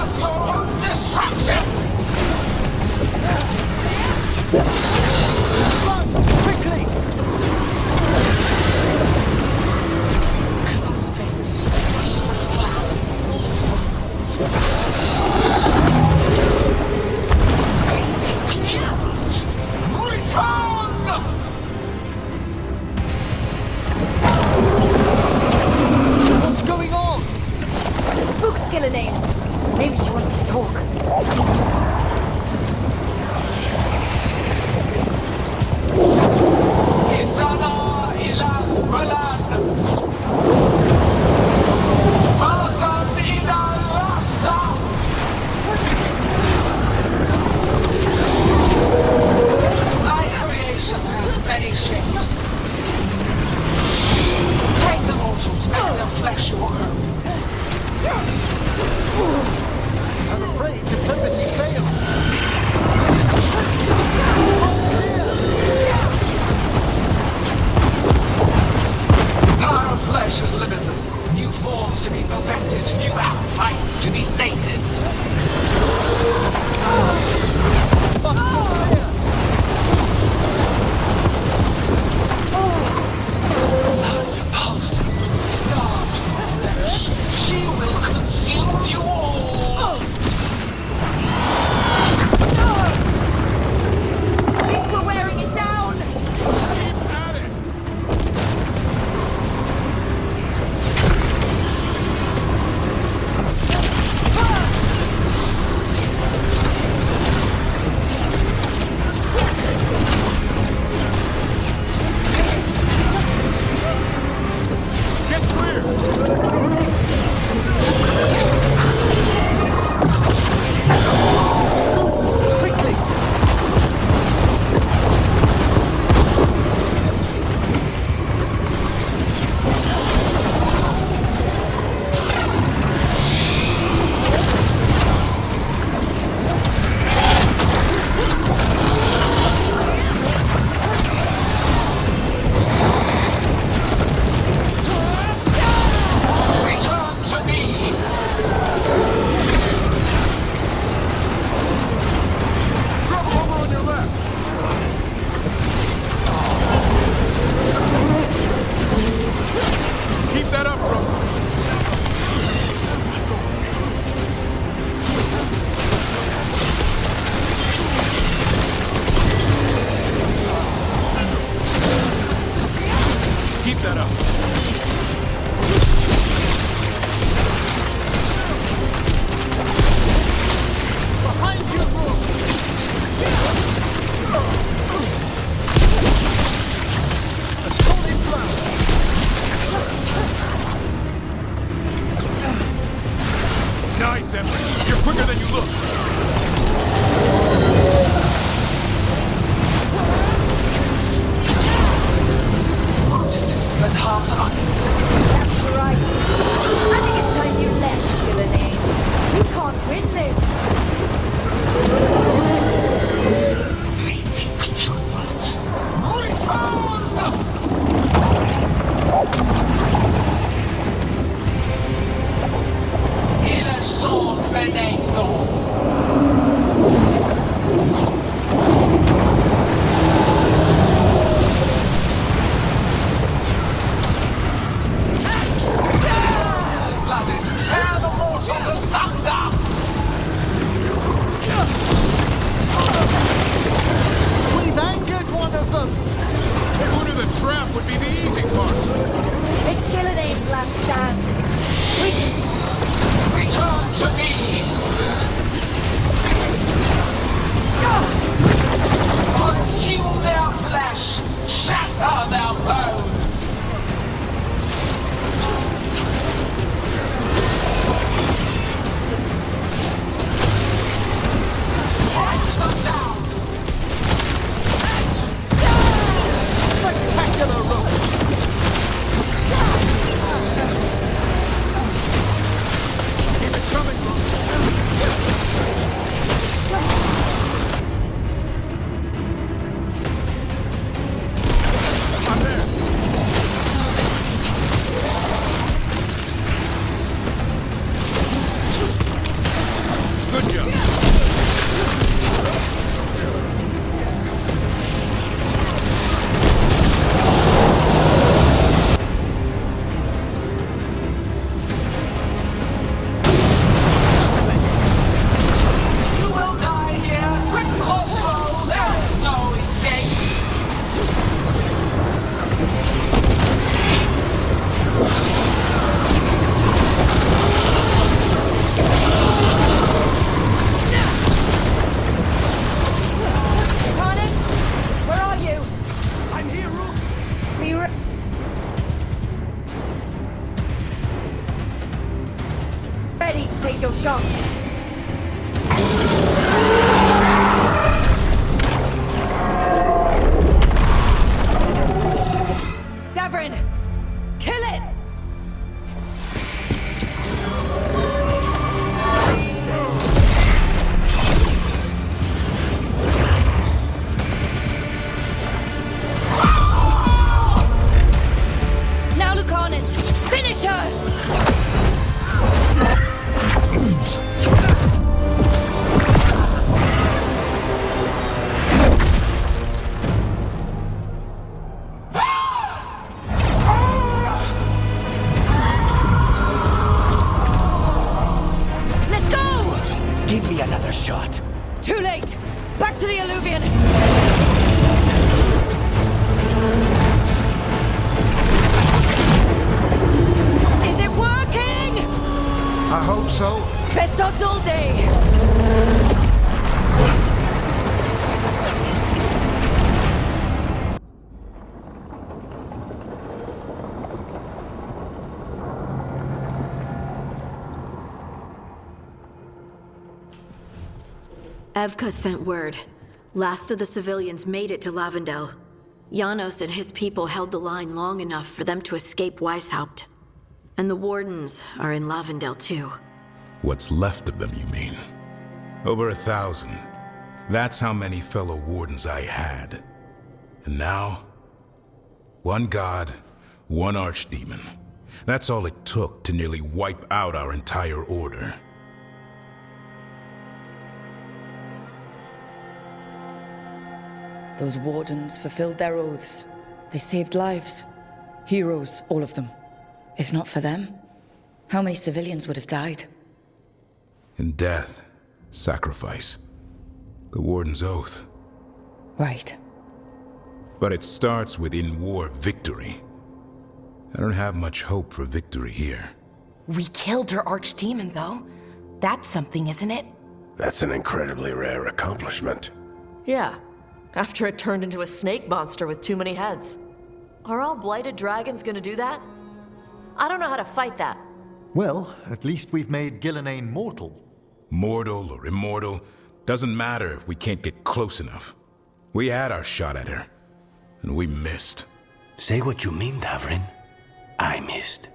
of your own destruction! Run! Quickly! What's going on? Spooked Gillinane. Maybe she wants to talk. Isana ilas balan. Arasan idal rasa. Thy creation has many shapes. Take the mortals and their flesh your own. I'm afraid diplomacy failed. Power of flesh is limitless. New forms to be perfected, new appetites to be sated. Blood pulsing, starved flesh. She will consume you all. I think we're wearing it down. Get clear! Quickly! Return to me. Drop over on your left! Keep that up, bro! Keep that up. Behind you, bro! Holy flower! Nice, Emily. You're quicker than you look. But hearts are That's right. I think it's time you left, Gillinane. You can't win this. we think too much. Return! Il est son fenêtre. Give me another shot. Too late! Back to the alluvion! Is it working? I hope so. Best odds all day! Evka sent word. Last of the civilians made it to Lavendel. Janos and his people held the line long enough for them to escape Weishaupt. And the wardens are in Lavendel too. What's left of them, you mean? Over 1,000. That's how many fellow wardens I had. And now? One god, one archdemon. That's all it took to nearly wipe out our entire order. Those wardens fulfilled their oaths. They saved lives. Heroes, all of them. If not for them, how many civilians would have died? In death, sacrifice. The warden's oath. Right. But it starts with in-war victory. I don't have much hope for victory here. We killed her archdemon, though. That's something, isn't it? That's an incredibly rare accomplishment. Yeah, after it turned into a snake monster with too many heads. Are all blighted dragons gonna do that? I don't know how to fight that. Well, at least we've made Gillenane mortal. Mortal or immortal, doesn't matter if we can't get close enough. We had our shot at her, and we missed. Say what you mean, Davrin. I missed.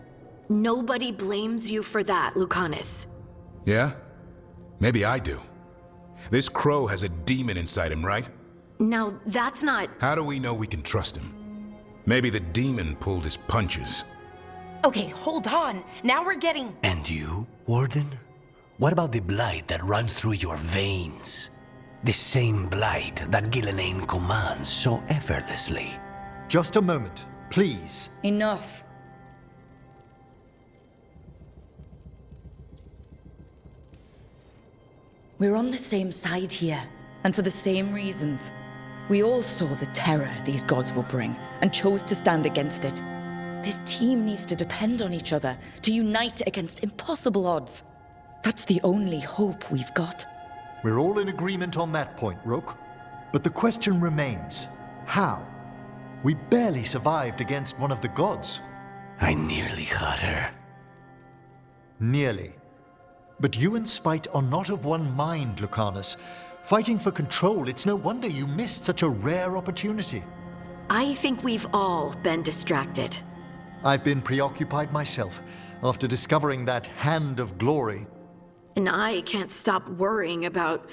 Nobody blames you for that, Lucanus. Yeah? Maybe I do. This crow has a demon inside him, right? Now, that's not... How do we know we can trust him? Maybe the demon pulled his punches. Okay, hold on. Now we're getting... And you, Warden? What about the blight that runs through your veins? The same blight that Gillenane commands so effortlessly. Just a moment, please. Enough. We're on the same side here, and for the same reasons. We all saw the terror these gods will bring, and chose to stand against it. This team needs to depend on each other, to unite against impossible odds. That's the only hope we've got. We're all in agreement on that point, Rook. But the question remains, how? We barely survived against one of the gods. I nearly had her. Nearly. But you and Spite are not of one mind, Lucanus. Fighting for control, it's no wonder you missed such a rare opportunity. I think we've all been distracted. I've been preoccupied myself, after discovering that hand of glory. And I can't stop worrying about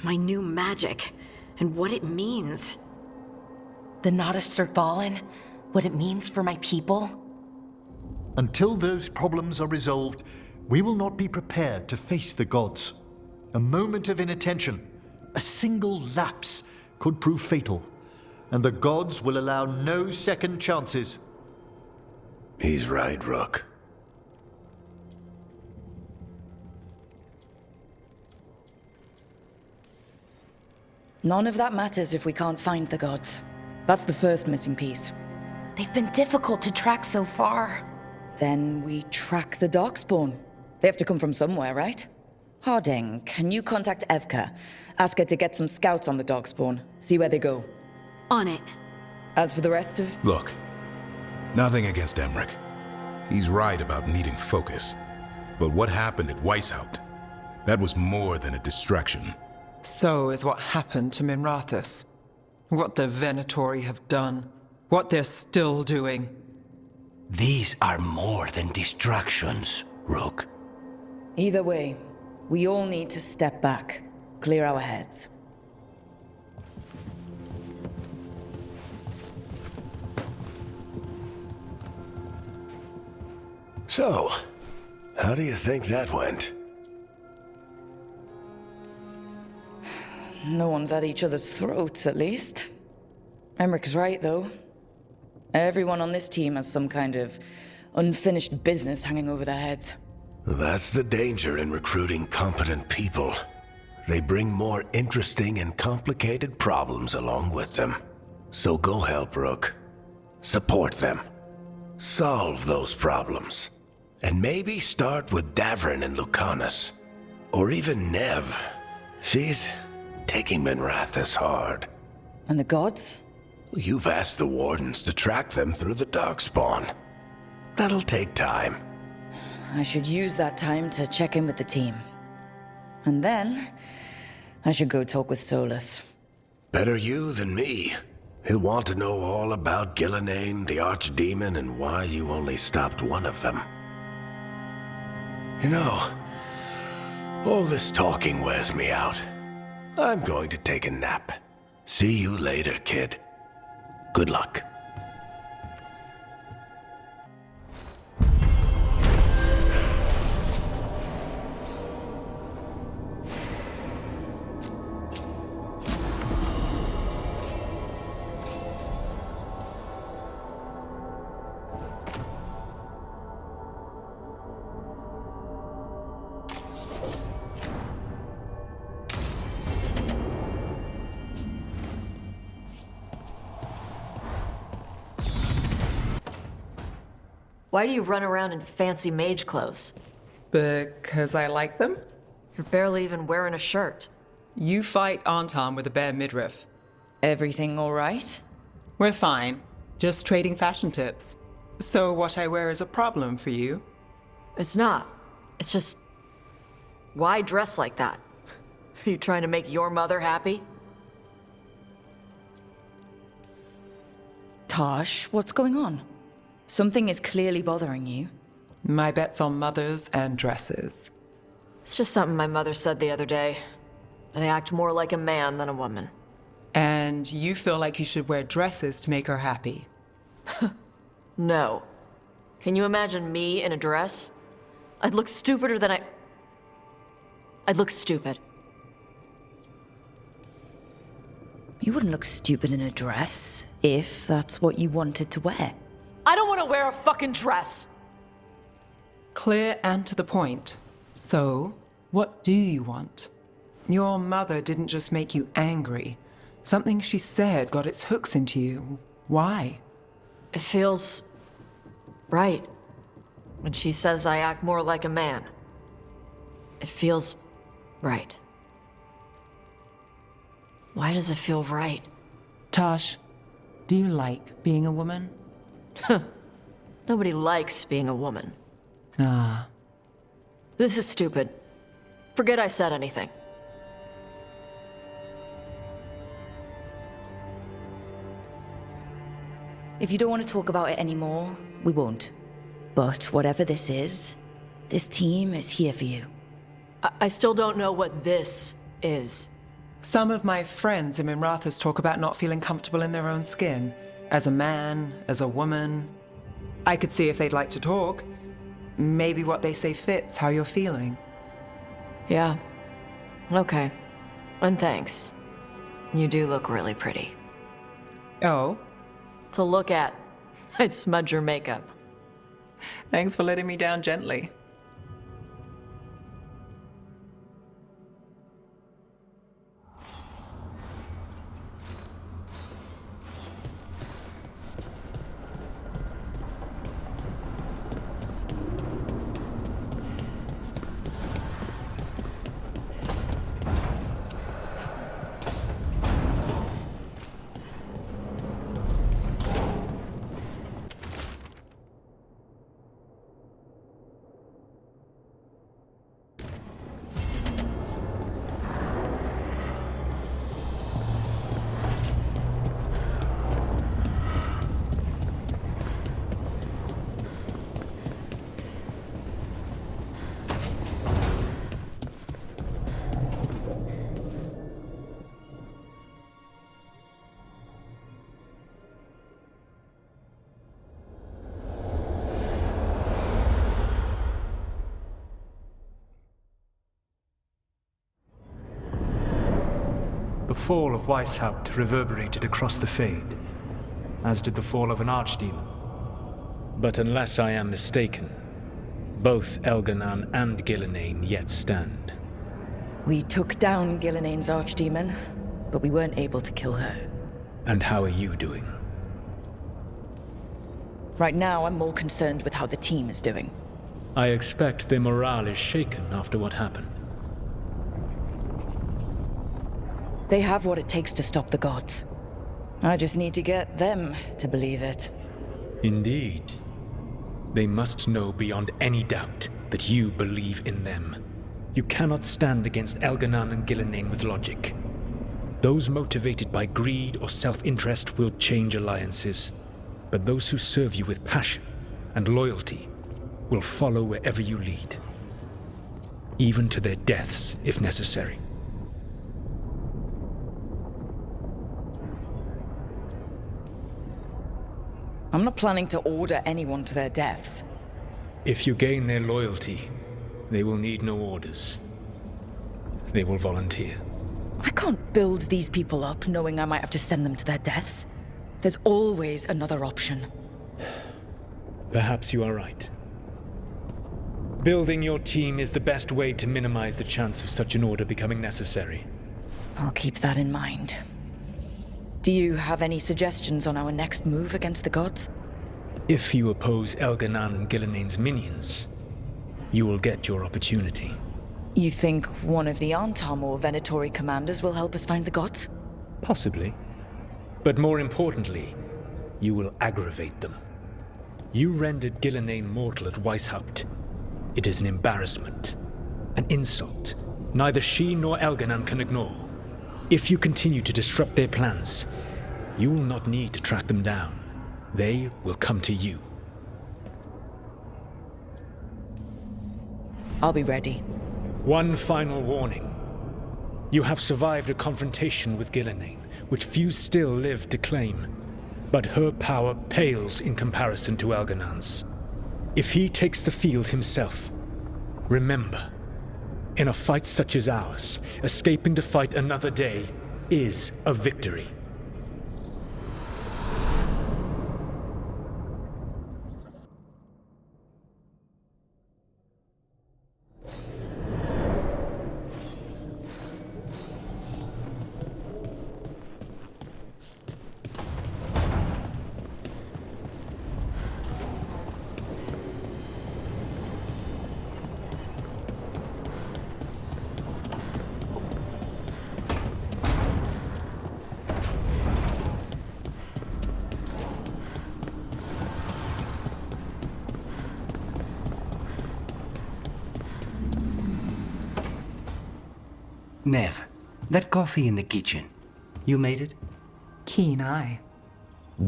my new magic and what it means. The Noddists are fallen. What it means for my people. Until those problems are resolved, we will not be prepared to face the gods. A moment of inattention, a single lapse, could prove fatal, and the gods will allow no second chances. He's right, Rook. None of that matters if we can't find the gods. That's the first missing piece. They've been difficult to track so far. Then we track the Darkspawn. They have to come from somewhere, right? Harding, can you contact Evka? Ask her to get some scouts on the Darkspawn. See where they go. On it. As for the rest of... Look, nothing against Emmerich. He's right about needing focus. But what happened at Weishaupt? That was more than a distraction. So is what happened to Minrathous. What the Venatori have done. What they're still doing. These are more than distractions, Rook. Either way, we all need to step back. Clear our heads. So, how do you think that went? No one's at each other's throats, at least. Emmerich is right, though. Everyone on this team has some kind of unfinished business hanging over their heads. That's the danger in recruiting competent people. They bring more interesting and complicated problems along with them. So go help Rook. Support them. Solve those problems. And maybe start with Davrin and Lucanus. Or even Nev. She's taking Minrathous hard. And the gods? You've asked the Wardens to track them through the Darkspawn. That'll take time. I should use that time to check in with the team. And then, I should go talk with Solus. Better you than me. He'll want to know all about Gillenane, the Archdemon, and why you only stopped one of them. You know, all this talking wears me out. I'm going to take a nap. See you later, kid. Good luck. Why do you run around in fancy mage clothes? Because I like them? You're barely even wearing a shirt. You fight Anton with a bare midriff. Everything all right? We're fine. Just trading fashion tips. So what I wear is a problem for you? It's not. It's just... Why dress like that? Are you trying to make your mother happy? Tosh, what's going on? Something is clearly bothering you. My bet's on mothers and dresses. It's just something my mother said the other day. And I act more like a man than a woman. And you feel like you should wear dresses to make her happy? No. Can you imagine me in a dress? I'd look stupider than I'd look stupid. You wouldn't look stupid in a dress, if that's what you wanted to wear. I don't want to wear a fucking dress! Clear and to the point. So, what do you want? Your mother didn't just make you angry. Something she said got its hooks into you. Why? It feels... right. When she says I act more like a man. It feels... right. Why does it feel right? Tosh, do you like being a woman? Nobody likes being a woman. Ah. This is stupid. Forget I said anything. If you don't want to talk about it anymore, we won't. But whatever this is, this team is here for you. I still don't know what this is. Some of my friends in Minrathous talk about not feeling comfortable in their own skin. As a man, as a woman. I could see if they'd like to talk. Maybe what they say fits how you're feeling. Yeah. Okay. And thanks. You do look really pretty. Oh? To look at, I'd smudge your makeup. Thanks for letting me down gently. The fall of Weishaupt reverberated across the Fade, as did the fall of an archdemon. But unless I am mistaken, Both Elganan and Gillenane yet stand. We took down Gillenane's archdemon, but we weren't able to kill her. And how are you doing? Right now, I'm more concerned with how the team is doing. I expect their morale is shaken after what happened. They have what it takes to stop the gods. I just need to get them to believe it. Indeed. They must know beyond any doubt that you believe in them. You cannot stand against Elganan and Gillenane with logic. Those motivated by greed or self-interest will change alliances. But those who serve you with passion and loyalty will follow wherever you lead. Even to their deaths, if necessary. I'm not planning to order anyone to their deaths. If you gain their loyalty, they will need no orders. They will volunteer. I can't build these people up knowing I might have to send them to their deaths. There's always another option. Perhaps you are right. Building your team is the best way to minimize the chance of such an order becoming necessary. I'll keep that in mind. Do you have any suggestions on our next move against the gods? If you oppose Elganan and Gillenane's minions, you will get your opportunity. You think one of the Antam or Venatori commanders will help us find the gods? Possibly. But more importantly, you will aggravate them. You rendered Gillenane mortal at Weishaupt. It is an embarrassment, an insult, neither she nor Elganan can ignore. If you continue to disrupt their plans, you will not need to track them down. They will come to you. I'll be ready. One final warning. You have survived a confrontation with Gillenane, which few still live to claim. But her power pales in comparison to Elganan's. If he takes the field himself, remember, in a fight such as ours, escaping to fight another day is a victory. Nev, that coffee in the kitchen, you made it? Keen eye.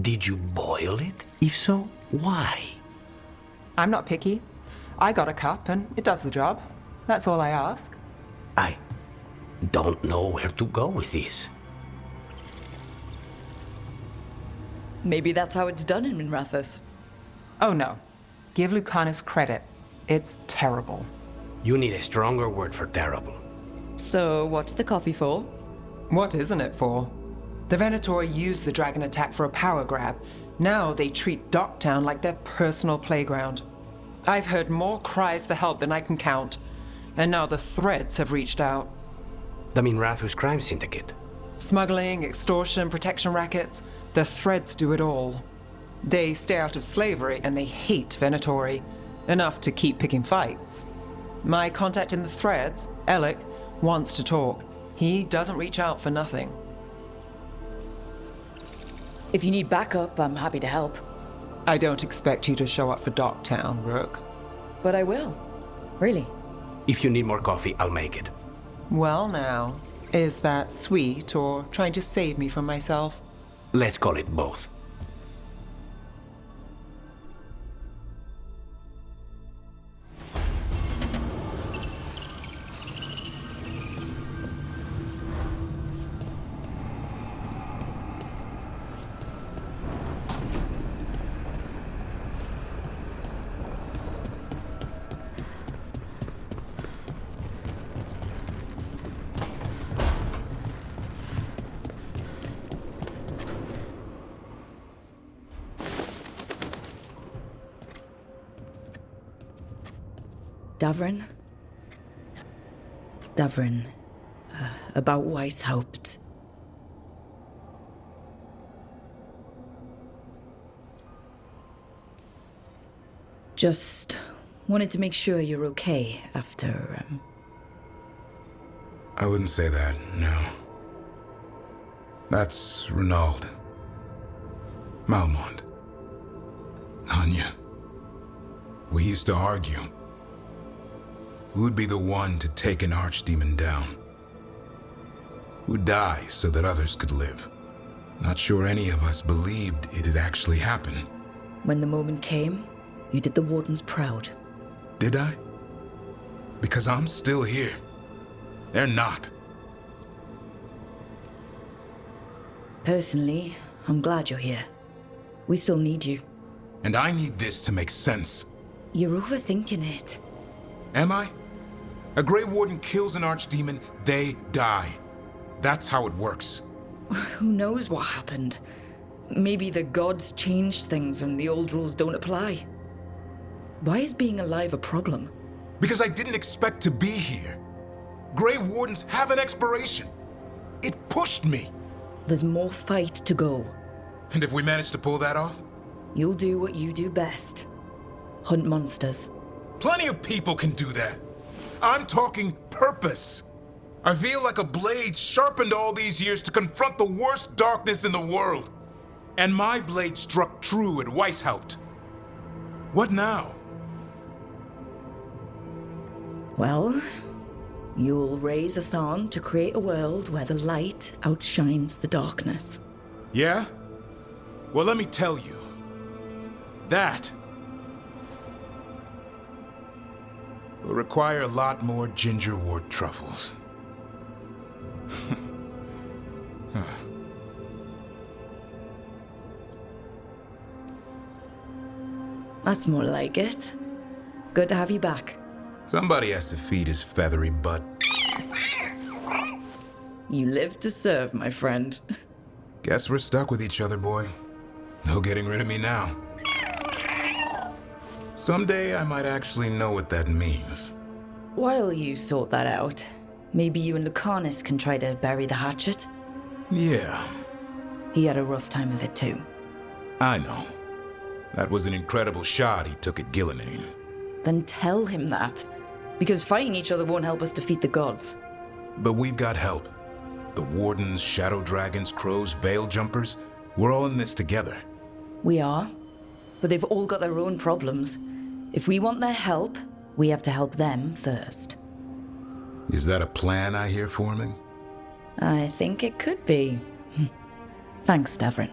Did you boil it? If so, why? I'm not picky. I got a cup and it does the job. That's all I ask. I don't know where to go with this. Maybe that's how it's done in Minrathous. Oh no. Give Lucanus credit. It's terrible. You need a stronger word for terrible. So, what's the coffee for? What isn't it for? The Venatori used the dragon attack for a power grab. Now they treat Docktown like their personal playground. I've heard more cries for help than I can count. And now the Threads have reached out. The Minrathous crime syndicate. Smuggling, extortion, protection rackets. The Threads do it all. They stay out of slavery and they hate Venatori. Enough to keep picking fights. My contact in the Threads, Alec, wants to talk. He doesn't reach out for nothing. If you need backup, I'm happy to help. I don't expect you to show up for Docktown, Rook. But I will. Really. If you need more coffee, I'll make it. Well now, is that sweet or trying to save me from myself? Let's call it both. Davrin? Davrin. About Weishaupt. Just wanted to make sure you're okay after, I wouldn't say that, no. That's Renaud. Malmont. Anya. We used to argue. Who'd be the one to take an archdemon down? Who'd die so that others could live? Not sure any of us believed it'd actually happen. When the moment came, you did the Wardens proud. Did I? Because I'm still here. They're not. Personally, I'm glad you're here. We still need you. And I need this to make sense. You're overthinking it. Am I? A Grey Warden kills an archdemon, they die. That's how it works. Who knows what happened? Maybe the gods changed things and the old rules don't apply. Why is being alive a problem? Because I didn't expect to be here. Grey Wardens have an expiration. It pushed me. There's more fight to go. And if we manage to pull that off? You'll do what you do best. Hunt monsters. Plenty of people can do that. I'm talking purpose. I feel like a blade sharpened all these years to confront the worst darkness in the world. And my blade struck true at Weishaupt. What now? Well, you'll raise a swan to create a world where the light outshines the darkness. Yeah? Well, let me tell you. That will require a lot more gingerwort truffles. That's more like it. Good to have you back. Somebody has to feed his feathery butt. You live to serve, my friend. Guess we're stuck with each other, boy. No getting rid of me now. Someday I might actually know what that means. While you sort that out, maybe you and Lucanus can try to bury the hatchet? Yeah. He had a rough time of it too. I know. That was an incredible shot he took at Gillenane. Then tell him that. Because fighting each other won't help us defeat the gods. But we've got help. The Wardens, Shadow Dragons, Crows, Veil Jumpers, we're all in this together. We are. But they've all got their own problems. If we want their help, we have to help them first. Is that a plan I hear forming? I think it could be. Thanks, Davrin.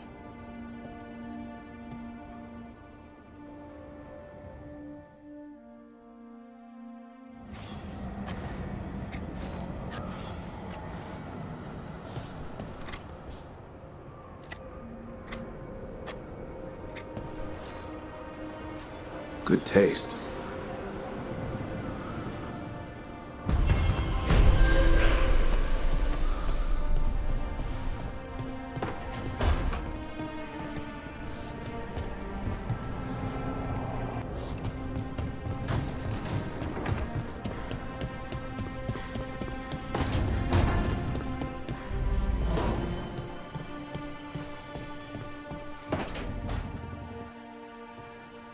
Good taste.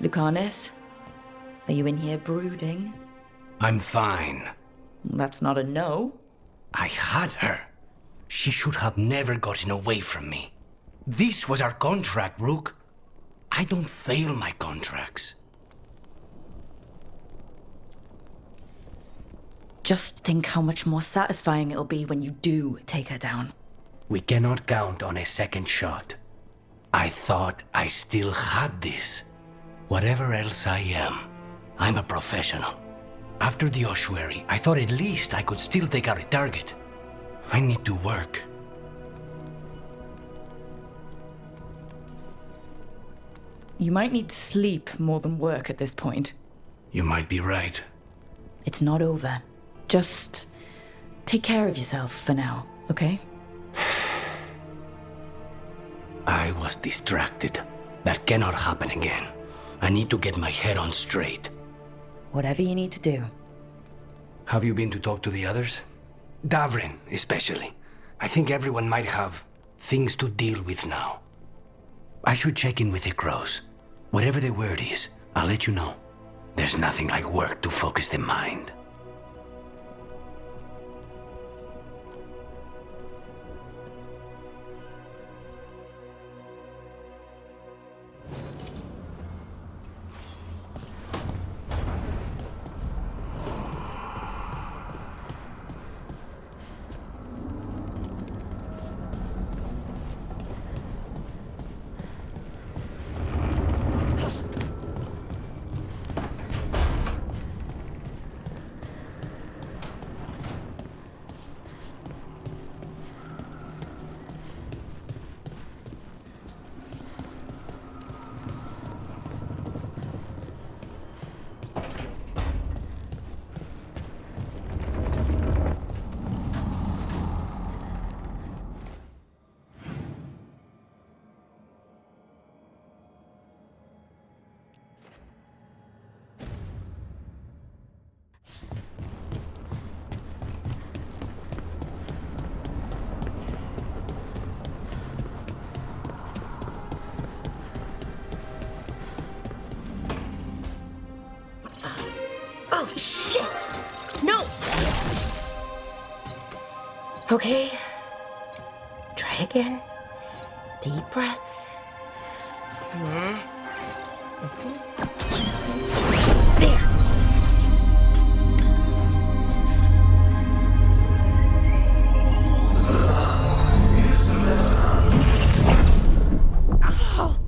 Lucanus? Are you in here brooding? I'm fine. That's not a no. I had her. She should have never gotten away from me. This was our contract, Rook. I don't fail my contracts. Just think how much more satisfying it'll be when you do take her down. We cannot count on a second shot. I thought I still had this. Whatever else I am, I'm a professional. After the ossuary, I thought at least I could still take out a target. I need to work. You might need sleep more than work at this point. You might be right. It's not over. Just take care of yourself for now, okay? I was distracted. That cannot happen again. I need to get my head on straight. Whatever you need to do. Have you been to talk to the others? Davrin, especially. I think everyone might have things to deal with now. I should check in with the crows. Whatever the word is, I'll let you know. There's nothing like work to focus the mind. Oh, shit! No! Okay. Try again. Deep breaths. There! Oh!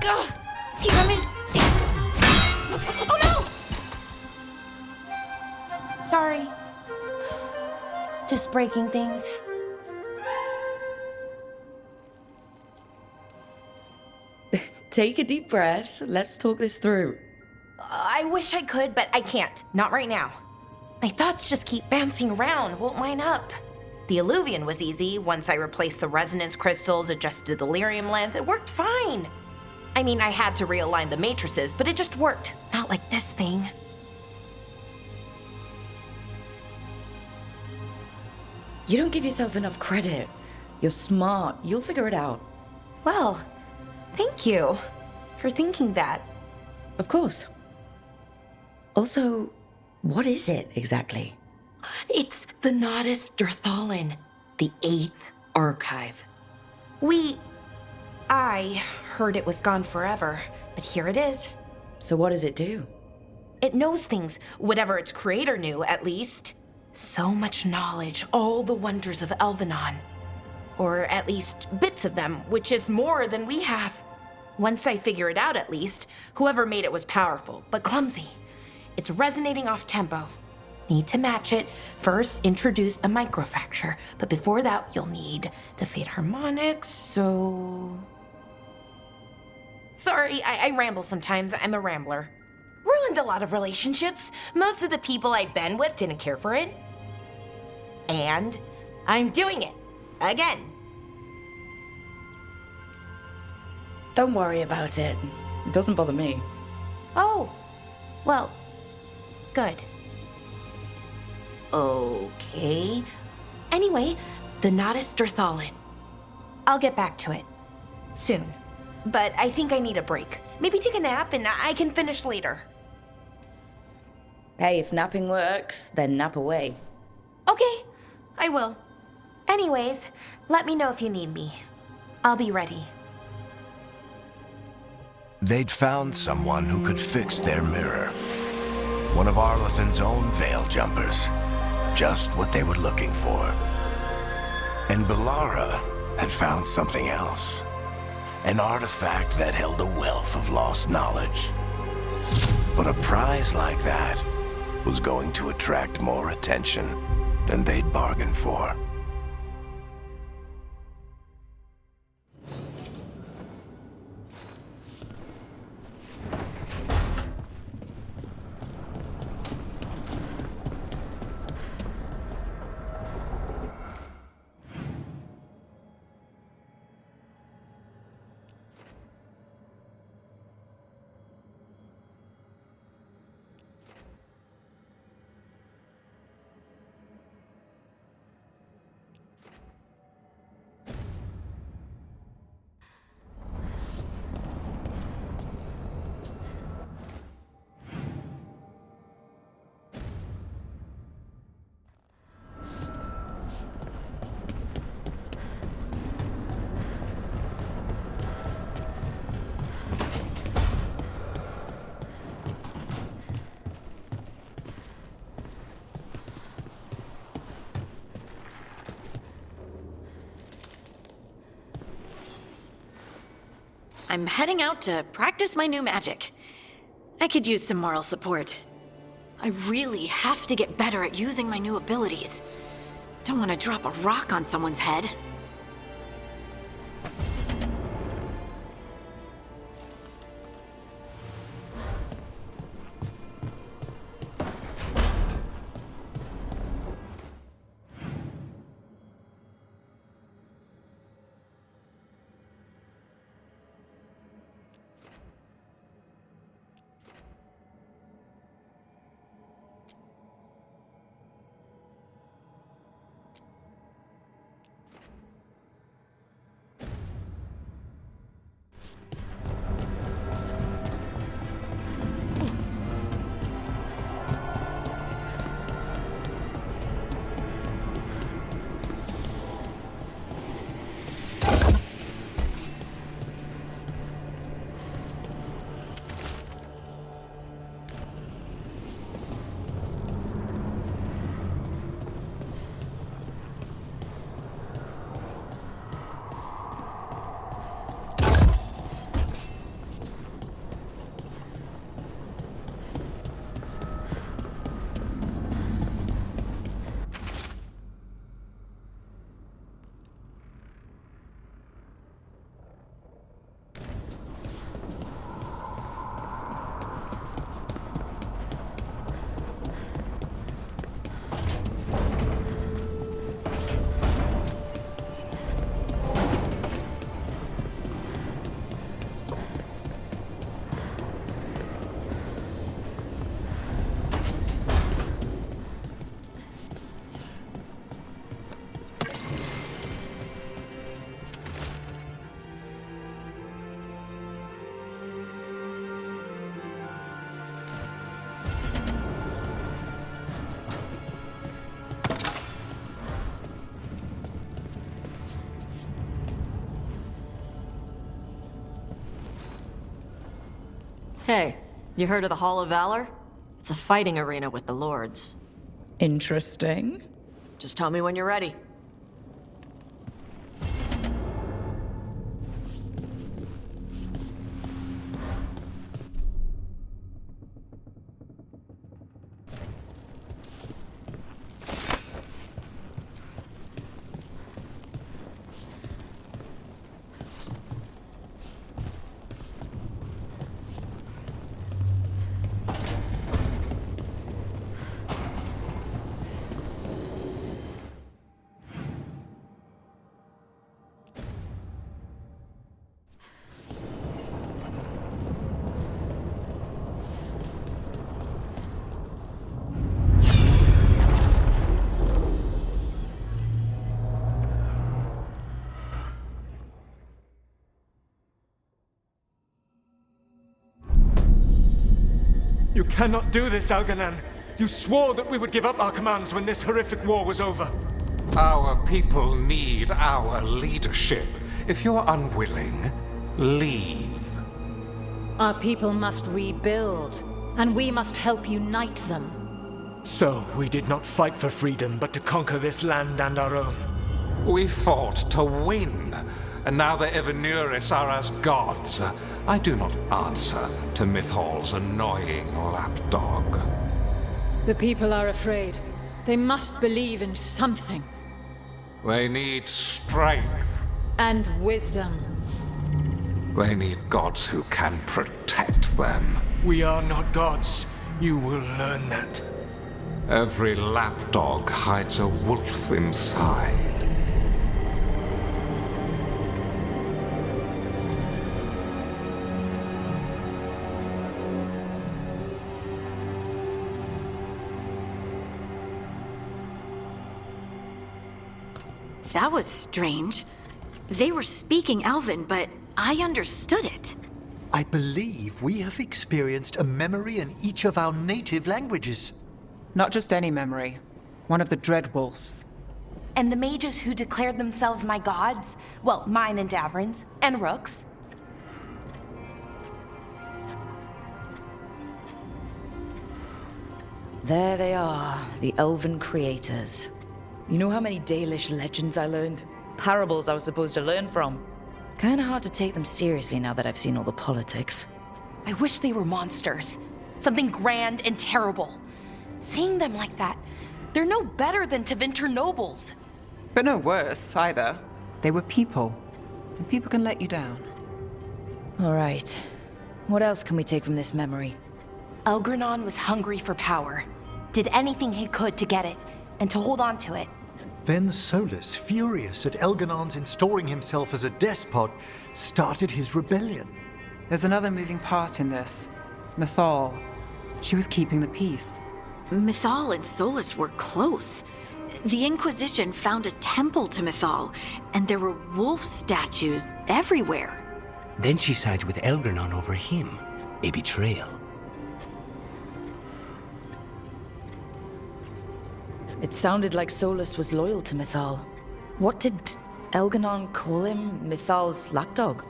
God! Damn it! Oh no! Sorry. Just breaking things. Take a deep breath. Let's talk this through. I wish I could, but I can't. Not right now. My thoughts just keep bouncing around, won't line up. The Illuvian was easy. Once I replaced the resonance crystals, adjusted the lyrium lens, it worked fine. I mean, I had to realign the matrices, but it just worked. Not like this thing. You don't give yourself enough credit. You're smart. You'll figure it out. Well, thank you for thinking that. Of course. Also, what is it exactly? It's the Nodus Dirthalin, the 8th archive. I heard it was gone forever, but here it is. So what does it do? It knows things, whatever its creator knew, at least. So much knowledge, all the wonders of Elvenon. Or at least bits of them, which is more than we have. Once I figure it out, at least, whoever made it was powerful, but clumsy. It's resonating off tempo. Need to match it. First, introduce a microfracture, but before that, you'll need the Fate harmonics, so... Sorry, I ramble sometimes. I'm a rambler. Ruined a lot of relationships. Most of the people I've been with didn't care for it. And I'm doing it. Again. Don't worry about it. It doesn't bother me. Oh. Well, good. Okay. Anyway, the Nodus Dirthalin. I'll get back to it. Soon. But I think I need a break. Maybe take a nap and I can finish later. Hey, if napping works, then nap away. Okay, I will. Anyways, let me know if you need me. I'll be ready. They'd found someone who could fix their mirror. One of Arlathan's own veil jumpers. Just what they were looking for. And Belara had found something else. An artifact that held a wealth of lost knowledge. But a prize like that was going to attract more attention than they'd bargained for. I'm heading out to practice my new magic. I could use some moral support. I really have to get better at using my new abilities. Don't want to drop a rock on someone's head. Hey, you heard of the Hall of Valor? It's a fighting arena with the lords. Interesting. Just tell me when you're ready. You cannot do this, Alganan. You swore that we would give up our commands when this horrific war was over. Our people need our leadership. If you're unwilling, leave. Our people must rebuild, and we must help unite them. So, we did not fight for freedom, but to conquer this land and our own. We fought to win, and now the Evanuris are as gods. I do not answer to Mythal's annoying lapdog. The people are afraid. They must believe in something. They need strength. And wisdom. They need gods who can protect them. We are not gods. You will learn that. Every lapdog hides a wolf inside. That was strange. They were speaking Elven, but I understood it. I believe we have experienced a memory in each of our native languages. Not just any memory. One of the Dreadwolves. And the mages who declared themselves my gods? Well, mine and Davrin's, and Rook's. There they are, the Elven creators. You know how many Dalish legends I learned? Parables I was supposed to learn from. Kinda hard to take them seriously now that I've seen all the politics. I wish they were monsters. Something grand and terrible. Seeing them like that, they're no better than Tevinter nobles. But no worse, either. They were people. And people can let you down. Alright. What else can we take from this memory? Elgranon was hungry for power. Did anything he could to get it, and to hold on to it. Then Solus, furious at Elganon's installing himself as a despot, started his rebellion. There's another moving part in this. Mythal. She was keeping the peace. Mythal and Solus were close. The Inquisition found a temple to Mythal, and there were wolf statues everywhere. Then she sides with Elgranon over him. A betrayal. It sounded like Solus was loyal to Mythal. What did Elganon call him? Mythal's lapdog?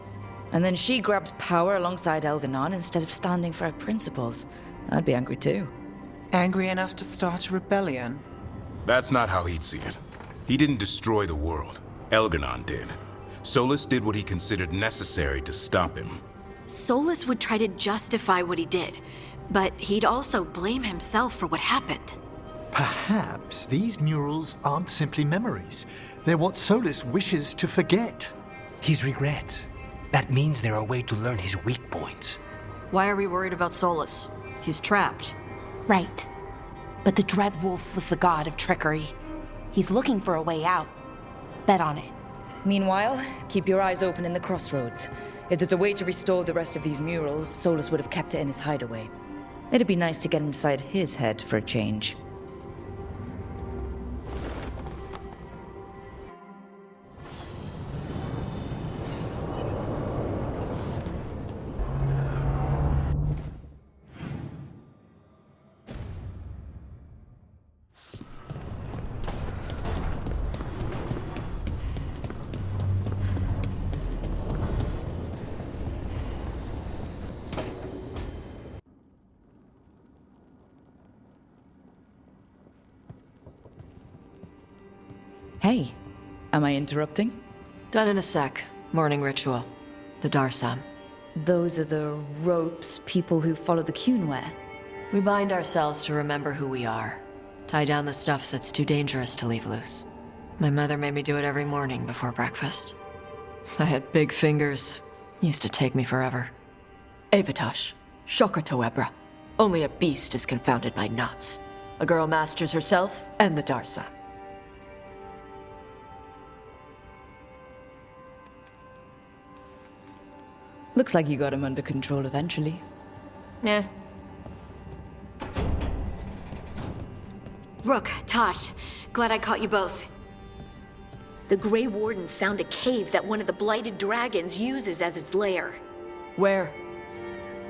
And then she grabs power alongside Elganon instead of standing for her principles. I'd be angry too. Angry enough to start a rebellion? That's not how he'd see it. He didn't destroy the world. Elganon did. Solus did what he considered necessary to stop him. Solus would try to justify what he did, but he'd also blame himself for what happened. Perhaps these murals aren't simply memories. They're what Solus wishes to forget. His regrets. That means they're a way to learn his weak points. Why are we worried about Solus? He's trapped. Right. But the Dread Wolf was the god of trickery. He's looking for a way out. Bet on it. Meanwhile, keep your eyes open in the crossroads. If there's a way to restore the rest of these murals, Solus would have kept it in his hideaway. It'd be nice to get inside his head for a change. Hey, am I interrupting? Done in a sec. Morning ritual. The Darsam. Those are the ropes people who follow the Qun wear. We bind ourselves to remember who we are. Tie down the stuff that's too dangerous to leave loose. My mother made me do it every morning before breakfast. I had big fingers. Used to take me forever. Avatosh. Shokratoebra. Only a beast is confounded by knots. A girl masters herself and the Darsam. Looks like you got him under control eventually. Yeah. Rook, Tosh, glad I caught you both. The Grey Wardens found a cave that one of the Blighted Dragons uses as its lair. Where?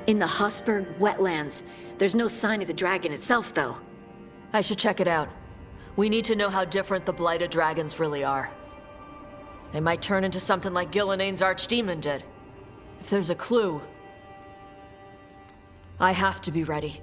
In the Husberg wetlands. There's no sign of the dragon itself, though. I should check it out. We need to know how different the Blighted Dragons really are. They might turn into something like Gillenane's archdemon did. If there's a clue, I have to be ready.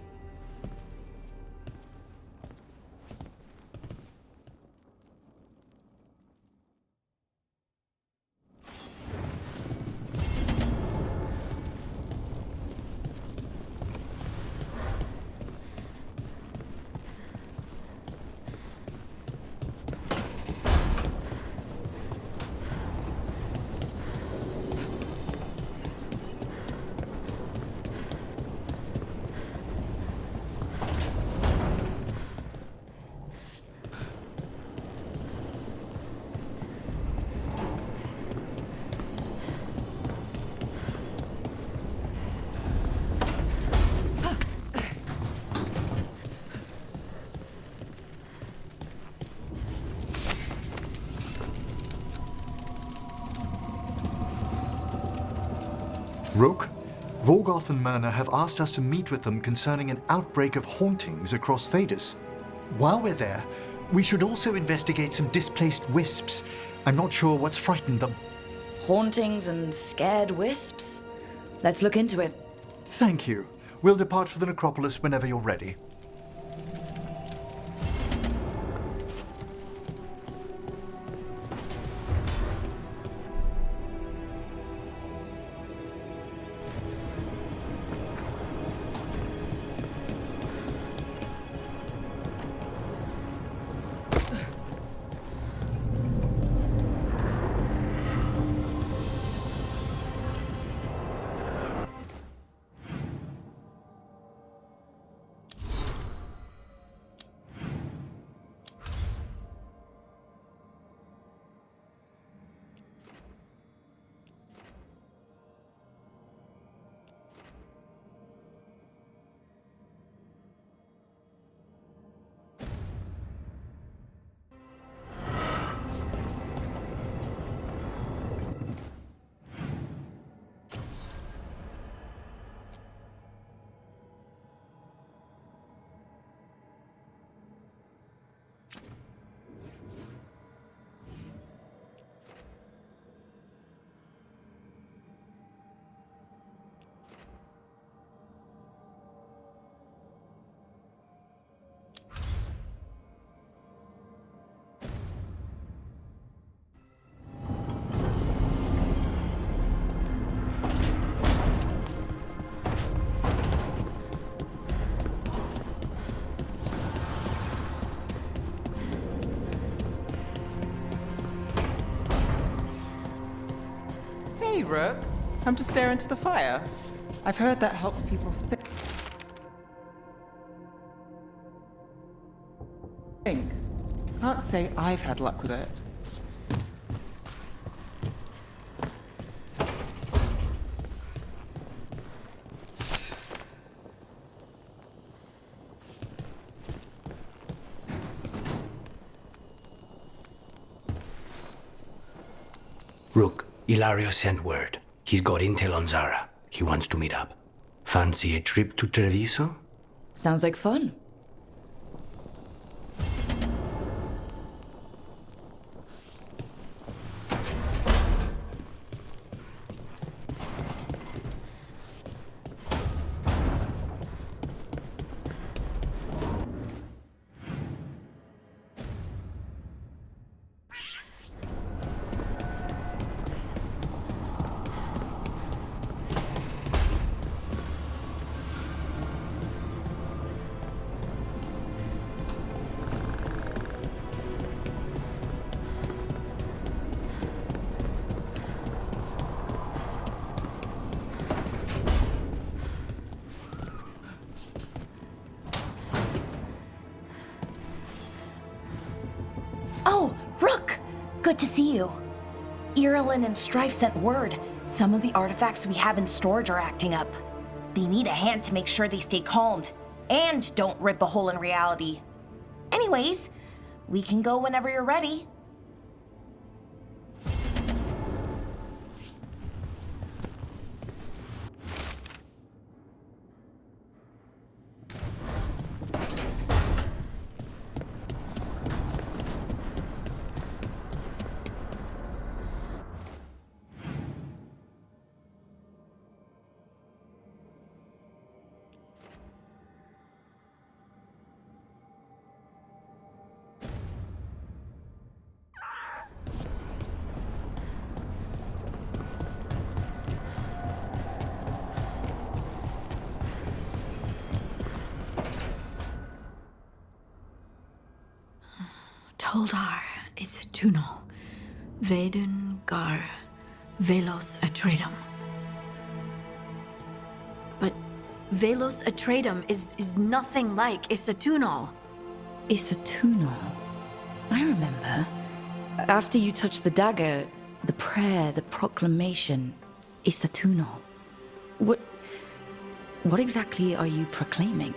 Rook, Vorgoth and Myrna have asked us to meet with them concerning an outbreak of hauntings across Thedas. While we're there, we should also investigate some displaced wisps. I'm not sure what's frightened them. Hauntings and scared wisps? Let's look into it. Thank you. We'll depart for the necropolis whenever you're ready. Hey, Rook. Come to stare into the fire. I've heard that helps people think. Can't say I've had luck with it. Rook, Ilario sent word. He's got intel on Zara. He wants to meet up. Fancy a trip to Treviso? Sounds like fun. Oh, Rook! Good to see you. Irilyn and Strife sent word. Some of the artifacts we have in storage are acting up. They need a hand to make sure they stay calmed, and don't rip a hole in reality. Anyways, we can go whenever you're ready. Toldar, it's a tunal. Vedun gar velos atredum. But velos atredum is nothing like Isatunal. Isatunal. I remember. After you touched the dagger, the prayer, the proclamation, Isatunal. What exactly are you proclaiming?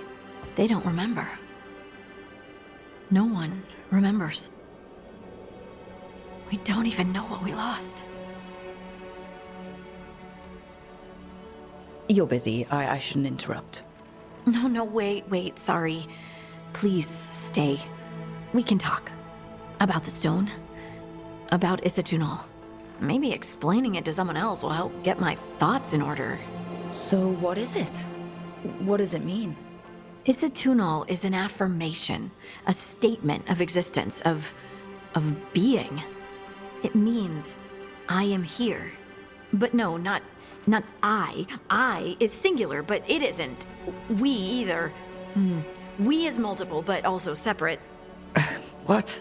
They don't remember. No one remembers. We don't even know what we lost. You're busy. I shouldn't interrupt. No, wait, sorry. Please stay. We can talk. About the stone. About Isatunal. Maybe explaining it to someone else will help get my thoughts in order. So what is it? What does it mean? Isatunal is an affirmation, a statement of existence, of being. It means, I am here. But no, not I. I is singular, but it isn't. We either. We is multiple, but also separate. What?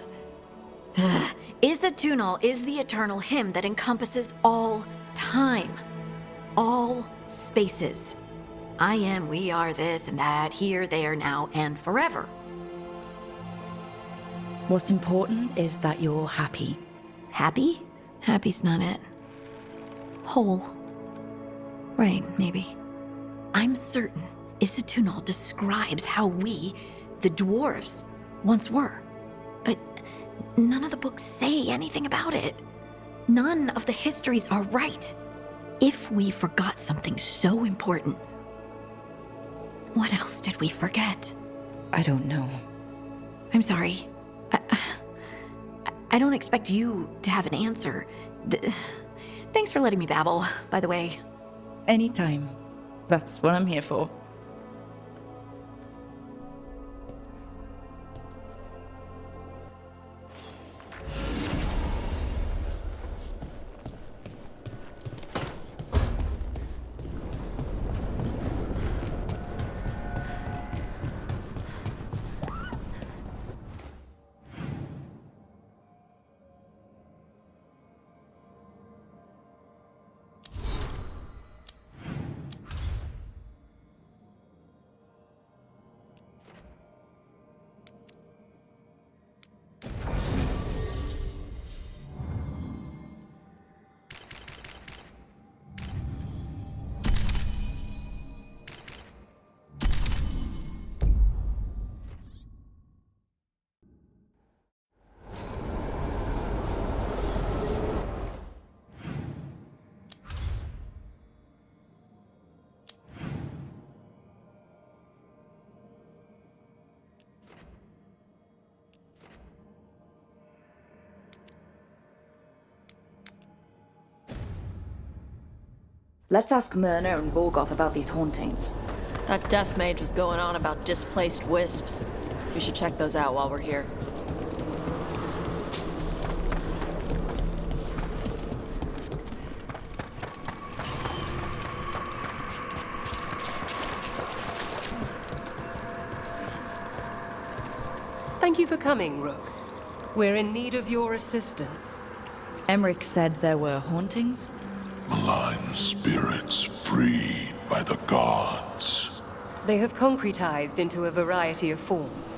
Isatunal is the eternal hymn that encompasses all time. All spaces. I am, we are, this and that, here, there, now, and forever. What's important is that you're happy. Happy? Happy's not it. Whole. Right, maybe. I'm certain Isatunal describes how we, the dwarves, once were. But none of the books say anything about it. None of the histories are right. If we forgot something so important, what else did we forget? I don't know. I'm sorry. I don't expect you to have an answer. Thanks for letting me babble, by the way. Anytime. That's what I'm here for. Let's ask Myrna and Volgoth about these hauntings. That death mage was going on about displaced wisps. We should check those out while we're here. Thank you for coming, Rook. We're in need of your assistance. Emmerich said there were hauntings? Malign spirits freed by the gods. They have concretized into a variety of forms.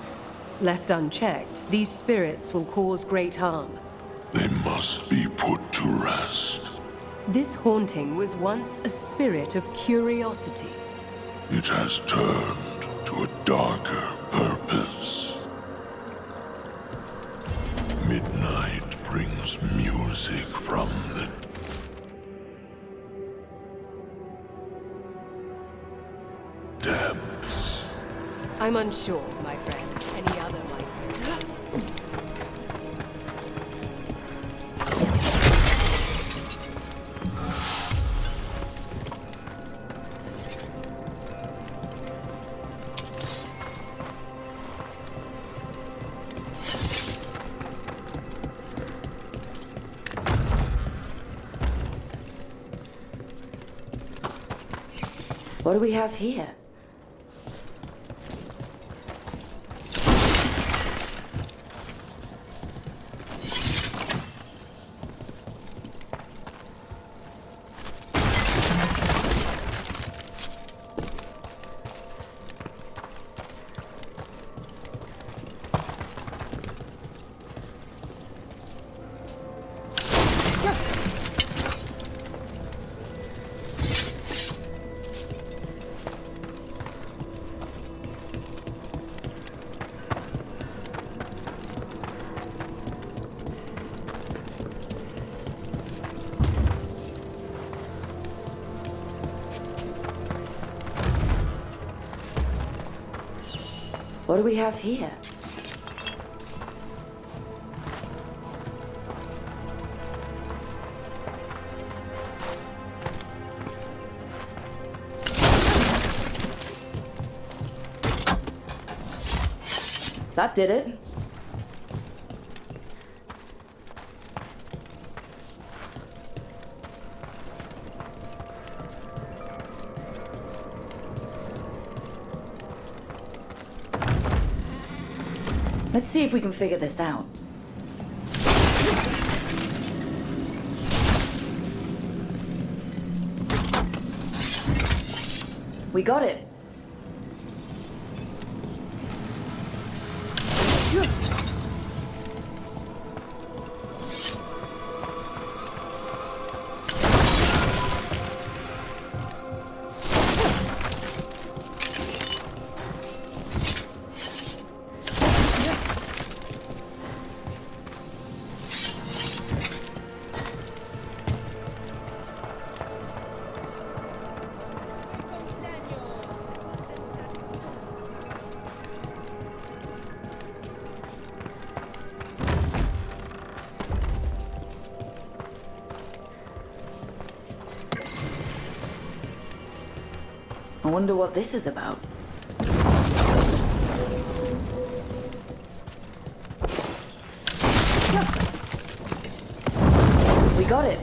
Left unchecked, these spirits will cause great harm. They must be put to rest. This haunting was once a spirit of curiosity. It has turned to a darker purpose. Midnight brings music from the depths. I'm unsure, my friend. Any other might. What do we have here? What do we have here? That did it. Let's see if we can figure this out. We got it. I wonder what this is about. We got it.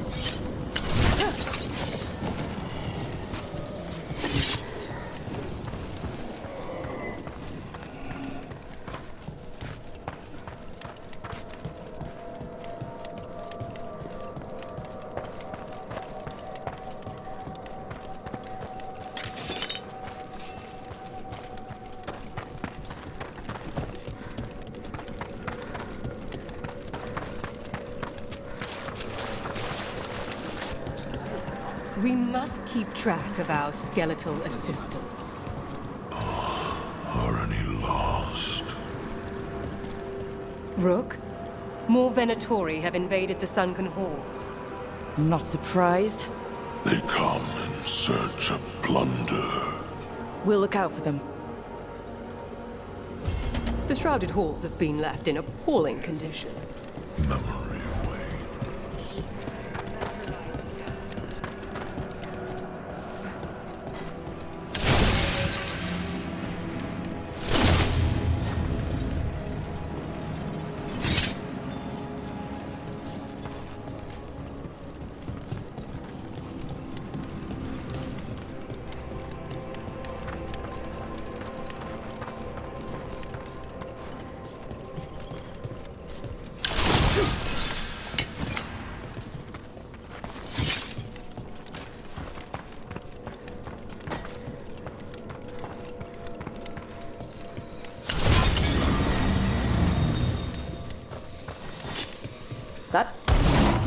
We must keep track of our skeletal assistants. Are any lost? Rook, more Venatori have invaded the sunken halls. I'm not surprised. They come in search of plunder. We'll look out for them. The shrouded halls have been left in appalling condition. Memory.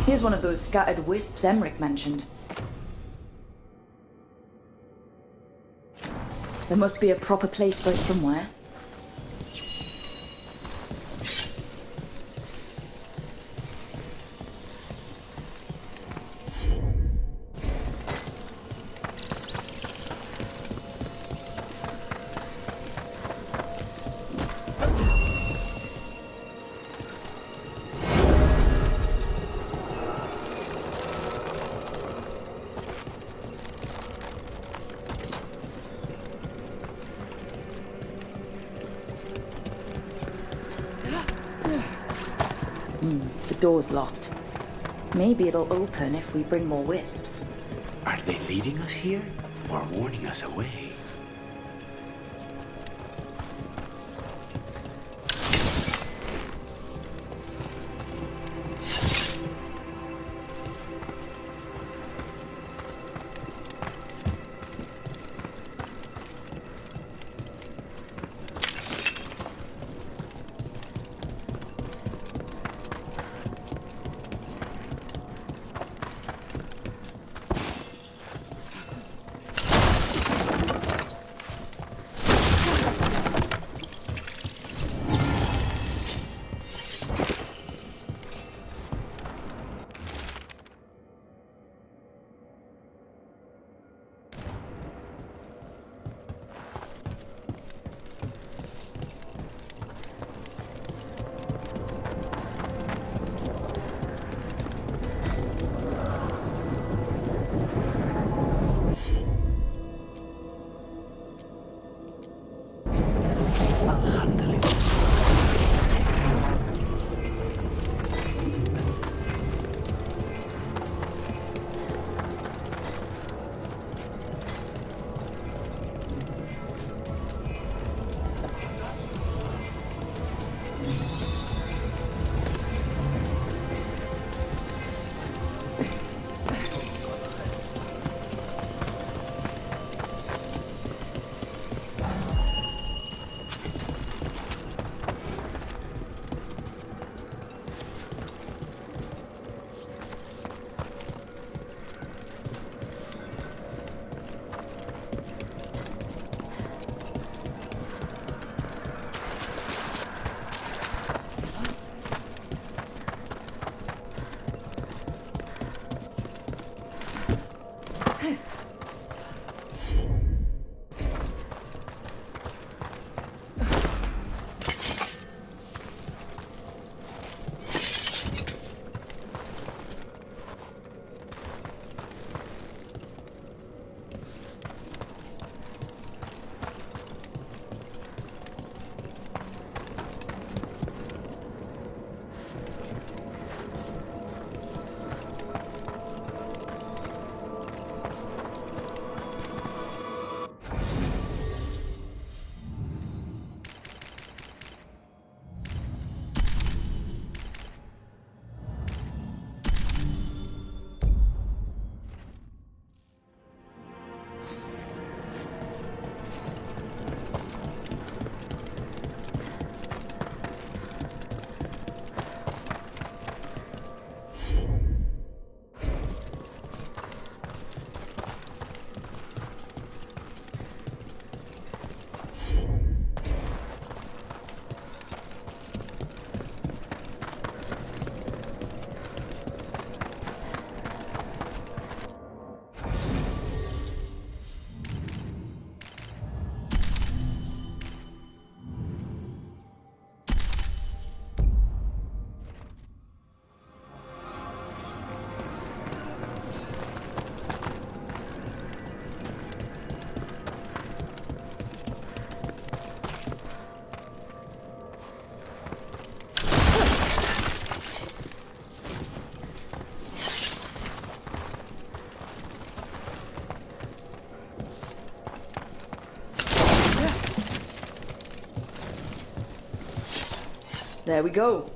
Here's one of those scattered wisps Emmerich mentioned. There must be a proper place for it somewhere. The door's locked. Maybe it'll open if we bring more wisps. Are they leading us here or warning us away? There we go.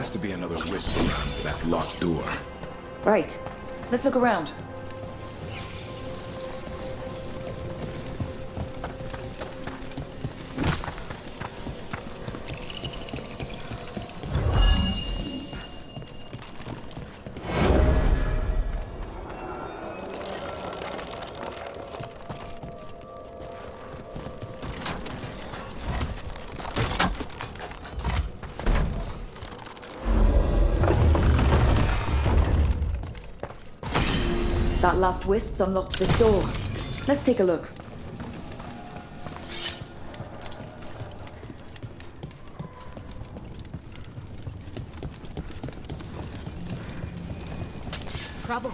has to be another wisp around that locked door. Right. Let's look around. That last wisp's unlocked this door. Let's take a look. Trouble.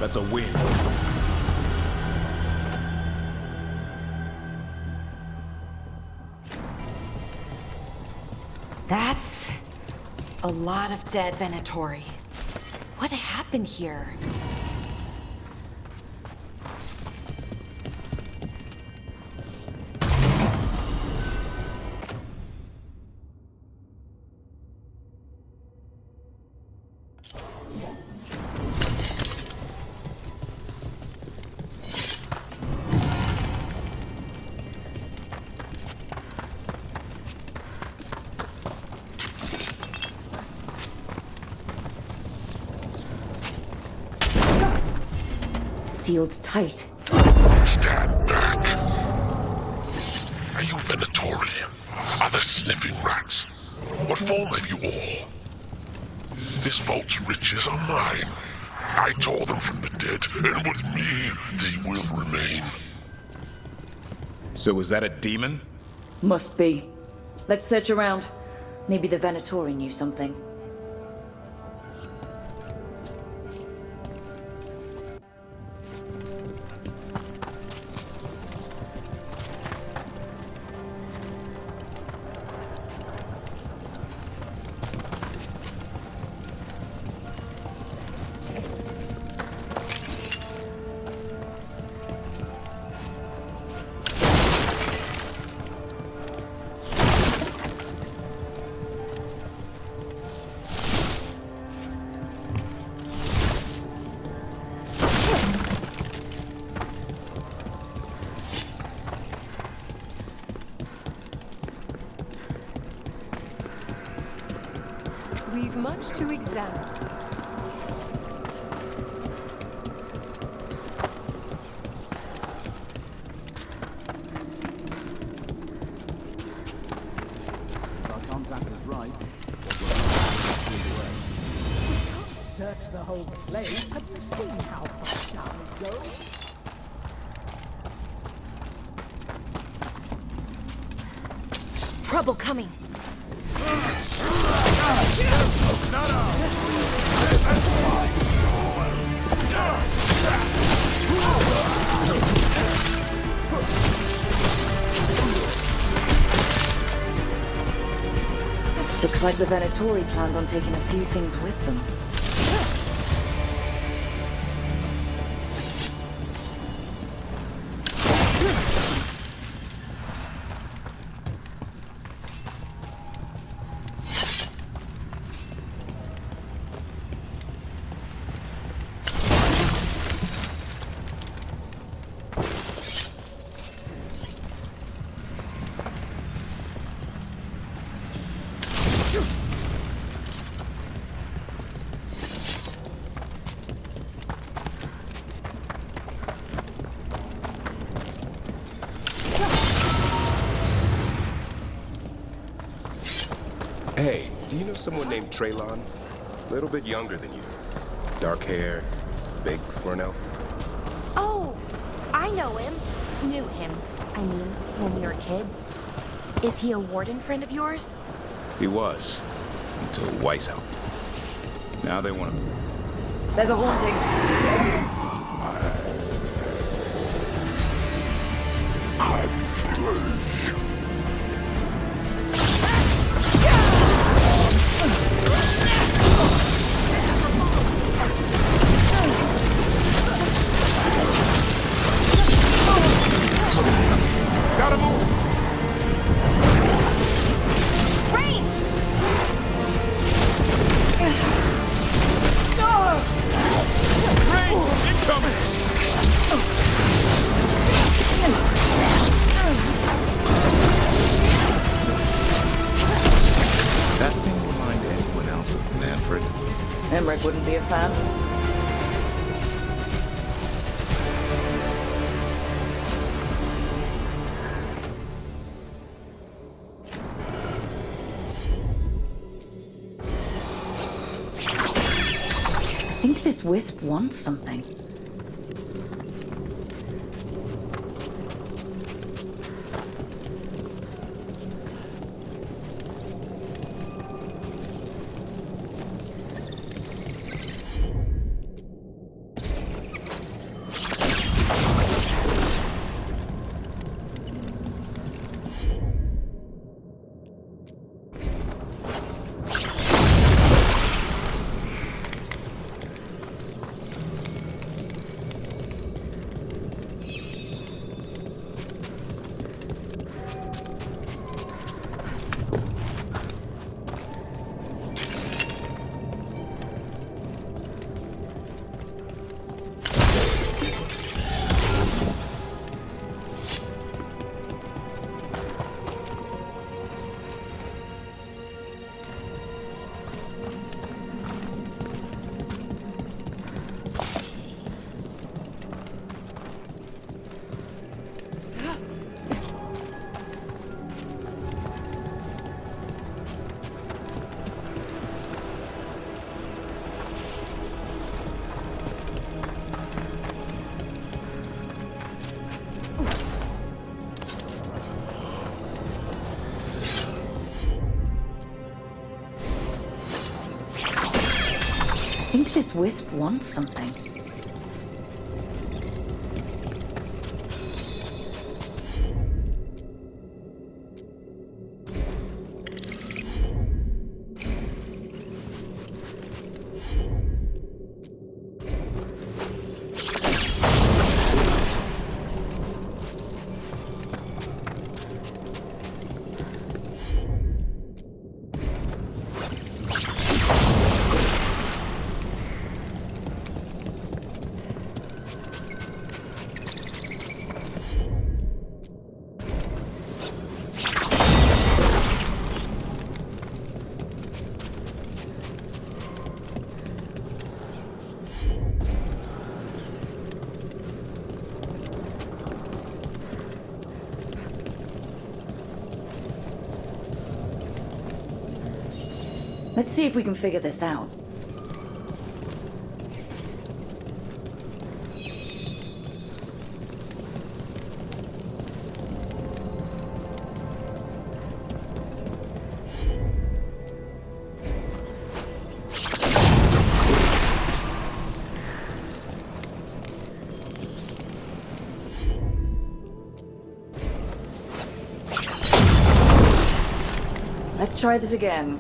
That's a win. That's a lot of dead Venatori. What happened here? Sealed tight. Stand back. Are you Venatori? Are there sniffing rats? What form have you all? This vault's riches are mine. I tore them from the dead, and with me, they will remain. So is that a demon? Must be. Let's search around. Maybe the Venatori knew something. We've much to examine. Our contract is right. Search the whole place. Have you seen how far down it goes? Trouble coming. Looks like the Venatori planned on taking a few things with them. Hey, do you know someone named Traylon? A little bit younger than you. Dark hair, big for an elf. Oh, I know him. Knew him. I mean, when we were kids. Is he a warden friend of yours? He was, until Weishaupt. Now they want to... There's a haunting. Gotta move! Range! Range! Incoming! That thing remind anyone else of Manfred? Emmerich wouldn't be a fan. I think this wisp wants something. I think this wisp wants something. Let's see if we can figure this out. Let's try this again.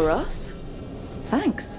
For us? Thanks.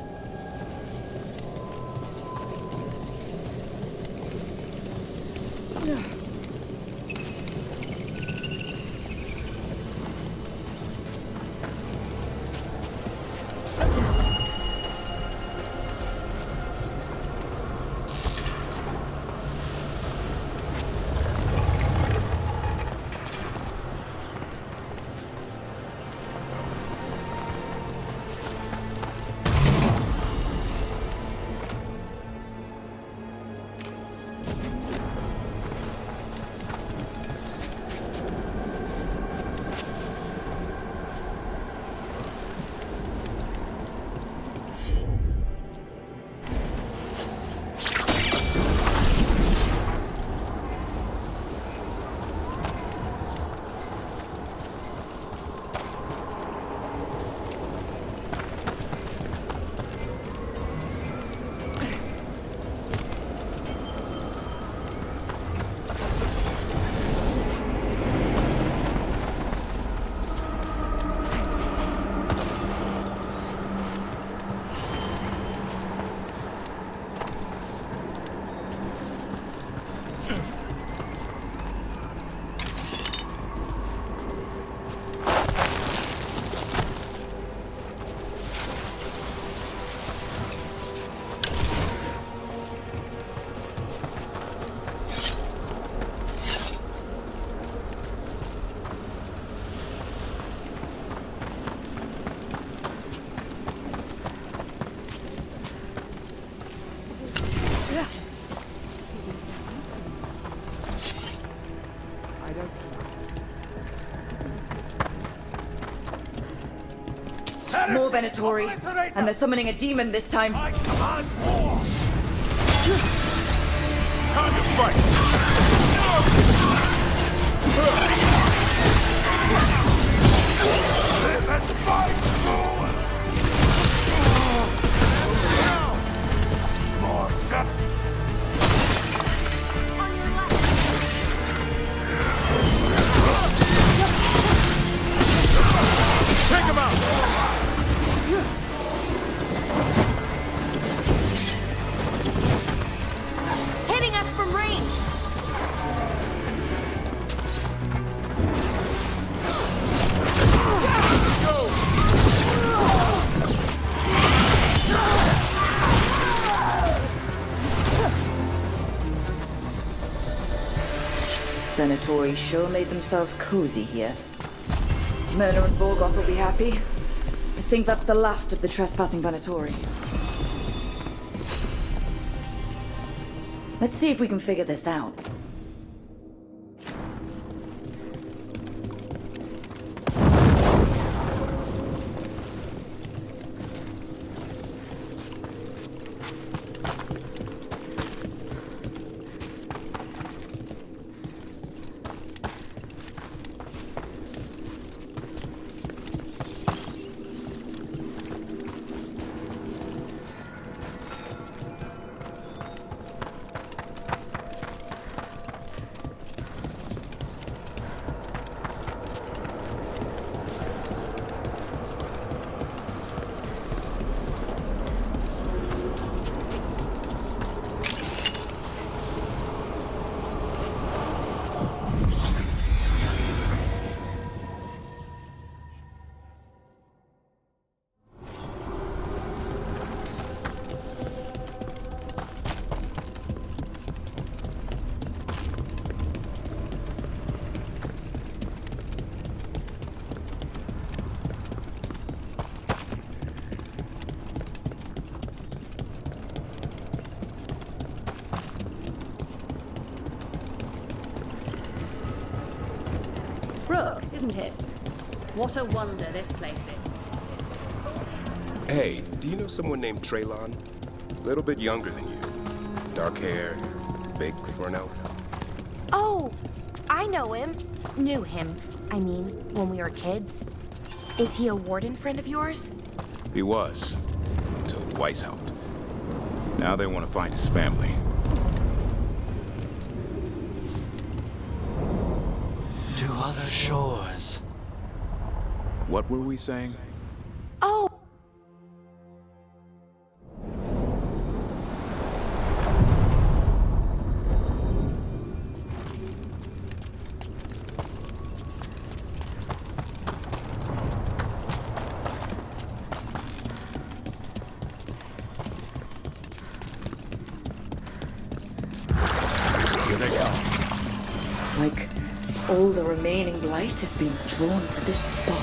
More Venatori, and they're summoning a demon this time. I command war! Time to fight! Let's fight! More death! Take him out! Hitting us from range! Venatori sure made themselves cozy here. Myrna and Veilguard will be happy. I think that's the last of the trespassing Venatori. Let's see if we can figure this out. Isn't it? What a wonder this place is. Hey, do you know someone named Treylon? A little bit younger than you. Dark hair, big for an elf. Oh, I know him. Knew him. I mean, when we were kids. Is he a warden friend of yours? He was, until Weishaupt. Now they want to find his family. To other shores. What were we saying? Oh, It's like all the remaining blight has been drawn to this spot.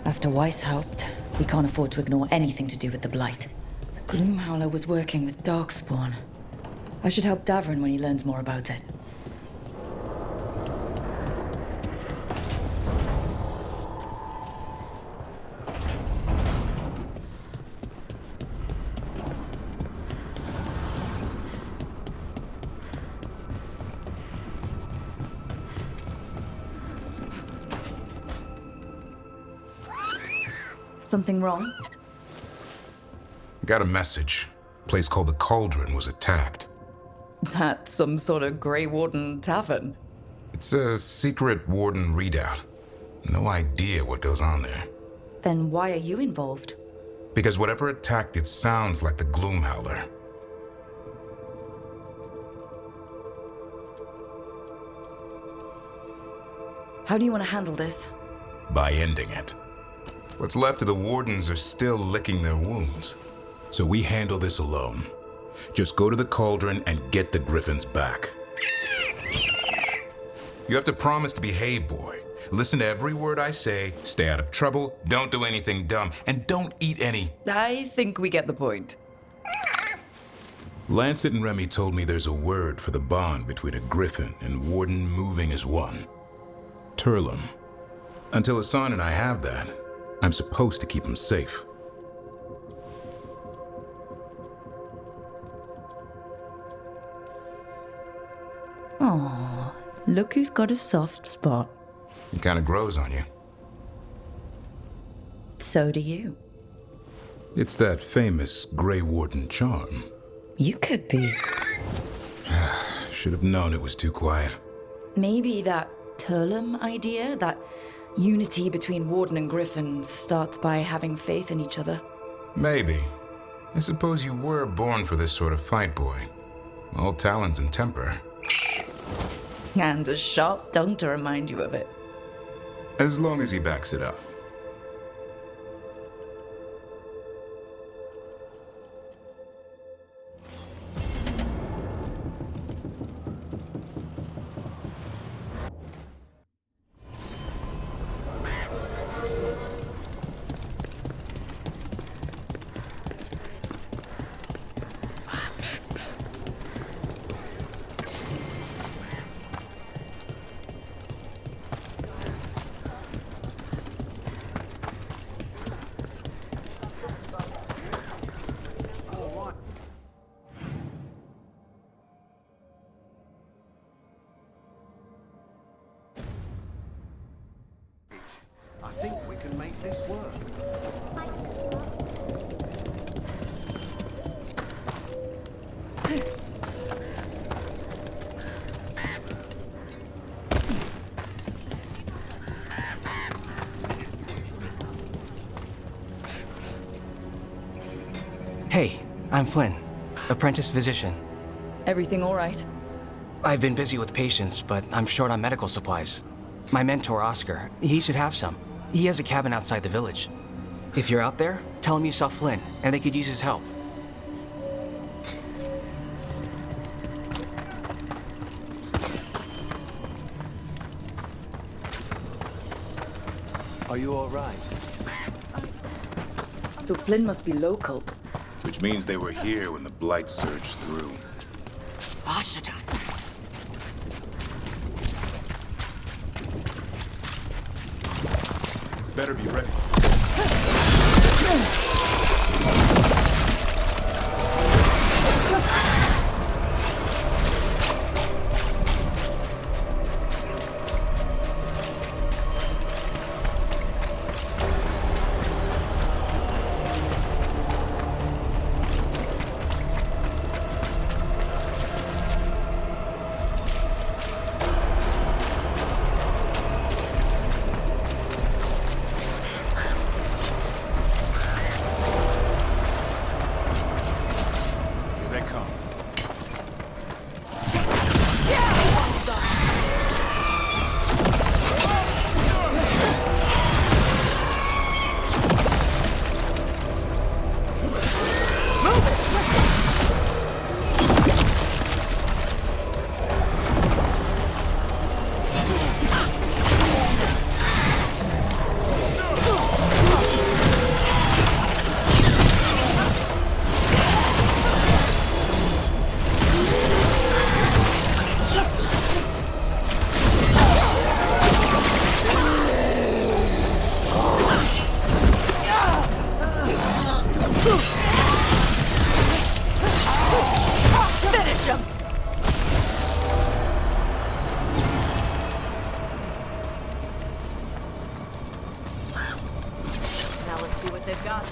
After Weishaupt, we can't afford to ignore anything to do with the blight. The Gloomhowler was working with Darkspawn. I should help Davrin when he learns more about it. Something wrong? Got a message. A place called the Cauldron was attacked. That's some sort of Grey Warden tavern. It's a secret Warden readout. No idea what goes on there. Then why are you involved? Because whatever attacked it sounds like the Gloomhowler. How do you want to handle this? By ending it. What's left of the Wardens are still licking their wounds. So we handle this alone. Just go to the Cauldron and get the Griffins back. You have to promise to behave, boy. Listen to every word I say, stay out of trouble, don't do anything dumb, and don't eat any... I think we get the point. Lancet and Remy told me there's a word for the bond between a Griffin and Warden moving as one. Turlum. Until Hassan and I have that, I'm supposed to keep him safe. Aww, look who's got a soft spot. It kind of grows on you. So do you. It's that famous Grey Warden charm. You could be. Should have known it was too quiet. Maybe that Turlum idea, that unity between Warden and Griffin, starts by having faith in each other. Maybe. I suppose you were born for this sort of fight, boy. All talents and temper. And a sharp tongue to remind you of it. As long as he backs it up. I think we can make this work. Hey, I'm Flynn, apprentice physician. Everything all right? I've been busy with patients, but I'm short on medical supplies. My mentor, Oscar, he should have some. He has a cabin outside the village. If you're out there, tell him you saw Flynn, and they could use his help. Are you all right? So Flynn must be local. Which means they were here when the Blight surged through. Better be ready. See what they've got.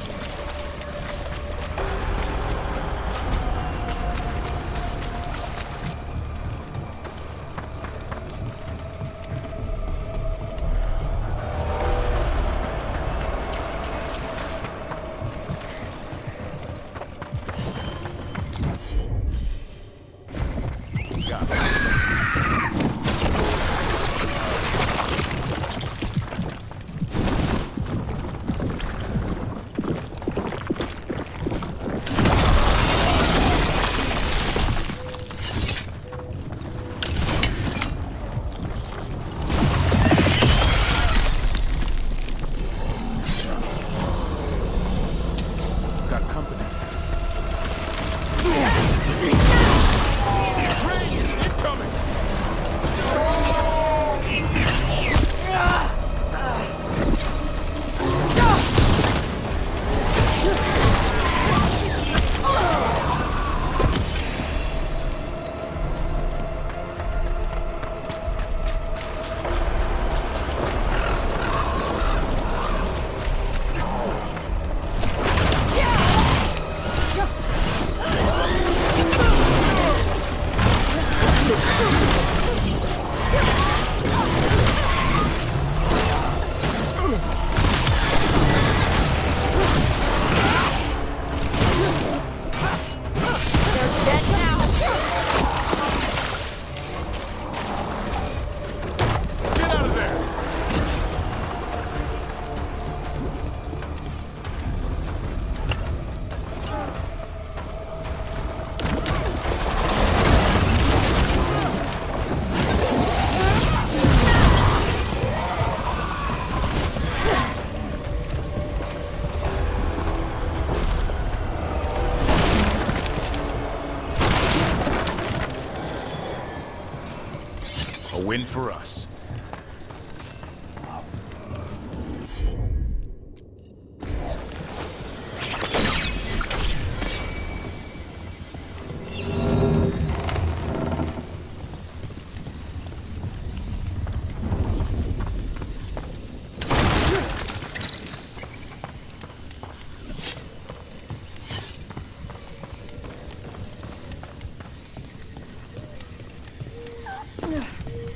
A win for us.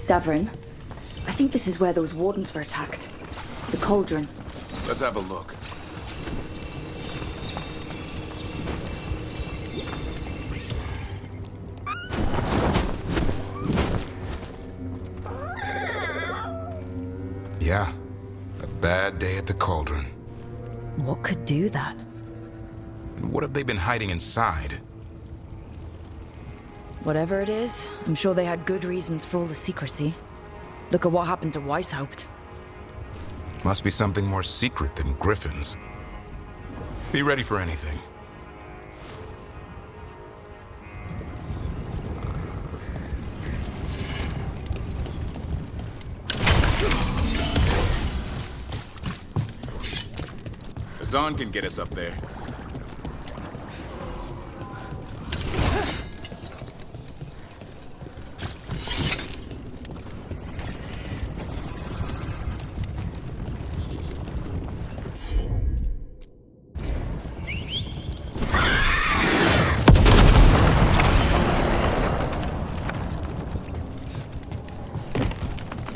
Davrin, I think this is where those wardens were attacked. The cauldron. Let's have a look. Yeah, a bad day at the cauldron. What could do that? And what have they been hiding inside? Whatever it is, I'm sure they had good reasons for all the secrecy. Look at what happened to Weishaupt. Must be something more secret than griffins. Be ready for anything. Arasan can get us up there.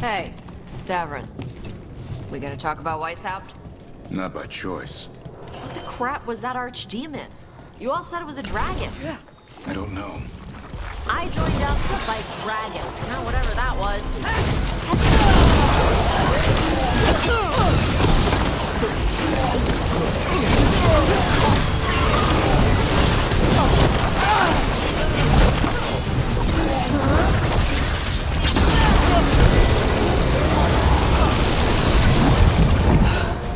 Hey, Davrin. We gonna talk about Weishaupt? Not by choice. What the crap was that archdemon? You all said it was a dragon. I don't know. I joined up to fight dragons, not whatever that was.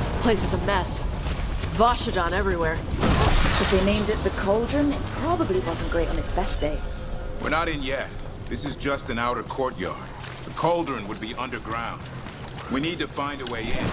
This place is a mess. Vashadon everywhere. If they named it the cauldron, it probably wasn't great on its best day. We're not in yet. This is just an outer courtyard. The cauldron would be underground. We need to find a way in.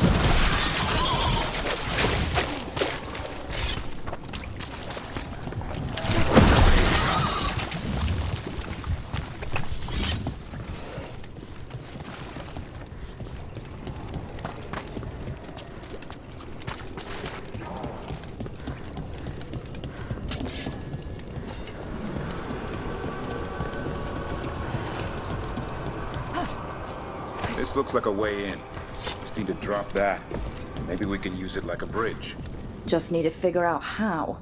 This looks like a way in. Just need to drop that. Maybe we can use it like a bridge. Just need to figure out how.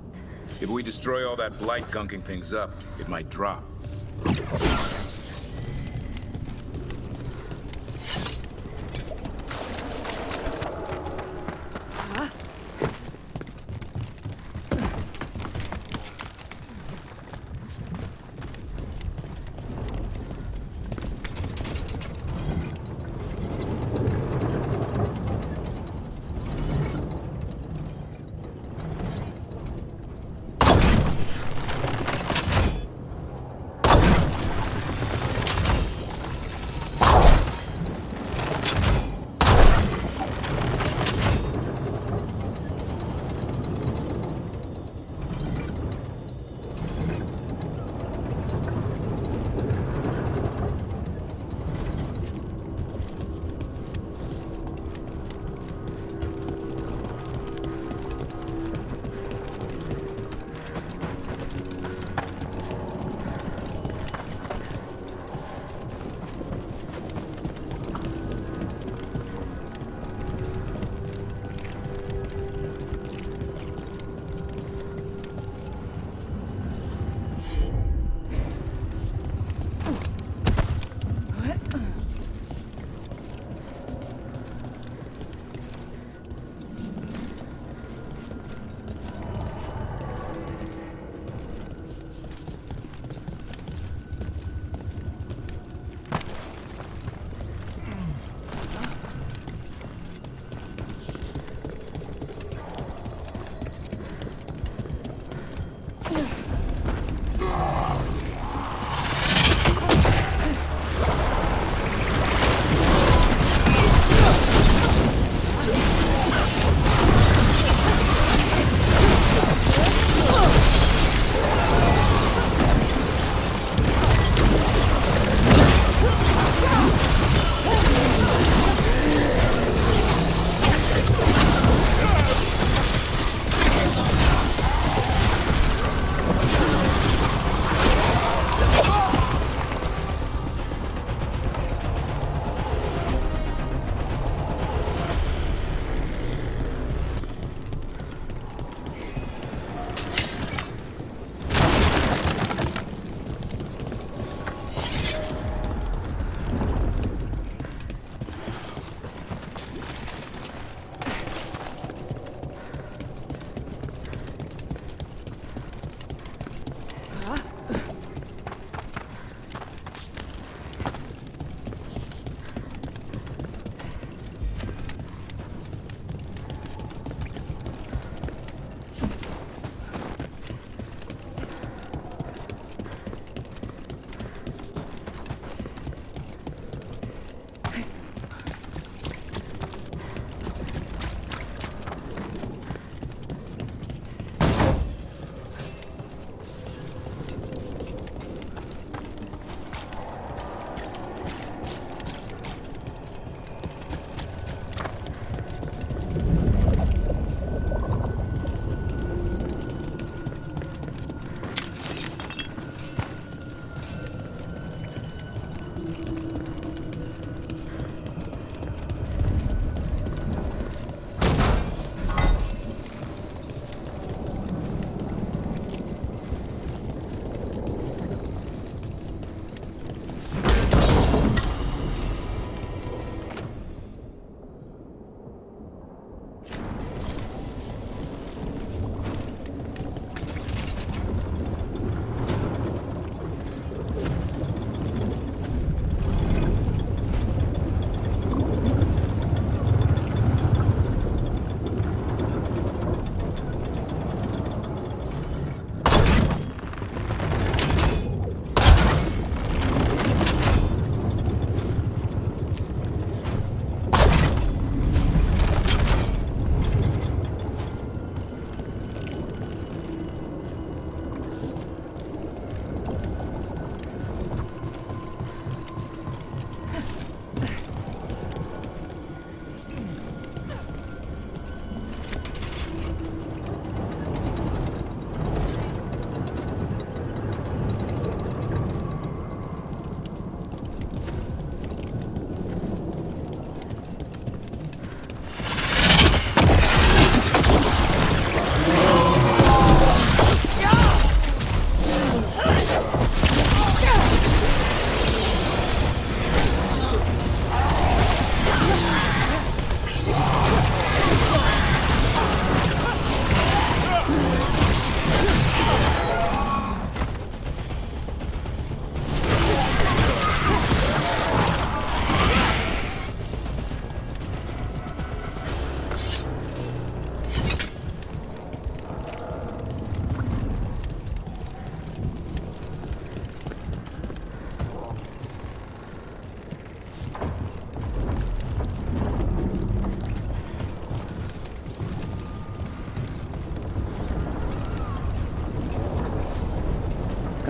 If we destroy all that blight gunking things up, it might drop.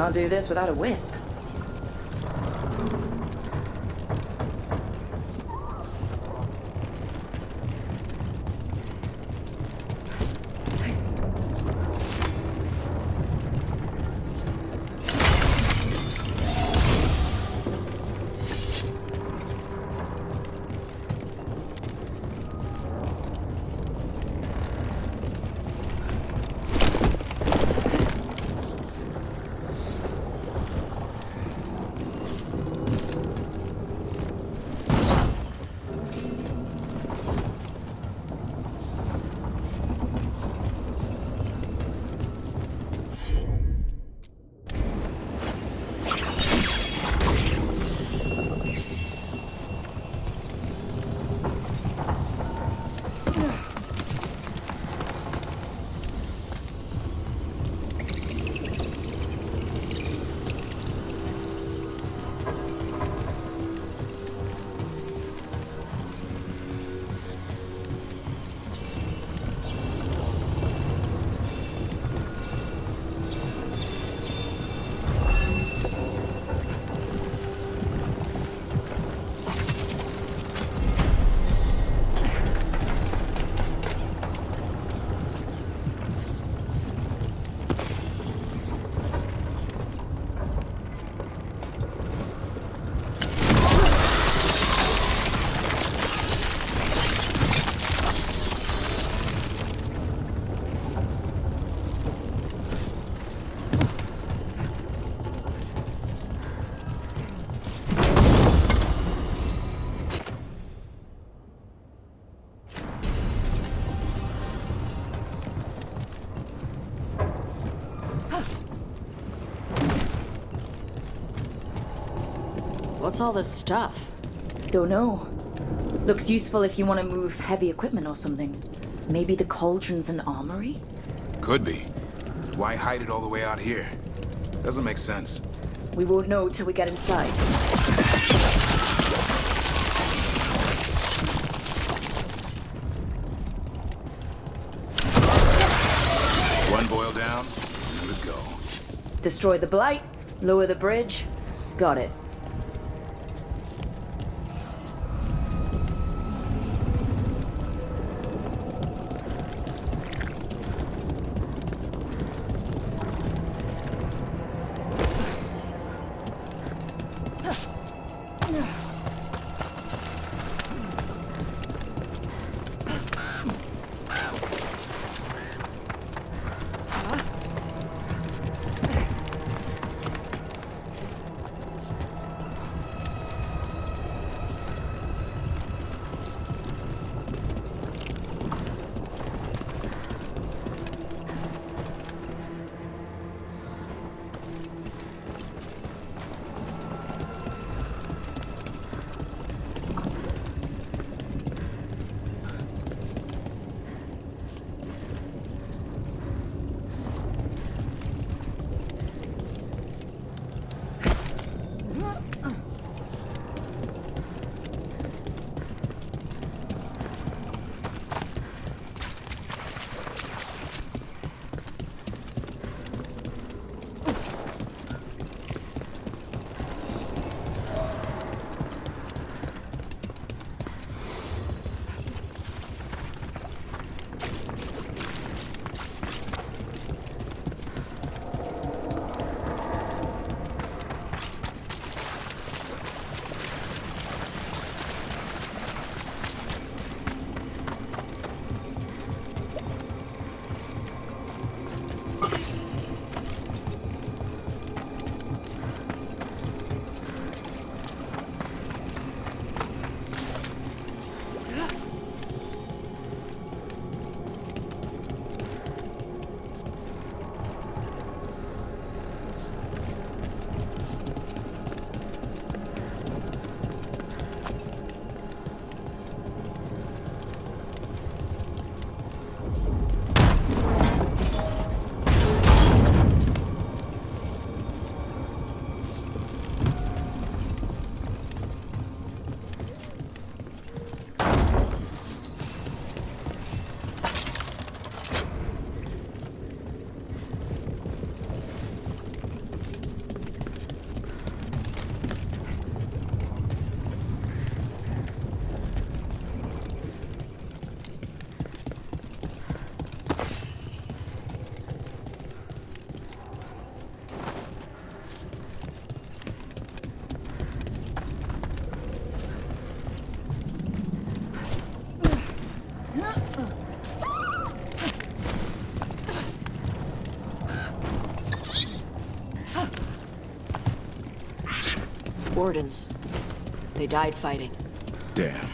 Can't do this without a wisp. What's all this stuff? Don't know. Looks useful if you want to move heavy equipment or something. Maybe the cauldron's an armory? Could be. Why hide it all the way out here? Doesn't make sense. We won't know till we get inside. One boil down, good to go. Destroy the blight, lower the bridge. Got it. Wardens. They died fighting. Damn.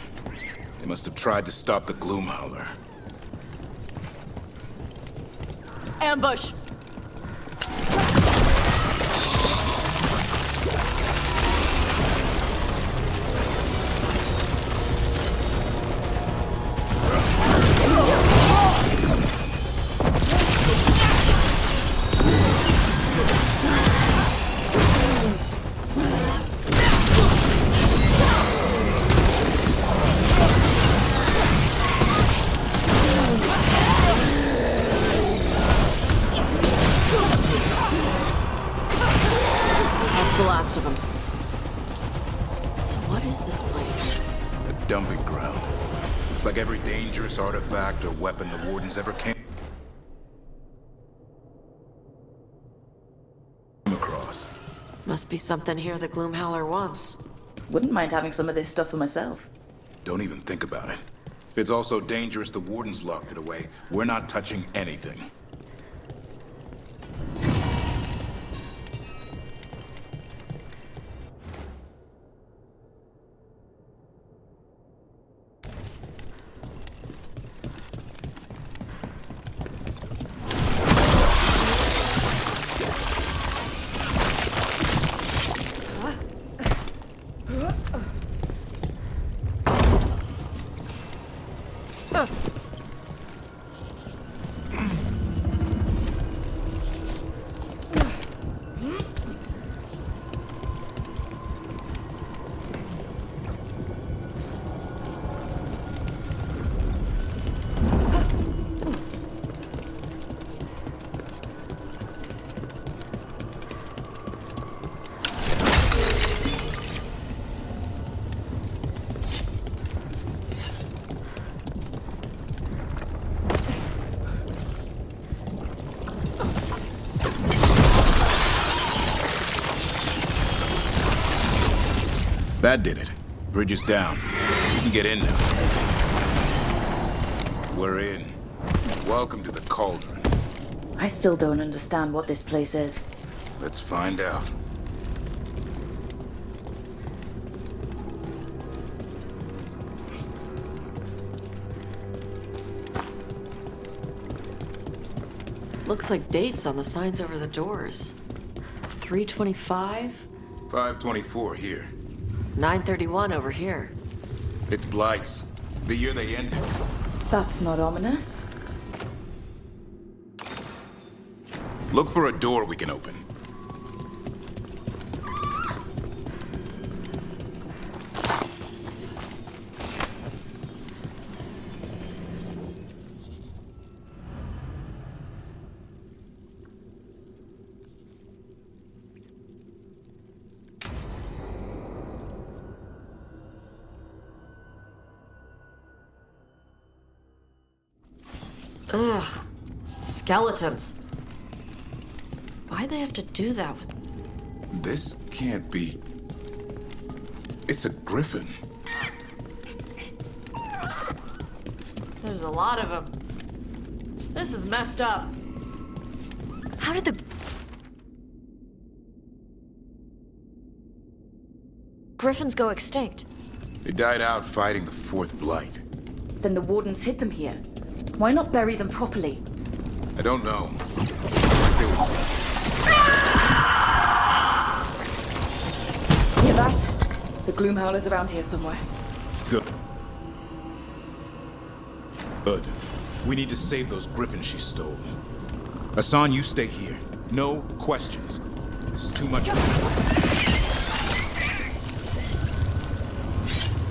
They must have tried to stop the Gloomhowler. Ambush! The last of them. So what is this place? A dumping ground. Looks like every dangerous artifact or weapon the Wardens ever came across. Must be something here the Gloomhowler wants. Wouldn't mind having some of this stuff for myself. Don't even think about it. If it's also dangerous the Wardens locked it away, we're not touching anything. That did it. Bridge is down. We can get in now. We're in. Welcome to the cauldron. I still don't understand what this place is. Let's find out. Looks like dates on the signs over the doors. 325? 524 here. 931 over here. It's Blight's. The year they ended. That's not ominous. Look for a door we can open. Ugh. Skeletons. Why'd they have to do that with... This can't be... It's a griffin. There's a lot of them. This is messed up. How did the... Griffins go extinct? They died out fighting the fourth Blight. Then the Wardens hid them here. Why not bury them properly? I don't know. Hear that? The Gloomhowler's around here somewhere. Good. Good. We need to save those griffins she stole. Arasan, you stay here. No questions. This is too much.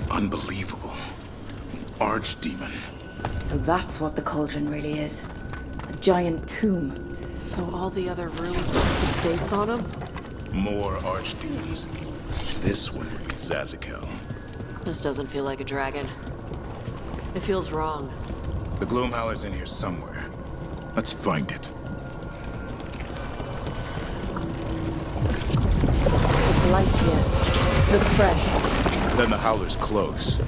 Unbelievable. An archdemon. So that's what the cauldron really is. A giant tomb. So all the other rooms with dates on them? More archdemons. This one would be Zazakel. This doesn't feel like a dragon. It feels wrong. The Gloomhowler's in here somewhere. Let's find it. The light here. Looks fresh. Then the Howler's close.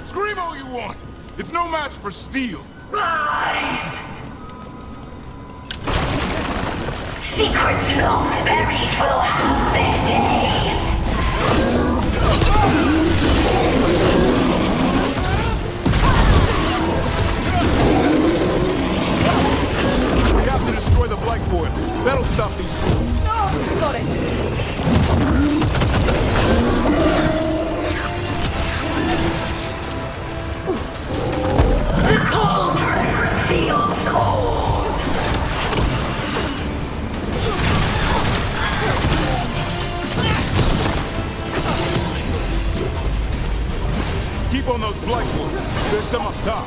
Scream all you want! It's no match for steel! Rise! Secrets long buried will have their day. We have to destroy the Blight Wardens. That'll stop these ghouls. Got it. The cauldron reveals all. Keep on those Blight Wardens. There's some up top.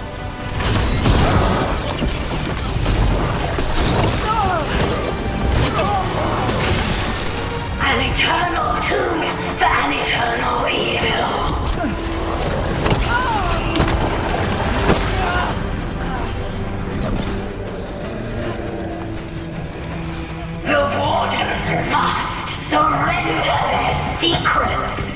An eternal tomb for an eternal evil. The Wardens must surrender their secrets.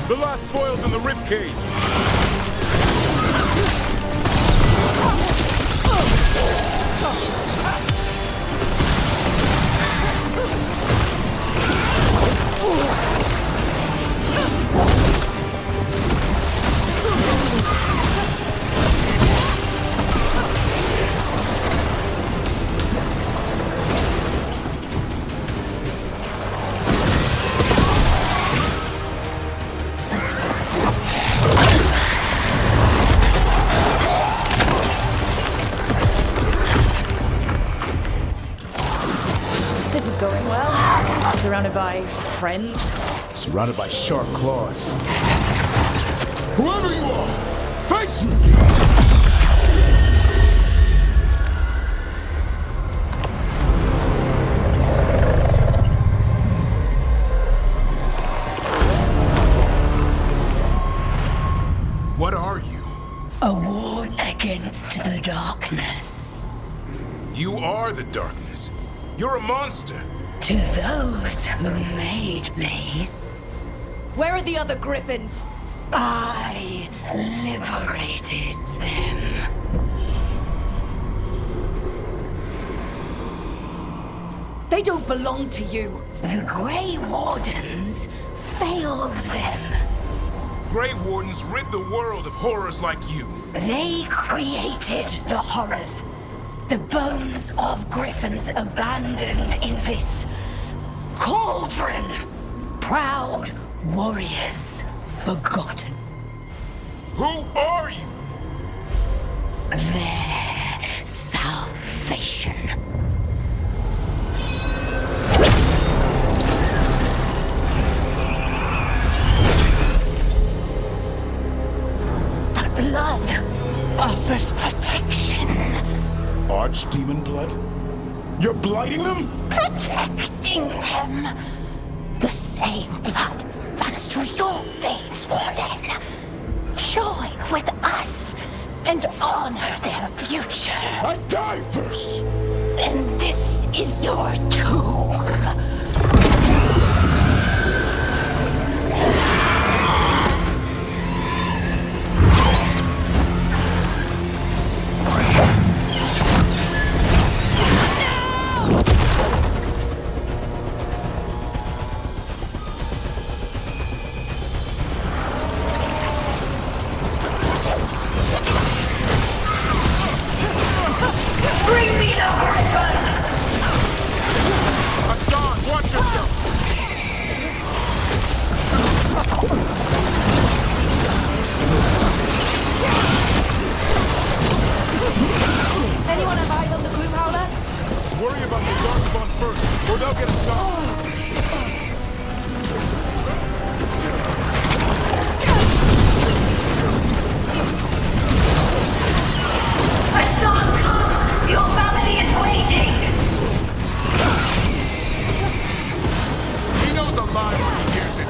The last boil's in the ribcage. Surrounded by friends. Surrounded by sharp claws. Whoever you are, face me! What are you? A ward against the darkness. You are the darkness. You're a monster. To those who made me. Where are the other griffins? I liberated them. They don't belong to you. The Grey Wardens failed them. Grey Wardens rid the world of horrors like you. They created the horrors. The bones of griffins abandoned in this cauldron. Proud warriors forgotten. Who are you? Their salvation. The blood offers protection. Archdemon blood? You're blighting them? Protecting them. The same blood runs through your veins, Warden. Join with us and honor their future. I die first! Then this is your tomb. Bring me the griffin! Hassan, watch yourself! Anyone have eyes on the gloom howler? Worry about the darkspawn first, or they'll get Hassan. Hassan, your family is waiting! He knows a lie when he hears it.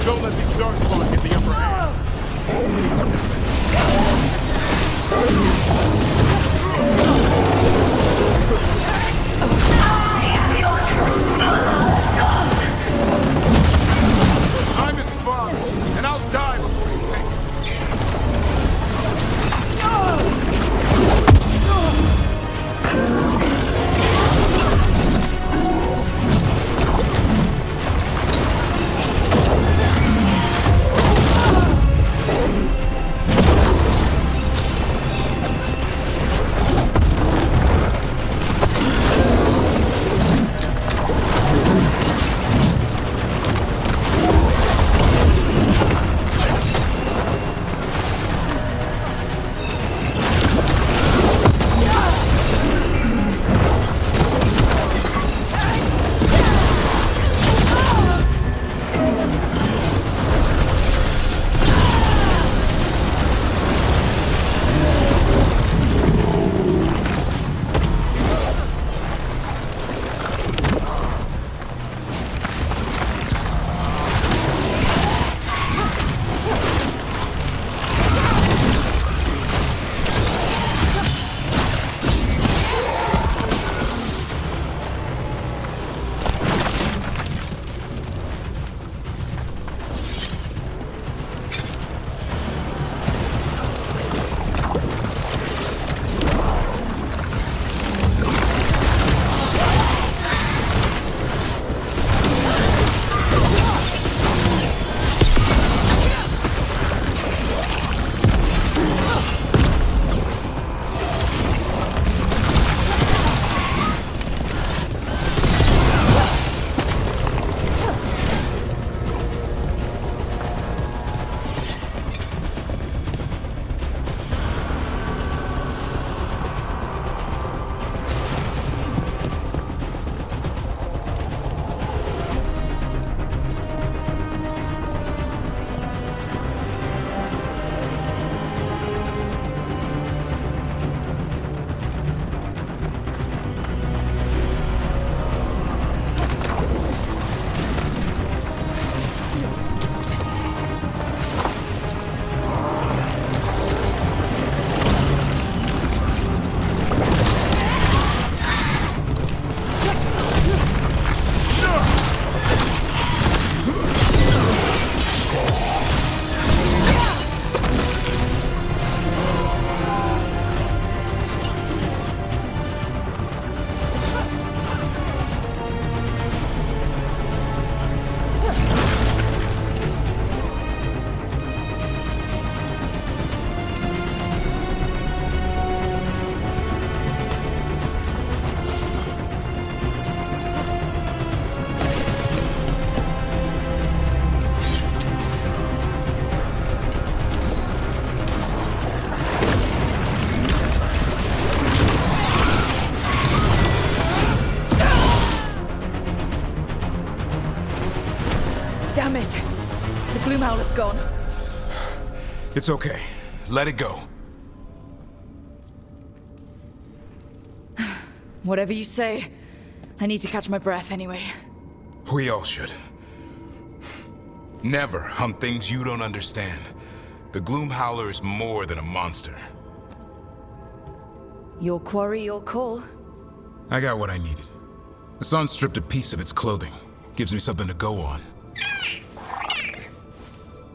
Don't let these darkspawn get the upper hand. Damn it! The gloom howler's gone. It's okay. Let it go. Whatever you say. I need to catch my breath anyway. We all should. Never hunt things you don't understand. The Gloom Howler is more than a monster. Your quarry, your call. I got what I needed. The sun stripped a piece of its clothing. Gives me something to go on.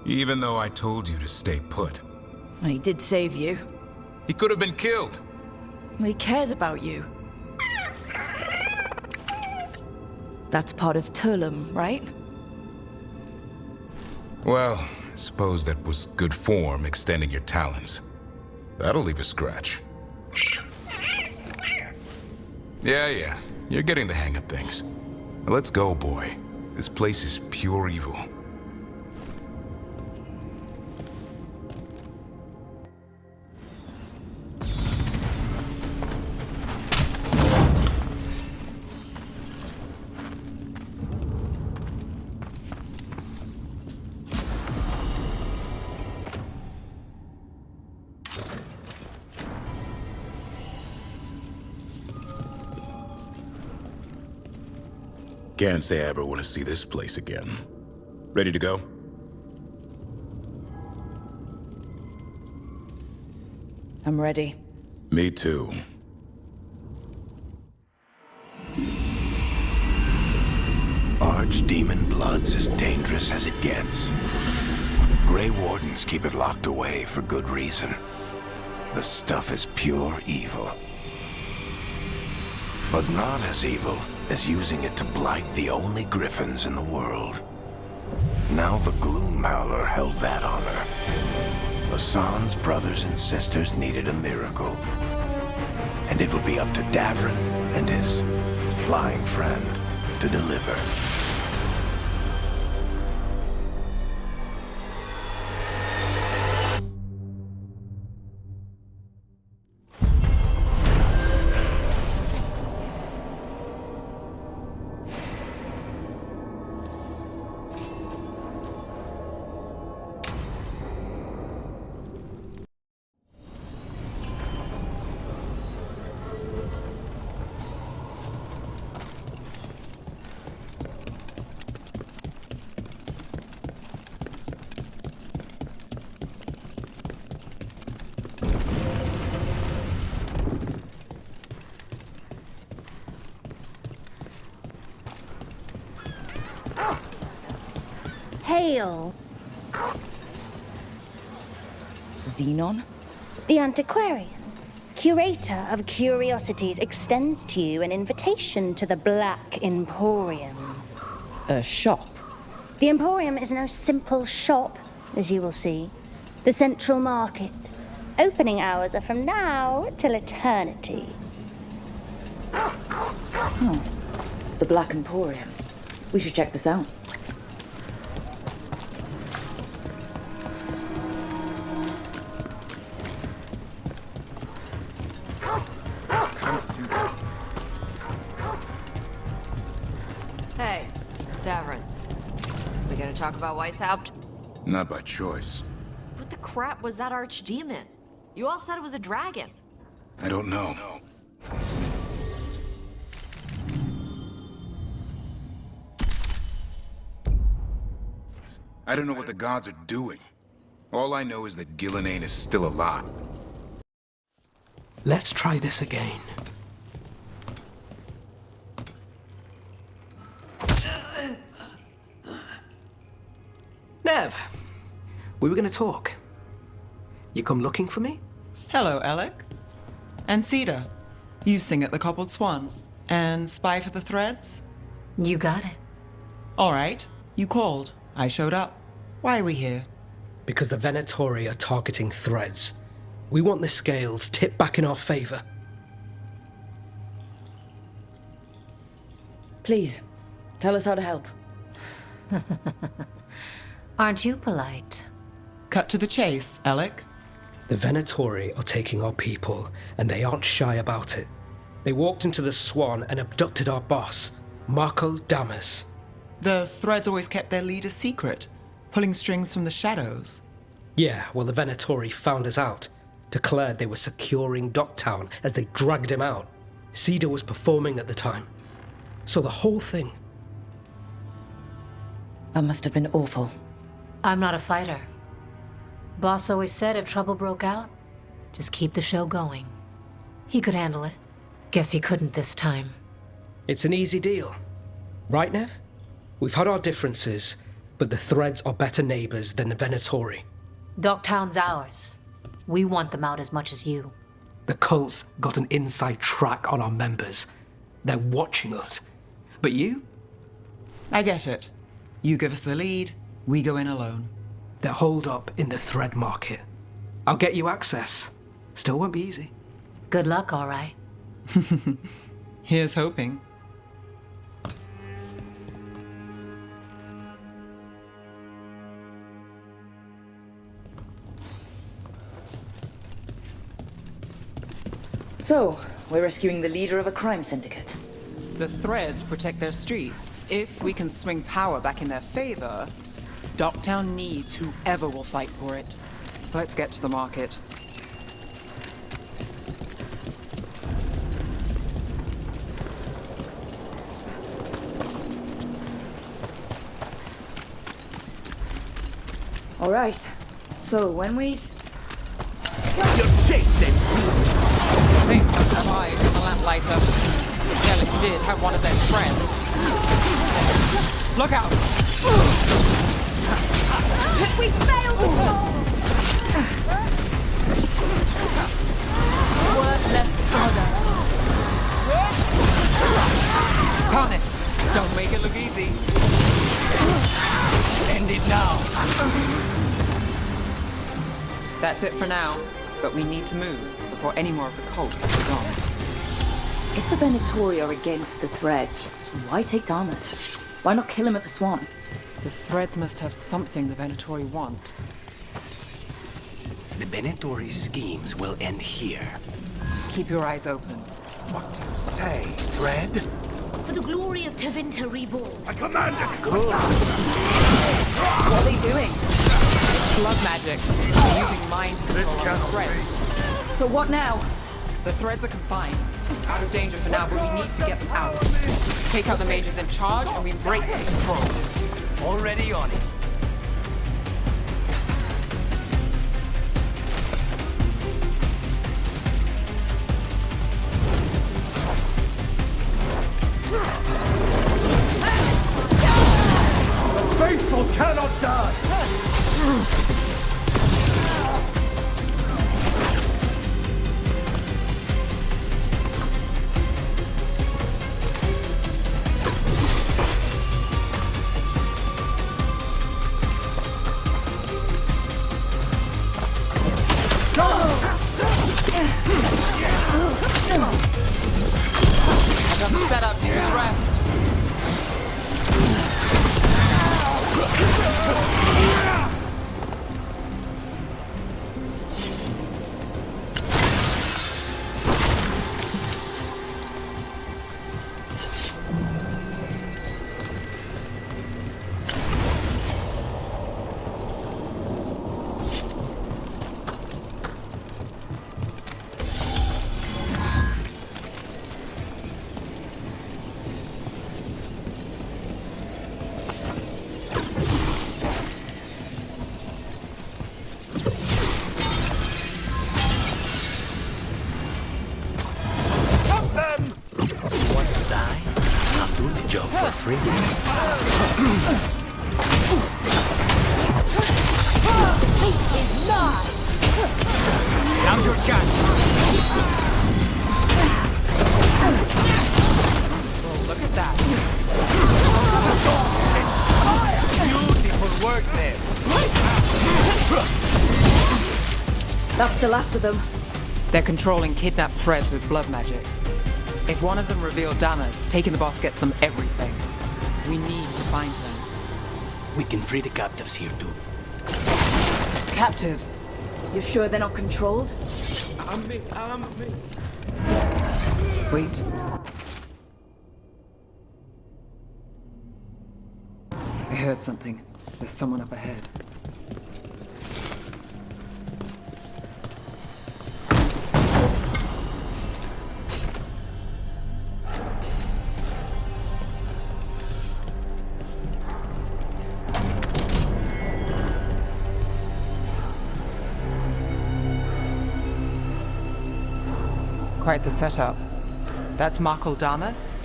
Even though I told you to stay put. He did save you. He could have been killed. He cares about you. That's part of Turlum, right? Well, I suppose that was good form, extending your talons. That'll leave a scratch. Yeah. You're getting the hang of things. Now let's go, boy. This place is pure evil. Can't say I ever want to see this place again. Ready to go? I'm ready. Me too. Archdemon blood's as dangerous as it gets. Grey Wardens keep it locked away for good reason. The stuff is pure evil. But not as evil as using it to blight the only griffins in the world. Now the Gloom Howler held that honor. Arasan's brothers and sisters needed a miracle. And it would be up to Davrin and his flying friend to deliver. Hail. Xenon? The antiquarian, curator of curiosities, extends to you an invitation to the Black Emporium. A shop? The Emporium is no simple shop, as you will see. The central market. Opening hours are from now till eternity. The Black Emporium. We should check this out. Hey, Davrin. We gonna talk about Weishaupt? Not by choice. What the crap was that archdemon? You all said it was a dragon. I don't know. I don't know what the gods are doing. All I know is that Gillenane is still alive. Let's try this again. Nev, we were gonna talk. You come looking for me? Hello, Alec. And Cedar, you sing at the Cobbled Swan. And spy for the threads? You got it. All right, you called. I showed up. Why are we here? Because the Venatori are targeting threads. We want the scales tipped back in our favor. Please, tell us how to help. Aren't you polite? Cut to the chase, Alec. The Venatori are taking our people, and they aren't shy about it. They walked into the Swan and abducted our boss, Marco Damas. The Threads always kept their leader secret, pulling strings from the shadows. Yeah, well, the Venatori found us out. Declared they were securing Docktown as they dragged him out. Cedar was performing at the time. So the whole thing... That must have been awful. I'm not a fighter. Boss always said if trouble broke out, just keep the show going. He could handle it. Guess he couldn't this time. It's an easy deal. Right, Nev? We've had our differences, but the Threads are better neighbors than the Venatori. Docktown's ours. We want them out as much as you. The cult's got an inside track on our members. They're watching us. But you? I get it. You give us the lead, we go in alone. They're holed up in the Thread Market. I'll get you access. Still won't be easy. Good luck, all right. Here's hoping. So, we're rescuing the leader of a crime syndicate. The Threads protect their streets. If we can swing power back in their favor, Docktown needs whoever will fight for it. Let's get to the market. All right. So when we... You're chasing! They must have eyes on the lamplighter. Ellis did have one of their friends. Look out! We failed the goal! Worthless fodder. Carnis, don't make it look easy. End it now. That's it for now, but we need to move before any more of the cult is gone. If the Venatori are against the Threads, why take Damas? Why not kill him at the Swan? The Threads must have something the Venatori want. The Venatori schemes will end here. Keep your eyes open. What do you say, Thread? For the glory of Tevinter Reborn. I command it! Good. What are they doing? Blood magic. Using mind control on the Threads. So what now? The Threads are confined. Out of danger for now, but we need to get them out. Take out the mages in charge and we break the control. Already on it. The faithful cannot die! I got the setup, you can rest. Now's your chance! Oh, look at that. Beautiful work there. That's the last of them. They're controlling kidnapped Threads with blood magic. If one of them revealed Damas, taking the boss gets them everything. We need to find them. We can free the captives here too. Captives? You're sure they're not controlled? I'm me. Wait. heard something. There's someone up ahead. Quite the setup. That's Markle Damas?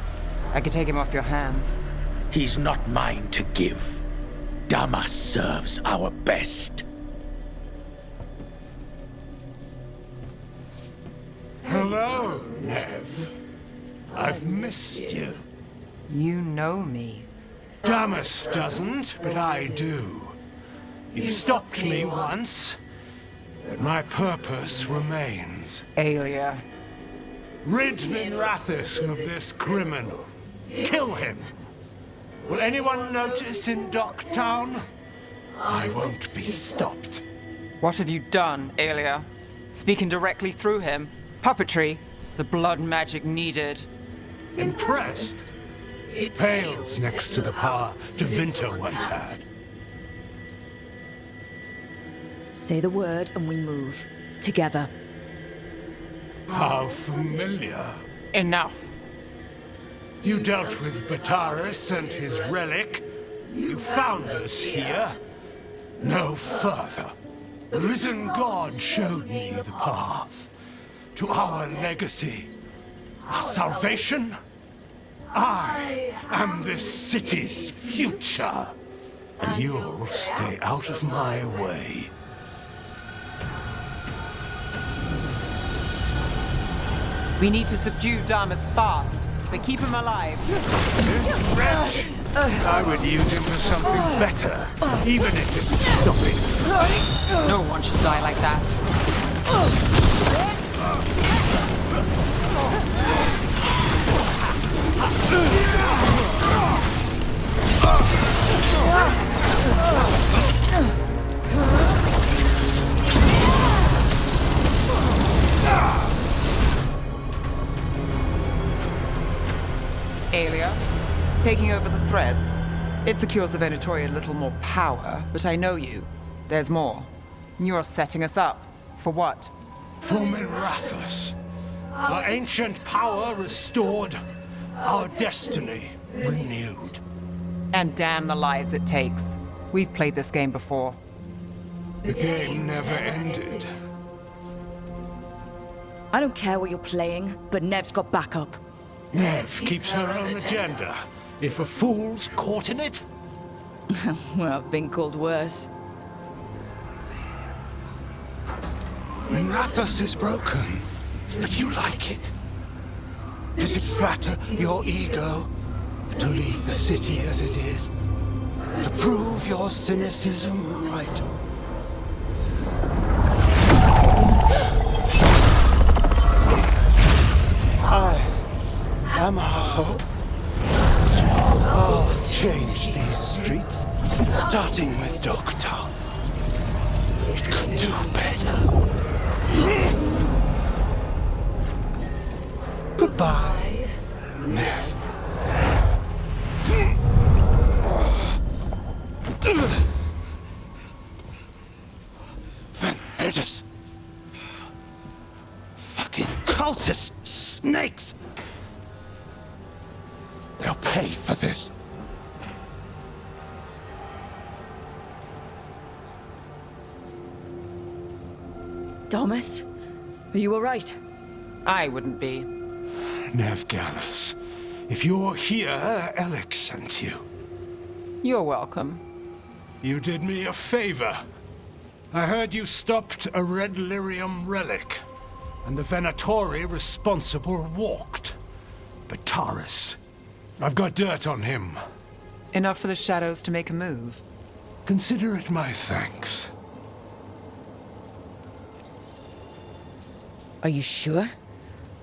I could take him off your hands. He's not mine to give. Damas serves our best. Hello, Nev. I've missed you. You know me. Damas doesn't, but I do. You stopped me once, but my purpose remains. Aelia. Rid Minrathous of this criminal. Kill him. Will anyone notice in Docktown? I won't be stopped. What have you done, Aelia? Speaking directly through him? Puppetry? The blood magic needed? Impressed? It pales next to the power Devinter once had. Say the word and we move. Together. How familiar. Enough. You dealt with Bataris and his relic. You found us here. No further. The risen god showed me the path. To our legacy. Our salvation. I am this city's future. And you'll stay out of my way. We need to subdue Damas fast, but keep him alive. This wretch! I would use him for something better, even if it would stop it. No one should die like that. Aelia, taking over the threads. It secures the Venatori a little more power, but I know you. There's more. You're setting us up. For what? For Minrathous. Our ancient power restored. Our destiny renewed. And damn the lives it takes. We've played this game before. The game never ended. I don't care what you're playing, but Nev's got backup. Nev keeps her own agenda. If a fool's caught in it... Well, I've been called worse. Minrathous is broken, but you like it. Does it flatter your ego to leave the city as it is? To prove your cynicism right? I am our hope. I'll change these streets, starting with Docktown. It could do better. Goodbye, Nev. Van Herders. Fucking cultist snakes. They'll pay for this. Thomas, are you all right? I wouldn't be. Nev Gallus, if you're here, Alex sent you. You're welcome. You did me a favor. I heard you stopped a red lyrium relic, and the Venatori responsible walked. Bataris. I've got dirt on him. Enough for the shadows to make a move. Consider it my thanks. Are you sure?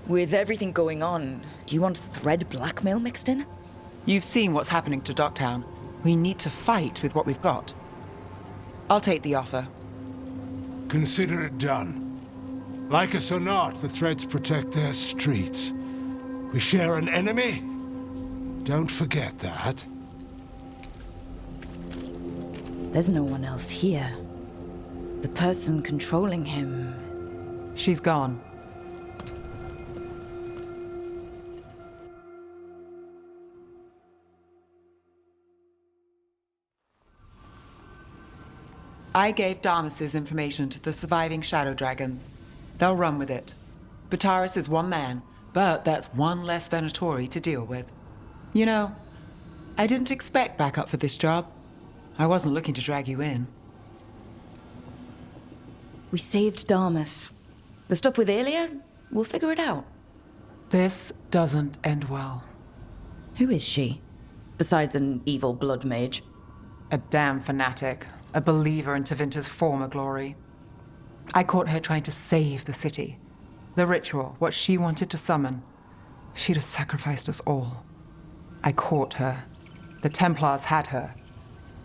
With everything going on, do you want thread blackmail mixed in? You've seen what's happening to Docktown. We need to fight with what we've got. I'll take the offer. Consider it done. Like us or not, the threads protect their streets. We share an enemy? Don't forget that. There's no one else here. The person controlling him... She's gone. I gave Damas's information to the surviving Shadow Dragons. They'll run with it. Bataris is one man, but that's one less Venatori to deal with. You know, I didn't expect backup for this job. I wasn't looking to drag you in. We saved Damas. The stuff with Aelia, we'll figure it out. This doesn't end well. Who is she? Besides an evil blood mage. A damn fanatic. A believer in Tevinter's former glory. I caught her trying to save the city. The ritual, what she wanted to summon. She'd have sacrificed us all. I caught her. The Templars had her.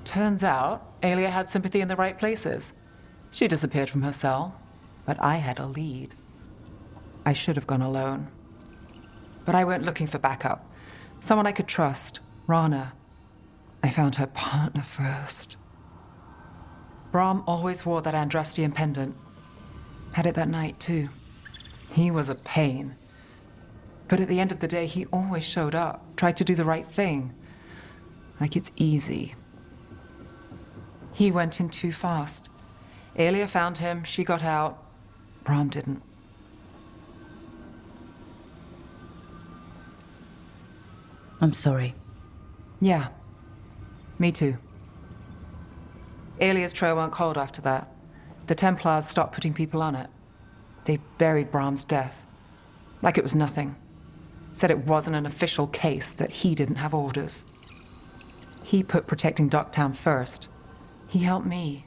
Turns out, Aelia had sympathy in the right places. She disappeared from her cell, but I had a lead. I should have gone alone. But I went looking for backup. Someone I could trust, Rana. I found her partner first. Brahm always wore that Andrastian pendant. Had it that night, too. He was a pain. But at the end of the day, he always showed up, tried to do the right thing. Like it's easy. He went in too fast. Aelia found him, she got out. Brahm didn't. I'm sorry. Yeah. Me too. Aelia's trail went cold after that. The Templars stopped putting people on it. They buried Brahm's death. Like it was nothing. Said it wasn't an official case, that he didn't have orders. He put protecting Docktown first. He helped me.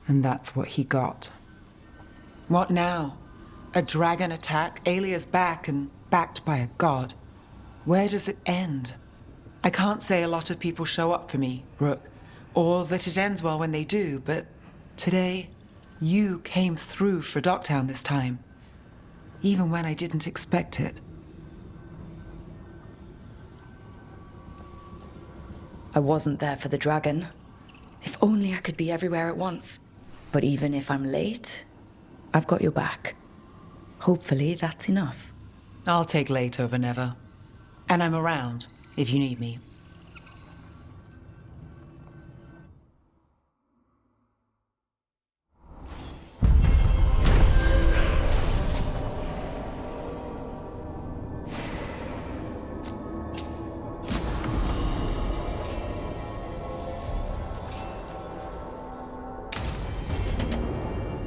And that's what he got. What now? A dragon attack, Aelia's back, and backed by a god. Where does it end? I can't say a lot of people show up for me, Rook, or that it ends well when they do, but today, you came through for Docktown this time. Even when I didn't expect it. I wasn't there for the dragon. If only I could be everywhere at once. But even if I'm late, I've got your back. Hopefully that's enough. I'll take late over never. And I'm around if you need me.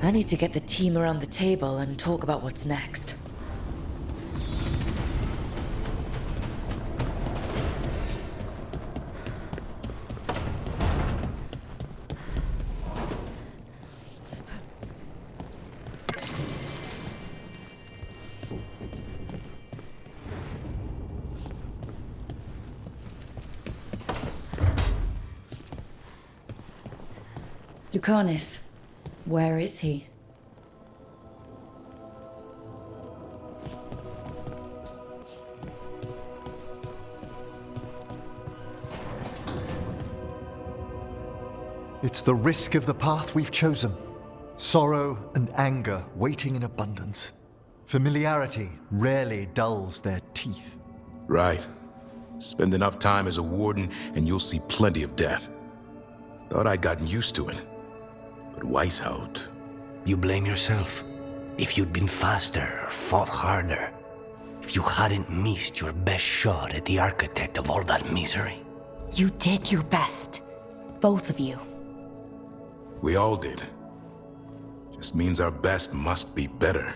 I need to get the team around the table and talk about what's next. Lucanis, where is he? It's the risk of the path we've chosen. Sorrow and anger waiting in abundance. Familiarity rarely dulls their teeth. Right. Spend enough time as a warden and you'll see plenty of death. Thought I'd gotten used to it. But Weishaupt... You blame yourself. If you'd been faster or fought harder. If you hadn't missed your best shot at the architect of all that misery. You did your best. Both of you. We all did. Just means our best must be better.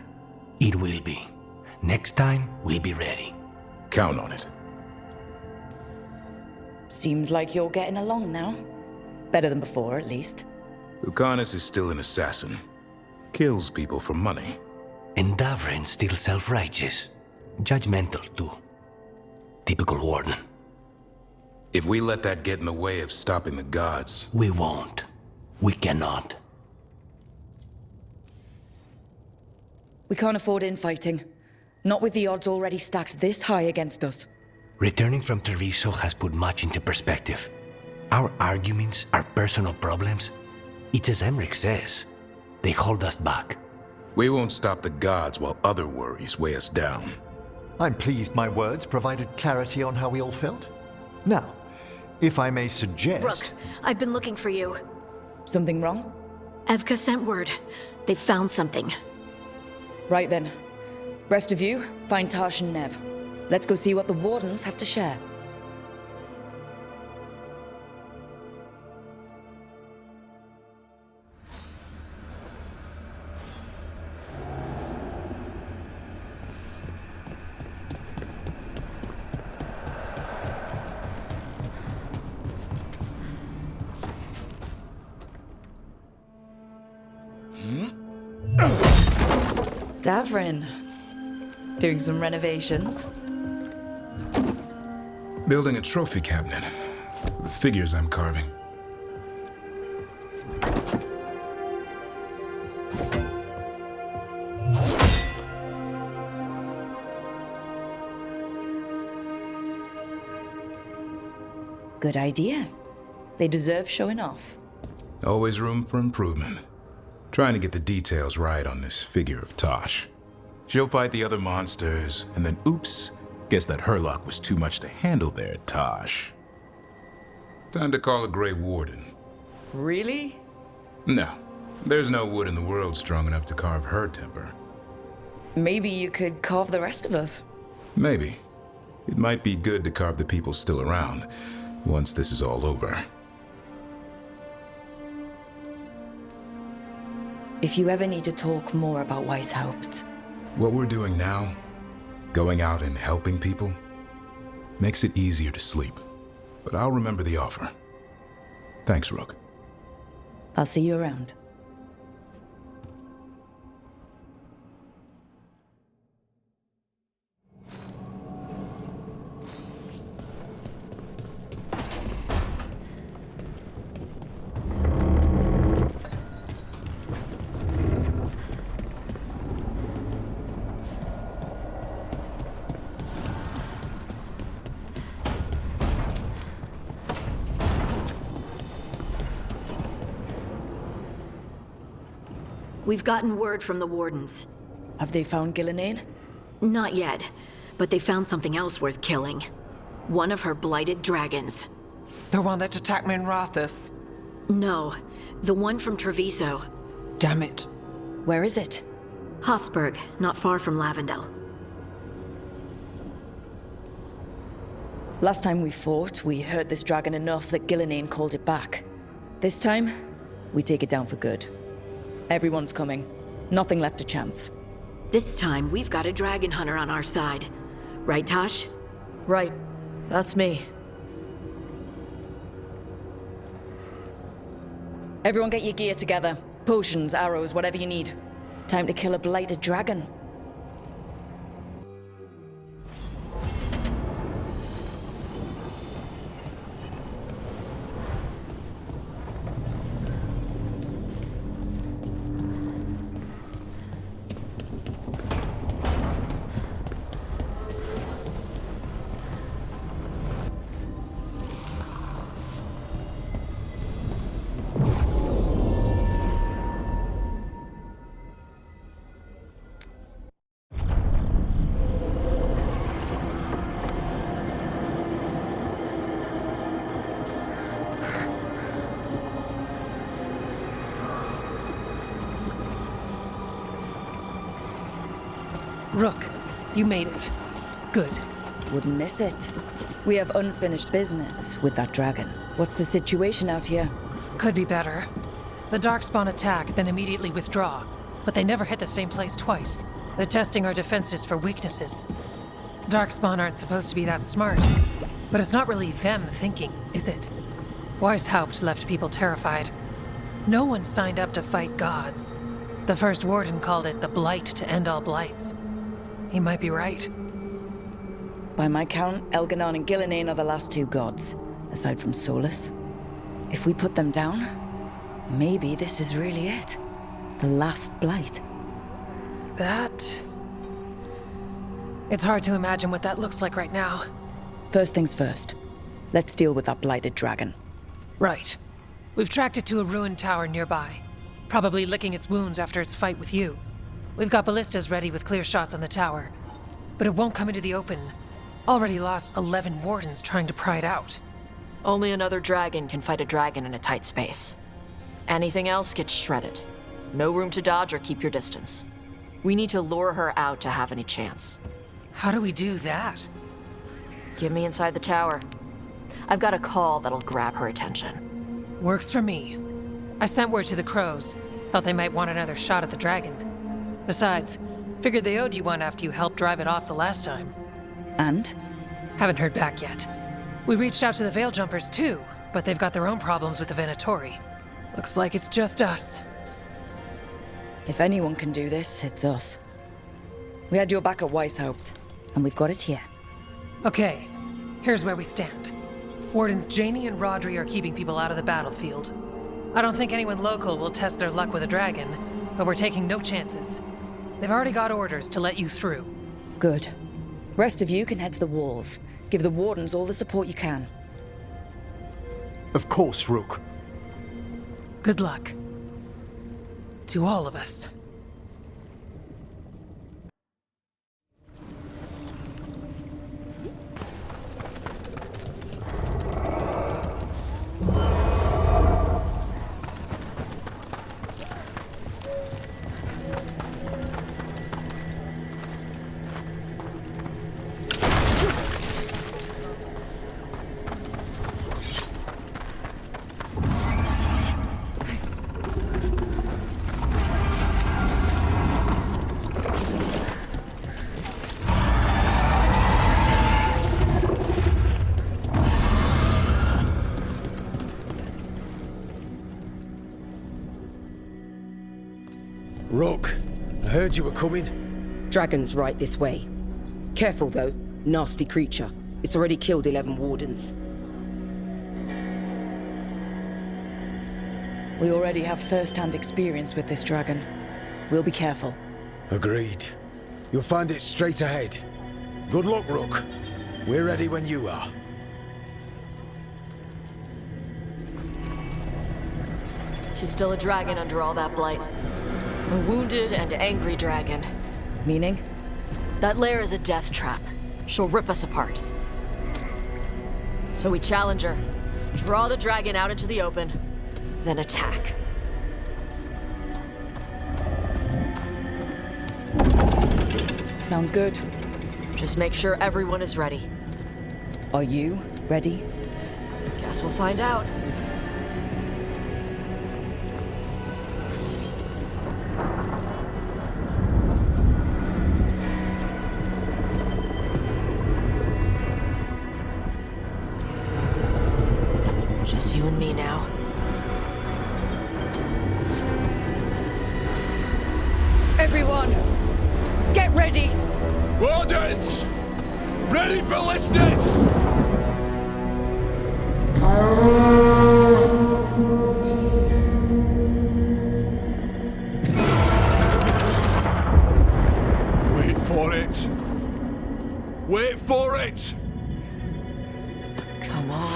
It will be. Next time, we'll be ready. Count on it. Seems like you're getting along now. Better than before, at least. Lucanis is still an assassin. Kills people for money. And Davrin's still self-righteous. Judgmental, too. Typical warden. If we let that get in the way of stopping the gods... We won't. We cannot. We can't afford infighting. Not with the odds already stacked this high against us. Returning from Treviso has put much into perspective. Our arguments, our personal problems, it's as Emmerich says. They hold us back. We won't stop the gods while other worries weigh us down. I'm pleased my words provided clarity on how we all felt. Now, if I may suggest... Rook, I've been looking for you. Something wrong? Evka sent word. They found something. Right then. Rest of you, find Tash and Nev. Let's go see what the Wardens have to share. Davrin. Doing some renovations? Building a trophy cabinet. The figures I'm carving. Good idea. They deserve showing off. Always room for improvement. Trying to get the details right on this figure of Tosh. She'll fight the other monsters, and then oops, guess that her luck was too much to handle there, Tosh. Time to call a Grey Warden. Really? No, there's no wood in the world strong enough to carve her temper. Maybe you could carve the rest of us. Maybe. It might be good to carve the people still around, once this is all over. If you ever need to talk more about Weishaupt. What we're doing now, going out and helping people, makes it easier to sleep. But I'll remember the offer. Thanks, Rook. I'll see you around. We've gotten word from the Wardens. Have they found Gillenane? Not yet, but they found something else worth killing. One of her blighted dragons. The one that attacked me in Rathus? No, the one from Treviso. Damn it. Where is it? Hosberg, not far from Lavendel. Last time we fought, we hurt this dragon enough that Gillenane called it back. This time, we take it down for good. Everyone's coming. Nothing left to chance. This time, we've got a dragon hunter on our side. Right, Tosh? Right. That's me. Everyone get your gear together. Potions, arrows, whatever you need. Time to kill a blighted dragon. Rook, you made it. Good. Wouldn't miss it. We have unfinished business with that dragon. What's the situation out here? Could be better. The Darkspawn attack, then immediately withdraw. But they never hit the same place twice. They're testing our defenses for weaknesses. Darkspawn aren't supposed to be that smart. But it's not really them thinking, is it? Weishaupt left people terrified. No one signed up to fight gods. The first warden called it the blight to end all blights. He might be right. By my count, Elganon and Gillenane are the last two gods, aside from Solus. If we put them down, maybe this is really it. The last blight. That... It's hard to imagine what that looks like right now. First things first. Let's deal with that blighted dragon. Right. We've tracked it to a ruined tower nearby, probably licking its wounds after its fight with you. We've got ballistas ready with clear shots on the tower, but it won't come into the open. Already lost 11 wardens trying to pry it out. Only another dragon can fight a dragon in a tight space. Anything else gets shredded. No room to dodge or keep your distance. We need to lure her out to have any chance. How do we do that? Get me inside the tower. I've got a call that'll grab her attention. Works for me. I sent word to the crows. Thought they might want another shot at the dragon. Besides, figured they owed you one after you helped drive it off the last time. And? Haven't heard back yet. We reached out to the Veil Jumpers too, but they've got their own problems with the Venatori. Looks like it's just us. If anyone can do this, it's us. We had your back at Weishaupt, and we've got it here. Okay, here's where we stand. Wardens Janie and Rodri are keeping people out of the battlefield. I don't think anyone local will test their luck with a dragon, but we're taking no chances. They've already got orders to let you through. Good. Rest of you can head to the walls. Give the Wardens all the support you can. Of course, Rook. Good luck. To all of us. Rook, I heard you were coming. Dragon's right this way. Careful though, nasty creature. It's already killed 11 wardens. We already have first-hand experience with this dragon. We'll be careful. Agreed. You'll find it straight ahead. Good luck, Rook. We're ready when you are. She's still a dragon under all that blight. A wounded and angry dragon. Meaning? That lair is a death trap. She'll rip us apart. So we challenge her, draw the dragon out into the open, then attack. Sounds good. Just make sure everyone is ready. Are you ready? Guess we'll find out. Just you and me now. Everyone, get ready! Wardens! Ready ballistas! Wait for it! Wait for it! Come on.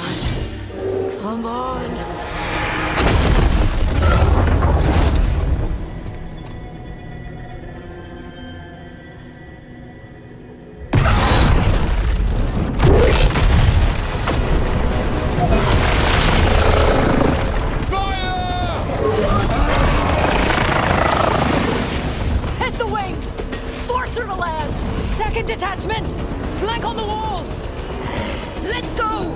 Come on. Hit the wings! Force her to land! Second detachment! Flank on the walls! Let's go!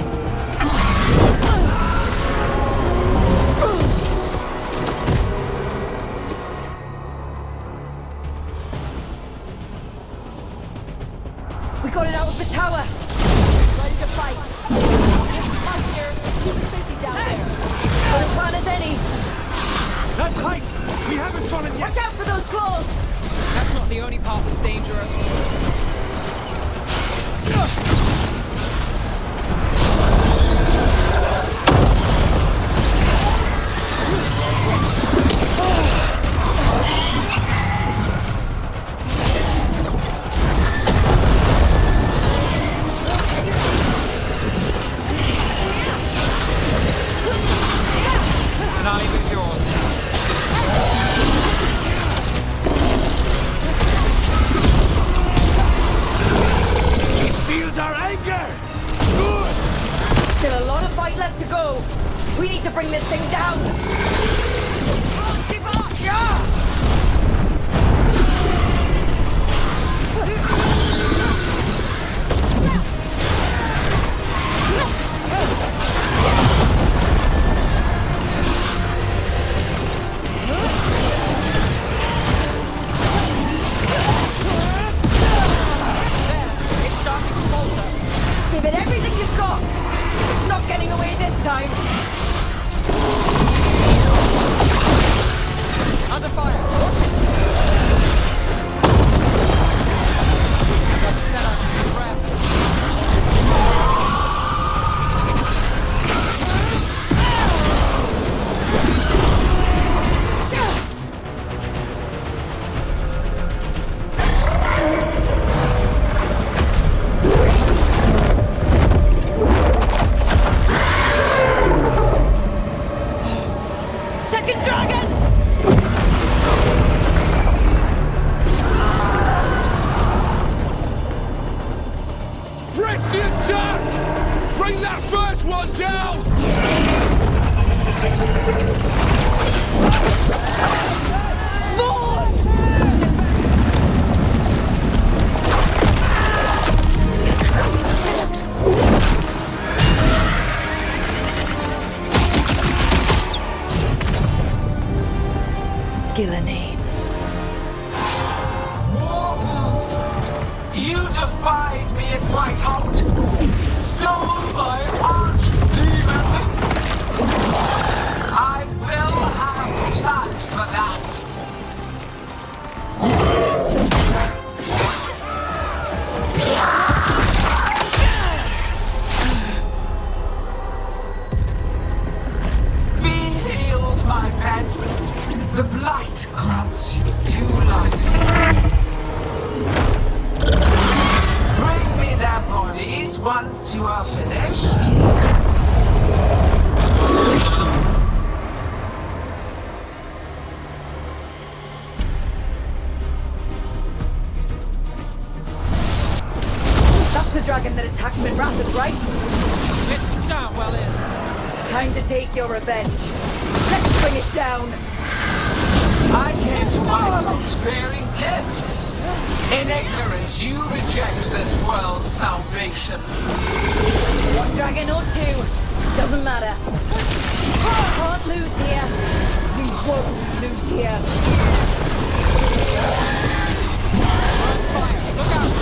We got it out of the tower! Ready to fight! Up here! Keep it safety down there! Good a plan as any! That's height! We haven't fallen yet! Watch out for those claws! That's not the only part that's dangerous. We need to bring this thing down! Keep off! Give it everything you've got! It's not getting away this time! Under fire! Set up the Second dragon! Press the attack! Bring that first one down! Gillenane. Mortals! You defied me at Weishaupt! Stole my archdemon! I will have blood for that! Be healed, my pet! The blight grants you new life. Bring me their bodies once you are finished. That's the dragon that attacked Minrathus, right? Get down, well in. Time to take your revenge. Let's bring it down. I came to Weishaupt bearing gifts. In ignorance, you reject this world's salvation. One dragon or two, doesn't matter. Can't lose here. We won't lose here. Look out!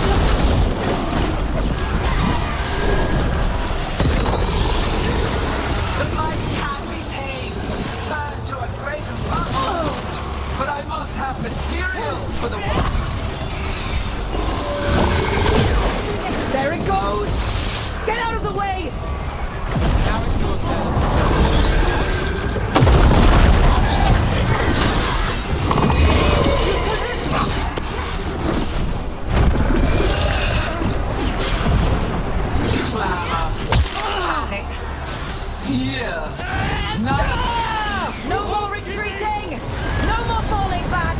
The might can be tamed, turned to a greater muscle. But I must have material for the work. There it goes! Get out of the way! Clamor, panic, fear, none. No more retreating! No more falling back!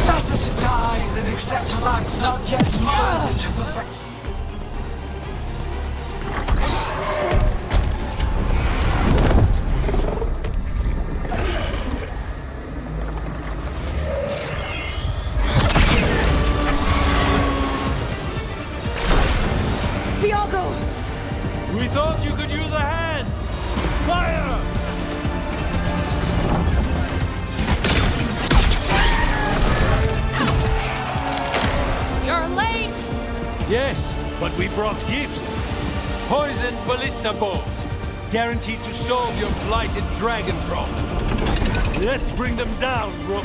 Better to die than accept a life not yet molded to perfection. We thought you could use a hand! Fire! You're late! Yes, but we brought gifts. Poisoned ballista bolts. Guaranteed to solve your blighted dragon problem. Let's bring them down, Rook.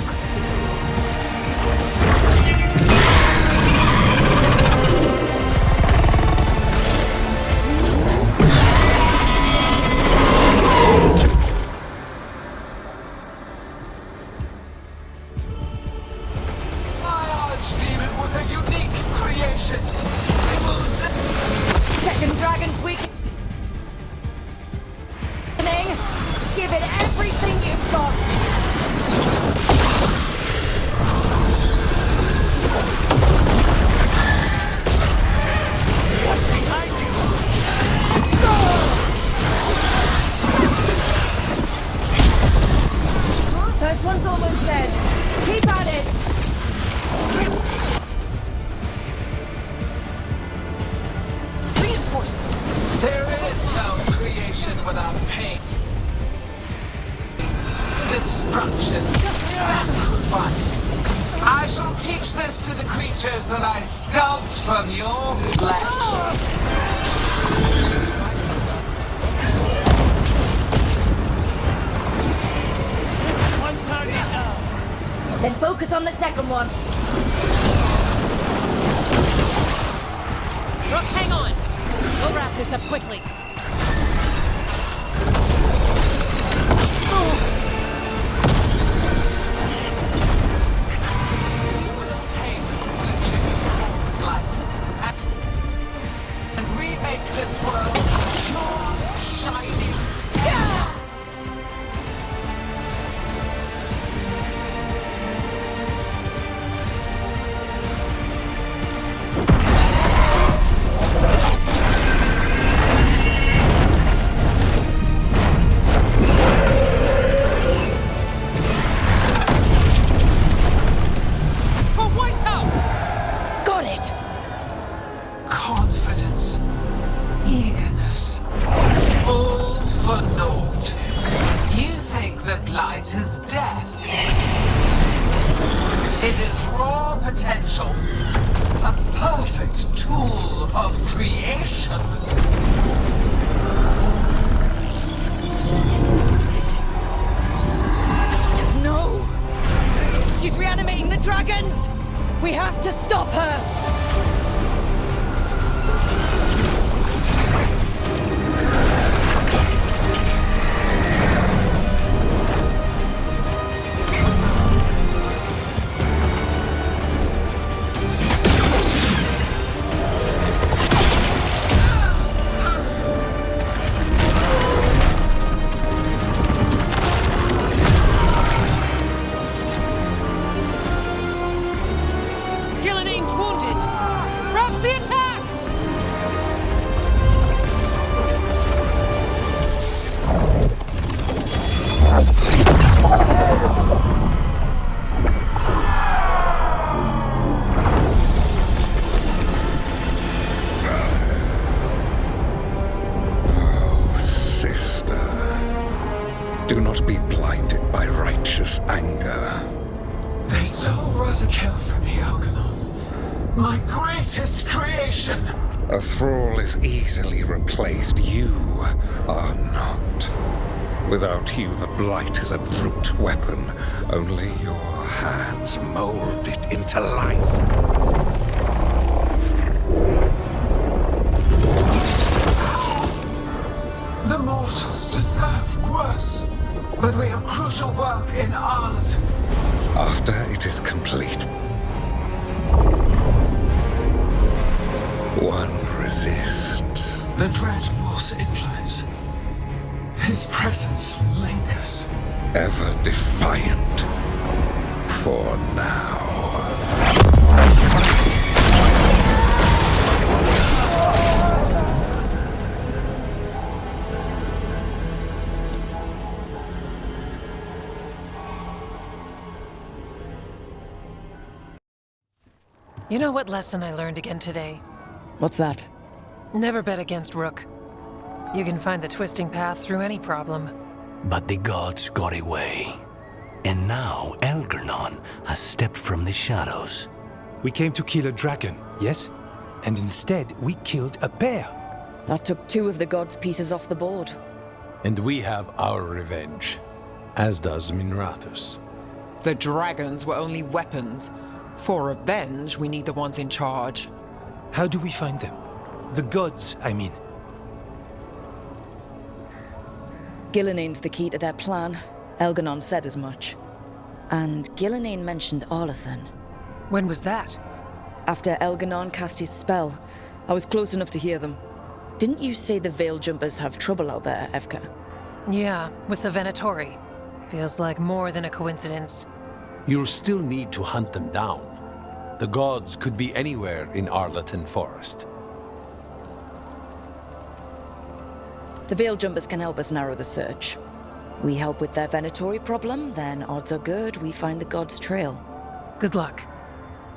Second dragon's weakening. Give it everything you've got. First one's almost dead. Keep at it! Reinforcements! There is no creation without pain. Destruction. Sacrifice. I shall teach this to the creatures that I sculpt from your flesh. Then focus on the second one. Rook, hang on! We'll wrap this up quickly. Tame this glitching light and remake this world pure, shining. Confidence, eagerness, all for naught. You think that blight is death. It is raw potential, a perfect tool of creation. No! She's reanimating the dragons! We have to stop her! Do not be blinded by righteous anger. They stole Rosakill from me, Algernon. My greatest creation! A thrall is easily replaced. You are not. Without you, the blight is a brute weapon. Only your hands mold it into life. The mortals deserve worse. But we have crucial work in Arlathan. After it is complete, one resists. The Dread Wolf's influence. His presence lingers. Ever defiant. For now. You know what lesson I learned again today? What's that? Never bet against Rook. You can find the twisting path through any problem. But the gods got away. And now Algernon has stepped from the shadows. We came to kill a dragon, yes? And instead, we killed a bear. That took 2 of the gods' pieces off the board. And we have our revenge, as does Minrathus. The dragons were only weapons. For revenge, we need the ones in charge. How do we find them? The gods, I mean. Gillenaine's the key to their plan. Algernon said as much. And Gillenane mentioned Arlathan. When was that? After Algernon cast his spell. I was close enough to hear them. Didn't you say the Veil Jumpers have trouble out there, Evka? Yeah, with the Venatori. Feels like more than a coincidence. You'll still need to hunt them down. The gods could be anywhere in Arlathan Forest. The Veil Jumpers can help us narrow the search. We help with their Venatori problem, then odds are good we find the gods' trail. Good luck.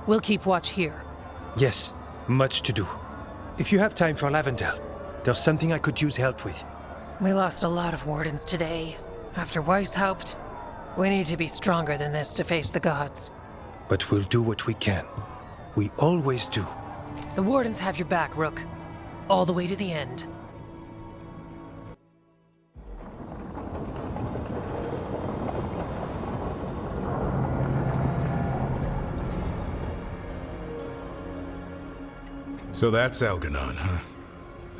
We'll keep watch here. Yes, much to do. If you have time for Lavendel, there's something I could use help with. We lost a lot of wardens today. After Weishaupt, we need to be stronger than this to face the gods. But we'll do what we can. We always do. The wardens have your back, Rook. All the way to the end. So that's Elganon, huh?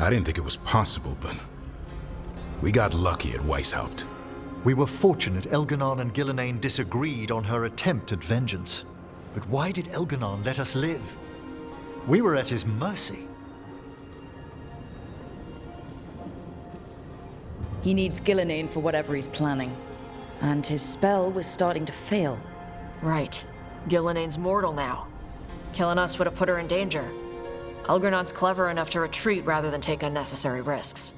I didn't think it was possible, but... we got lucky at Weishaupt. We were fortunate Elganon and Gillenane disagreed on her attempt at vengeance. But why did Elganon let us live? We were at his mercy. He needs Gillenane for whatever he's planning. And his spell was starting to fail. Right. Gillenane's mortal now. Killing us would have put her in danger. Elgernon's clever enough to retreat rather than take unnecessary risks.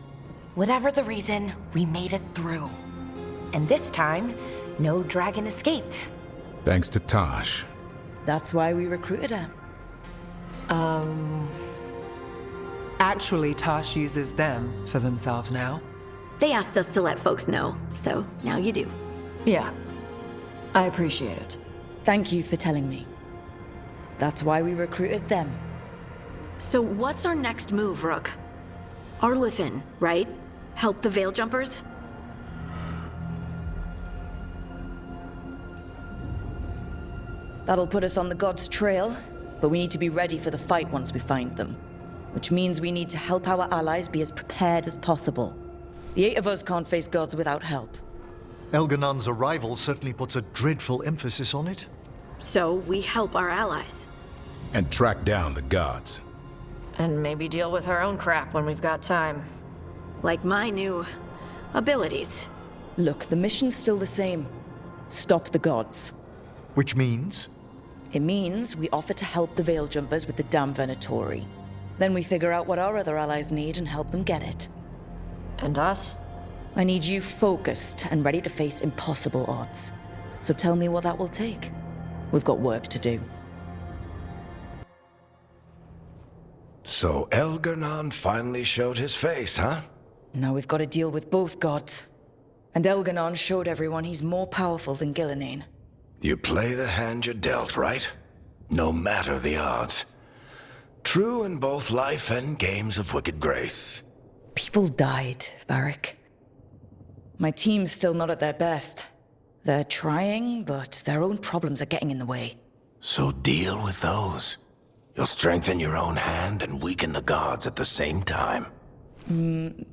Whatever the reason, we made it through. And this time, no dragon escaped. Thanks to Tosh. That's why we recruited her. Actually, Tosh uses them for themselves now. They asked us to let folks know, so now you do. Yeah. I appreciate it. Thank you for telling me. That's why we recruited them. So what's our next move, Rook? Arlithin, right? Help the Veil Jumpers? That'll put us on the gods' trail, but we need to be ready for the fight once we find them. Which means we need to help our allies be as prepared as possible. The 8 of us can't face gods without help. Elganon's arrival certainly puts a dreadful emphasis on it. So we help our allies. And track down the gods. And maybe deal with our own crap when we've got time. Like my new abilities. Look, the mission's still the same. Stop the gods. Which means? It means we offer to help the Veil Jumpers with the damn Venatori. Then we figure out what our other allies need and help them get it. And us? I need you focused and ready to face impossible odds. So tell me what that will take. We've got work to do. So Elganon finally showed his face, huh? Now we've got to deal with both gods. And Elganon showed everyone he's more powerful than Gillenane. You play the hand you're dealt, right? No matter the odds. True in both life and games of wicked grace. People died, Varric. My team's still not at their best. They're trying, but their own problems are getting in the way. So deal with those. You'll strengthen your own hand and weaken the gods at the same time.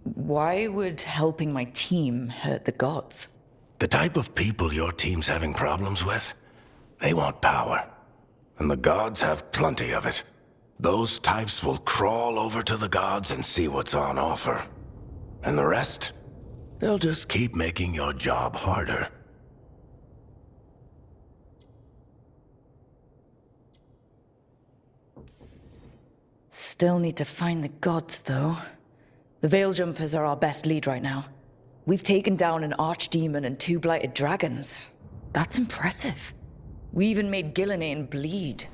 Why would helping my team hurt the gods? The type of people your team's having problems with, they want power. And the gods have plenty of it. Those types will crawl over to the gods and see what's on offer. And the rest, they'll just keep making your job harder. Still need to find the gods, though. The Veil Jumpers are our best lead right now. We've taken down an archdemon and 2 blighted dragons. That's impressive. We even made Gillenane bleed.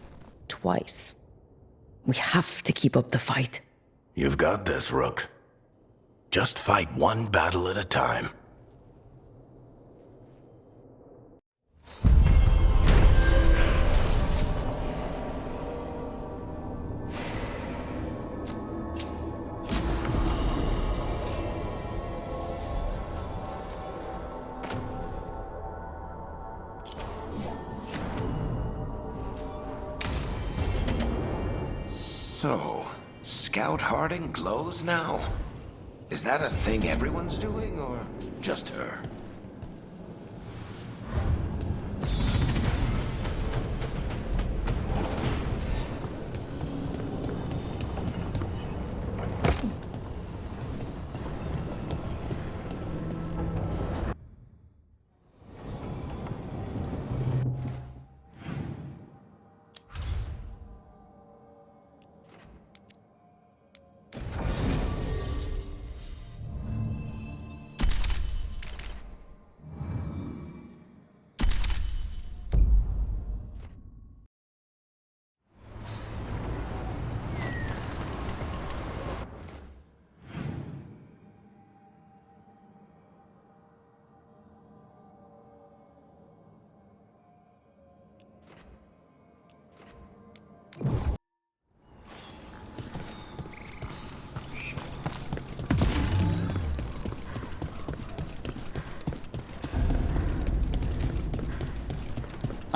Twice. We have to keep up the fight. You've got this, Rook. Just fight one battle at a time. So, Scout Harding glows now? Is that a thing everyone's doing, or just her?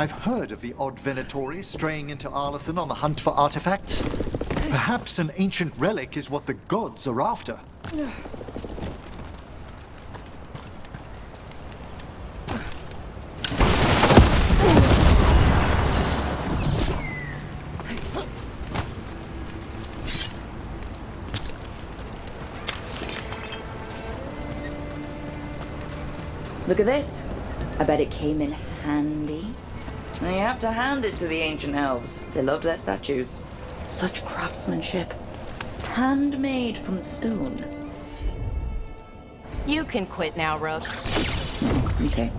I've heard of the odd Venatori straying into Arlathan on the hunt for artifacts. Perhaps an ancient relic is what the gods are after. Look at this. I bet it came in handy. You have to hand it to the ancient elves. They loved their statues. Such craftsmanship. Handmade from stone. You can quit now, Rook. Okay.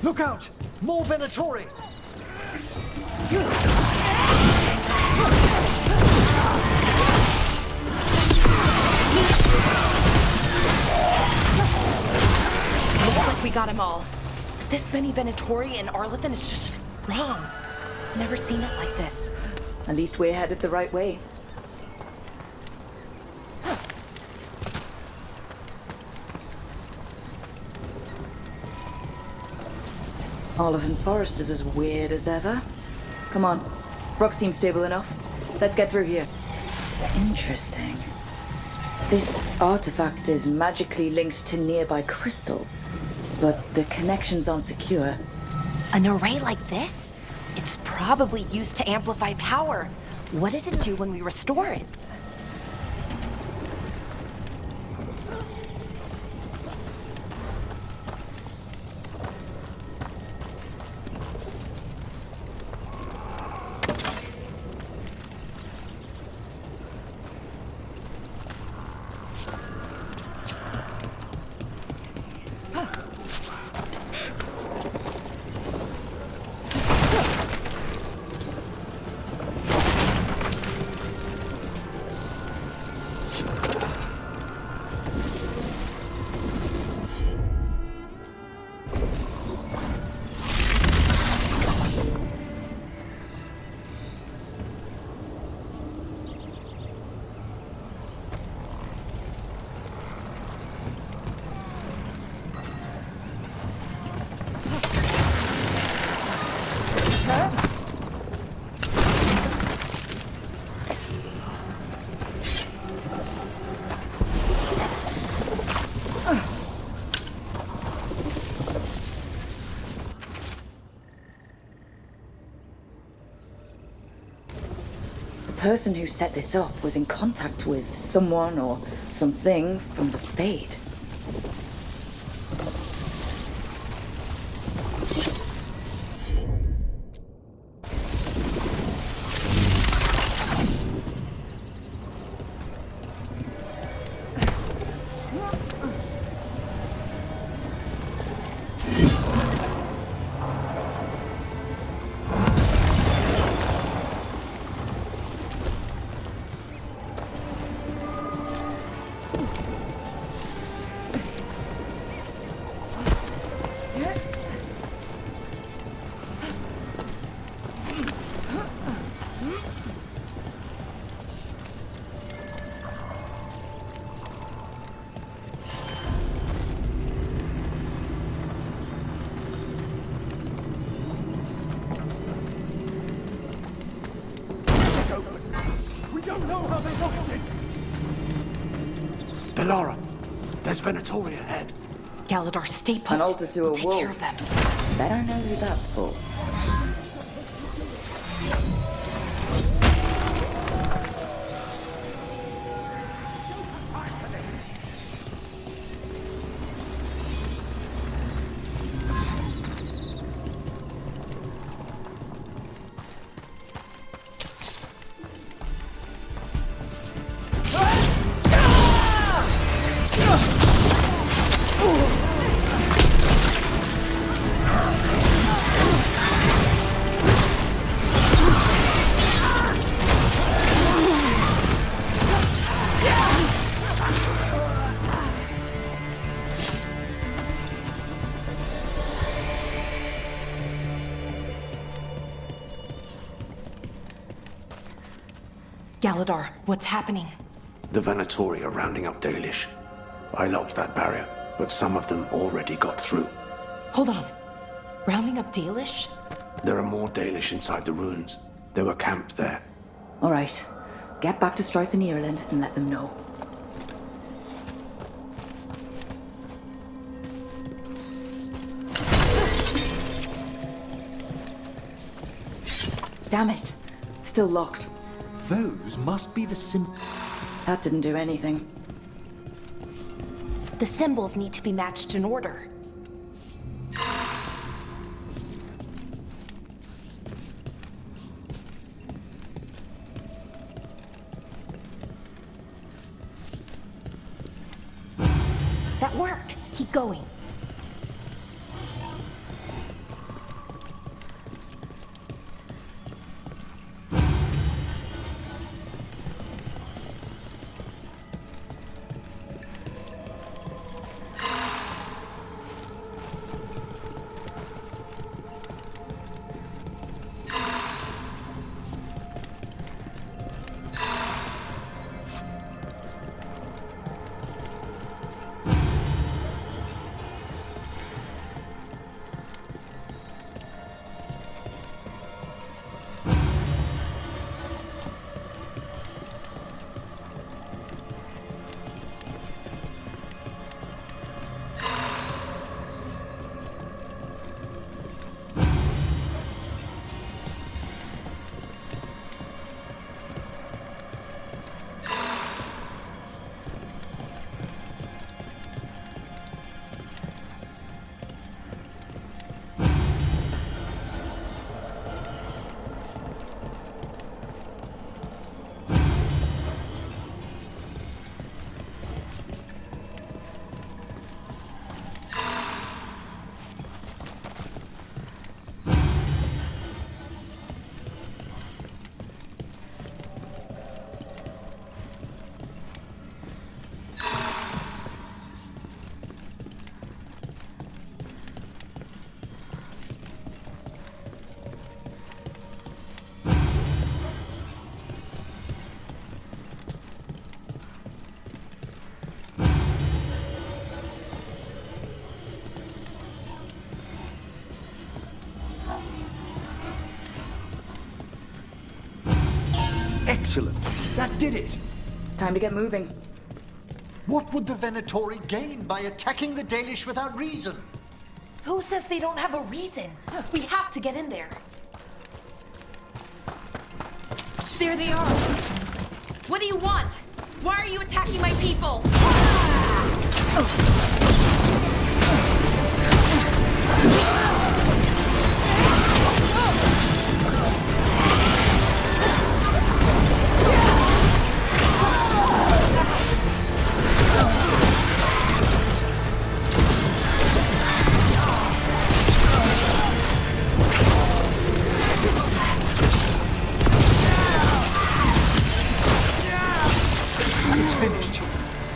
Look out! More Venatori! Looks like we got them all. This many Venatori in Arlathan is just wrong. Never seen it like this. At least we're headed the right way. Arlathan Forest is as weird as ever. Come on. Rock seems stable enough. Let's get through here. Interesting. This artifact is magically linked to nearby crystals, but the connections aren't secure. An array like this? It's probably used to amplify power. What does it do when we restore it? The person who set this up was in contact with someone or something from the Fade. Belara, there's Venatori ahead. Galador, stay put. An altar to We'll a take wolf. care of them. Better know who that's for. Galadar, what's happening? The Venatori are rounding up Dalish. I locked that barrier, but some of them already got through. Hold on. Rounding up Dalish? There are more Dalish inside the ruins. They were camped there. All right. Get back to Strife in Ireland and let them know. Damn it. Still locked. Those must be the That didn't do anything. The symbols need to be matched in order. That worked. Keep going. Excellent. That did it. Time to get moving. What would the Venatori gain by attacking the Dalish without reason? Who says they don't have a reason? We have to get in there. There they are. What do you want? Why are you attacking my people?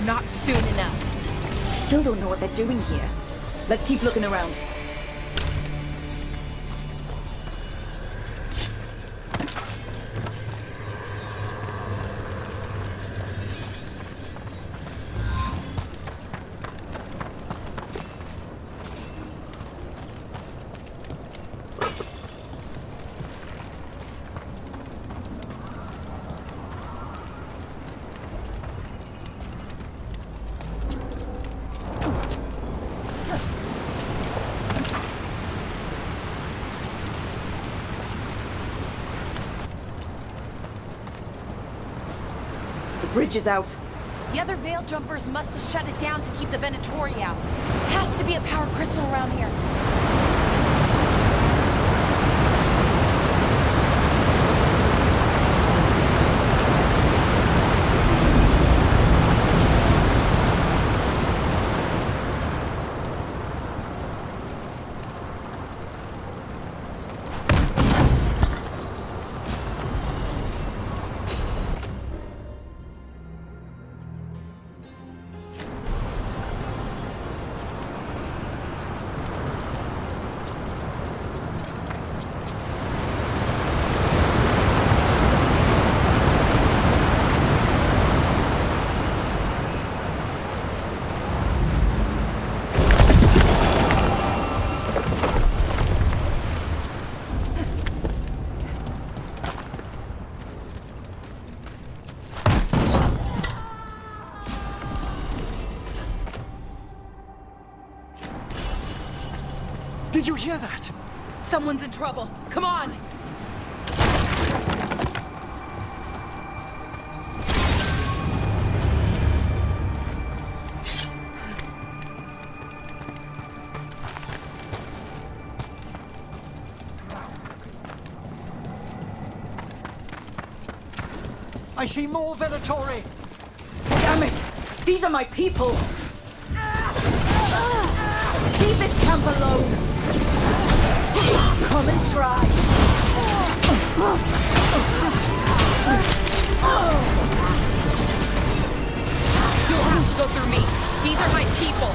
Not soon enough. Still don't know what they're doing here. Let's keep looking around. Bridge is out. The other Veil Jumpers must have shut it down to keep the Venatori out. Has to be a power crystal around here. Did you hear that? Someone's in trouble. Come on! I see more Venatori! Damn it! These are my people! Leave this camp alone! Come and try! You'll have to go through me. These are my people.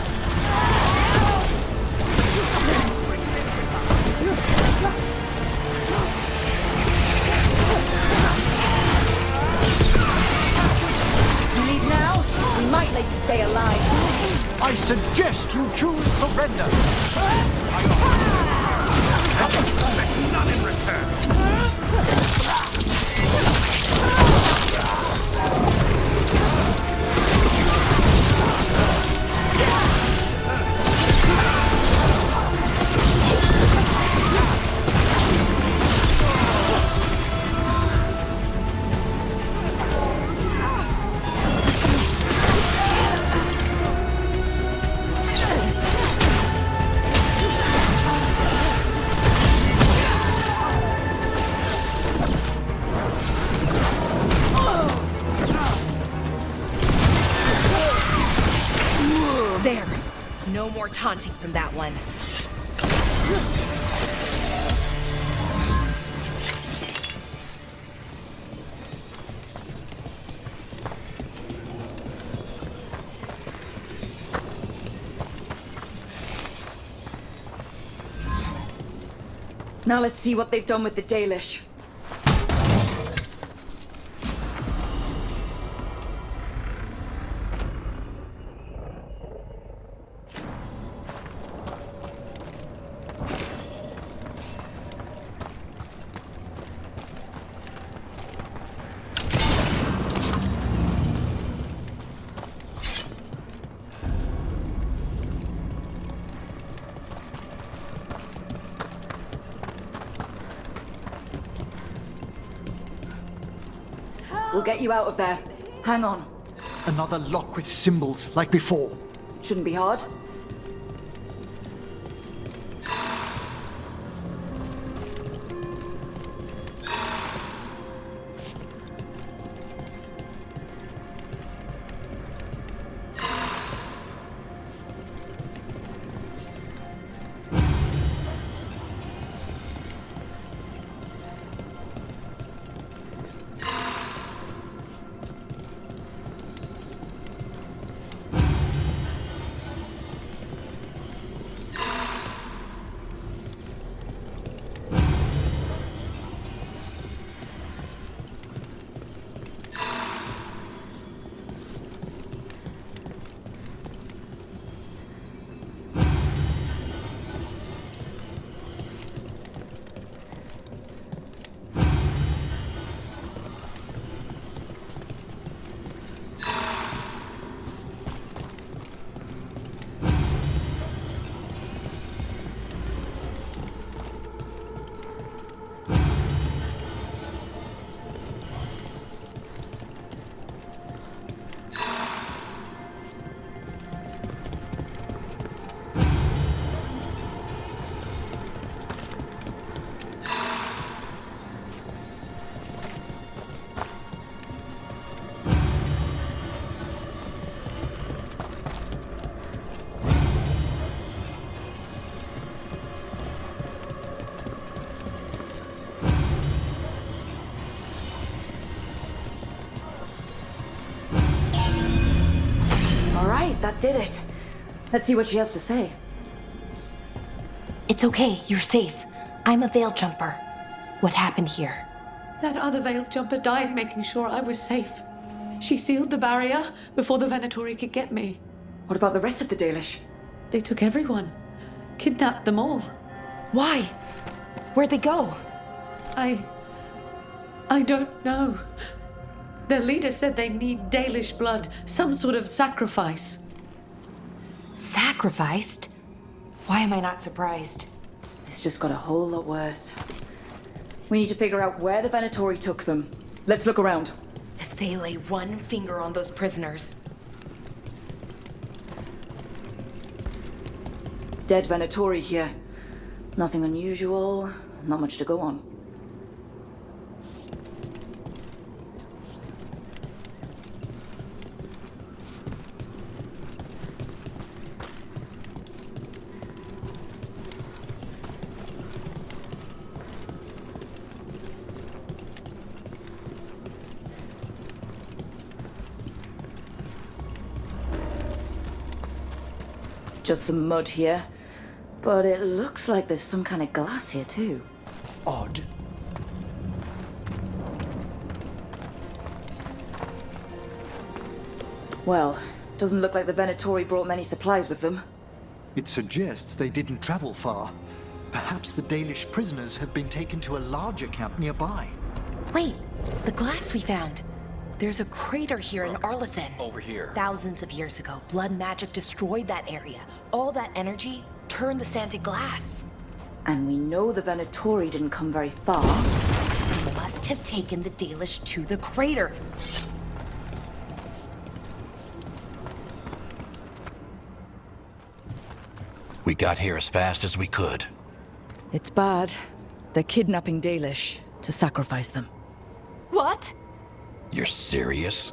You leave now? We might let you stay alive. I suggest you choose surrender! None in return! There. No more taunting from that one. Now let's see what they've done with the Dalish. We'll get you out of there. Hang on. Another lock with symbols, like before. Shouldn't be hard. That did it. Let's see what she has to say. It's okay, you're safe. I'm a veil jumper. What happened here? That other veil jumper died making sure I was safe. She sealed the barrier before the Venatori could get me. What about the rest of the Dalish? They took everyone. Kidnapped them all. Why? Where'd they go? I don't know. Their leader said they need Dalish blood, some sort of sacrifice. Sacrificed? Why am I not surprised? It's just got a whole lot worse. We need to figure out where the Venatori took them. Let's look around. If they lay one finger on those prisoners. Dead Venatori here. Nothing unusual, not much to go on. Just some mud here. But it looks like there's some kind of glass here too. Odd. Well, doesn't look like the Venatori brought many supplies with them. It suggests they didn't travel far. Perhaps the Dalish prisoners have been taken to a larger camp nearby. Wait, the glass we found. There's a crater here in Arlathan. Over here. Thousands of years ago, blood magic destroyed that area. All that energy turned the sand to glass. And we know the Venatori didn't come very far. They must have taken the Dalish to the crater. We got here as fast as we could. It's bad. They're kidnapping Dalish to sacrifice them. What? You're serious?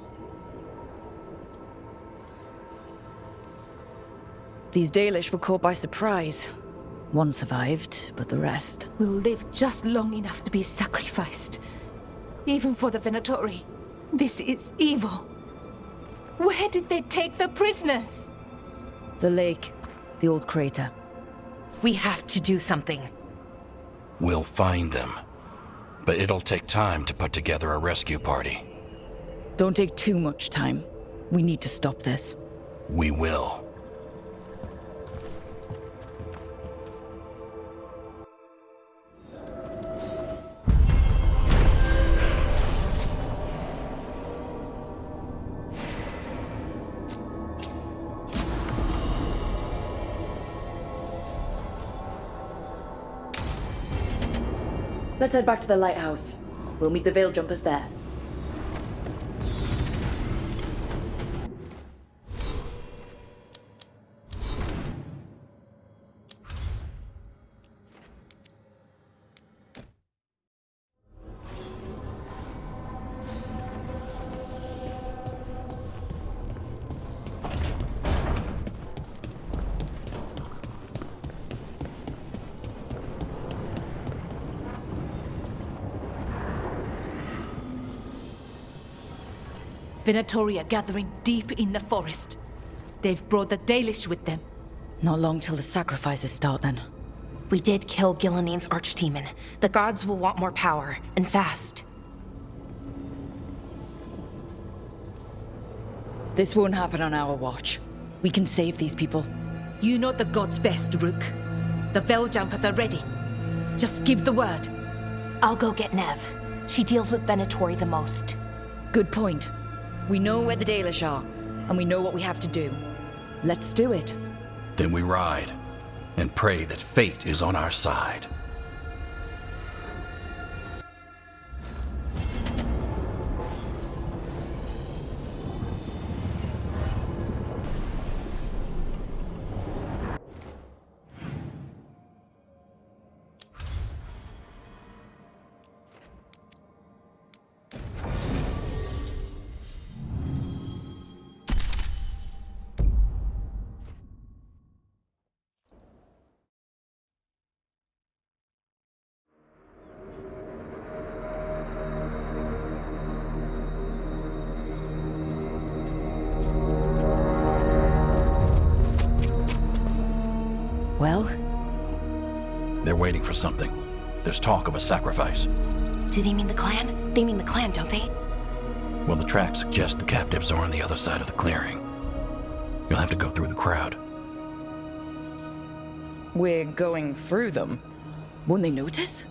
These Dalish were caught by surprise. One survived, but the rest... will live just long enough to be sacrificed. Even for the Venatori. This is evil. Where did they take the prisoners? The lake. The old crater. We have to do something. We'll find them. But it'll take time to put together a rescue party. Don't take too much time. We need to stop this. We will. Let's head back to the lighthouse. We'll meet the Veil Jumpers there. Venatori are gathering deep in the forest. They've brought the Dalish with them. Not long till the sacrifices start, then. We did kill Gilnean's archdemon. The gods will want more power, and fast. This won't happen on our watch. We can save these people. You know the gods best, Rook. The Veiljumpers are ready. Just give the word. I'll go get Nev. She deals with Venatori the most. Good point. We know where the Dalish are, and we know what we have to do. Let's do it. Then we ride, and pray that fate is on our side. Well? They're waiting for something. There's talk of a sacrifice. Do they mean the clan? They mean the clan, don't they? Well, the tracks suggest the captives are on the other side of the clearing. You'll have to go through the crowd. We're going through them. Won't they notice?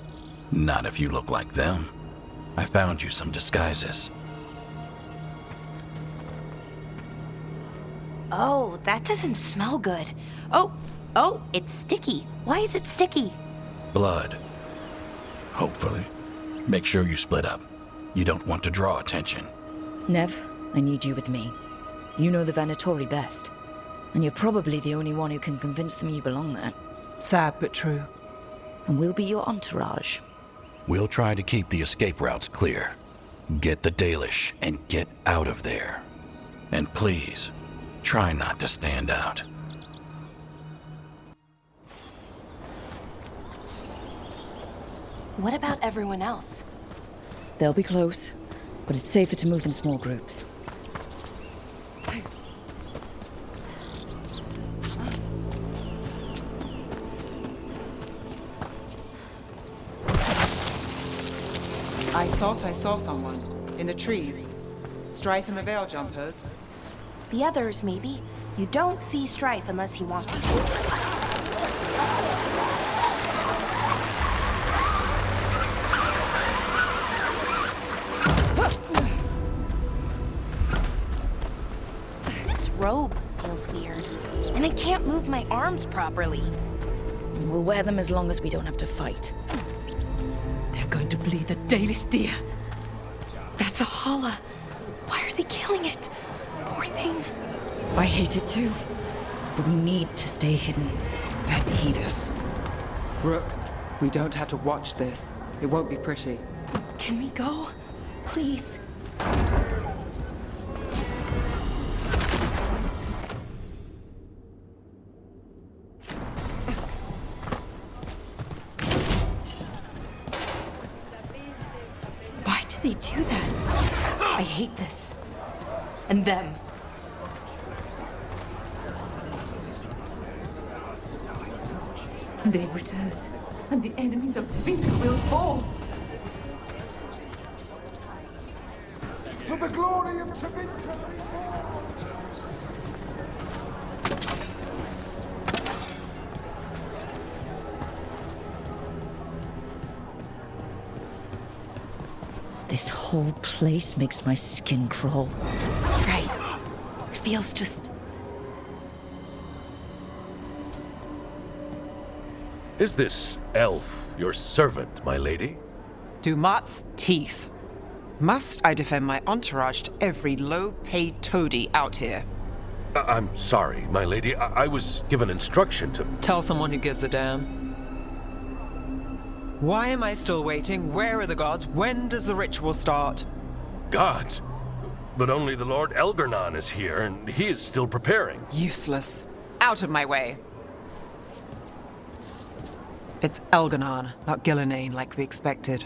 Not if you look like them. I found you some disguises. Oh, that doesn't smell good. Oh, it's sticky. Why is it sticky? Blood. Hopefully. Make sure you split up. You don't want to draw attention. Nev, I need you with me. You know the Venatori best. And you're probably the only one who can convince them you belong there. Sad but true. And we'll be your entourage. We'll try to keep the escape routes clear. Get the Dalish and get out of there. And please, try not to stand out. What about everyone else? They'll be close, but it's safer to move in small groups. I thought I saw someone. In the trees. Strife and the Veil Jumpers. The others, maybe. You don't see Strife unless he wants you to. This robe feels weird. And I can't move my arms properly. We'll wear them as long as we don't have to fight. They're going to bleed the Dalish deer. That's a holla. Why are they killing it? Poor thing. I hate it too. But we need to stay hidden. They need us. Rook, we don't have to watch this. It won't be pretty. Can we go? Please. Why did they do that? I hate this. And them. They've returned, and the enemies of Treviso will fall. For the glory of Treviso! This whole place makes my skin crawl. Right. It feels just... Is this elf your servant, my lady? Dumat's teeth. Must I defend my entourage to every low-paid toady out here? I'm sorry, my lady. I was given instruction to... Tell someone who gives a damn. Why am I still waiting? Where are the gods? When does the ritual start? Gods? But only the Lord Elgarnon is here, and he is still preparing. Useless. Out of my way. It's Elgarnon, not Gillenane, like we expected.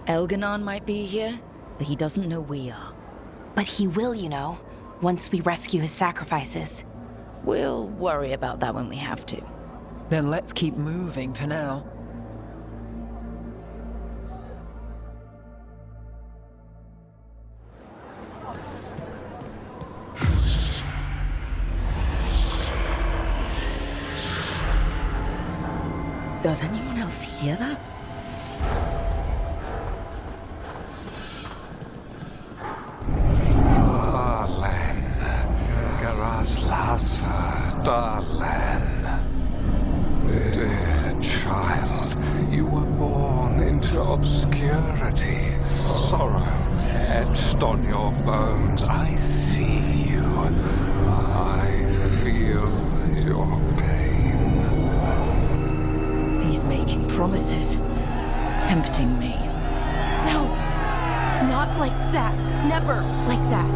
Elgarnon might be here, but he doesn't know we are. But he will, you know, once we rescue his sacrifices. We'll worry about that when we have to. Then let's keep moving for now. Does anyone else hear that? Darlen, Garaslasa, Darlen. Dear child, you were born into obscurity. Sorrow etched on your bones. I see you. I feel your pain. He's making promises, tempting me. No, not like that. Never like that.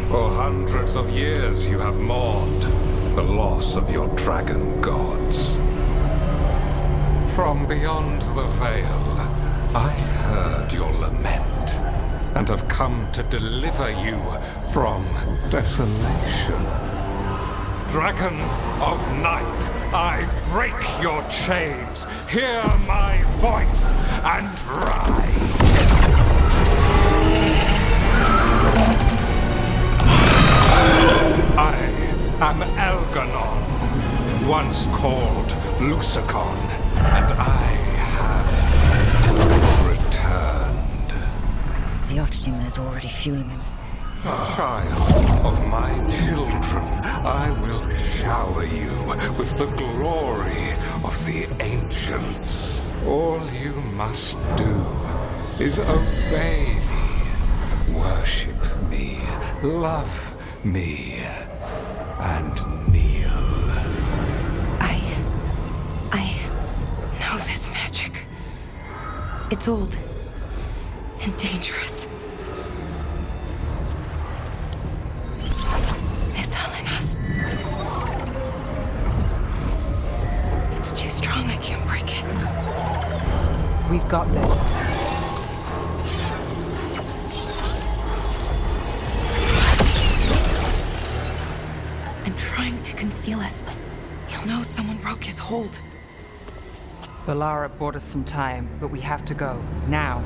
For hundreds of years you have mourned the loss of your dragon gods. From beyond the veil, I heard your lament and have come to deliver you from desolation. Dragon of night, I break your chains. Hear my voice and ride. I am Elgarnon, once called Lusicon, and I have returned. The Archdemon is already fueling him. Child of my children, I will shower you with the glory of the ancients. All you must do is obey me, worship me, love me, and kneel. I know this magic. It's old and dangerous. It's too strong, I can't break it. We've got this. I'm trying to conceal us. He'll know someone broke his hold. Balara bought us some time, but we have to go. Now.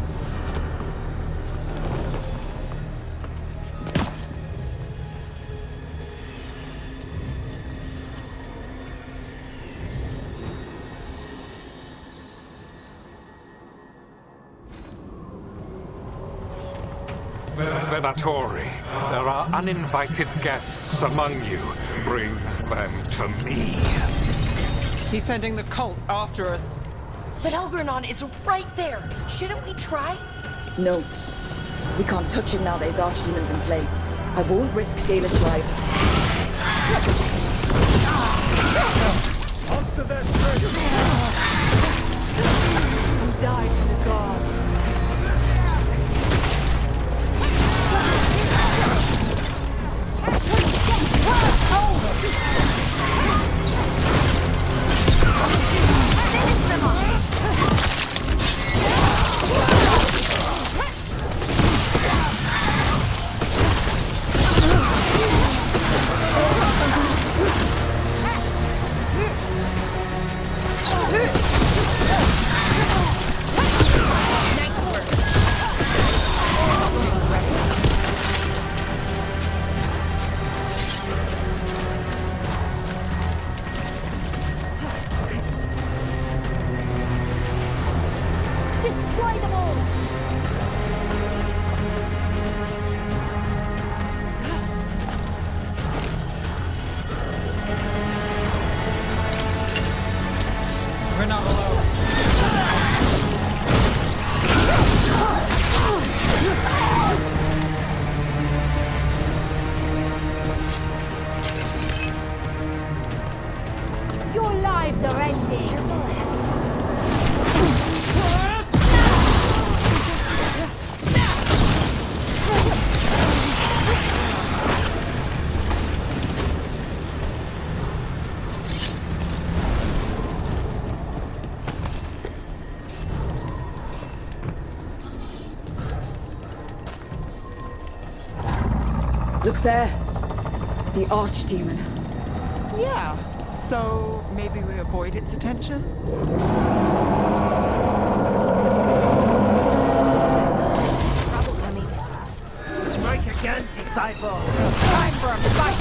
Venatori, there are uninvited guests among you. Bring them to me. He's sending the cult after us. But Elgranon is right there. Shouldn't we try? No. We can't touch him now there's archdemons in play. I won't risk Dalish lives. Answer their treasure! We died to the gods. Your lives are ending. Look there. The archdemon. Yeah. So maybe we avoid its attention? Trouble coming. Strike again, disciple. Time for a fight.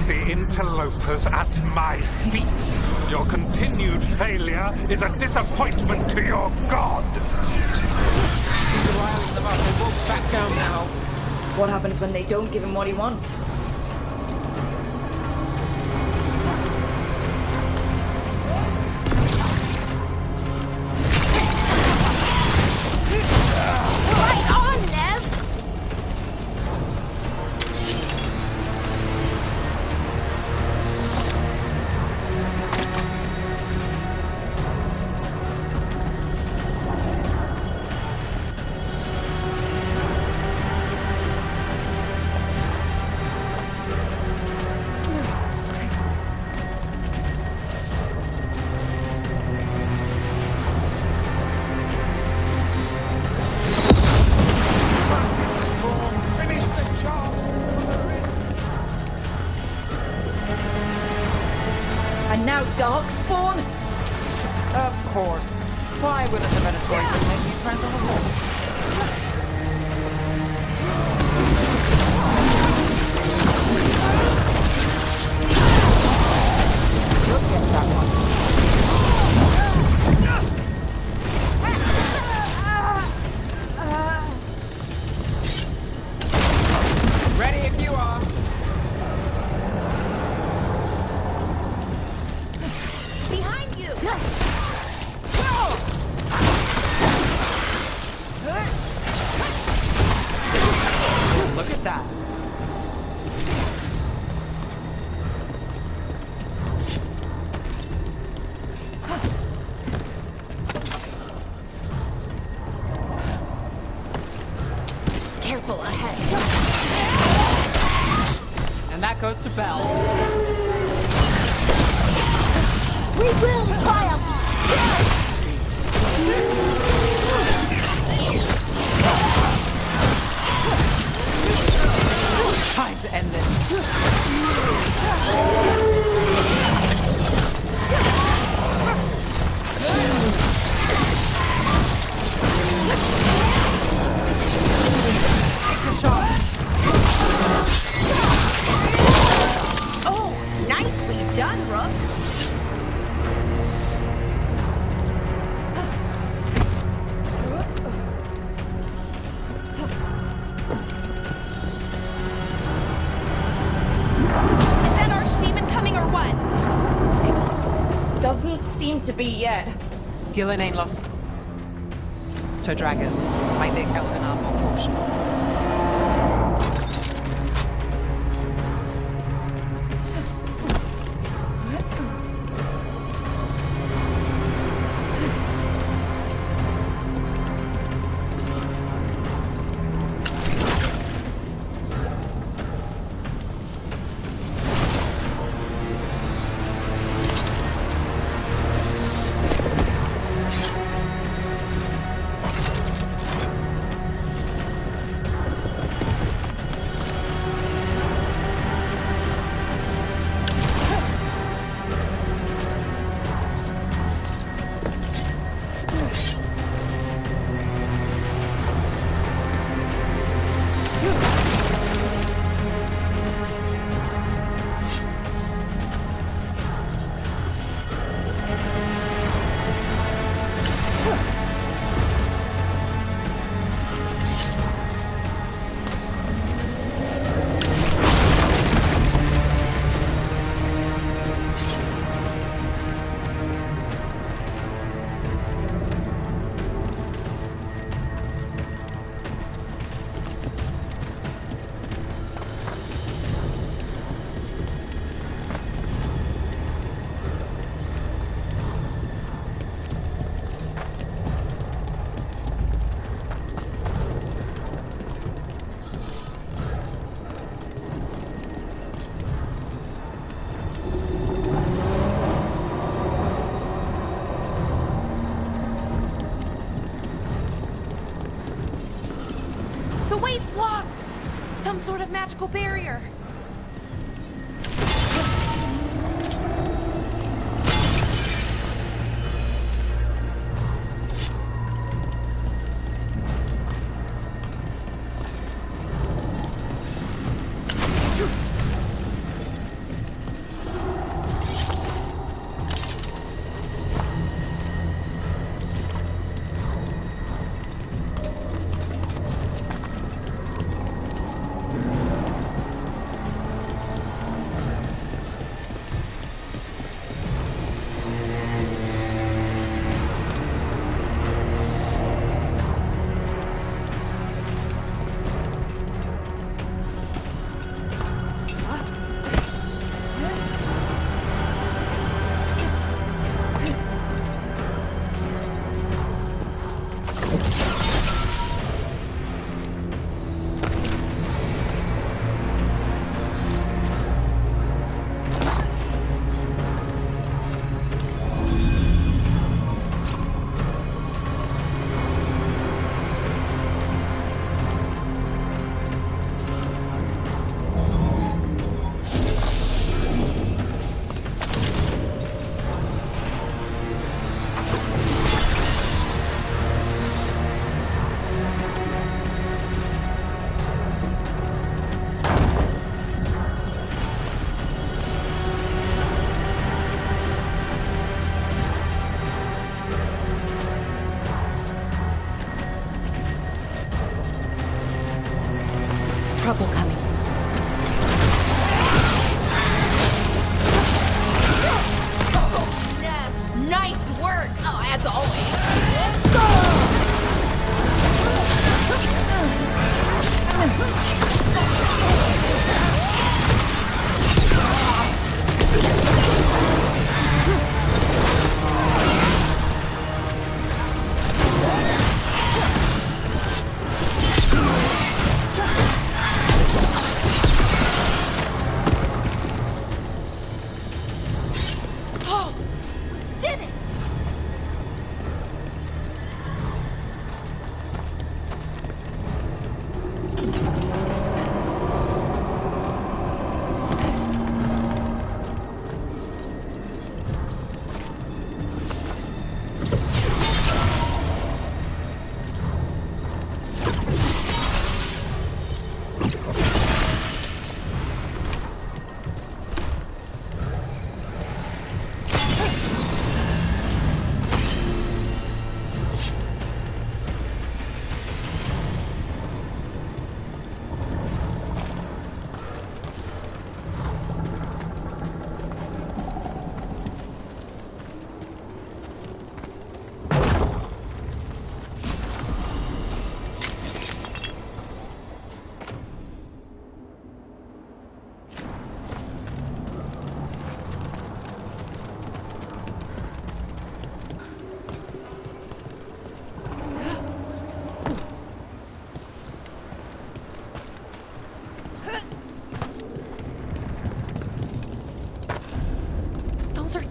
The interlopers at my feet. Your continued failure is a disappointment to your god. He's riling them up. They won't back down now. What happens when they don't give him what he wants? Right on, Nev! Darkspawn? Of course. Why wouldn't the Venatori make you friends on a horse? Look at that one. Ready if you are. Behind you! Look at that. Careful ahead. And that goes to Belle. We will triumph! Time to end this. Take a shot. Oh, nicely done, Rook. Is that archdemon coming or what? Doesn't seem to be yet. Gillenane lost to dragon. Might make Elganon more cautious. The way's blocked! Some sort of magical barrier. trouble coming. Nice work! Oh, as always. Oh, we did it!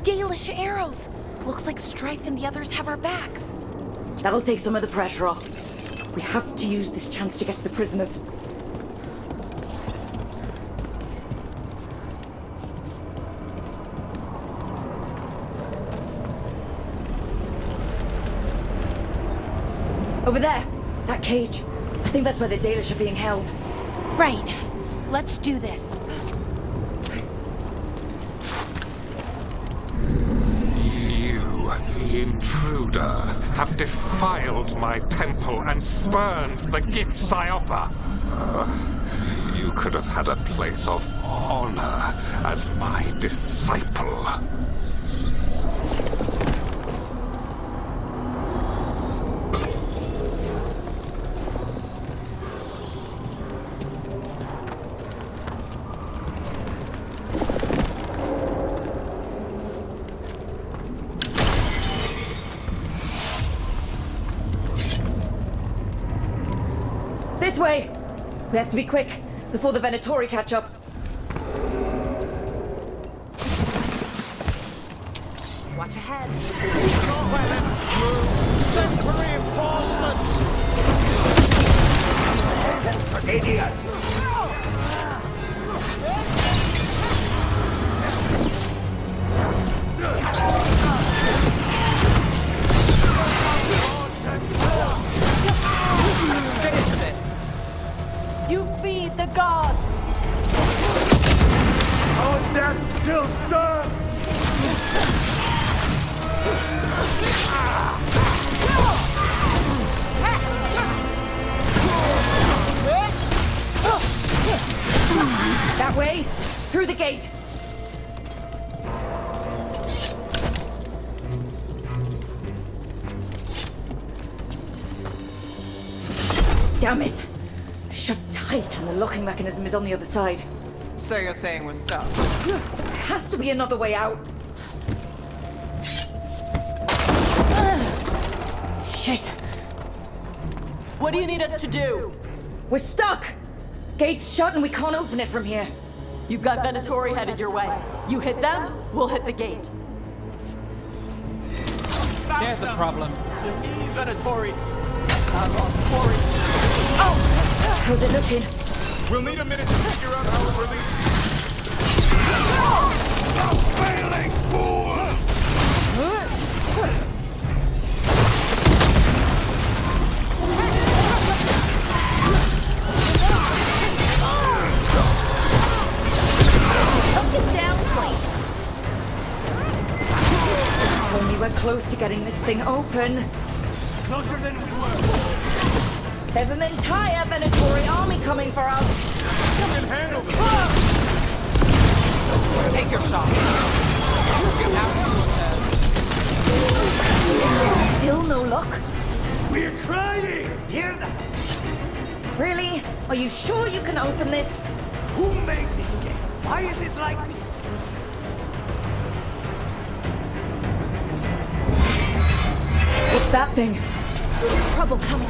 Dalish arrows! Looks like Strife and the others have our backs. That'll take some of the pressure off. We have to use this chance to get to the prisoners. Over there! That cage. I think that's where the Dalish are being held. Right. Let's do this. Intruder, have defiled my temple and spurned the gifts I offer. You could have had a place of honor as my disciple. This way! We have to be quick, before the Venatori catch up. Watch ahead. Send for reinforcements! Idiots! You feed the gods! Our death still serves! That way! Through the gate! Damn it! Shut tight, and the locking mechanism is on the other side. So you're saying we're stuck? There has to be another way out. Shit! What do you need us to do? We're stuck! Gate's shut and we can't open it from here. You've got Venatori headed your way. You hit them, we'll hit the gate. There's a problem. Venatori. How's it looking? We'll need a minute to figure out how to release... Failing fool! When we were close to getting this thing open. Closer than we were. There's an entire Venatori army coming for us. Take your shot. Now Still no luck? We're trying! Hear that? Really? Are you sure you can open this? Who made this game? Why is it like this? What's that thing? Trouble coming.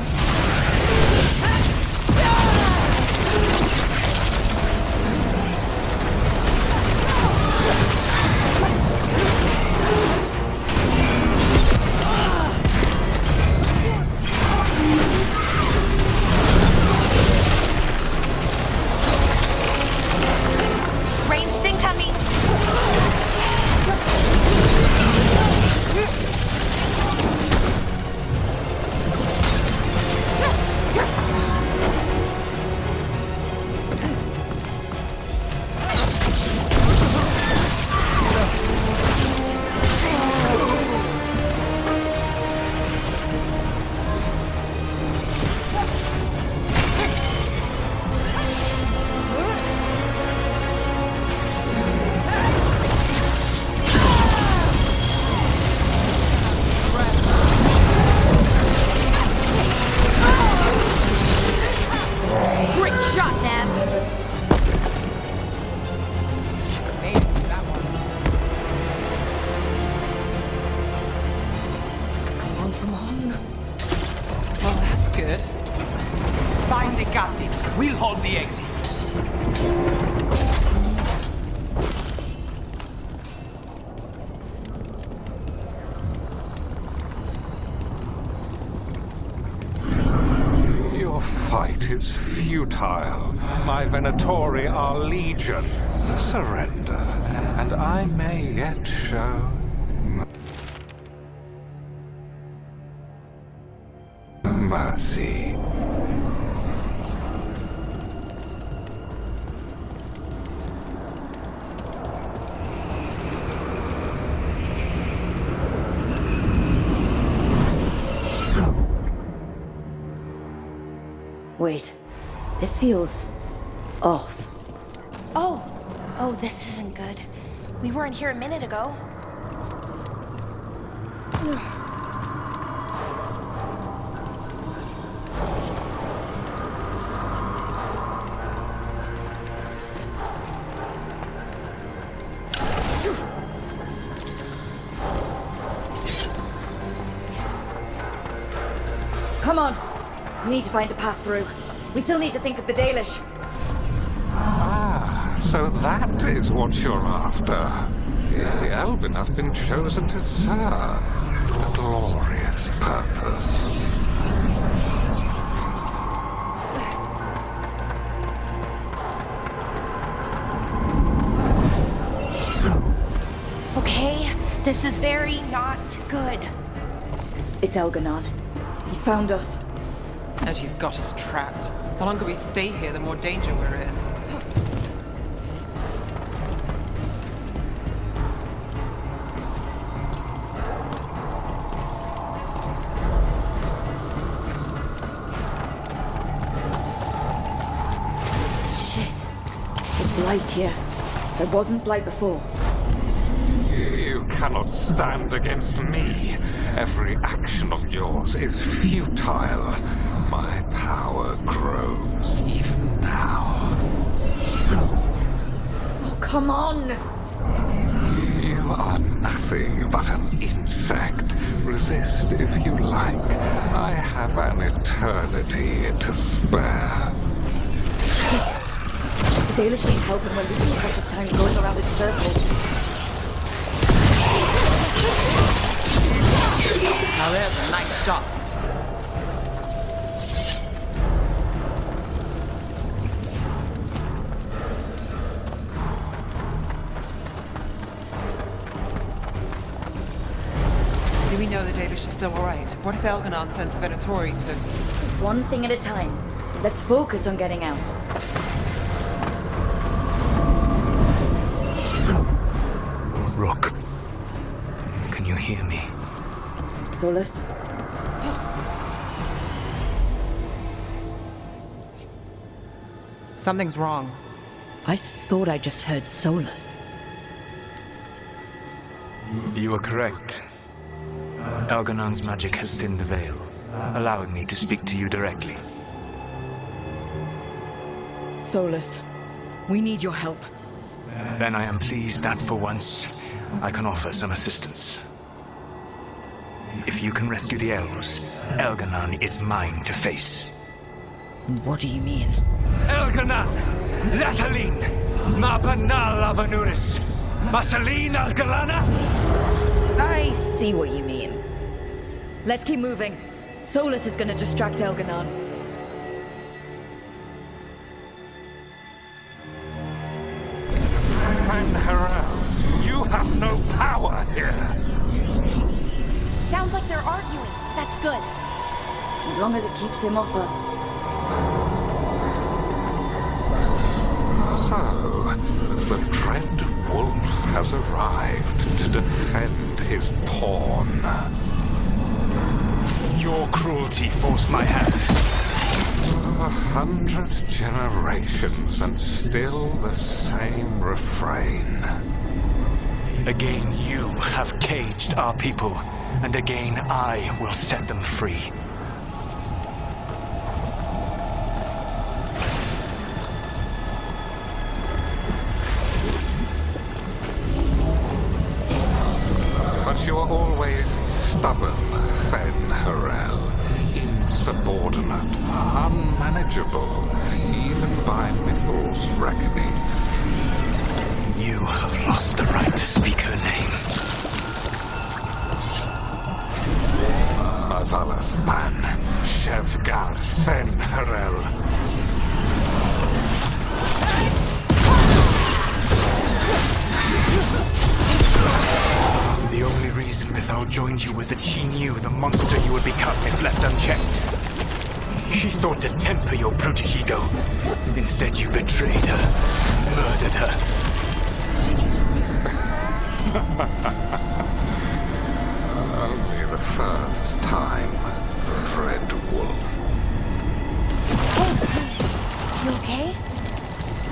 Ranged incoming. Great shot, Neb. Come on. Oh, that's good. Find the captives. We'll hold the exit. Your fight is futile. My Venatori are legion. Surrender, and I may yet show mercy. Wait. This feels off. Oh, this isn't good. We weren't here a minute ago. Come on. We need to find a path through. We still need to think of the Dalish. Ah, so that is what you're after. The Elven have been chosen to serve a glorious purpose. Okay, this is very not good. It's Elganon. He's found us. And she's got us trapped. The longer we stay here, the more danger we're in. Shit. There's blight here. There wasn't blight before. You cannot stand against me. Every action of yours is futile. My power grows even now. Oh, come on! You are nothing but an insect. Resist if you like. I have an eternity to spare. Shit. The Dalish need help and we're losing precious time going around in circles. Now there's a nice shot. Do we know the Dalish is still alright? What if Elganon sends the Venatori to... One thing at a time. Let's focus on getting out. Rook, can you hear me? Solus? Something's wrong. I thought I just heard Solus. You are correct. Elganon's magic has thinned the veil, allowing me to speak to you directly. Solus, we need your help. Then I am pleased that for once, I can offer some assistance. If you can rescue the elves, Elganon is mine to face. What do you mean? Elganon! Lathaline! Mabanal Avanuris! Masaline Algalana! I see what you mean. Let's keep moving. Solus is gonna distract Elganon. Friend Harel, you have no power here. Sounds like they're arguing. That's good. As long as it keeps him off us. So, the dread wolf has arrived to defend his pawn. Your cruelty forced my hand. 100 generations and still the same refrain. Again, you have caged our people, and again I will set them free. But you are always stubborn, Fen Harel. Insubordinate, unmanageable, even by Mythal's reckoning. You have lost the right to speak her name. Avalas Ban, Shevgar Fen Harel. The only reason Mythal joined you was that she knew the monster you would become if left unchecked. She thought to temper your protege-ego. Instead, you betrayed her, murdered her. Only the first time, Dread Wolf. Hey, you okay?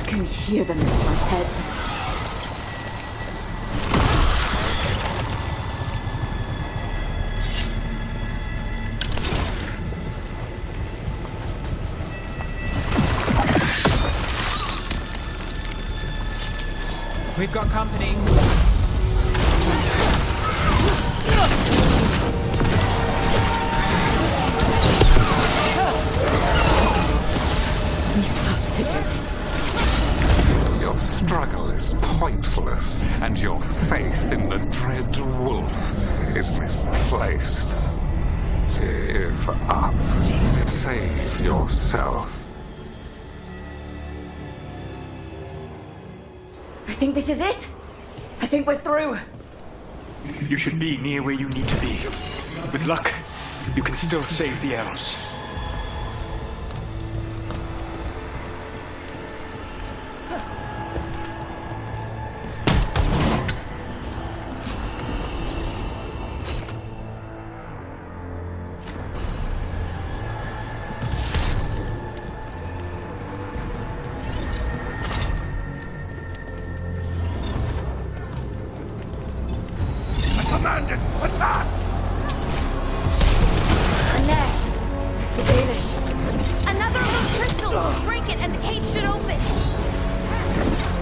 I can hear them in my head. We've got company. Your struggle is pointless, and your faith in the Dread Wolf is misplaced. Give up. Save yourself. I think this is it. I think we're through. You should be near where you need to be. With luck, you can still save the elves. Commanded, attack! Nest! The Baelish! Another loose crystal! Break it and the cage should open!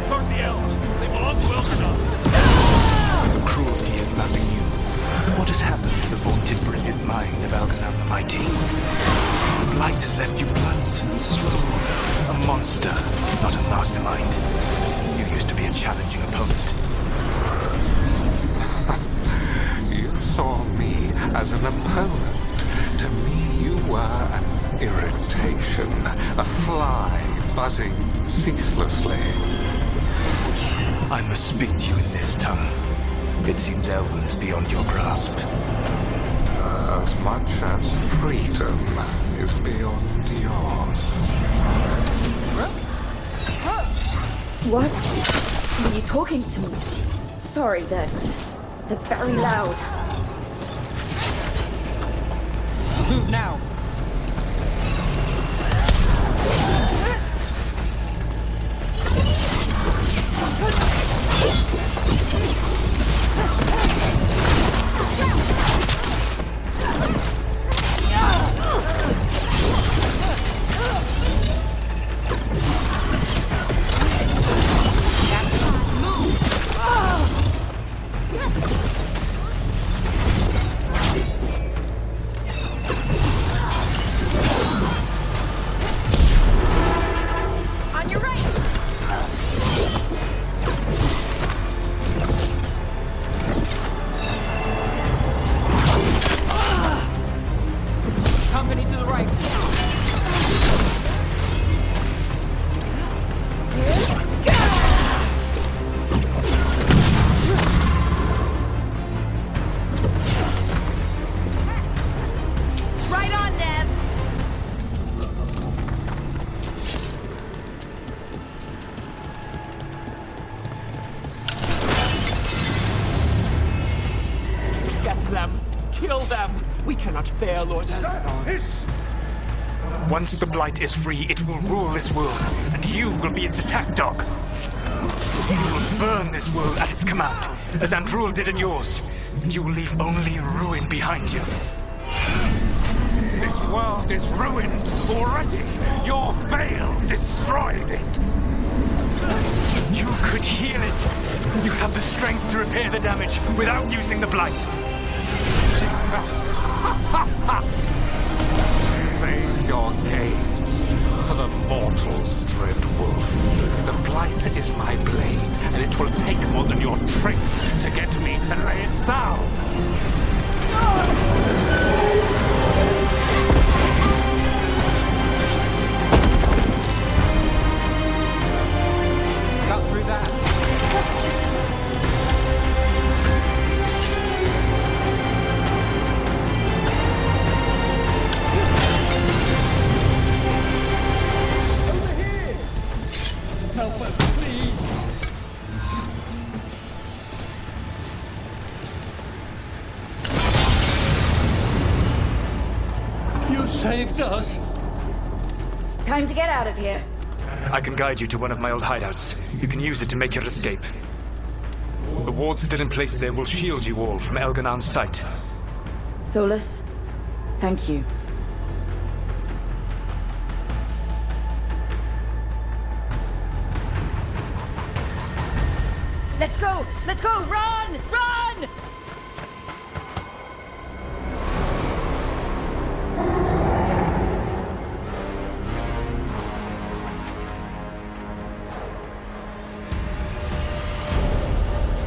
Guard the elves! They will unwelcome us! Cruelty is nothing new. What has happened to the vaunted brilliant mind of Elganon the Mighty? Blight has left you blunt and slow. A monster, not a mastermind. You used to be a challenging opponent. You saw me as an opponent. To me, you were an irritation, a fly buzzing ceaselessly. I must speak to you in this tongue. It seems Elwyn is beyond your grasp. As much as freedom is beyond yours. What? Are you talking to me? Sorry, they're very loud. Move now. On your right! Company to the right. Right on, Nev! Get them. Kill them. We cannot bear Lord Elganon. Once the Blight is free, it will rule this world, and you will be its attack dog. You will burn this world at its command, as Andrul did in yours, and you will leave only ruin behind you. This world is ruined already. Your veil destroyed it. You could heal it. You have the strength to repair the damage without using the Blight. Save your gaze for the mortal's dread wolf. The blight is my blade, and it will take more than your tricks to get me to lay it down. Cut through that. Help us, please! You saved us! Time to get out of here. I can guide you to one of my old hideouts. You can use it to make your escape. The wards still in place there will shield you all from Elganon's sight. Solus, thank you. Let's go! Let's go! Run! Run!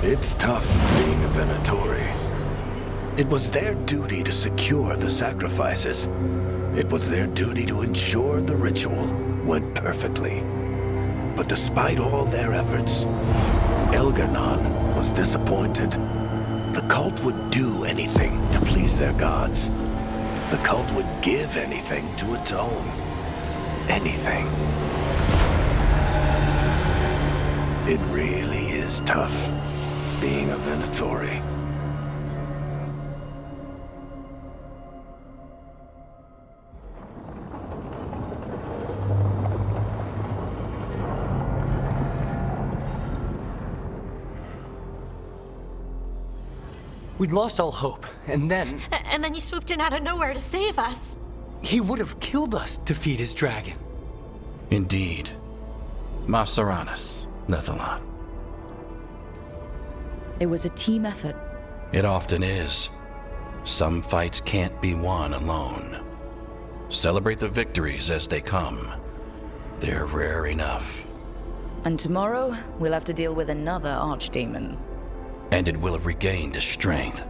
It's tough being a Venatori. It was their duty to secure the sacrifices. It was their duty to ensure the ritual went perfectly. But despite all their efforts, Elganon was disappointed. The cult would do anything to please their gods. The cult would give anything to atone. Anything. It really is tough being a Venatori. We'd lost all hope, and then... And then you swooped in out of nowhere to save us. He would have killed us to feed his dragon. Indeed. Masaranus, Nethalon. It was a team effort. It often is. Some fights can't be won alone. Celebrate the victories as they come. They're rare enough. And tomorrow, we'll have to deal with another archdemon. And it will have regained its strength.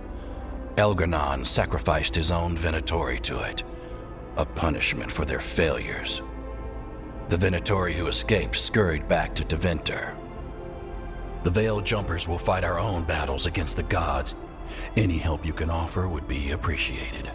Elganon sacrificed his own Venatori to it. A punishment for their failures. The Venatori who escaped scurried back to Deventer. The Veil Jumpers will fight our own battles against the gods. Any help you can offer would be appreciated.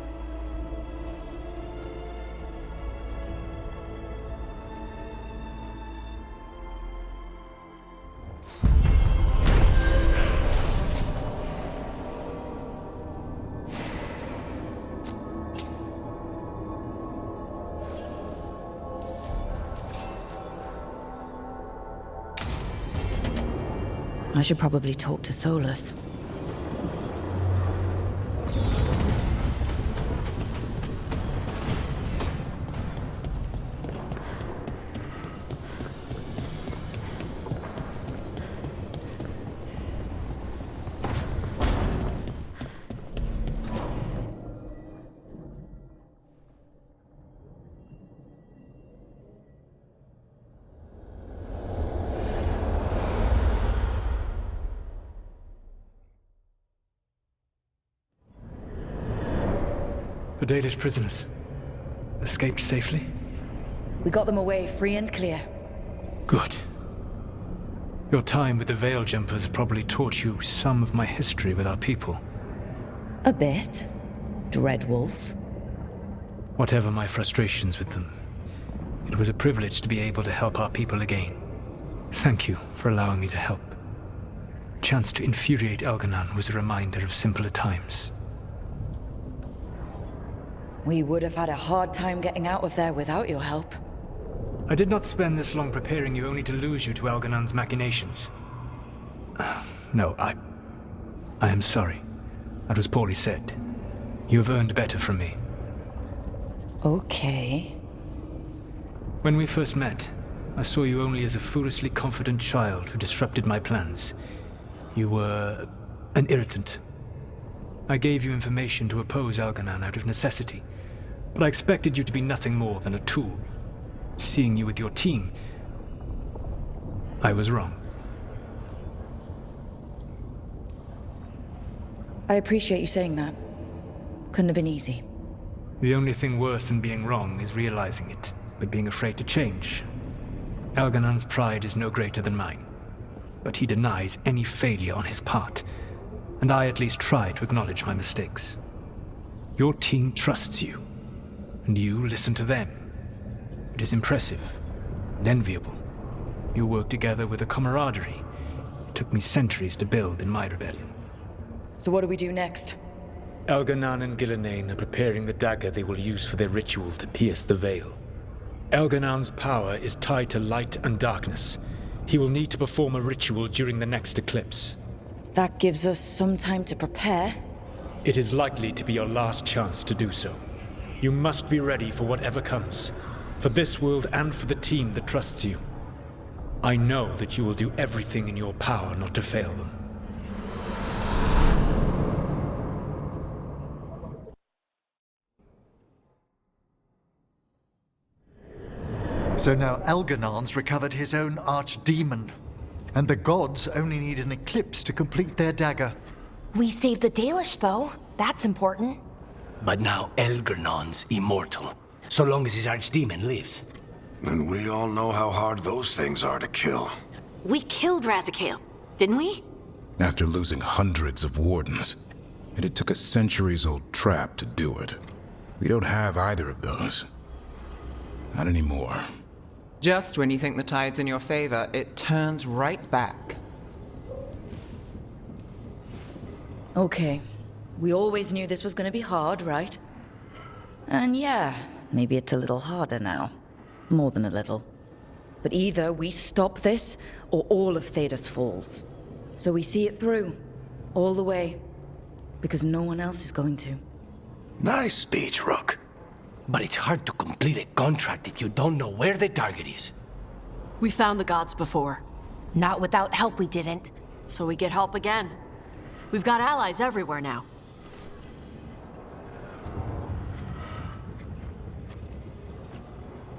I should probably talk to Solus. The Dalish prisoners escaped safely? We got them away free and clear. Good. Your time with the Veil Jumpers probably taught you some of my history with our people. A bit. Dreadwolf. Whatever my frustrations with them, it was a privilege to be able to help our people again. Thank you for allowing me to help. Chance to infuriate Elganon was a reminder of simpler times. We would have had a hard time getting out of there without your help. I did not spend this long preparing you only to lose you to Elganon's machinations. No, I am sorry. That was poorly said. You have earned better from me. Okay. When we first met, I saw you only as a foolishly confident child who disrupted my plans. You were an irritant. I gave you information to oppose Elganon out of necessity, but I expected you to be nothing more than a tool. Seeing you with your team, I was wrong. I appreciate you saying that. Couldn't have been easy. The only thing worse than being wrong is realizing it, but being afraid to change. Elganon's pride is no greater than mine, but he denies any failure on his part, and I at least try to acknowledge my mistakes. Your team trusts you, and you listen to them. It is impressive and enviable. You work together with a camaraderie it took me centuries to build in my rebellion. So what do we do next? Elganon and Gillenane are preparing the dagger they will use for their ritual to pierce the veil. Elganon's power is tied to light and darkness. He will need to perform a ritual during the next eclipse. That gives us some time to prepare. It is likely to be your last chance to do so. You must be ready for whatever comes, for this world and for the team that trusts you. I know that you will do everything in your power not to fail them. So now Elganon's recovered his own archdemon, and the gods only need an eclipse to complete their dagger. We saved the Dalish, though. That's important. But now Elganon's immortal, so long as his archdemon lives. And we all know how hard those things are to kill. We killed Razikale, didn't we? After losing hundreds of wardens, and it took a centuries-old trap to do it. We don't have either of those. Not anymore. Just when you think the tide's in your favor, it turns right back. Okay. We always knew this was going to be hard, right? And yeah, maybe it's a little harder now. More than a little. But either we stop this, or all of Thedas falls. So we see it through. All the way. Because no one else is going to. Nice speech, Rook. But it's hard to complete a contract if you don't know where the target is. We found the gods before. Not without help, we didn't. So we get help again. We've got allies everywhere now.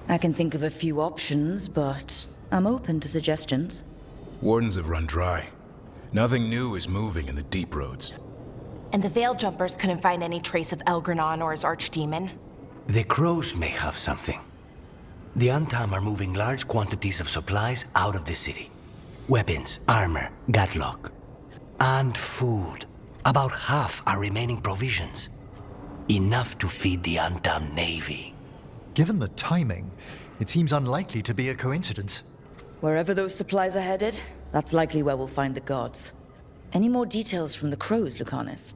I can think of a few options, but I'm open to suggestions. Wardens have run dry. Nothing new is moving in the deep roads. And the Veil Jumpers couldn't find any trace of Elganon or his archdemon. The crows may have something. The Untam are moving large quantities of supplies out of the city. Weapons, armor, gatlock. And food. About half are remaining provisions. Enough to feed the Untam navy. Given the timing, it seems unlikely to be a coincidence. Wherever those supplies are headed, that's likely where we'll find the gods. Any more details from the crows, Lucanus?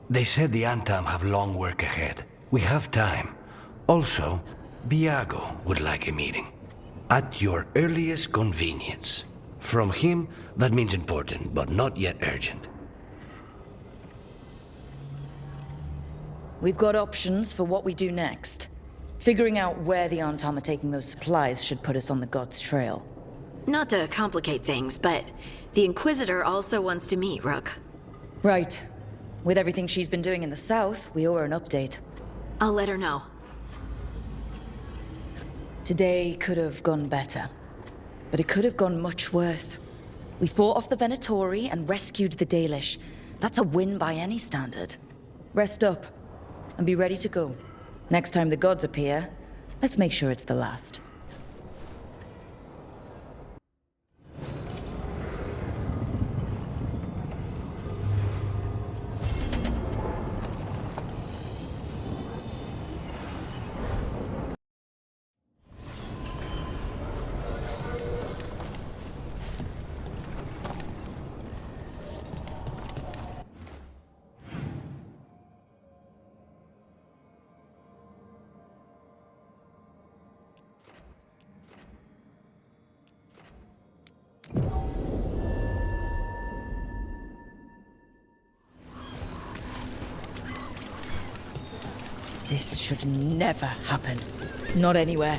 They said the Untam have long work ahead. We have time. Also, Biago would like a meeting. At your earliest convenience. From him, that means important, but not yet urgent. We've got options for what we do next. Figuring out where the Untam are taking those supplies should put us on the gods' trail. Not to complicate things, but the Inquisitor also wants to meet Rook. Right. With everything she's been doing in the south, we owe her an update. I'll let her know. Today could have gone better. But it could have gone much worse. We fought off the Venatori and rescued the Dalish. That's a win by any standard. Rest up, and be ready to go. Next time the gods appear, let's make sure it's the last. This should never happen. Not anywhere.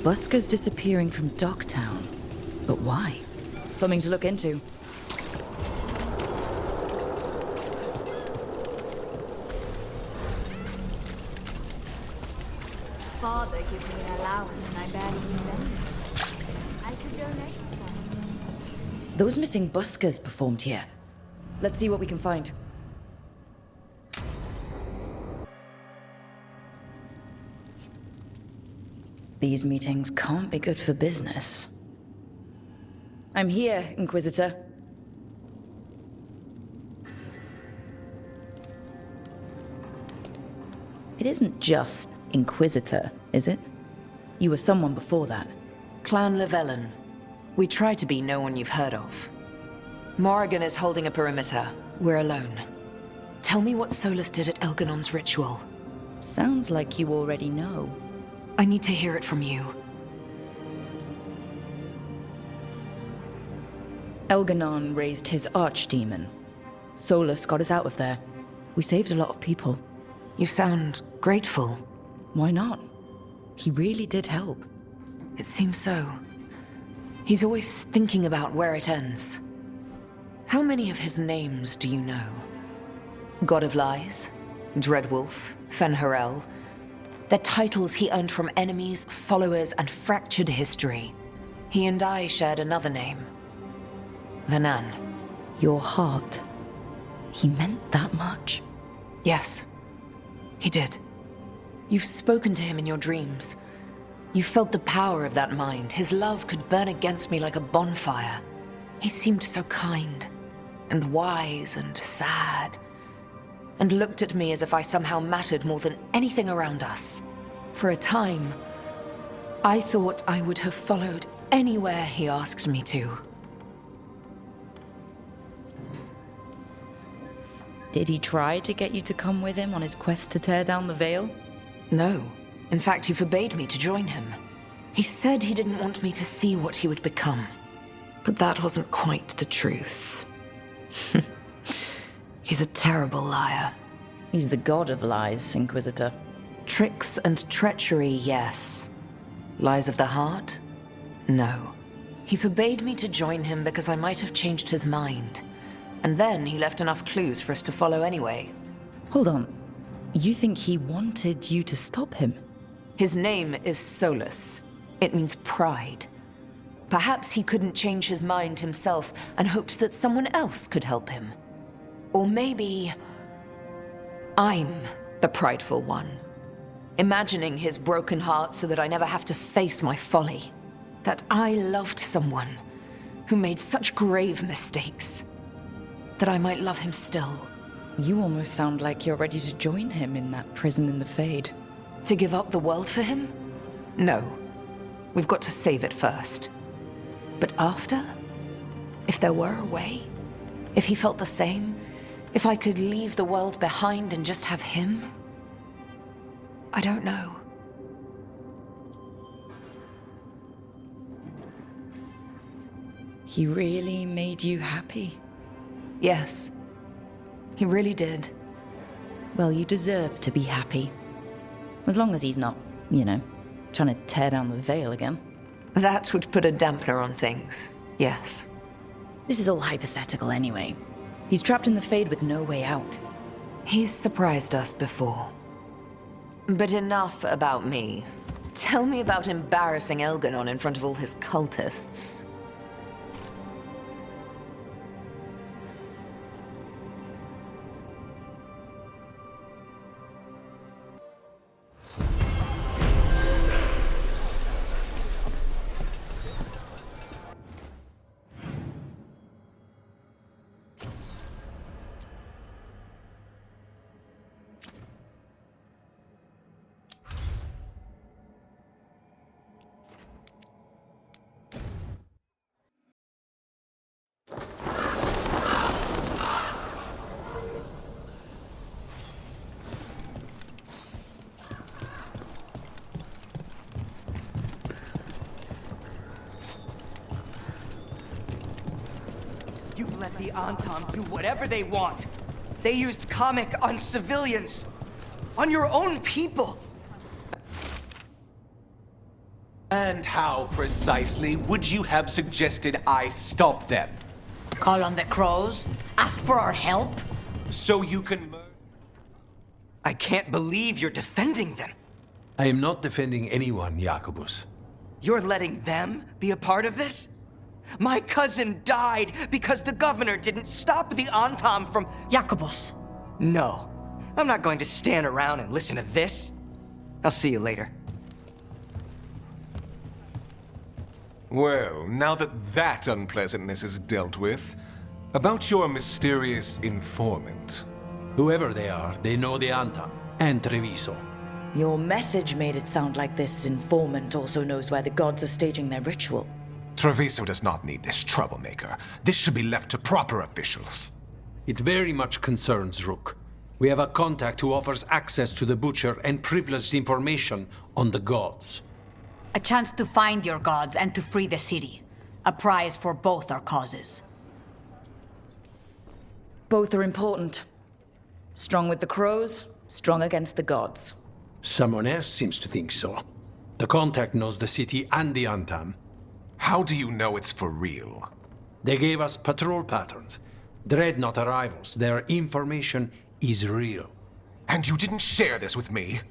Busker's disappearing from Docktown. But why? Something to look into. Father gives me an allowance and I barely use any. I could donate some. Those missing buskers performed here. Let's see what we can find. These meetings can't be good for business. I'm here, Inquisitor. It isn't just Inquisitor, is it? You were someone before that. Clan Llewellyn. We try to be no one you've heard of. Morrigan is holding a perimeter. We're alone. Tell me what Solus did at Elganon's ritual. Sounds like you already know. I need to hear it from you. Elganon raised his archdemon. Solus got us out of there. We saved a lot of people. You sound grateful. Why not? He really did help. It seems so. He's always thinking about where it ends. How many of his names do you know? God of Lies, Dreadwolf, Fen'Harel. They're titles he earned from enemies, followers, and fractured history. He and I shared another name. Vanan. Your heart. He meant that much? Yes, he did. You've spoken to him in your dreams. You felt the power of that mind. His love could burn against me like a bonfire. He seemed so kind, and wise, and sad, and looked at me as if I somehow mattered more than anything around us. For a time, I thought I would have followed anywhere he asked me to. Did he try to get you to come with him on his quest to tear down the Veil? No. In fact, he forbade me to join him. He said he didn't want me to see what he would become. But that wasn't quite the truth. He's a terrible liar. He's the god of lies, Inquisitor. Tricks and treachery, yes. Lies of the heart? No. He forbade me to join him because I might have changed his mind. And then he left enough clues for us to follow anyway. Hold on. You think he wanted you to stop him? His name is Solus. It means pride. Perhaps he couldn't change his mind himself and hoped that someone else could help him. Or maybe I'm the prideful one, imagining his broken heart so that I never have to face my folly. That I loved someone who made such grave mistakes, that I might love him still. You almost sound like you're ready to join him in that prison in the Fade. To give up the world for him? No. We've got to save it first. But after? If there were a way? If he felt the same? If I could leave the world behind and just have him? I don't know. He really made you happy? Yes. He really did. Well, you deserve to be happy. As long as he's not, you know, trying to tear down the Veil again. That would put a dampener on things, yes. This is all hypothetical anyway. He's trapped in the Fade with no way out. He's surprised us before. But enough about me. Tell me about embarrassing Elganon in front of all his cultists. let the Antam do whatever they want. They used comic on civilians. On your own people. And how precisely would you have suggested I stop them? Call on the crows? Ask for our help? So you can... I can't believe you're defending them. I am not defending anyone, Jacobus. You're letting them be a part of this? My cousin died because the governor didn't stop the Antam from... Jacobus. No. I'm not going to stand around and listen to this. I'll see you later. Well, now that unpleasantness is dealt with, about your mysterious informant. Whoever they are, they know the Antam and Treviso. Your message made it sound like this informant also knows where the gods are staging their ritual. Treviso does not need this troublemaker. This should be left to proper officials. It very much concerns Rook. We have a contact who offers access to the Butcher and privileged information on the gods. A chance to find your gods and to free the city. A prize for both our causes. Both are important. Strong with the crows, strong against the gods. Someone else seems to think so. The contact knows the city and the Antam. How do you know it's for real? They gave us patrol patterns. Dreadnought arrivals. Their information is real. And you didn't share this with me?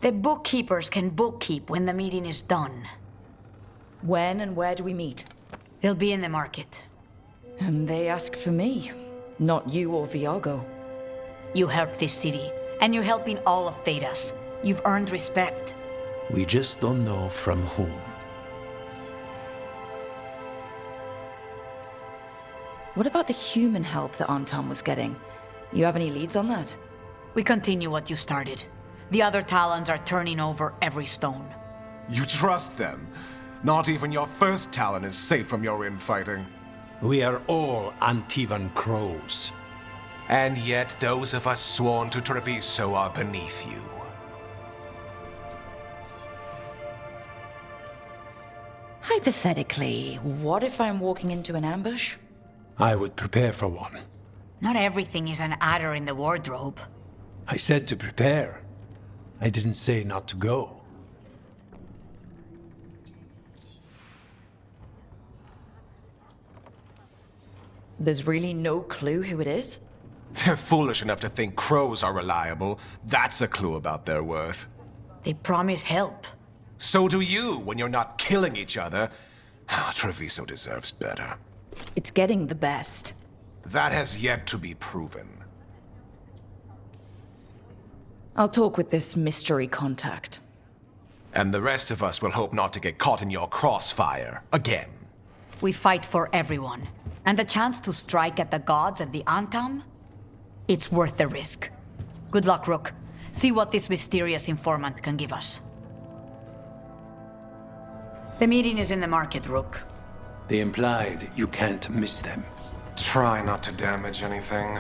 The bookkeepers can bookkeep when the meeting is done. When and where do we meet? They'll be in the market. And they ask for me, not you or Viago. You helped this city, and you're helping all of Thedas. You've earned respect. We just don't know from whom. What about the human help that Antam was getting? You have any leads on that? We continue what you started. The other Talons are turning over every stone. You trust them? Not even your first Talon is safe from your infighting. We are all Antivan crows. And yet those of us sworn to Treviso are beneath you. Hypothetically, what if I'm walking into an ambush? I would prepare for one. Not everything is an adder in the wardrobe. I said to prepare. I didn't say not to go. There's really no clue who it is? They're foolish enough to think crows are reliable. That's a clue about their worth. They promise help. So do you when you're not killing each other. Treviso deserves better. It's getting the best. That has yet to be proven. I'll talk with this mystery contact. And the rest of us will hope not to get caught in your crossfire again. We fight for everyone. And the chance to strike at the gods and the Antam? It's worth the risk. Good luck, Rook. See what this mysterious informant can give us. The meeting is in the market, Rook. They implied you can't miss them. Try not to damage anything.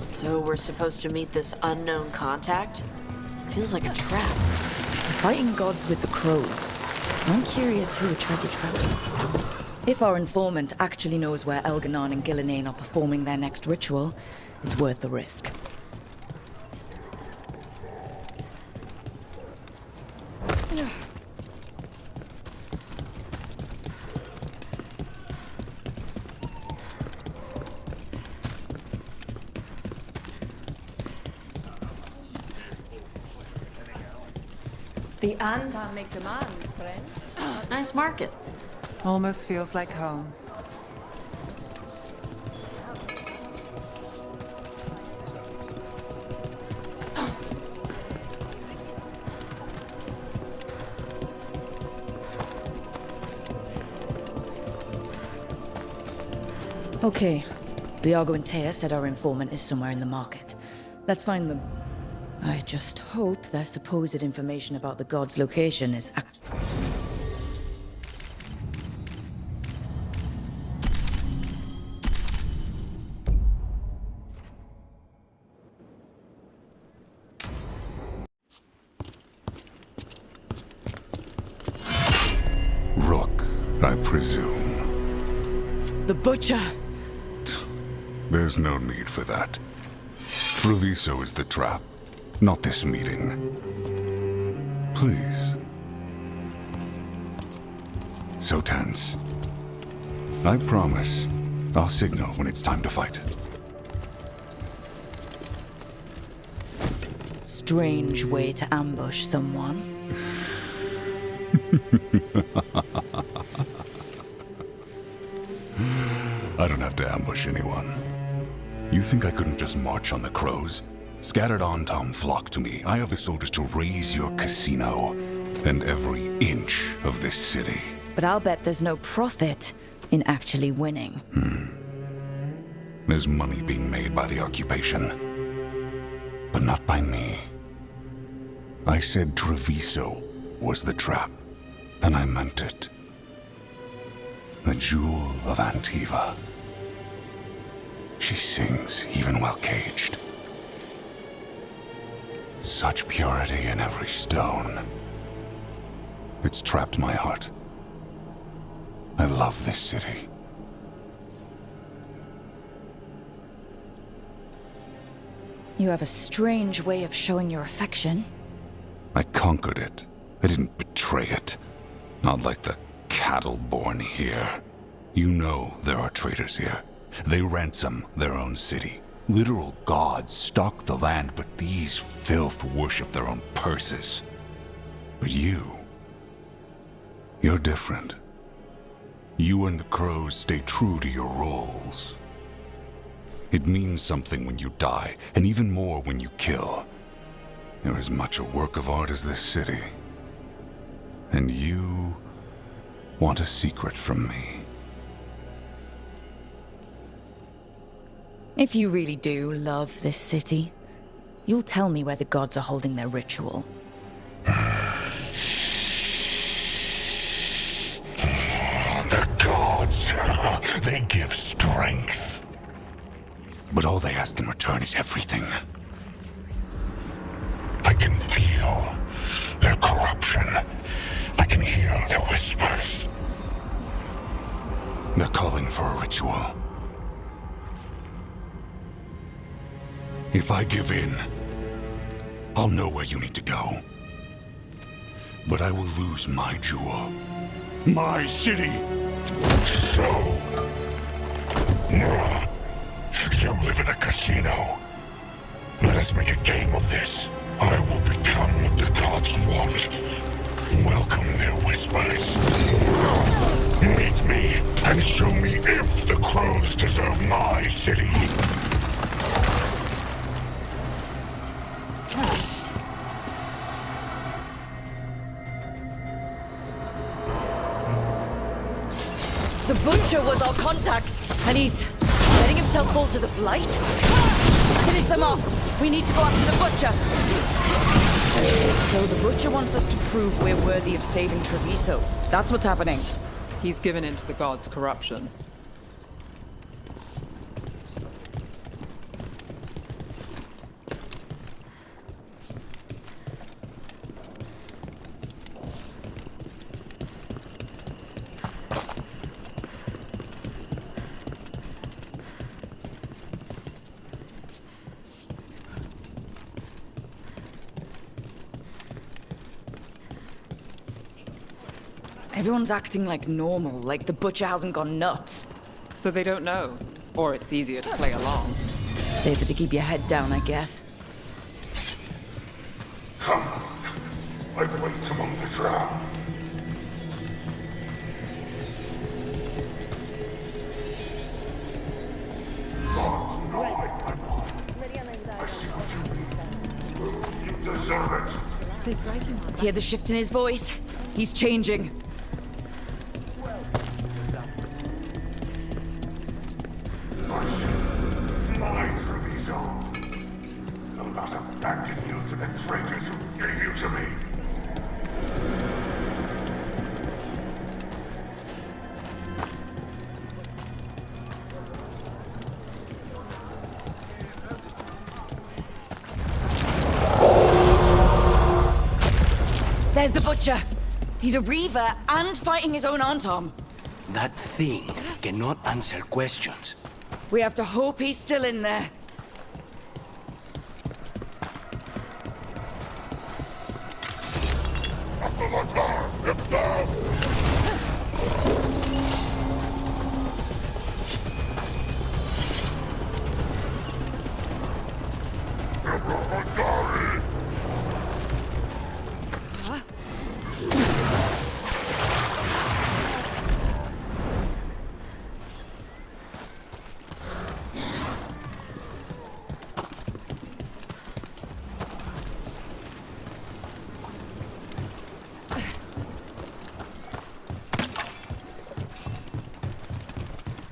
So we're supposed to meet this unknown contact? Feels like a trap. Fighting gods with the crows. I'm curious who attracted Travis. If our informant actually knows where Elganon and Gillinane are performing their next ritual, it's worth the risk. The Antam make demands, friend. Nice market. Almost feels like home. Okay. Iago and Taya said our informant is somewhere in the market. Let's find them. I just hope their supposed information about the god's location is Rook, I presume. The Butcher! There's no need for that. Treviso is the trap, not this meeting. Please. So tense. I promise, I'll signal when it's time to fight. Strange way to ambush someone. I don't have to ambush anyone. You think I couldn't just march on the crows? Scattered on town flock to me. I have the soldiers to raise your casino and every inch of this city. But I'll bet there's no profit in actually winning. There's money being made by the occupation, but not by me. I said Treviso was the trap, and I meant it. The jewel of Antiva. She sings even while caged. Such purity in every stone. It's trapped my heart. I love this city. You have a strange way of showing your affection. I conquered it. I didn't betray it. Not like the cattle born here. You know there are traitors here. They ransom their own city. Literal gods stalk the land, but these filth worship their own purses. But you're different. You and the crows stay true to your roles. It means something when you die, and even more when you kill. You're as much a work of art as this city. And you want a secret from me. If you really do love this city, you'll tell me where the gods are holding their ritual. The gods, they give strength. But all they ask in return is everything. I can feel their corruption. I can hear their whispers. They're calling for a ritual. If I give in, I'll know where you need to go. But I will lose my jewel. My city! So... you live in a casino. Let us make a game of this. I will become what the gods want. Welcome their whispers. Meet me and show me if the crows deserve my city. The Butcher was our contact, and he's letting himself fall to the Blight? Finish them off! We need to go after the Butcher! So the Butcher wants us to prove we're worthy of saving Treviso. That's what's happening. He's given in to the gods' corruption. Everyone's acting like normal, like the Butcher hasn't gone nuts. So they don't know. Or it's easier to play along. Safer to keep your head down, I guess. Come, I wait among the drowned. Gods know I see what you mean. You deserve it. Hear the shift in his voice? He's changing. abandon you to the traitors who gave you to me. There's the butcher. He's a reaver and fighting his own Antom. That thing cannot answer questions. We have to hope he's still in there.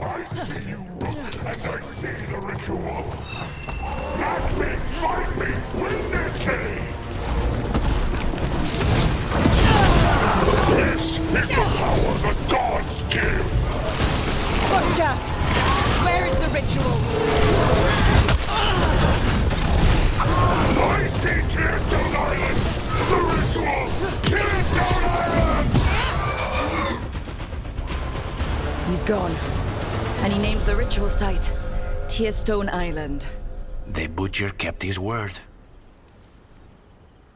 I see you, Rook, as I see the ritual. Match me, fight me, win this city! This is the power the gods give! Butcher! Where is the ritual? I see Tearstone Island! The ritual! Tearstone Island! He's gone. And he named the ritual site Tearstone Island. The butcher kept his word.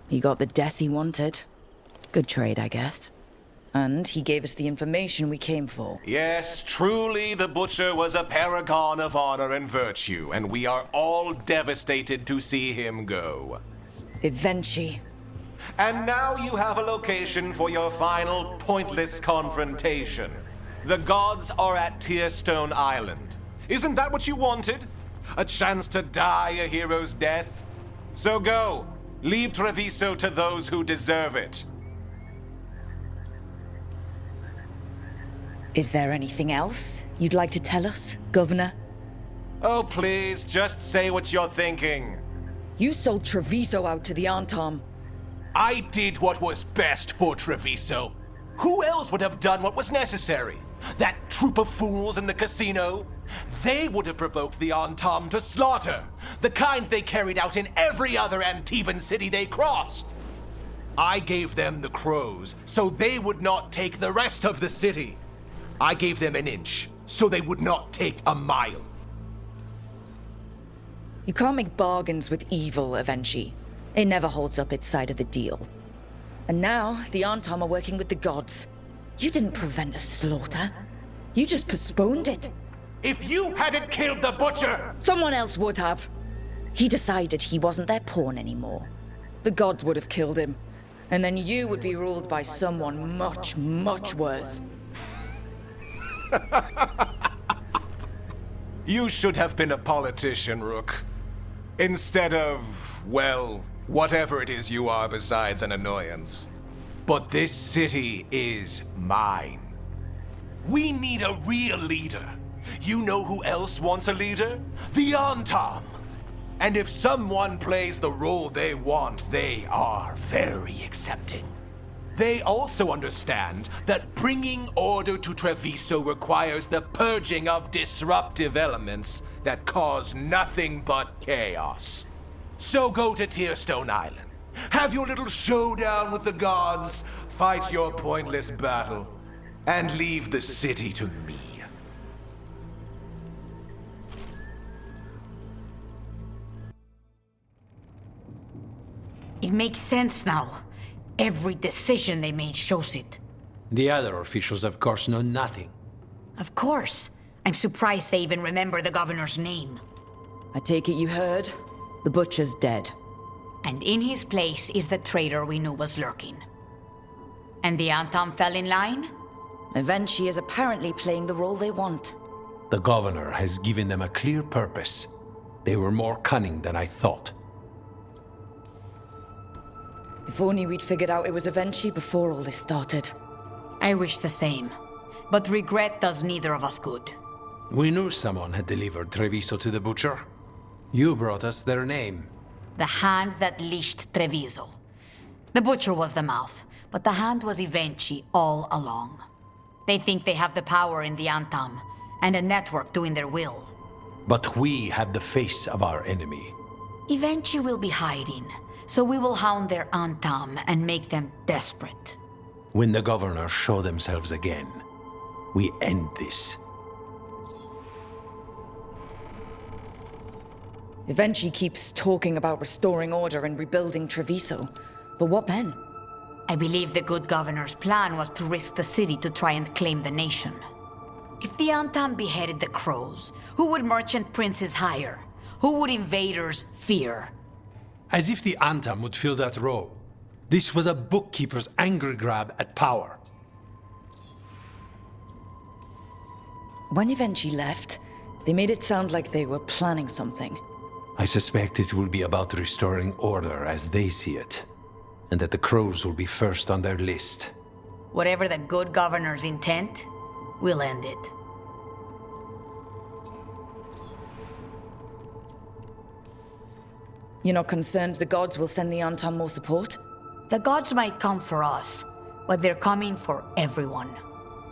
He got the death he wanted. Good trade, I guess. And he gave us the information we came for. Yes, truly the Butcher was a paragon of honor and virtue, and we are all devastated to see him go. Eventually. And now you have a location for your final pointless confrontation. The gods are at Tearstone Island. Isn't that what you wanted? A chance to die a hero's death? So go. Leave Treviso to those who deserve it. Is there anything else you'd like to tell us, Governor? Oh, please, just say what you're thinking. You sold Treviso out to the Antom. I did what was best for Treviso. Who else would have done what was necessary? That troop of fools in the casino? They would have provoked the Antom to slaughter, the kind they carried out in every other Antivan city they crossed. I gave them the crows, so they would not take the rest of the city. I gave them an inch, so they would not take a mile. You can't make bargains with evil, Avenchi. It never holds up its side of the deal. And now, the Antom are working with the gods. You didn't prevent a slaughter. You just postponed it. If you hadn't killed the Butcher! Someone else would have. He decided he wasn't their pawn anymore. The gods would have killed him. And then you would be ruled by someone much, much worse. You should have been a politician, Rook. Instead of, well, whatever it is you are besides an annoyance. But this city is mine. We need a real leader. You know who else wants a leader? The Antom. And if someone plays the role they want, they are very accepting. They also understand that bringing order to Treviso requires the purging of disruptive elements that cause nothing but chaos. So go to Tearstone Island. Have your little showdown with the gods, fight your pointless battle, and leave the city to me. It makes sense now. Every decision they made shows it. The other officials, of course, know nothing. Of course. I'm surprised they even remember the governor's name. I take it you heard? The Butcher's dead. And in his place is the traitor we knew was lurking. And the Antom fell in line? Avenchi is apparently playing the role they want. The governor has given them a clear purpose. They were more cunning than I thought. If only we'd figured out it was Avenchi before all this started. I wish the same. But regret does neither of us good. We knew someone had delivered Treviso to the Butcher. You brought us their name. The hand that leashed Treviso. The butcher was the mouth, but the hand was Evenchi all along. They think they have the power in the Antam, and a network doing their will. But we have the face of our enemy. Evenchi will be hiding, so we will hound their Antam and make them desperate. When the governors show themselves again, we end this. Evenchi keeps talking about restoring order and rebuilding Treviso. But what then? I believe the good governor's plan was to risk the city to try and claim the nation. If the Antam beheaded the crows, who would merchant princes hire? Who would invaders fear? As if the Antam would fill that role. This was a bookkeeper's angry grab at power. When Evenchi left, they made it sound like they were planning something. I suspect it will be about restoring order as they see it, and that the crows will be first on their list. Whatever the good governor's intent, we'll end it. You're not concerned the gods will send the Antam more support? The gods might come for us, but they're coming for everyone.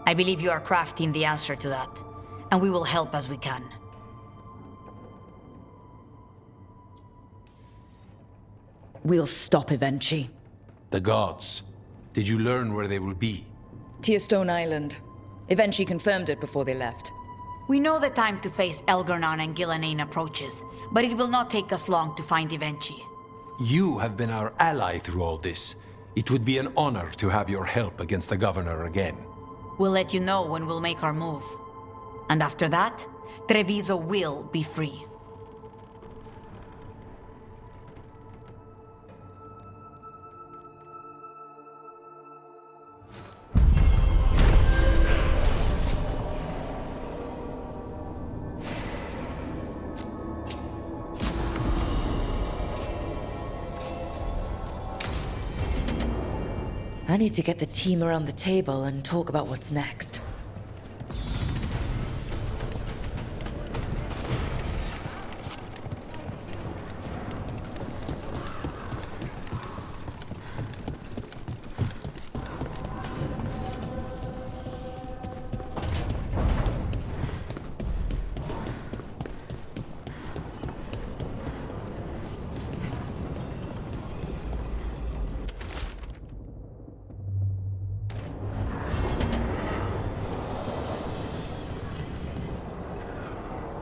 I believe you are crafting the answer to that, and we will help as we can. We'll stop Evenchi. The gods. Did you learn where they will be? Tearstone Island. Evenchi confirmed it before they left. We know the time to face Elgarnon and Gillenane approaches, but it will not take us long to find Evenchi. You have been our ally through all this. It would be an honor to have your help against the governor again. We'll let you know when we'll make our move. And after that, Treviso will be free. I need to get the team around the table and talk about what's next.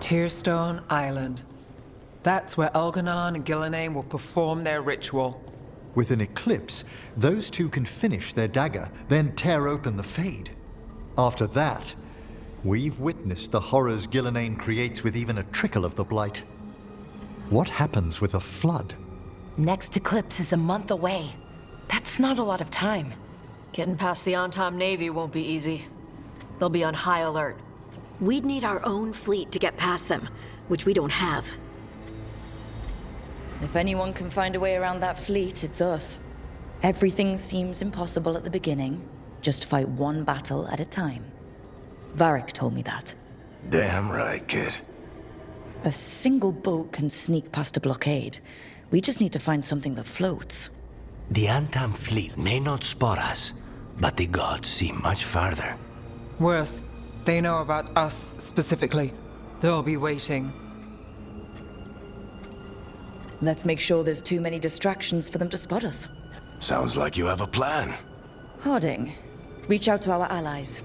Tearstone Island. That's where Elgarnon and Gillenane will perform their ritual. With an eclipse, those two can finish their dagger, then tear open the Fade. After that, we've witnessed the horrors Gillenane creates with even a trickle of the Blight. What happens with a flood? Next eclipse is a month away. That's not a lot of time. Getting past the Antam Navy won't be easy. They'll be on high alert. We'd need our own fleet to get past them, which we don't have. If anyone can find a way around that fleet, it's us. Everything seems impossible at the beginning. Just fight one battle at a time. Varric told me that. Damn right, kid. A single boat can sneak past a blockade. We just need to find something that floats. The Antam fleet may not spot us, but the gods see much farther. Worse, they know about us specifically. They'll be waiting. Let's make sure there's too many distractions for them to spot us. Sounds like you have a plan. Harding, reach out to our allies.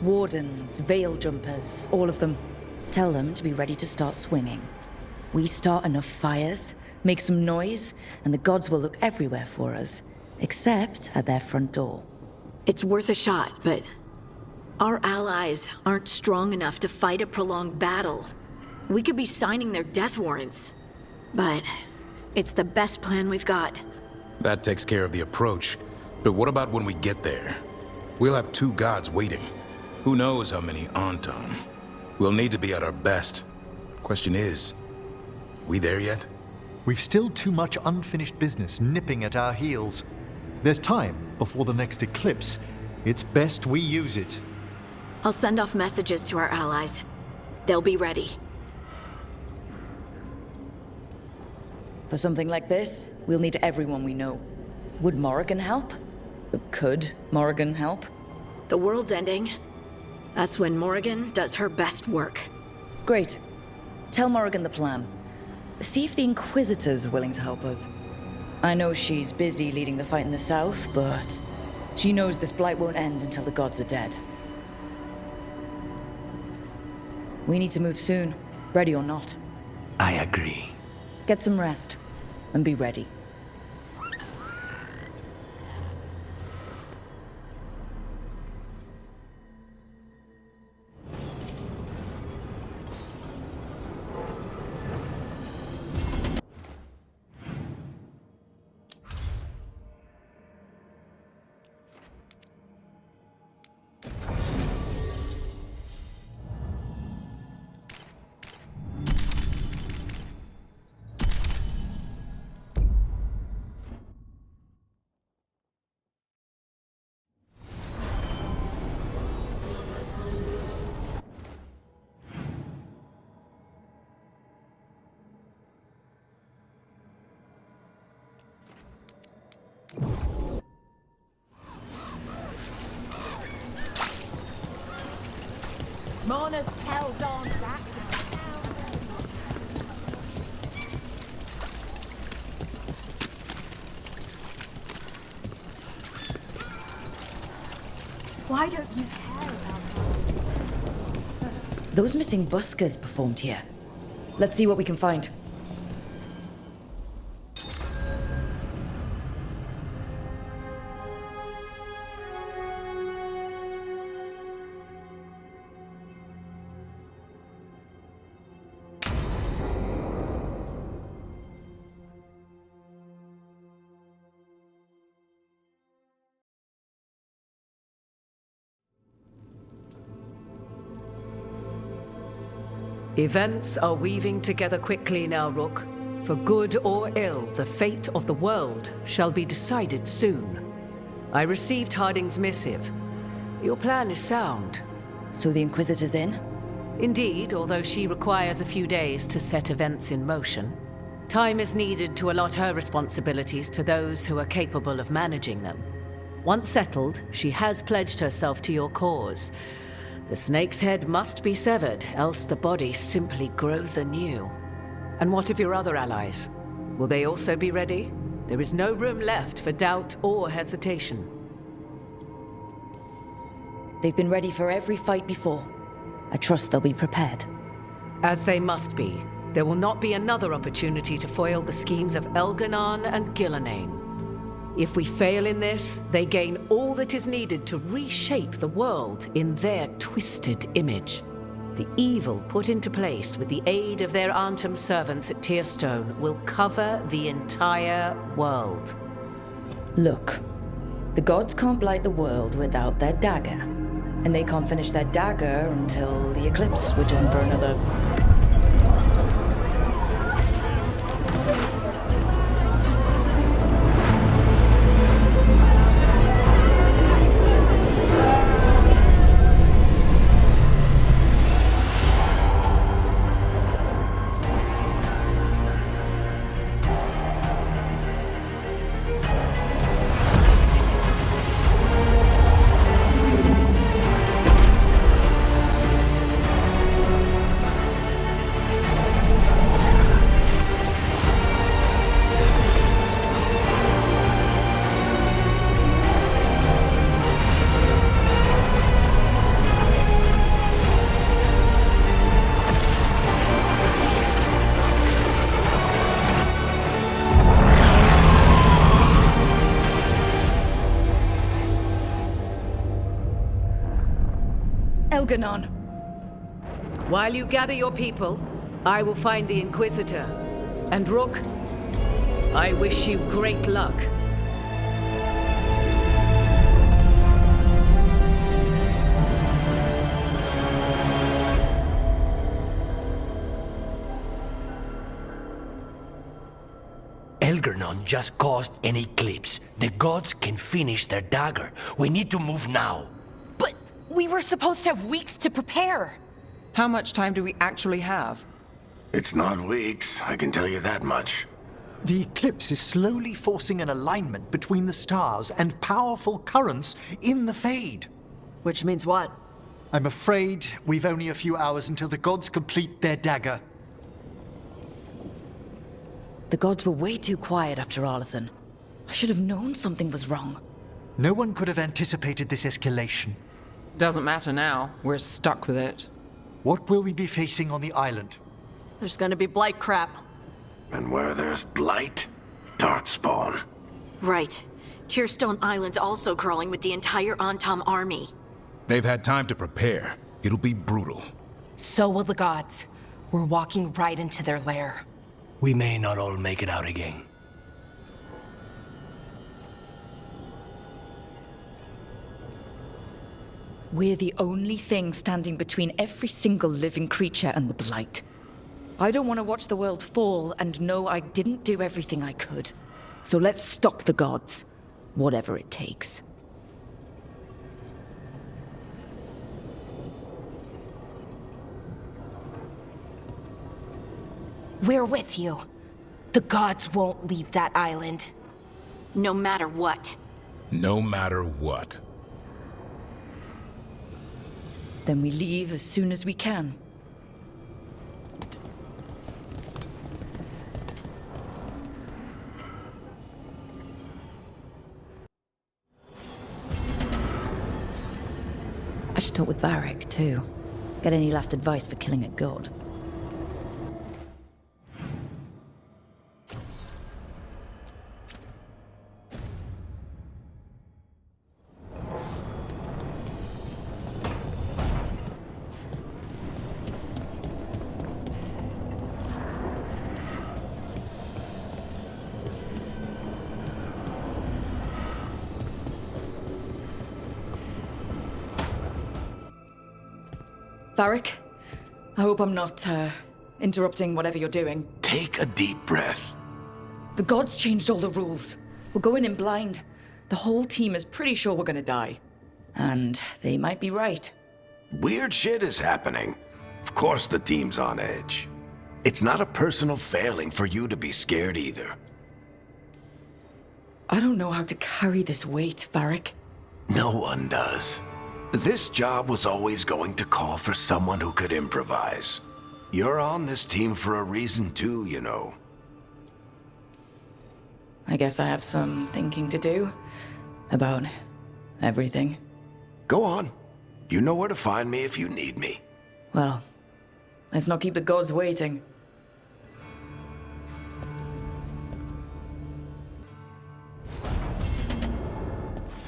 Wardens, veil jumpers, all of them. Tell them to be ready to start swinging. We start enough fires, make some noise, and the gods will look everywhere for us, except at their front door. It's worth a shot, but our allies aren't strong enough to fight a prolonged battle. We could be signing their death warrants, but it's the best plan we've got. That takes care of the approach. But what about when we get there? We'll have two gods waiting. Who knows how many Antam? We'll need to be at our best. Question is, we there yet? We've still too much unfinished business nipping at our heels. There's time before the next eclipse. It's best we use it. I'll send off messages to our allies. They'll be ready. For something like this, we'll need everyone we know. Would Morrigan help? Could Morrigan help? The world's ending. That's when Morrigan does her best work. Great. Tell Morrigan the plan. See if the Inquisitor's willing to help us. I know she's busy leading the fight in the south, but she knows this blight won't end until the gods are dead. We need to move soon, ready or not. I agree. Get some rest, and be ready. Mona's cauldron, Zach. Why don't you care about Those missing buskers performed here. Let's see what we can find. Events are weaving together quickly now, Rook. For good or ill, the fate of the world shall be decided soon. I received Harding's missive. Your plan is sound. So the Inquisitor's in? Indeed, although she requires a few days to set events in motion. Time is needed to allot her responsibilities to those who are capable of managing them. Once settled, she has pledged herself to your cause. The snake's head must be severed, else the body simply grows anew. And what of your other allies? Will they also be ready? There is no room left for doubt or hesitation. They've been ready for every fight before. I trust they'll be prepared. As they must be. There will not be another opportunity to foil the schemes of Elganon and Gillenane. If we fail in this, they gain all that is needed to reshape the world in their twisted image. The evil put into place with the aid of their Arnhem servants at Tearstone will cover the entire world. Look, the gods can't blight the world without their dagger. And they can't finish their dagger until the eclipse, which isn't for another... Elganon. While you gather your people, I will find the Inquisitor. And Rook, I wish you great luck. Elganon just caused an eclipse. The gods can finish their dagger. We need to move now. We were supposed to have weeks to prepare. How much time do we actually have? It's not weeks, I can tell you that much. The eclipse is slowly forcing an alignment between the stars and powerful currents in the Fade. Which means what? I'm afraid we've only a few hours until the gods complete their dagger. The gods were way too quiet after Arlathan. I should have known something was wrong. No one could have anticipated this escalation. Doesn't matter now. We're stuck with it. What will we be facing on the island? There's gonna be blight crap. And where there's blight, darkspawn. Right. Tearstone Island's also crawling with the entire Antam army. They've had time to prepare. It'll be brutal. So will the gods. We're walking right into their lair. We may not all make it out again. We're the only thing standing between every single living creature and the Blight. I don't want to watch the world fall and know I didn't do everything I could. So let's stop the gods, whatever it takes. We're with you. The gods won't leave that island. No matter what. No matter what. Then we leave as soon as we can. I should talk with Varric, too. Get any last advice for killing a god. Varric, I hope I'm not, interrupting whatever you're doing. Take a deep breath. The gods changed all the rules. We're going in blind. The whole team is pretty sure we're gonna die. And they might be right. Weird shit is happening. Of course the team's on edge. It's not a personal failing for you to be scared either. I don't know how to carry this weight, Varric. No one does. This job was always going to call for someone who could improvise. You're on this team for a reason too, you know. I guess I have some thinking to do. About everything. Go on. You know where to find me if you need me. Well, let's not keep the gods waiting.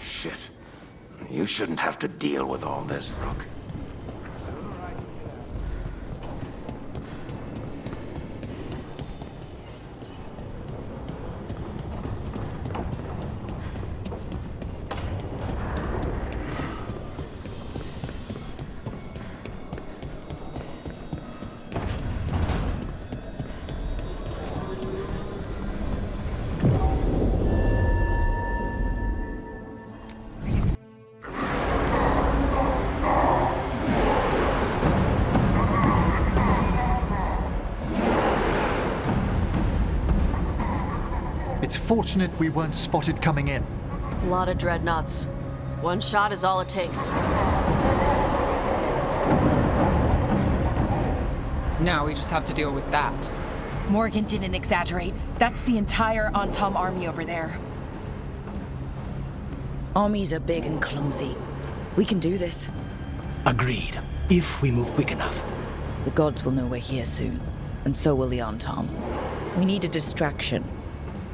Shit. You shouldn't have to deal with all this, Rook. It's fortunate we weren't spotted coming in. A lot of dreadnoughts. One shot is all it takes. Now we just have to deal with that. Morgan didn't exaggerate. That's the entire Antam army over there. Armies are big and clumsy. We can do this. Agreed. If we move quick enough. The gods will know we're here soon. And so will the Antam. We need a distraction.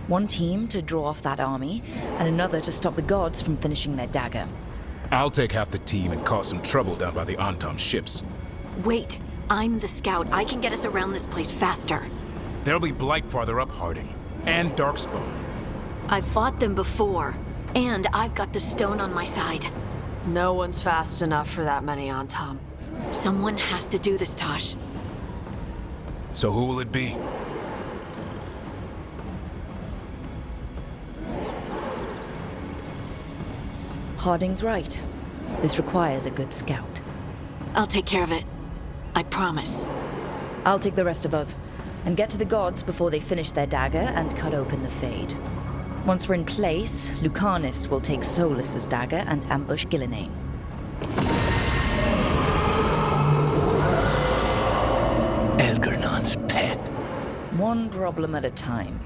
One team to draw off that army, and another to stop the gods from finishing their dagger. I'll take half the team and cause some trouble down by the Antam ships. Wait, I'm the scout. I can get us around this place faster. There'll be blight farther up, Harding. And Darkspawn. I've fought them before. And I've got the stone on my side. No one's fast enough for that many Antam. Someone has to do this, Tosh. So who will it be? Harding's right. This requires a good scout. I'll take care of it. I promise. I'll take the rest of us. and get to the gods before they finish their dagger and cut open the Fade. Once we're in place, Lucanus will take Solus's dagger and ambush Gillenane. Elgernon's pet. One problem at a time.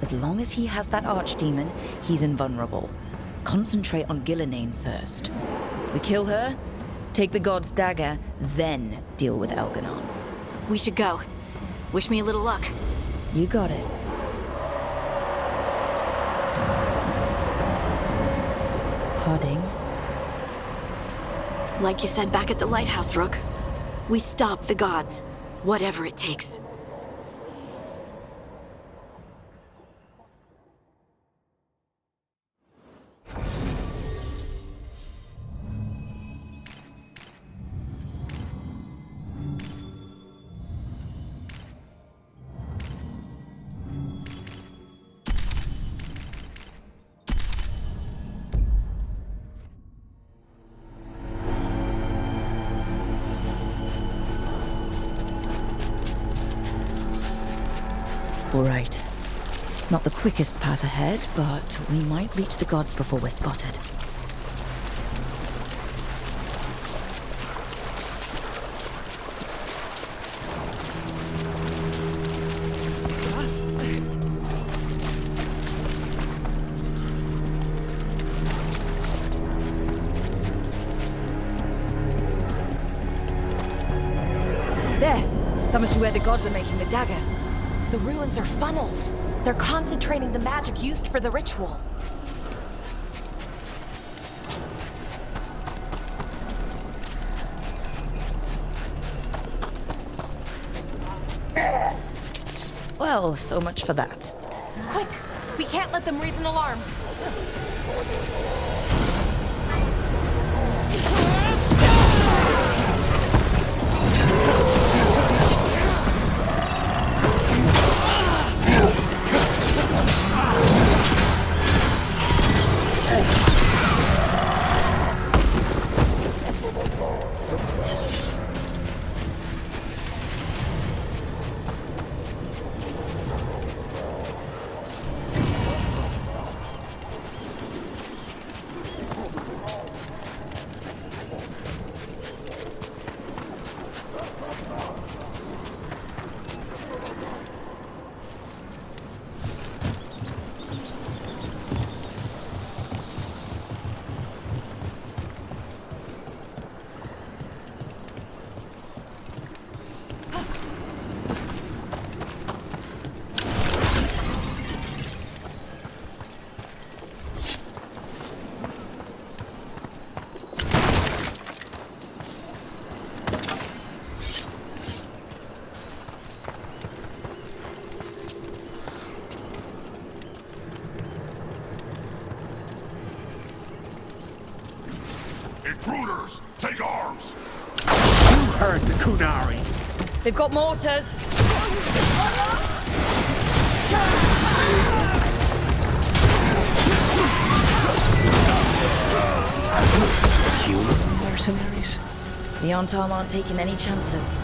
As long as he has that archdemon, he's invulnerable. Concentrate on Gillenane first. We kill her, take the god's dagger, then deal with Elganon. We should go. Wish me a little luck. You got it. Harding. Like you said back at the lighthouse, Rook. We stop the gods, whatever it takes. All right. Not the quickest path ahead, but we might reach the gods before we're spotted. There! That must be where the gods are making the dagger. The ruins are funnels. They're concentrating the magic used for the ritual. Well, so much for that. Quick! We can't let them raise an alarm. Intruders, take arms! You heard the Kunari! They've got mortars! Human mercenaries? The Antam aren't taking any chances.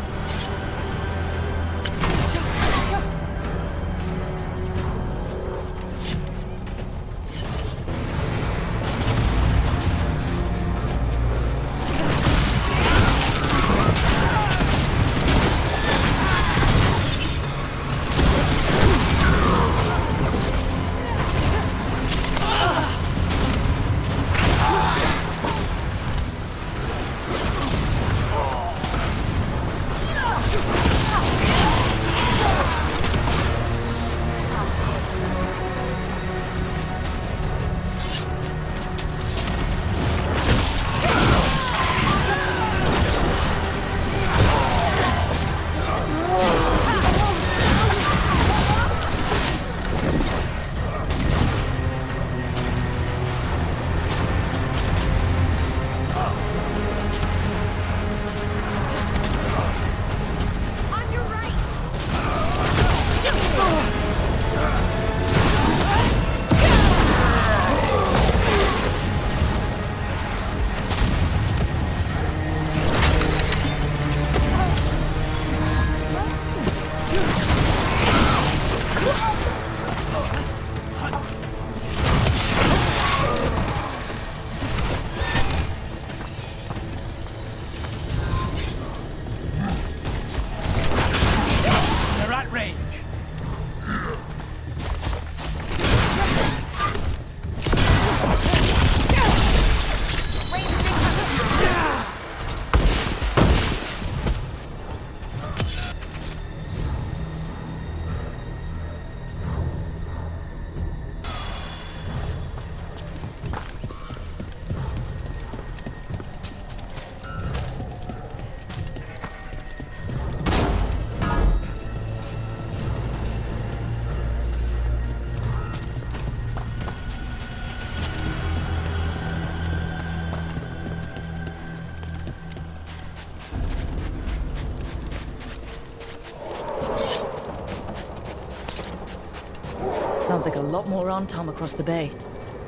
like a lot more Antam across the bay.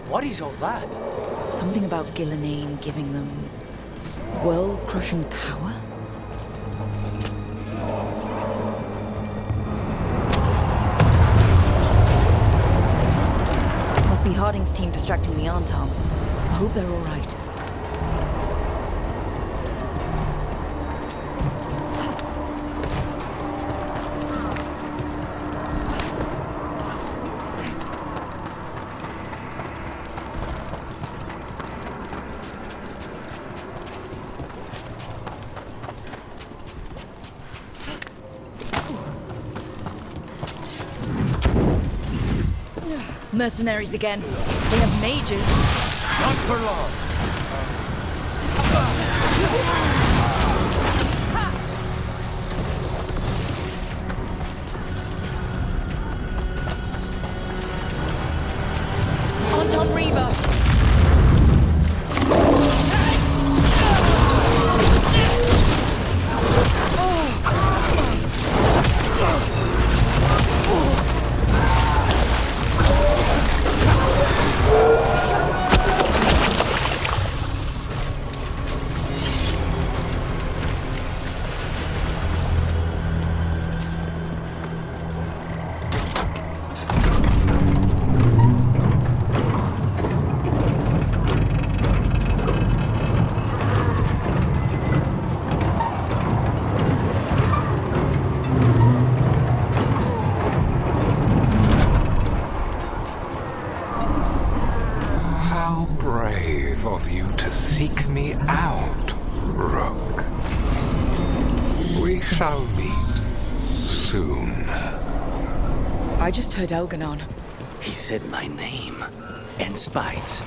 What is all that? Something about Gillenane giving them world-crushing power? Must be Harding's team distracting the Antam. I hope they're all right. Mercenaries again. They have mages. Not for long. Anton Reaver. Seek me out, Rook. We shall meet soon. I just heard Elganon. He said my name and spite.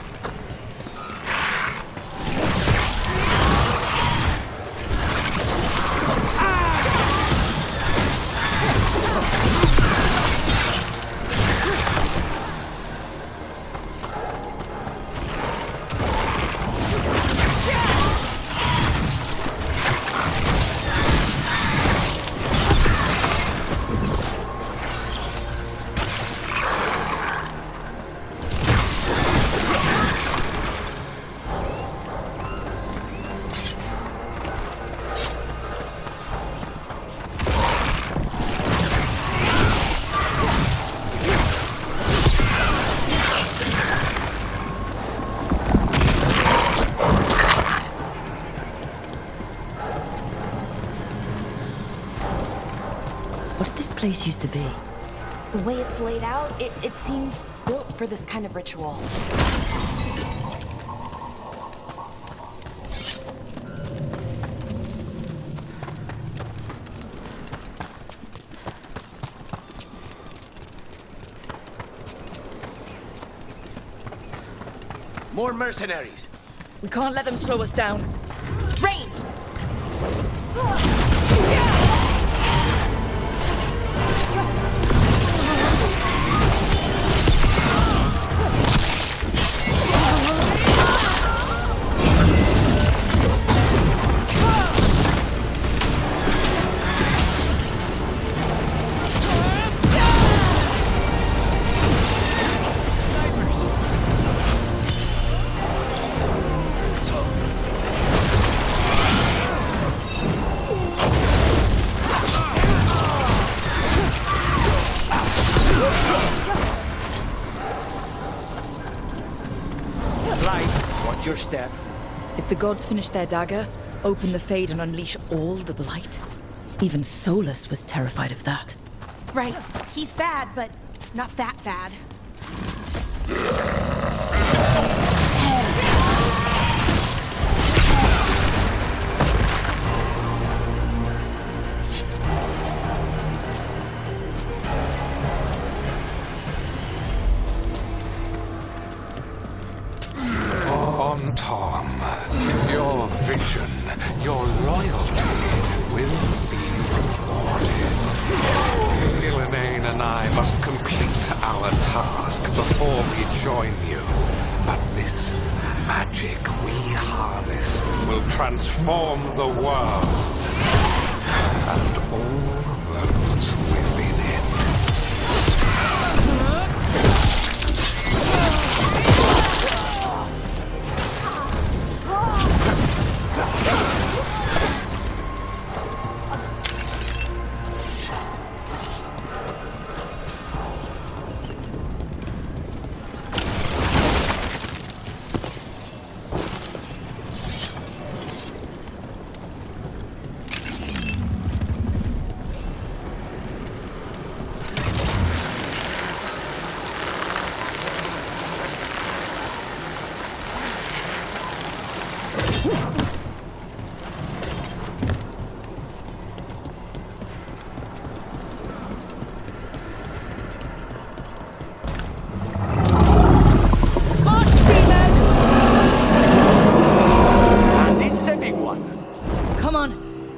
Place used to be. The way it's laid out, it seems built for this kind of ritual. More mercenaries! We can't let them slow us down. Ranged! Your step. If the gods finish their dagger, open the Fade and unleash all the blight. Even Solus was terrified of that. Right. He's bad, but not that bad. Tom, your vision, your loyalty will be rewarded. Gillenane and I must complete our task before we join you. But this magic we harness will transform the world and all those within it.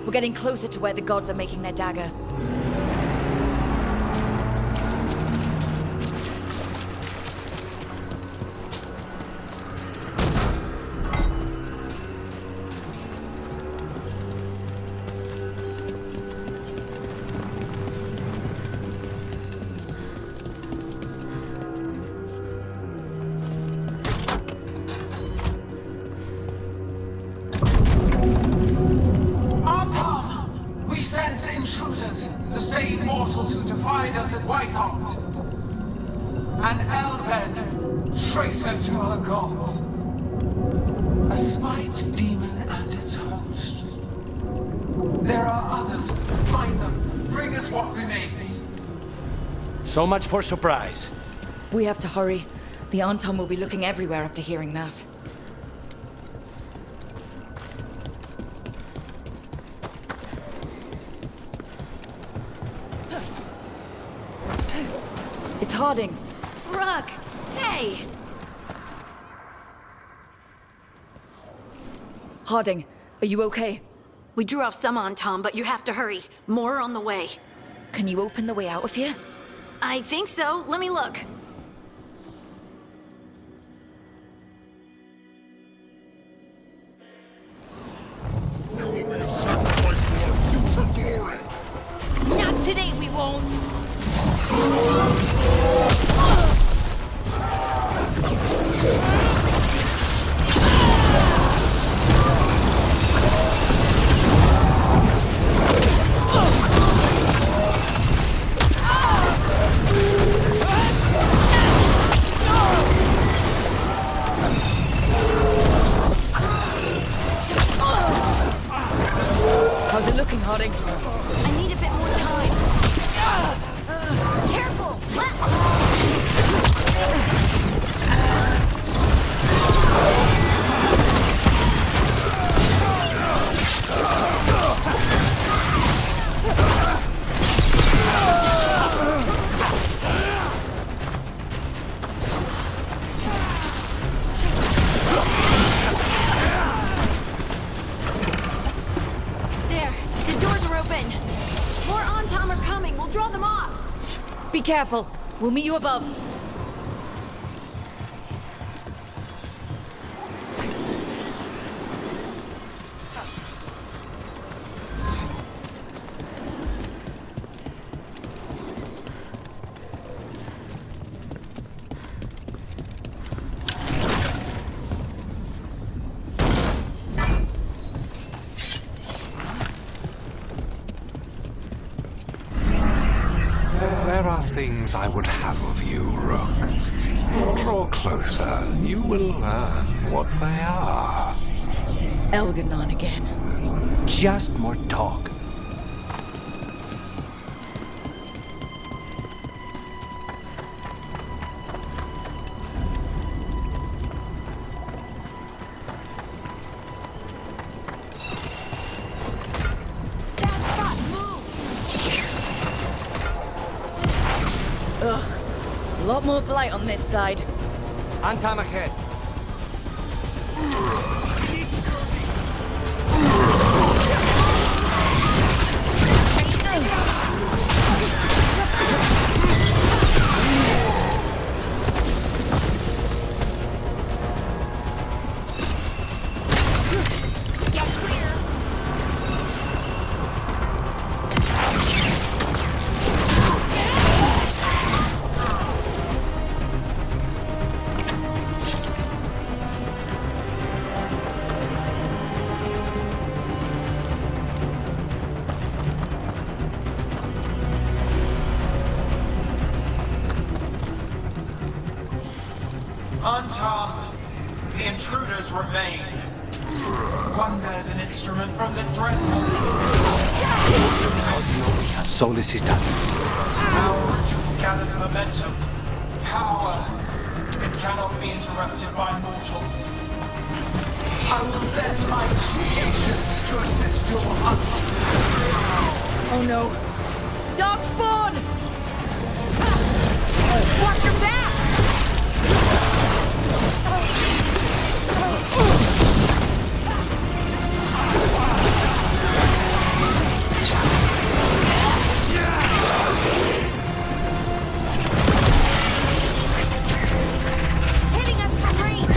We're getting closer to where the gods are making their dagger. Intruders, the same mortals who defied us at Weishaupt. An Elven, traitor to her gods. A spite demon and its host. There are others. Find them. Bring us what remains. So much for surprise. We have to hurry. The Anton will be looking everywhere after hearing that. It's Harding. Rook! Hey! Harding, are you okay? We drew off some on Tom, but you have to hurry. More on the way. Can you open the way out of here? I think so. Let me look. Not today, we won't. How's it looking, Harding? I need a bit more time. Careful! There, the doors are open. More on-tom are coming. We'll draw them off. Be careful. We'll meet you above. There are things I would have of you, Rook. Draw closer. You will learn what they are. Elganon again. Just more talk. Ugh. A lot more blight on this side. On-tom ahead. Unharmed, the intruders remain. One bears an instrument from the dreadful. Solus is done. Our ritual gathers momentum. Power. It cannot be interrupted by mortals. I will set my to assist your hunt. Oh no. Darkspawn! Watch your back! Hitting us from range!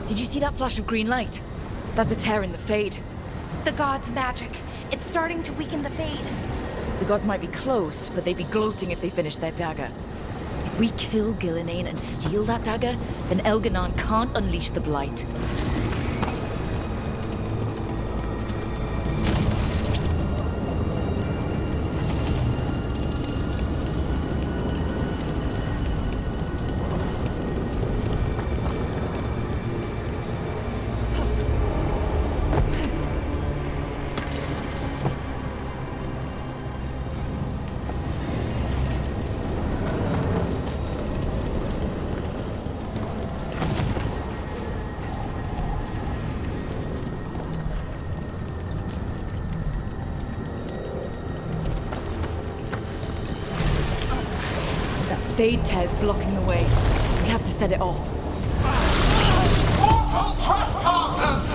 Did you see that flash of green light? That's a tear in the Fade. The god's magic. It's starting to weaken the Fade. The gods might be close, but they'd be gloating if they finished their dagger. If we kill Gillenane and steal that dagger, then Elganon can't unleash the Blight. Fade tear's blocking the way. We have to set it off. Mortal trespassers!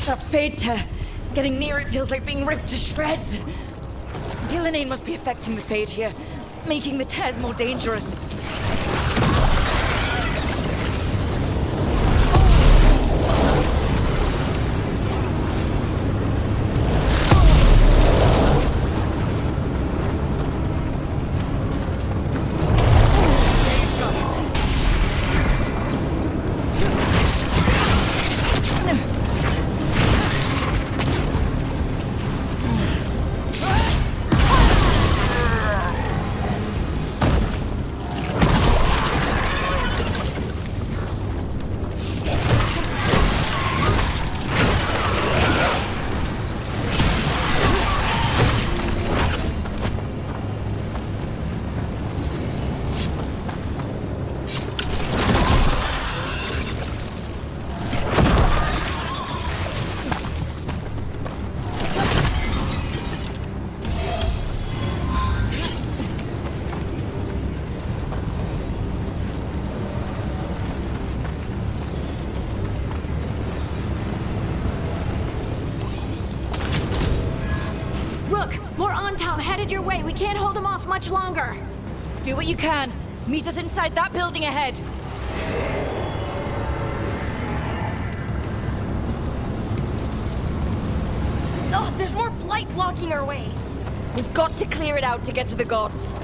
That Fade tear. Getting near it feels like being ripped to shreds. Gillenane must be affecting the Fade here, making the tears more dangerous. Headed your way. We can't hold them off much longer. Do what you can. Meet us inside that building ahead. Oh, there's more blight blocking our way. We've got to clear it out to get to the gods. There's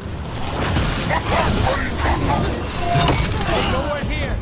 no one here.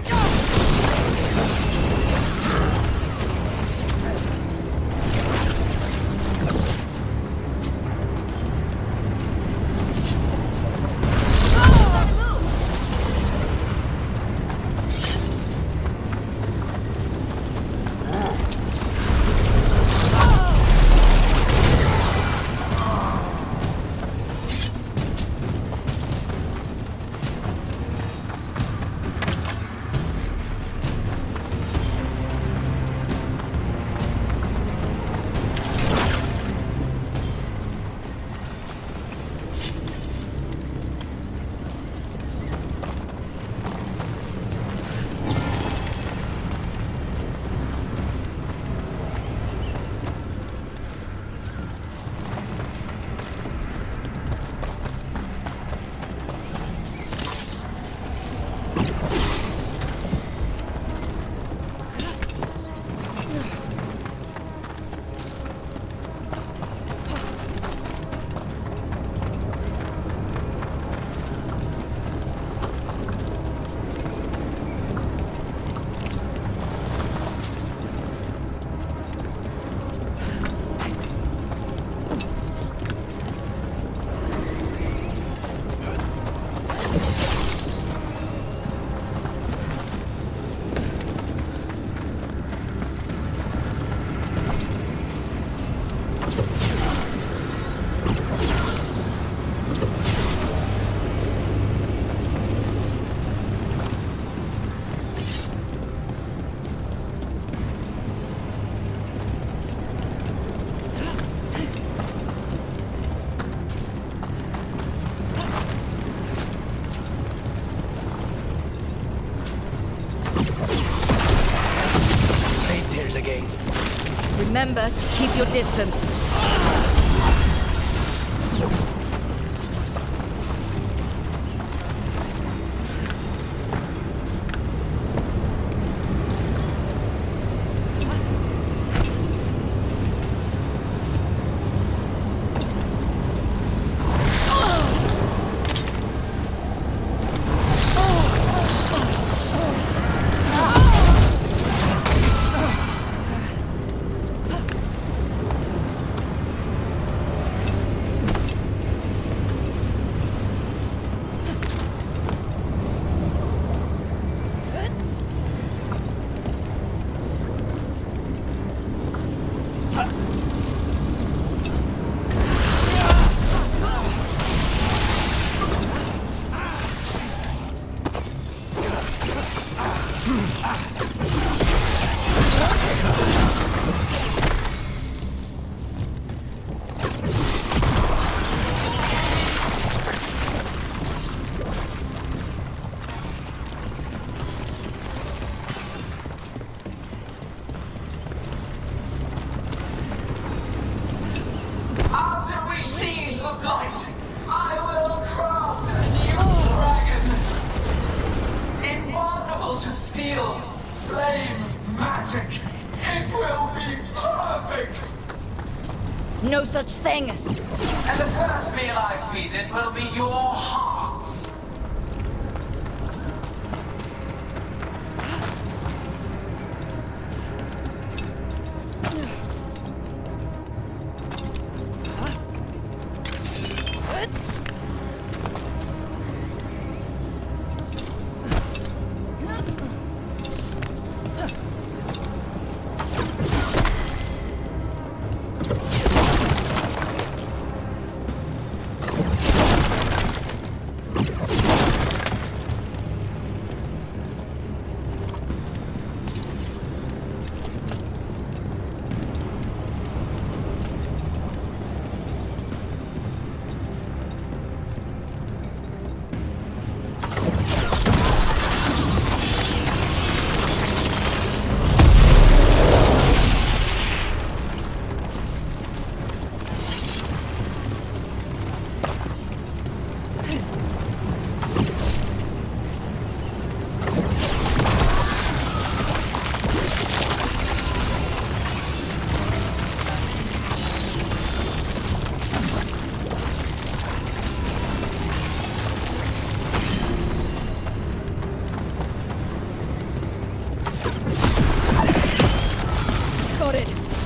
Remember to keep your distance. No such thing! And the first meal I feed it will be your hearts.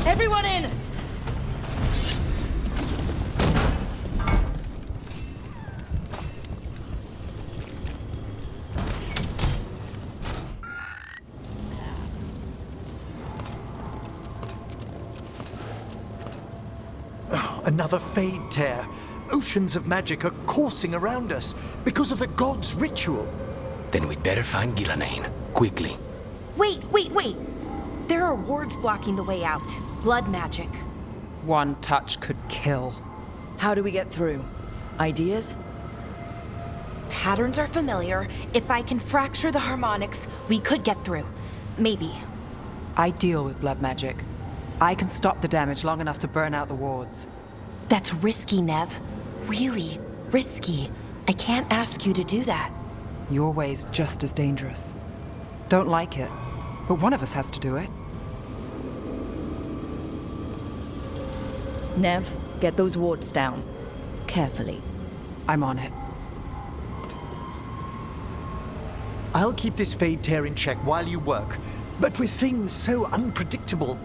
Everyone in! Another Fade tear. Oceans of magic are coursing around us because of the god's ritual. Then we'd better find Gillenane, quickly. Wait! There are wards blocking the way out. Blood magic. One touch could kill. How do we get through? Ideas? Patterns are familiar. If I can fracture the harmonics, we could get through. Maybe. I deal with blood magic. I can stop the damage long enough to burn out the wards. That's risky, Nev. Really risky. I can't ask you to do that. Your way's just as dangerous. Don't like it, but one of us has to do it. Nev, get those wards down. Carefully. I'm on it. I'll keep this Fade tear in check while you work, but with things so unpredictable,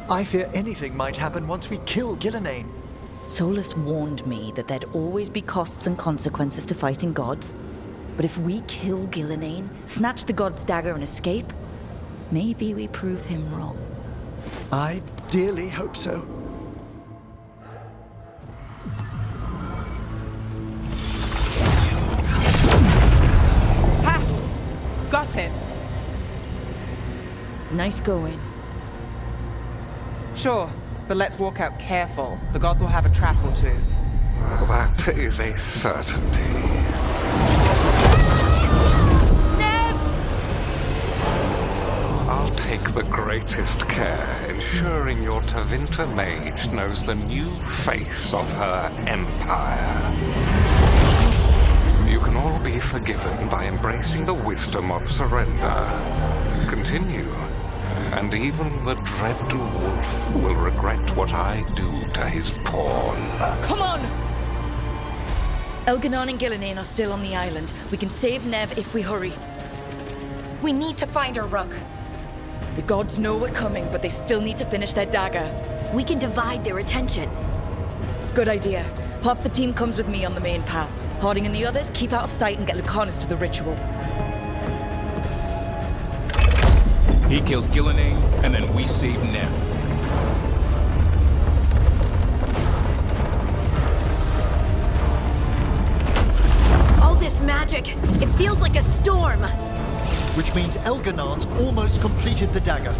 I fear anything might happen once we kill Gillenane. Solus warned me that there'd always be costs and consequences to fighting gods. But if we kill Gillenane, snatch the god's dagger and escape, maybe we prove him wrong. I dearly hope so. Nice going. Sure, but let's walk out careful. The gods will have a trap or two. That is a certainty. Nev! I'll take the greatest care, ensuring your Tevinter mage knows the new face of her empire. You can all be forgiven by embracing the wisdom of surrender. Continue, and even the dread wolf will regret what I do to his pawn. Come on! Elganon and Gillinane are still on the island. We can save Nev if we hurry. We need to find her, Rook. The gods know we're coming, but they still need to finish their dagger. We can divide their attention. Good idea. Half the team comes with me on the main path. Harding and the others keep out of sight and get Lucanus to the ritual. He kills Gillinane, and then we save Nev. All this magic, it feels like a storm. Which means Elganon's almost completed the dagger.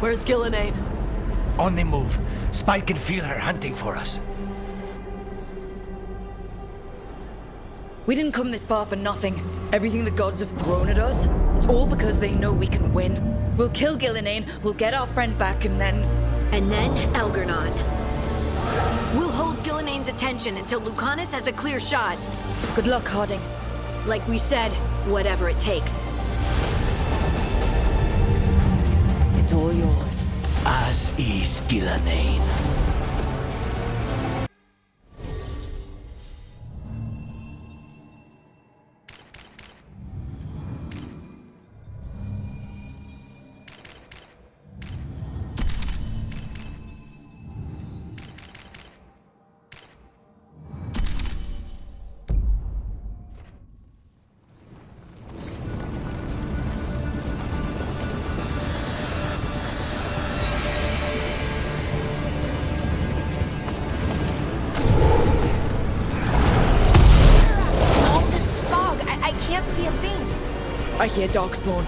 Where's Gillinane? On the move. Spike can feel her hunting for us. We didn't come this far for nothing. Everything the gods have thrown at us, it's all because they know we can win. We'll kill Gillinane, we'll get our friend back, and then... And then Elgarnon. We'll hold Gillinane's attention until Lucanus has a clear shot. Good luck, Harding. Like we said, whatever it takes. It's all yours. As is Gillinane. I hear Darkspawn.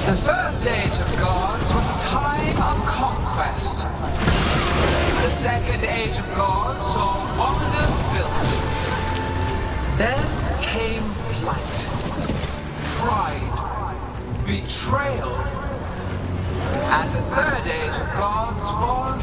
The first age of gods was a time of conquest. The second age of gods saw wonders built. Then came plight, pride, betrayal. And the third age of gods was...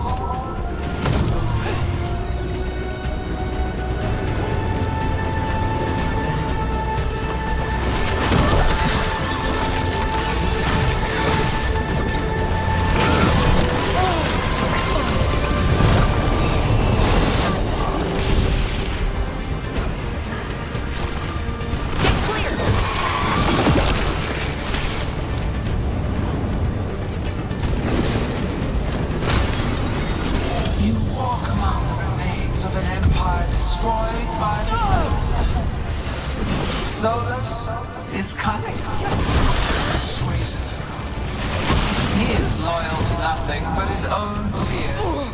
of an empire destroyed by the Solus is cunning, persuasive. He is loyal to nothing but his own fears.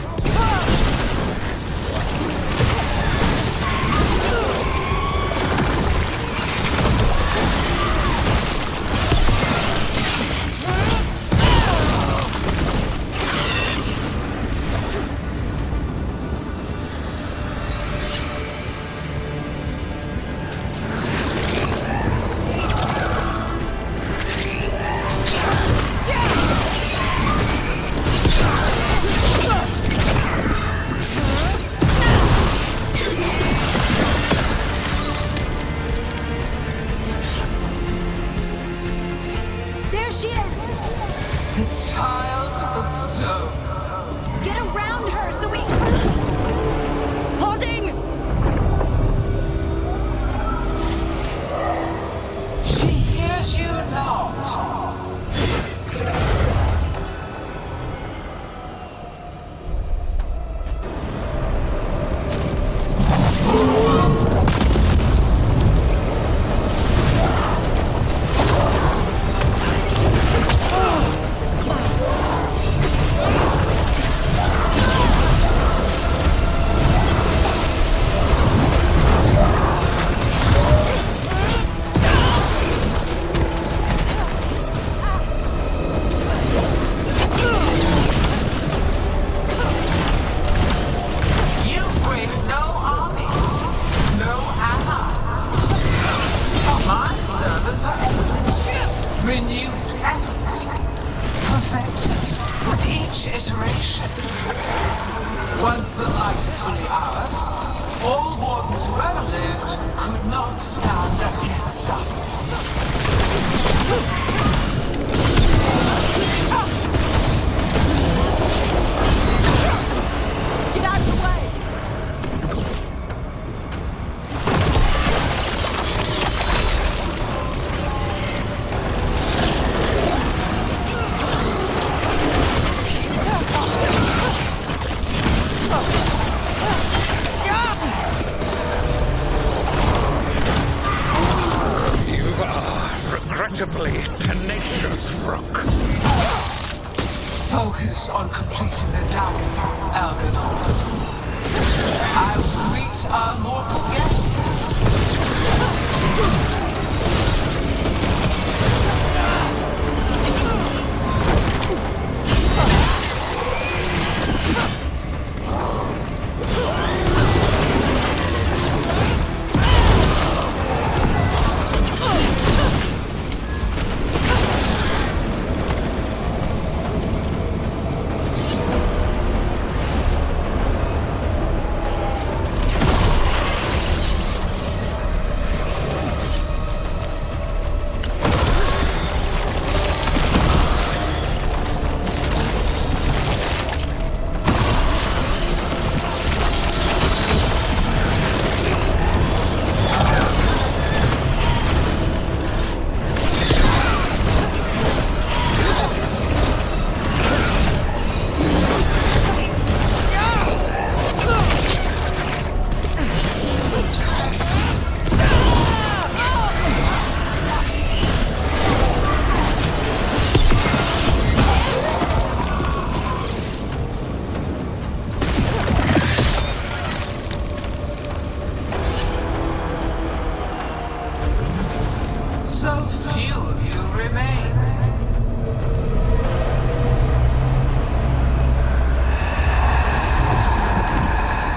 in the dark, Algernon. I will greet our mortal guest. So few of you remain.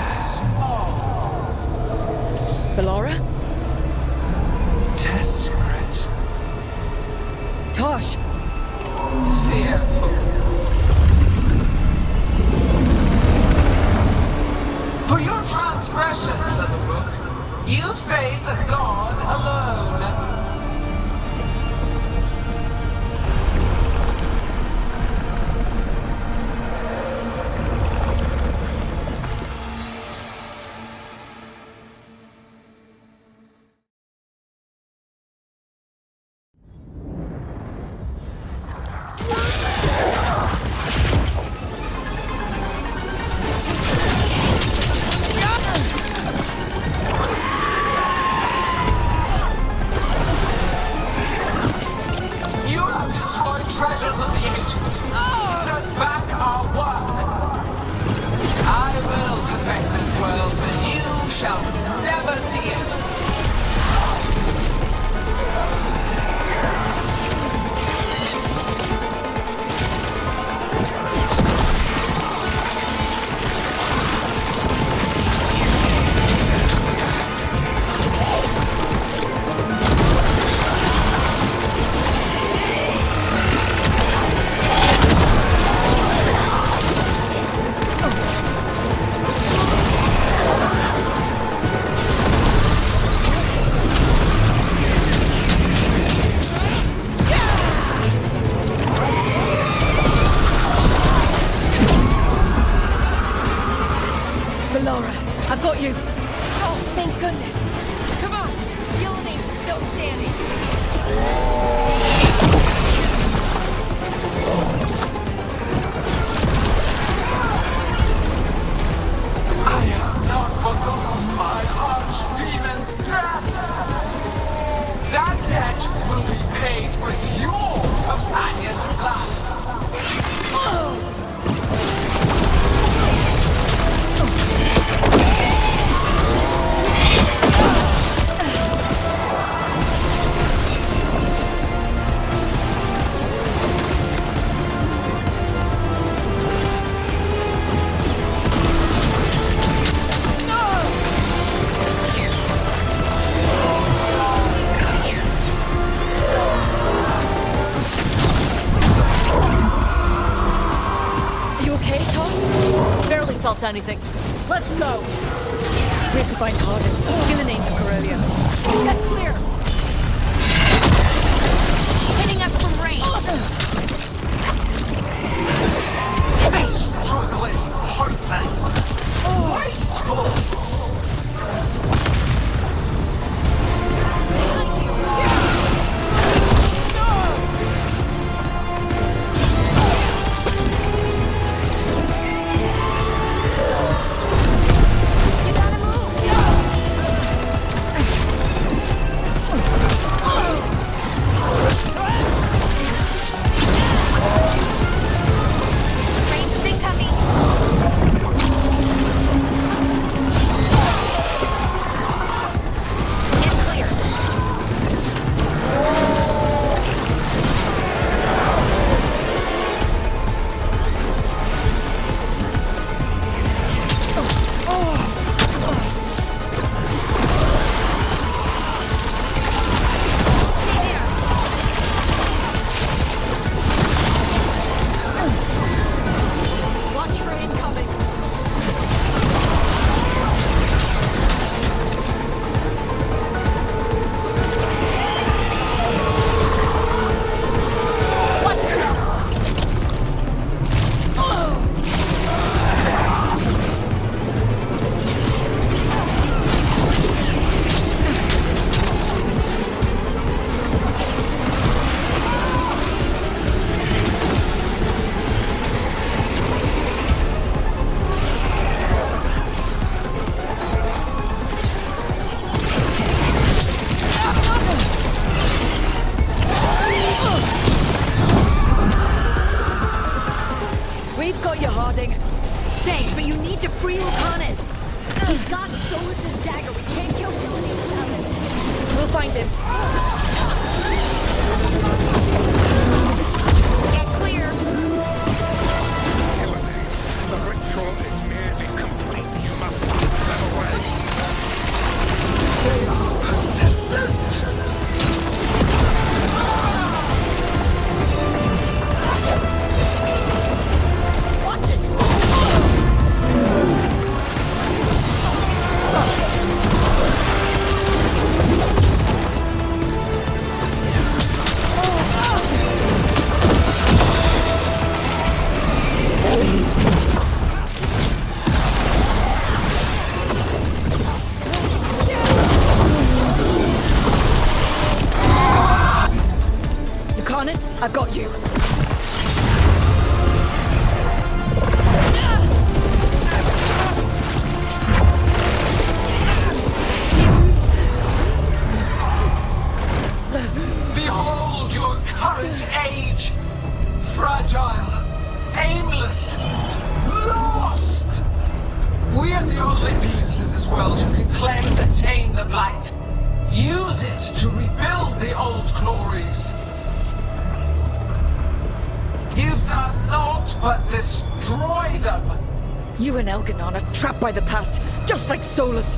Small. Bellara? Desperate. Tosh! Fearful. For your transgressions, little rook, you face a god alone. Treasures of the ages. Set back our work. I will perfect this world, but you shall never see it. I've got you! Oh, thank goodness! Come on! Gillian, still standing! I have not forgotten my archdemon's death! That debt will be paid with your companion's blood! Felt anything. Let's go! We have to find Harden. Gillian took her earlier. Get clear! Hitting us from range. This struggle is hopeless. Wasteful. Range incoming. Solus's dagger. We can't kill Gillian without it. We'll find him. Get clear. The ritual is nearly complete. You must put them away. They are persistent. I've got you. Behold your current age. Fragile, aimless, lost. We are the only beings in this world who can cleanse and tame the blight. Use it to rebuild the old glories. You've done naught but destroy them. You and Elganon are trapped by the past, just like Solus.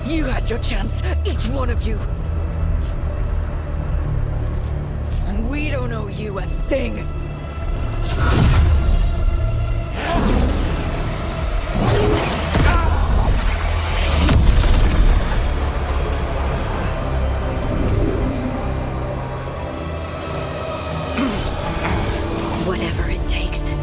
You had your chance, each one of you. And we don't owe you a thing. Whatever it takes.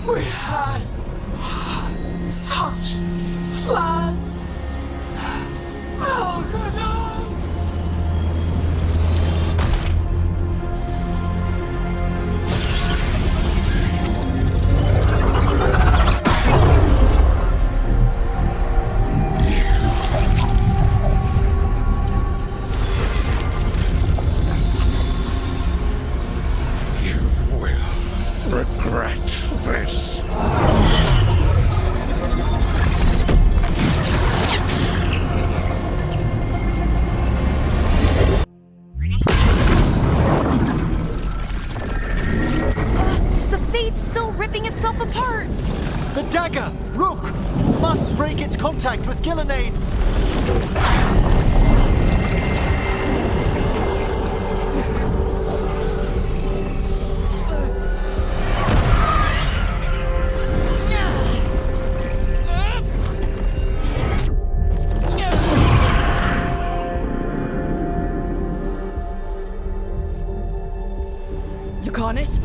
We had such plans. You will regret this. The Fate's still ripping itself apart. The dagger! Rook! You must break its contact with Gillinane! Lucanus?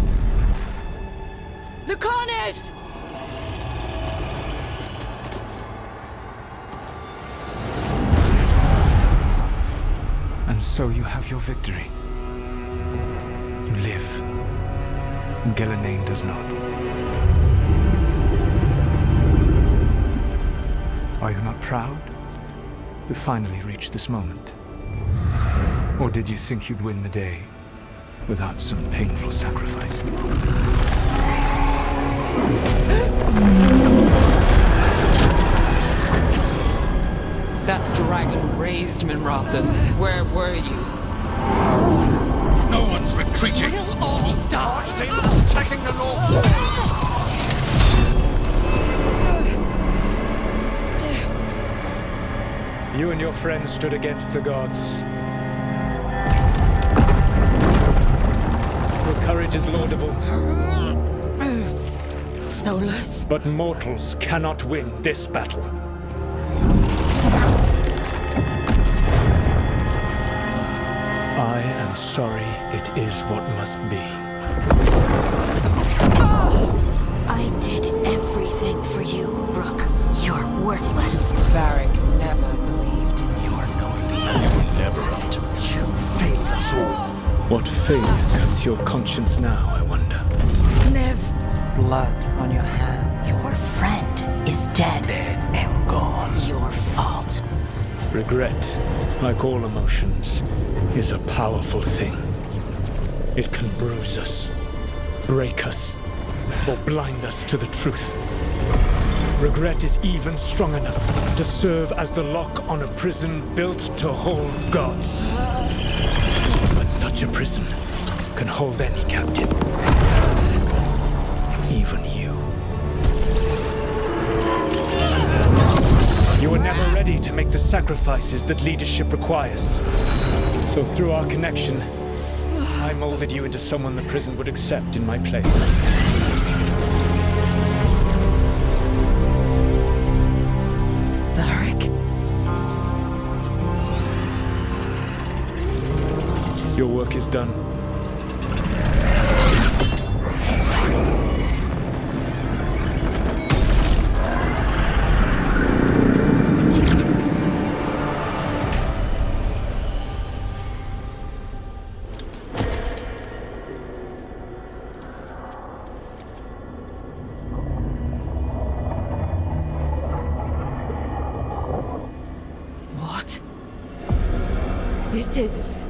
Lucanus! And so you have your victory. You live. Gillinane does not. Are you not proud to finally reach this moment? Or did you think you'd win the day without some painful sacrifice. That dragon raised Minrathas. Where were you? No one's retreating. We'll all die. Archdemons attacking the north. You and your friends stood against the gods. Your courage is laudable. Solus? But mortals cannot win this battle. I am sorry, it is what must be. I did everything for you, Rook. You're worthless. Varric never believed in you. You're no leader. You were never up to this. You failed us all. What failure cuts your conscience now, I wonder? Nev. Blood on your hands. Your friend is dead. Dead and gone. Your fault. Regret, like all emotions, is a powerful thing. It can bruise us, break us, or blind us to the truth. Regret is even strong enough to serve as the lock on a prison built to hold gods. But such a prison can hold any captive. Even you. You were never ready to make the sacrifices that leadership requires. So through our connection, I molded you into someone the prison would accept in my place. Varric? Your work is done. This is...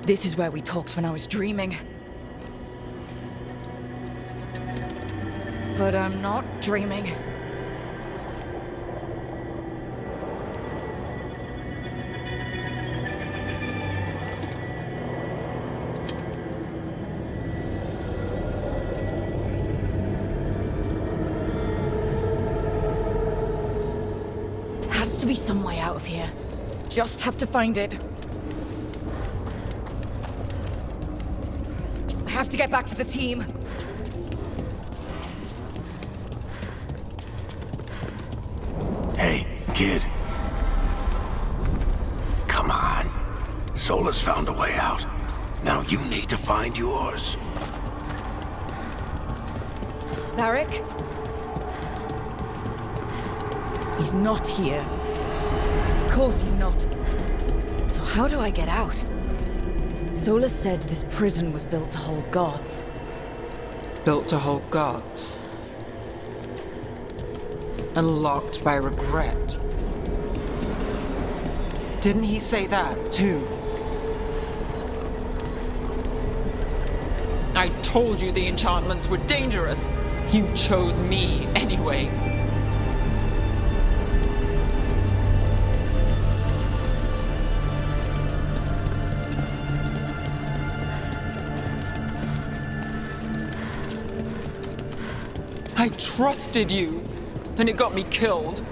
This is where we talked when I was dreaming. But I'm not dreaming. Has to be some way out of here. Just have to find it. I have to get back to the team. Hey, kid. Come on. Solus found a way out. Now you need to find yours. Varric? He's not here. Of course he's not. So how do I get out? Solus said this prison was built to hold gods. Built to hold gods. And locked by regret. Didn't he say that, too? I told you the enchantments were dangerous. You chose me anyway. I trusted you, and it got me killed.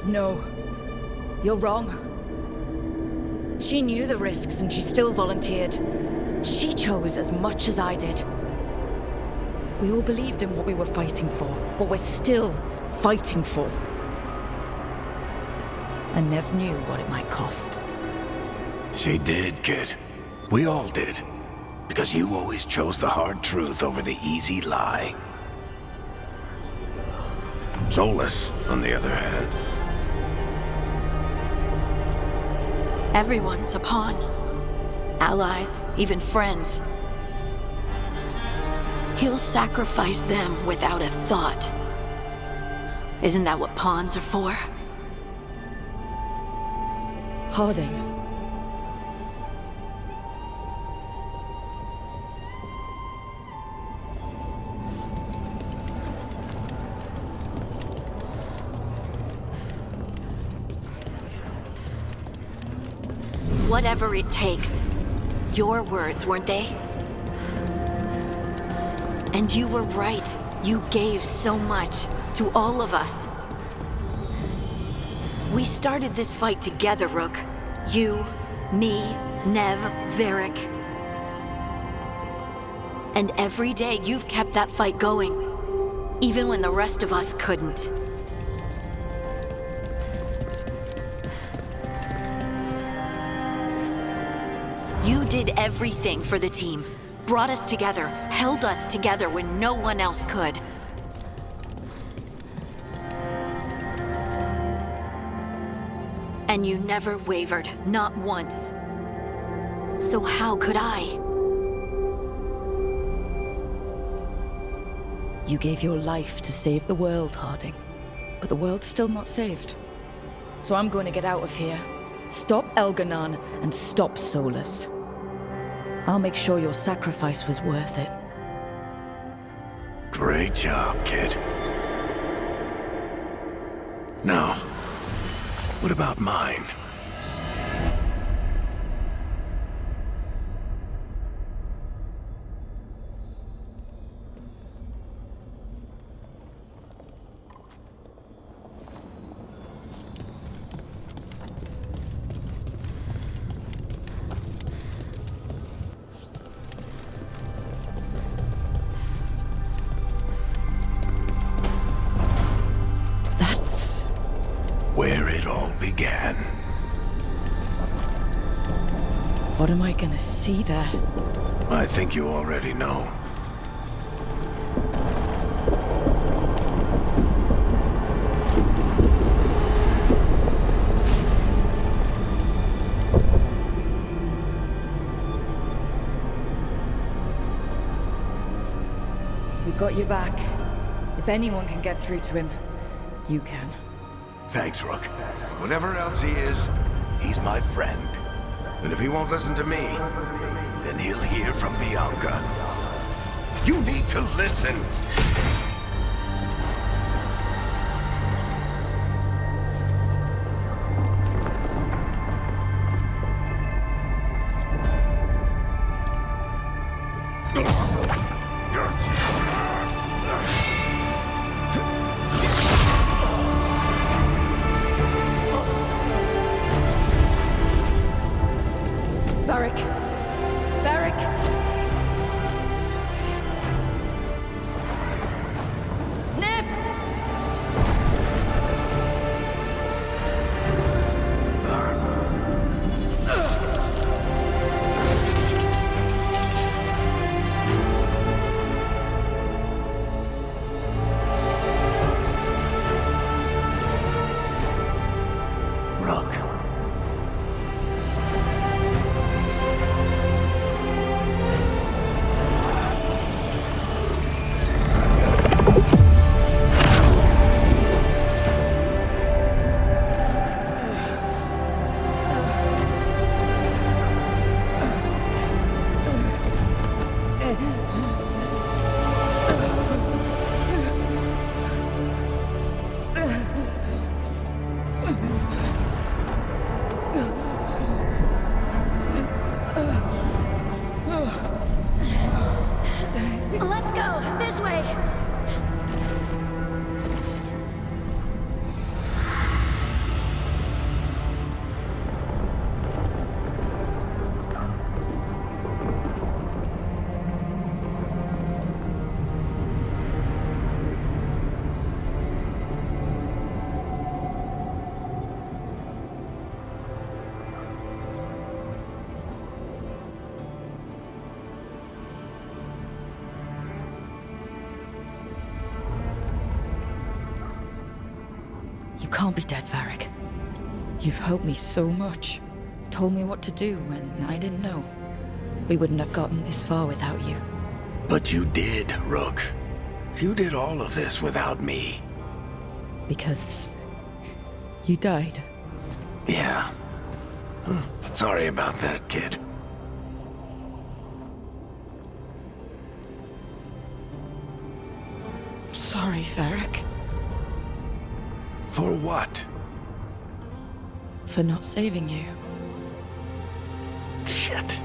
No. You're wrong. She knew the risks and she still volunteered. She chose as much as I did. We all believed in what we were fighting for, what we're still fighting for. And Nev knew what it might cost. She did, kid. We all did. Because you always chose the hard truth over the easy lie. Solus, on the other hand, Everyone's a pawn. Allies, even friends. He'll sacrifice them without a thought. Isn't that what pawns are for? Harding. Whatever it takes. Your words, weren't they? And you were right. You gave so much to all of us. We started this fight together, Rook. You, me, Nev, Varric. And every day you've kept that fight going, even when the rest of us couldn't. You did everything for the team. Brought us together, held us together when no one else could. And you never wavered, not once. So how could I? You gave your life to save the world, Harding. But the world's still not saved. So I'm going to get out of here. Stop Elganon and stop Solus. I'll make sure your sacrifice was worth it. Great job, kid. Now, what about mine? Where it all began. What am I gonna see there? I think you already know. We've got your back. If anyone can get through to him, you can. Thanks, Rook. Whatever else he is, he's my friend. And if he won't listen to me, then he'll hear from Bianca. You need to listen! Let's go! This way! You can't be dead, Varric. You've helped me so much. told me what to do when I didn't know. We wouldn't have gotten this far without you. But you did, Rook. You did all of this without me. Because you died. Yeah. Sorry about that, kid. Sorry, Varric. For what? For not saving you. Shit.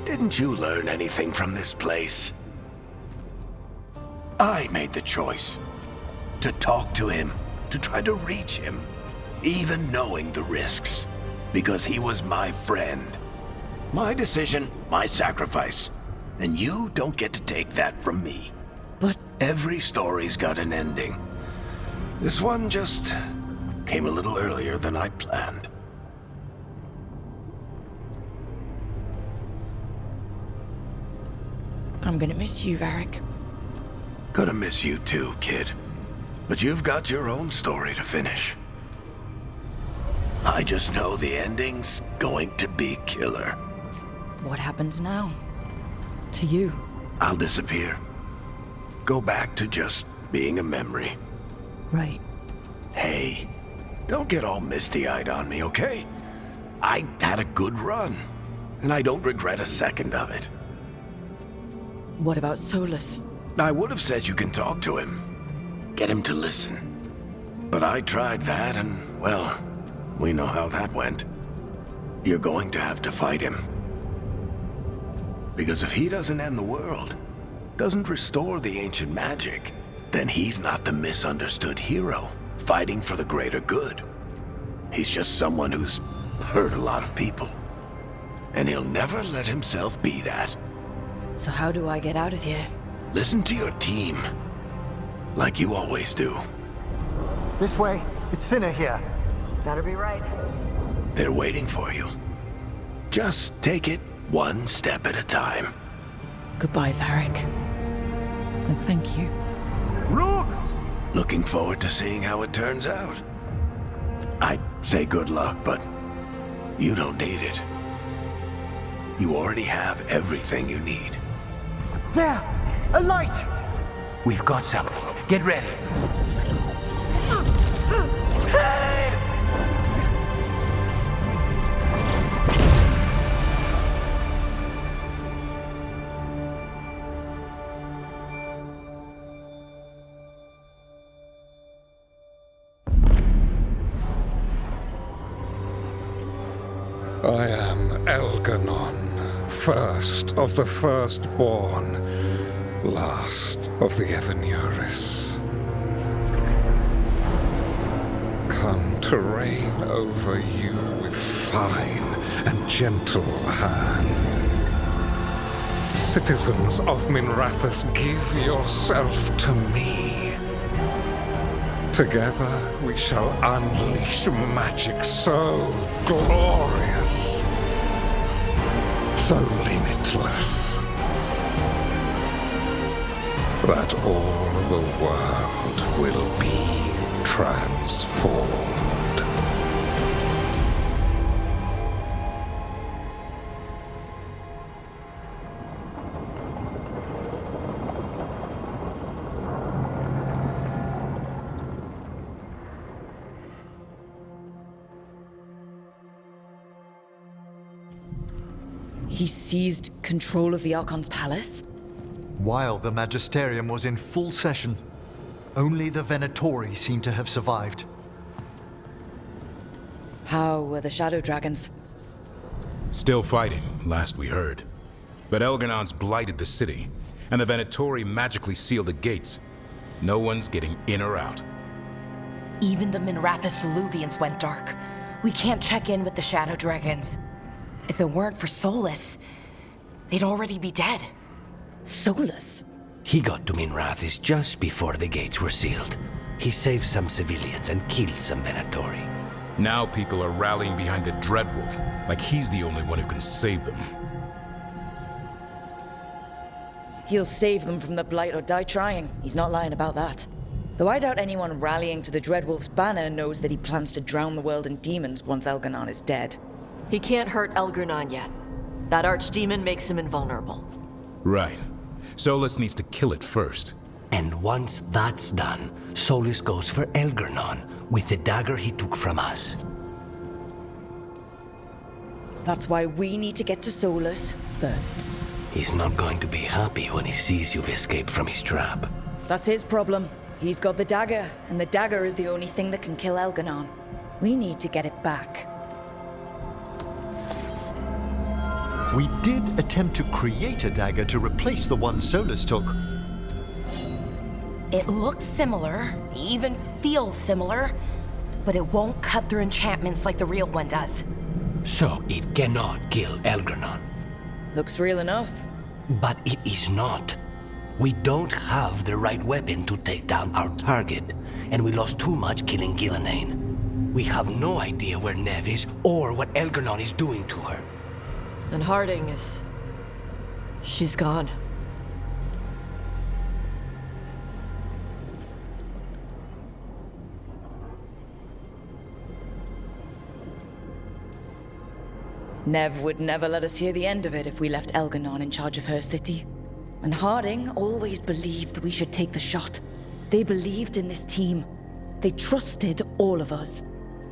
Didn't you learn anything from this place? I made the choice. To talk to him. To try to reach him. Even knowing the risks. Because he was my friend. My decision, my sacrifice. And you don't get to take that from me. But... Every story's got an ending. This one just came a little earlier than I planned. I'm gonna miss you, Varric. Gonna miss you too, kid. But you've got your own story to finish. I just know the ending's going to be killer. What happens now? To you? I'll disappear. Go back to just being a memory. Right. Hey, don't get all misty-eyed on me, okay? I had a good run, and I don't regret a second of it. What about Solus? I would have said you can talk to him. Get him to listen. But I tried that, and, well, we know how that went. You're going to have to fight him. Because if he doesn't end the world, doesn't restore the ancient magic, then he's not the misunderstood hero, fighting for the greater good. He's just someone who's hurt a lot of people. And he'll never let himself be that. So how do I get out of here? Listen to your team. Like you always do. This way. It's thinner here. Better be right. They're waiting for you. Just take it one step at a time. Goodbye, Varric. And thank you. Rook! Looking forward to seeing how it turns out. I'd say good luck, but you don't need it. You already have everything you need. There! A light! We've got something. Get ready. I am Elganon, first of the firstborn, last of the Evanuris. Come to reign over you with fine and gentle hand. Citizens of Minrathous, give yourself to me. Together we shall unleash magic so glorious, so limitless, that all the world will be transformed. He seized control of the Archon's palace? While the Magisterium was in full session, only the Venatori seem to have survived. How were the Shadow Dragons? Still fighting, last we heard. But Elganon's blighted the city, and the Venatori magically sealed the gates. No one's getting in or out. Even the Minrathous Illuvians went dark. We can't check in with the Shadow Dragons. If it weren't for Solus, they'd already be dead. Solus? He got to Minrathous just before the gates were sealed. He saved some civilians and killed some Venatori. Now people are rallying behind the Dreadwolf, like he's the only one who can save them. He'll save them from the Blight or die trying. He's not lying about that. Though I doubt anyone rallying to the Dreadwolf's banner knows that he plans to drown the world in demons once Elganon is dead. He can't hurt Elgernon yet. That archdemon makes him invulnerable. Right. Solus needs to kill it first. And once that's done, Solus goes for Elgernon with the dagger he took from us. That's why we need to get to Solus first. He's not going to be happy when he sees you've escaped from his trap. That's his problem. He's got the dagger, and the dagger is the only thing that can kill Elgernon. We need to get it back. We did attempt to create a dagger to replace the one Solus took. It looks similar, even feels similar, but it won't cut through enchantments like the real one does. So it cannot kill Elgernon. Looks real enough. But it is not. We don't have the right weapon to take down our target, and we lost too much killing Gillenane. We have no idea where Neve is or what Elgernon is doing to her. And Harding is... she's gone. Nev would never let us hear the end of it if we left Elgernon in charge of her city. And Harding always believed we should take the shot. They believed in this team. They trusted all of us.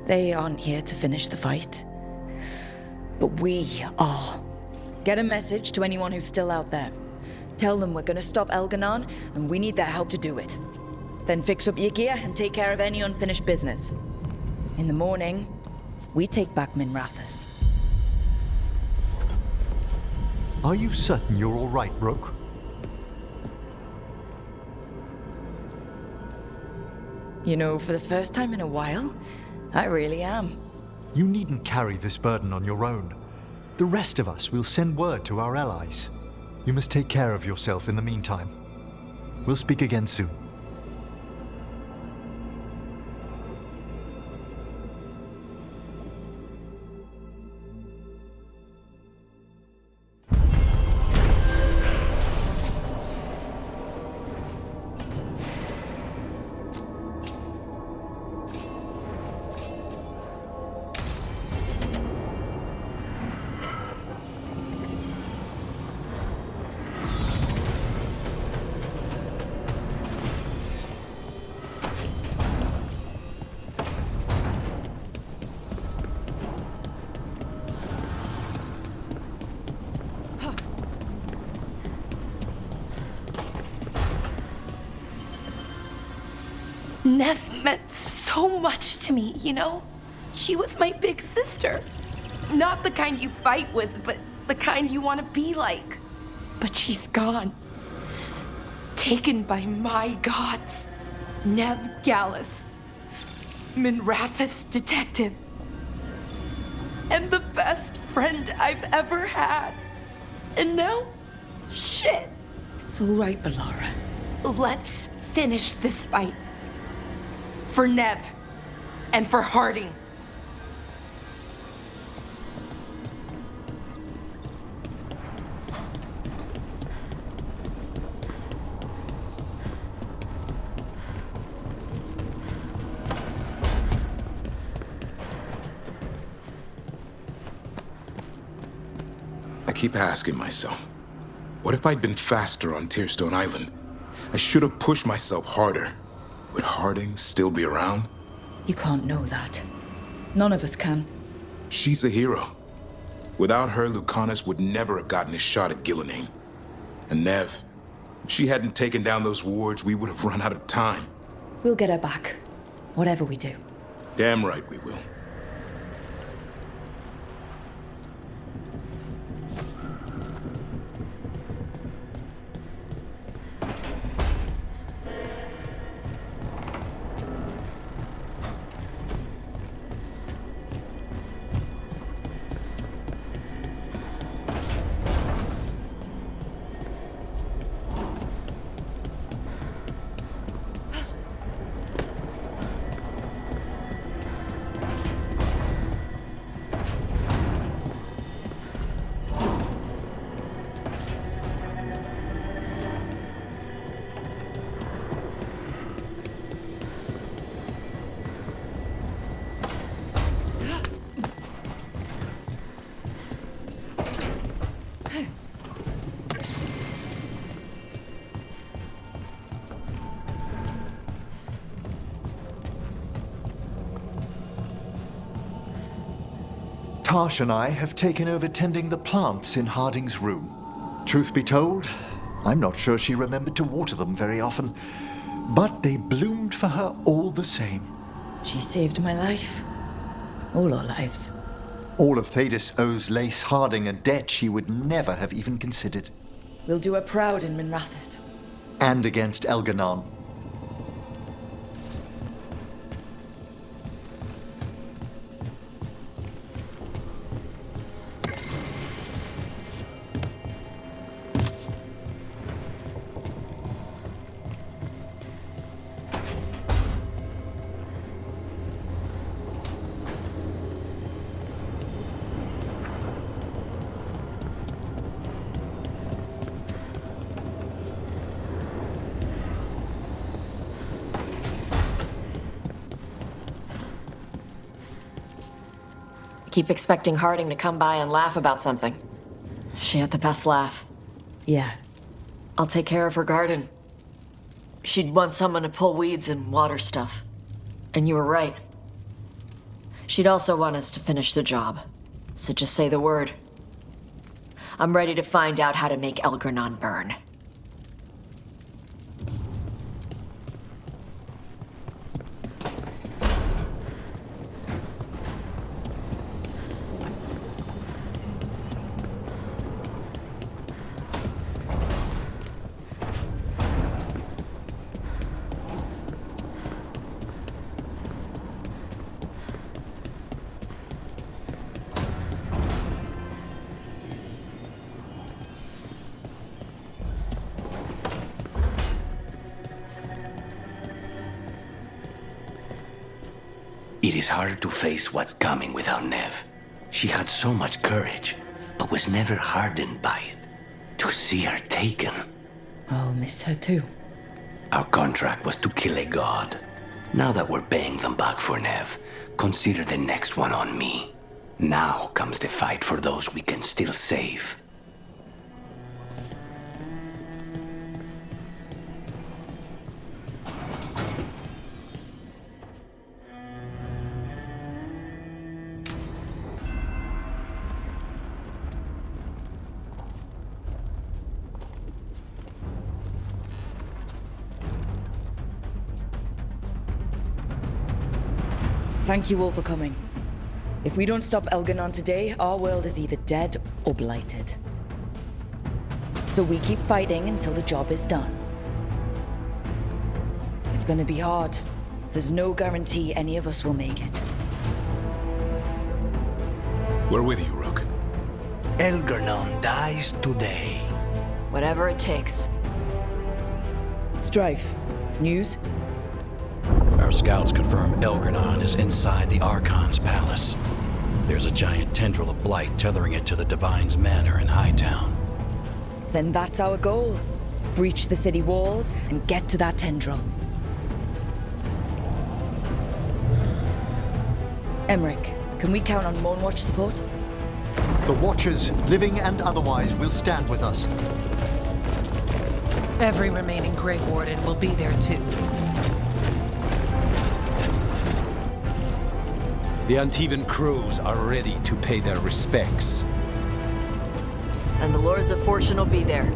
They aren't here to finish the fight. But we are. Get a message to anyone who's still out there. Tell them we're gonna stop Elgernon, and we need their help to do it. Then fix up your gear and take care of any unfinished business. In the morning, we take back Minrathous. Are you certain you're all right, Rook? You know, for the first time in a while, I really am. You needn't carry this burden on your own. The rest of us will send word to our allies. You must take care of yourself in the meantime. We'll speak again soon. Nev meant so much to me, you know? She was my big sister. Not the kind you fight with, but the kind you want to be like. But she's gone. Taken by my gods. Nev Gallus. Minrathous detective. And the best friend I've ever had. And now, shit. It's all right, Bellara. Let's finish this fight. For Nev. And for Harding. I keep asking myself, what if I'd been faster on Tearstone Island? I should have pushed myself harder. Would Harding still be around? You can't know that. None of us can. She's a hero. Without her, Lucanus would never have gotten his shot at Gillenane. And Nev, if she hadn't taken down those wards, we would have run out of time. We'll get her back. Whatever we do. Damn right we will. Tash and I have taken over tending the plants in Harding's room. Truth be told, I'm not sure she remembered to water them very often, but they bloomed for her all the same. She saved my life. All our lives. All of Thedas owes Lace Harding a debt she would never have even considered. We'll do her proud in Minrathous. And against Elganon. Keep expecting Harding to come by and laugh about something. She had the best laugh. Yeah. I'll take care of her garden. She'd want someone to pull weeds and water stuff. And you were right. She'd also want us to finish the job. So just say the word. I'm ready to find out how to make Elgranon burn. It is hard to face what's coming without Nev. She had so much courage, but was never hardened by it. To see her taken. I'll miss her too. Our contract was to kill a god. Now that we're paying them back for Nev, consider the next one on me. Now comes the fight for those we can still save. Thank you all for coming. If we don't stop Elganon today, our world is either dead or blighted. So we keep fighting until the job is done. It's gonna be hard. There's no guarantee any of us will make it. We're with you, Rook. Elganon dies today. Whatever it takes. Strife, news? Our scouts confirm Elgranon is inside the Archon's palace. There's a giant tendril of blight tethering it to the Divine's manor in Hightown. Then that's our goal. Breach the city walls and get to that tendril. Emmerich, can we count on Moonwatch support? The Watchers, living and otherwise, will stand with us. Every remaining Grey Warden will be there too. The Antivan crews are ready to pay their respects. And the Lords of Fortune will be there.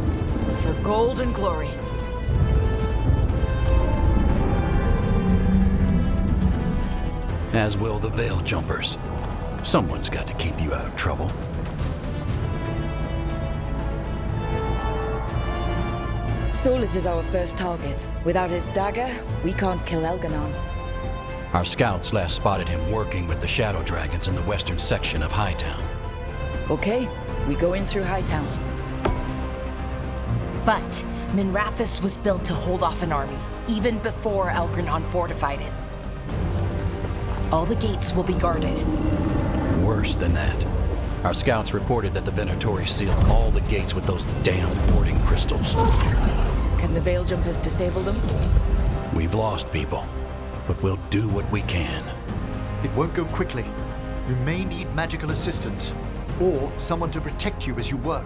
For gold and glory. As will the Veil Jumpers. Someone's got to keep you out of trouble. Solus is our first target. Without his dagger, we can't kill Elganon. Our scouts last spotted him working with the Shadow Dragons in the western section of Hightown. Okay, we go in through Hightown. But Minrathous was built to hold off an army, even before Elgranon fortified it. All the gates will be guarded. Worse than that. Our scouts reported that the Venatori sealed all the gates with those damn warding crystals. Can the Veil Jumpers disable them? We've lost people, but we'll do what we can. It won't go quickly. You may need magical assistance, or someone to protect you as you work.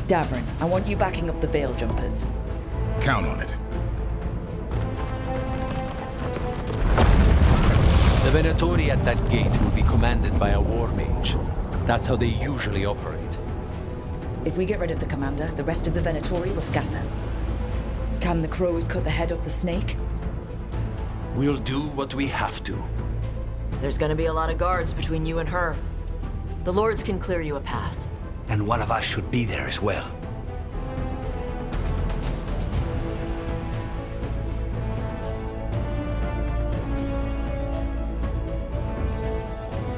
Davrin, I want you backing up the Veil Jumpers. Count on it. The Venatori at that gate will be commanded by a war mage. That's how they usually operate. If we get rid of the commander, the rest of the Venatori will scatter. Can the crows cut the head off the snake? We'll do what we have to. There's gonna be a lot of guards between you and her. The lords can clear you a path. And one of us should be there as well.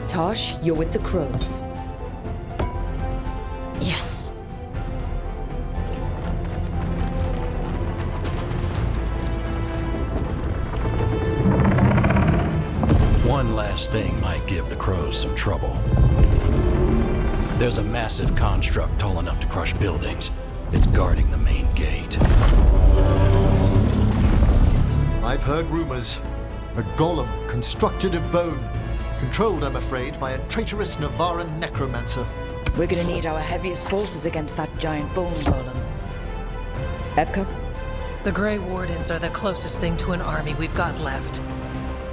Tosh, you're with the crows. Yes. One last thing might give the crows some trouble. There's a massive construct tall enough to crush buildings. It's guarding the main gate. I've heard rumors. A golem constructed of bone. Controlled, I'm afraid, by a traitorous Navaran necromancer. We're gonna need our heaviest forces against that giant bone golem. Evka? The Grey Wardens are the closest thing to an army we've got left.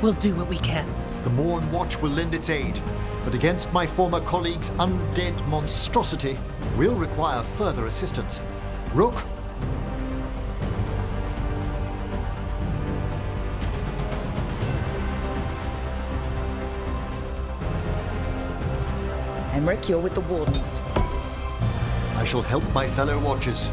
We'll do what we can. The Morn Watch will lend its aid, but against my former colleague's undead monstrosity, we'll require further assistance. Rook? Emmerich, you're with the Wardens. I shall help my fellow Watchers.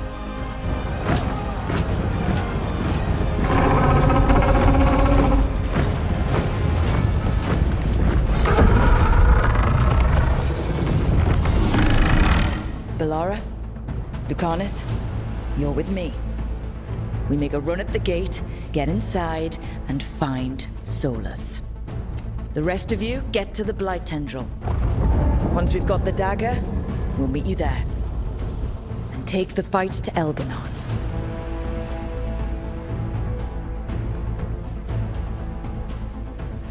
Belara, Lucanus, you're with me. We make a run at the gate, get inside, and find Solus. The rest of you get to the Blight Tendril. Once we've got the dagger, we'll meet you there. And take the fight to Elganon.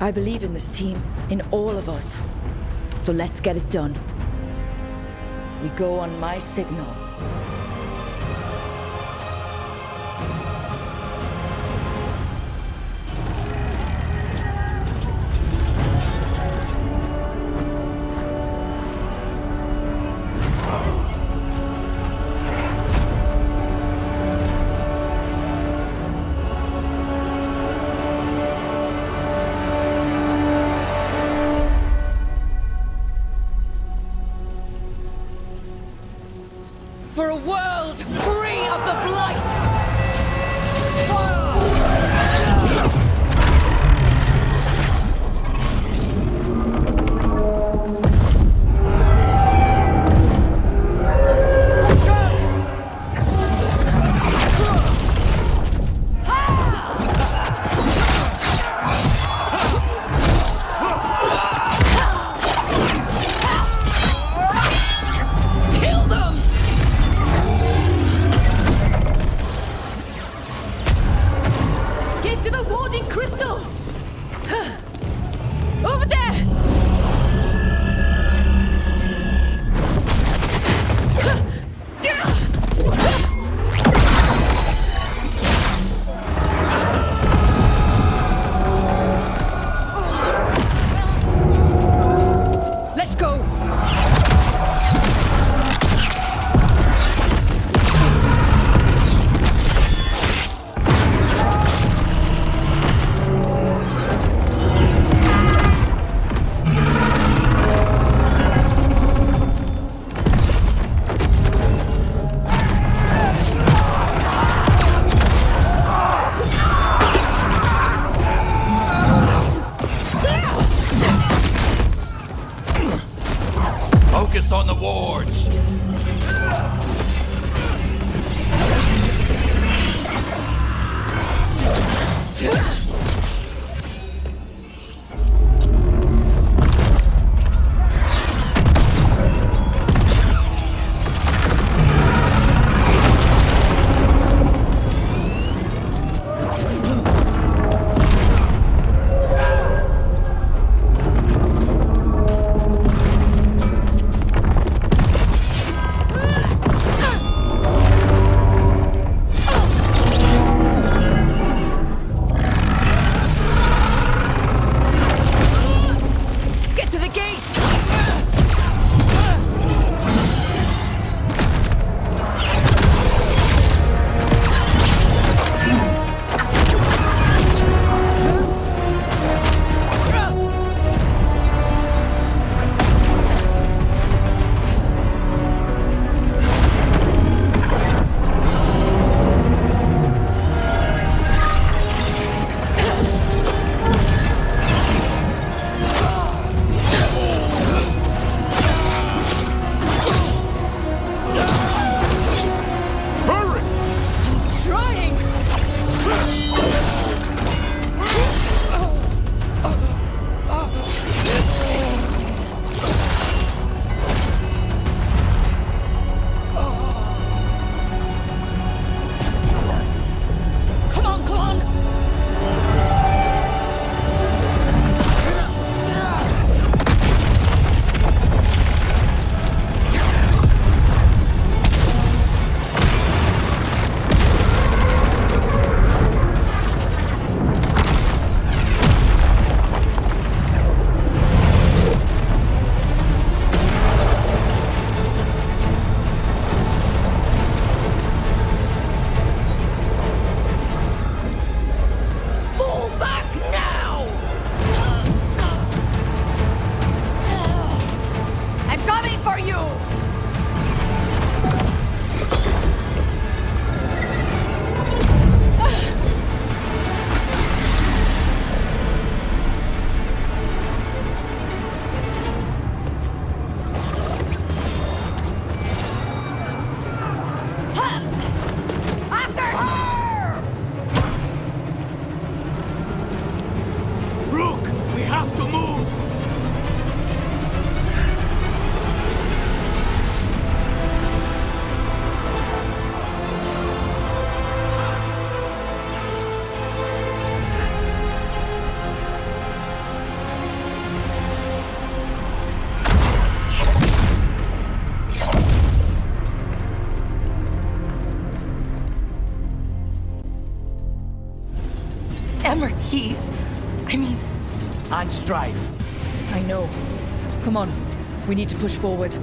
I believe in this team, in all of us. So let's get it done. We go on my signal. For a world free of the Blight! Kill them! Get to the warding crystals! Over there! Let's go! Focus on the wards! drive. I know. Come on. We need to push forward.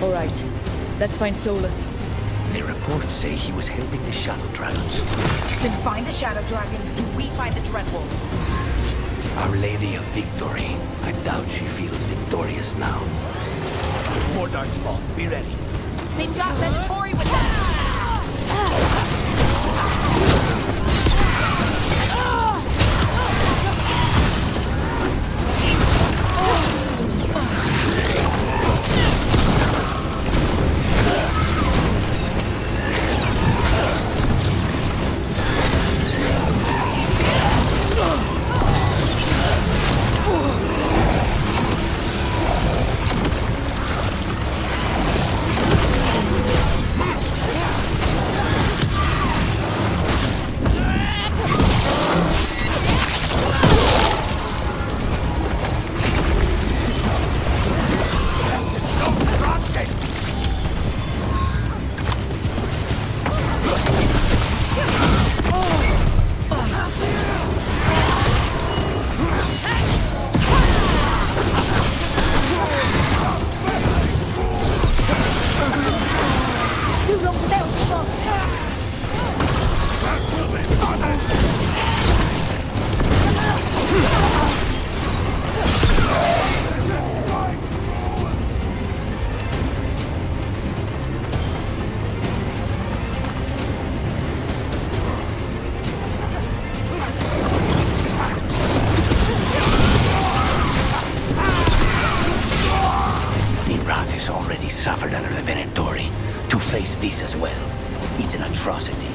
Alright, let's find Solus. The reports say he was helping the Shadow Dragons. Then find the Shadow Dragons and we find the Dreadwolf. Our Lady of Victory. I doubt she feels victorious now. More Darkspawn, be ready. They've got Venatori with them! Suffered under the Venatori. To face this as well, it's an atrocity.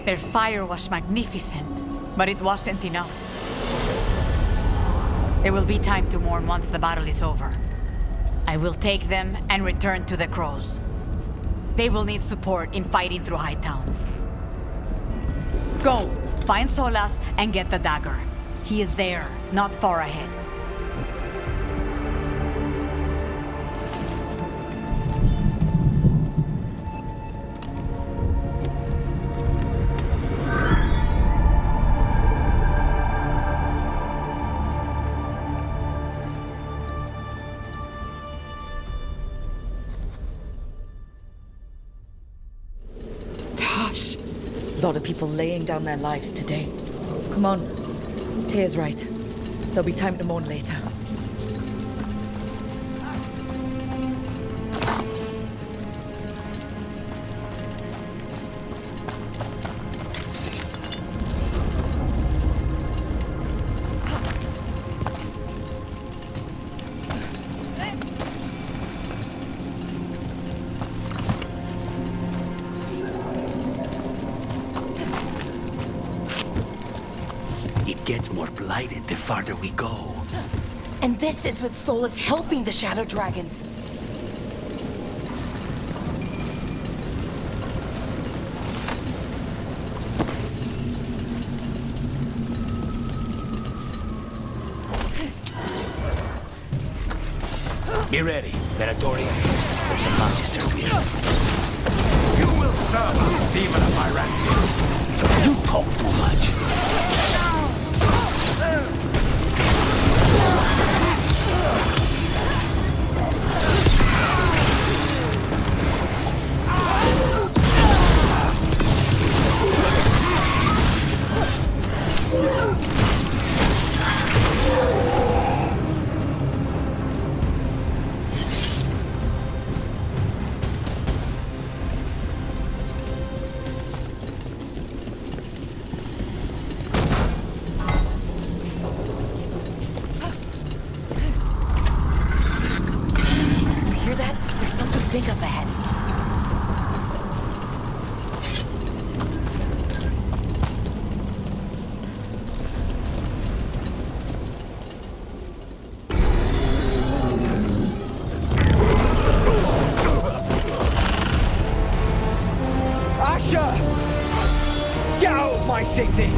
Their fire was magnificent, but it wasn't enough. There will be time to mourn once the battle is over. I will take them and return to the Crows. They will need support in fighting through Hightown. Go! Find Solas and get the dagger. He is there, not far ahead. A lot of people laying down their lives today. Come on. Tea's right. There'll be time to mourn later. gets more blighted the farther we go. And this is with Solus helping the Shadow Dragons. Be ready, Venatorian. There's a Manchester here. You will serve, demon of my rescue. You talk too much. Get out of my city!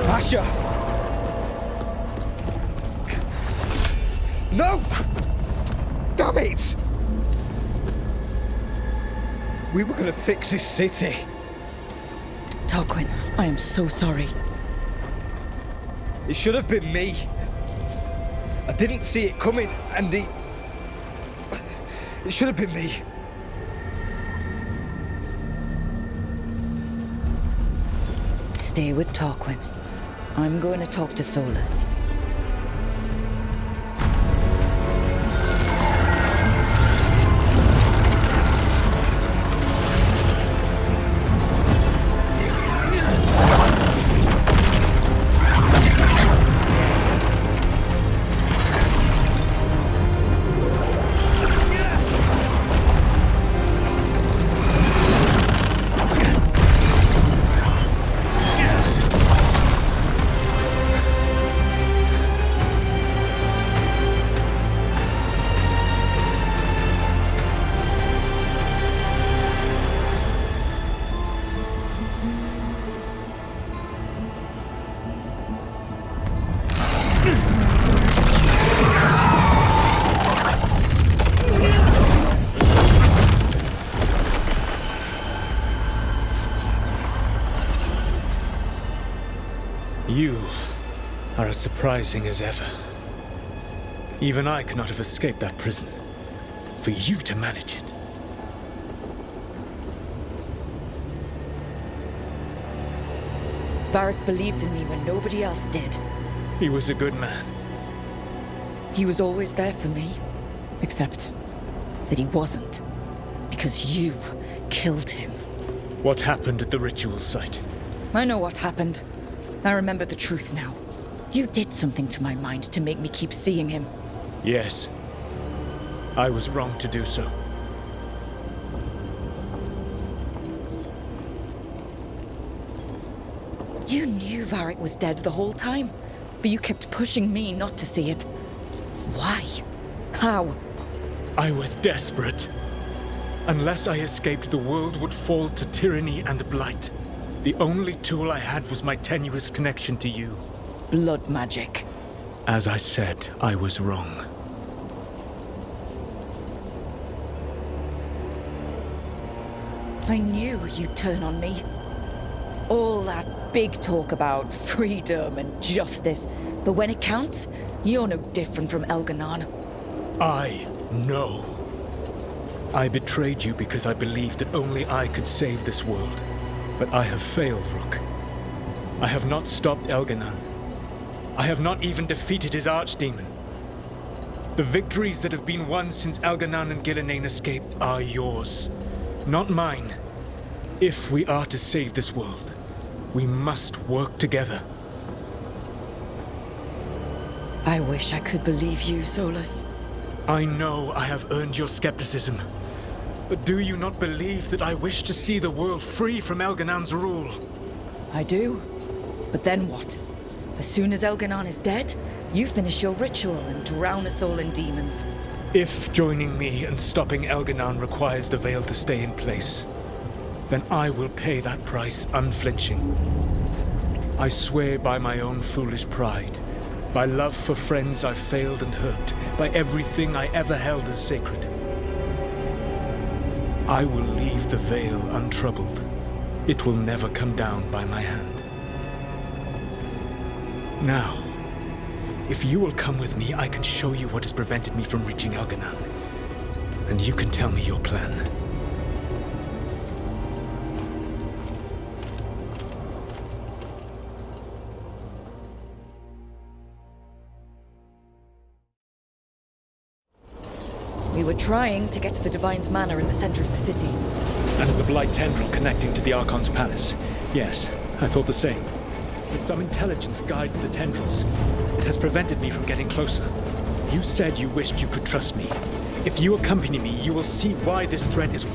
Asher! No! Damn it! We were gonna fix this city. Tarquin, I am so sorry. It should have been me. I didn't see it coming, and it should have been me. Stay with Tarquin. I'm going to talk to Solus. You are as surprising as ever. Even I could not have escaped that prison. For you to manage it. Varric believed in me when nobody else did. He was a good man. He was always there for me. Except that he wasn't. Because you killed him. What happened at the ritual site? I know what happened. I remember the truth now. You did something to my mind to make me keep seeing him. Yes. I was wrong to do so. You knew Varric was dead the whole time, but you kept pushing me not to see it. Why? How? I was desperate. Unless I escaped, the world would fall to tyranny and blight. The only tool I had was my tenuous connection to you. Blood magic. As I said, I was wrong. I knew you'd turn on me. All that big talk about freedom and justice, but when it counts, you're no different from Elganon. I know. I betrayed you because I believed that only I could save this world. But I have failed, Rook. I have not stopped Elganon. I have not even defeated his archdemon. The victories that have been won since Elganon and Gillenane escaped are yours, not mine. If we are to save this world, we must work together. I wish I could believe you, Solus. I know I have earned your skepticism. But do you not believe that I wish to see the world free from Elganan's rule? I do. But then what? As soon as Elganan is dead, you finish your ritual and drown us all in demons. If joining me and stopping Elganan requires the Veil to stay in place, then I will pay that price unflinching. I swear by my own foolish pride, by love for friends I failed and hurt, by everything I ever held as sacred. I will leave the Veil untroubled. It will never come down by my hand. Now, if you will come with me, I can show you what has prevented me from reaching Elganan. And you can tell me your plan. We were trying to get to the Divine's Manor in the center of the city. And the Blight tendril connecting to the Archon's palace. Yes, I thought the same. But some intelligence guides the tendrils. It has prevented me from getting closer. You said you wished you could trust me. If you accompany me, you will see why this threat is...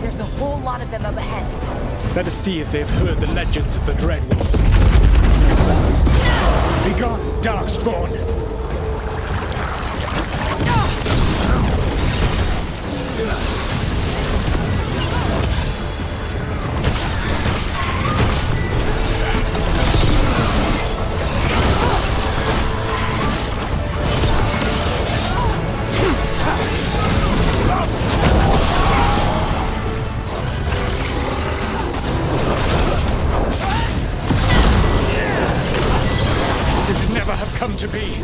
There's a whole lot of them up ahead. Let us see if they've heard the legends of the Dread Wolf. Begone, Darkspawn! This could never have come to be.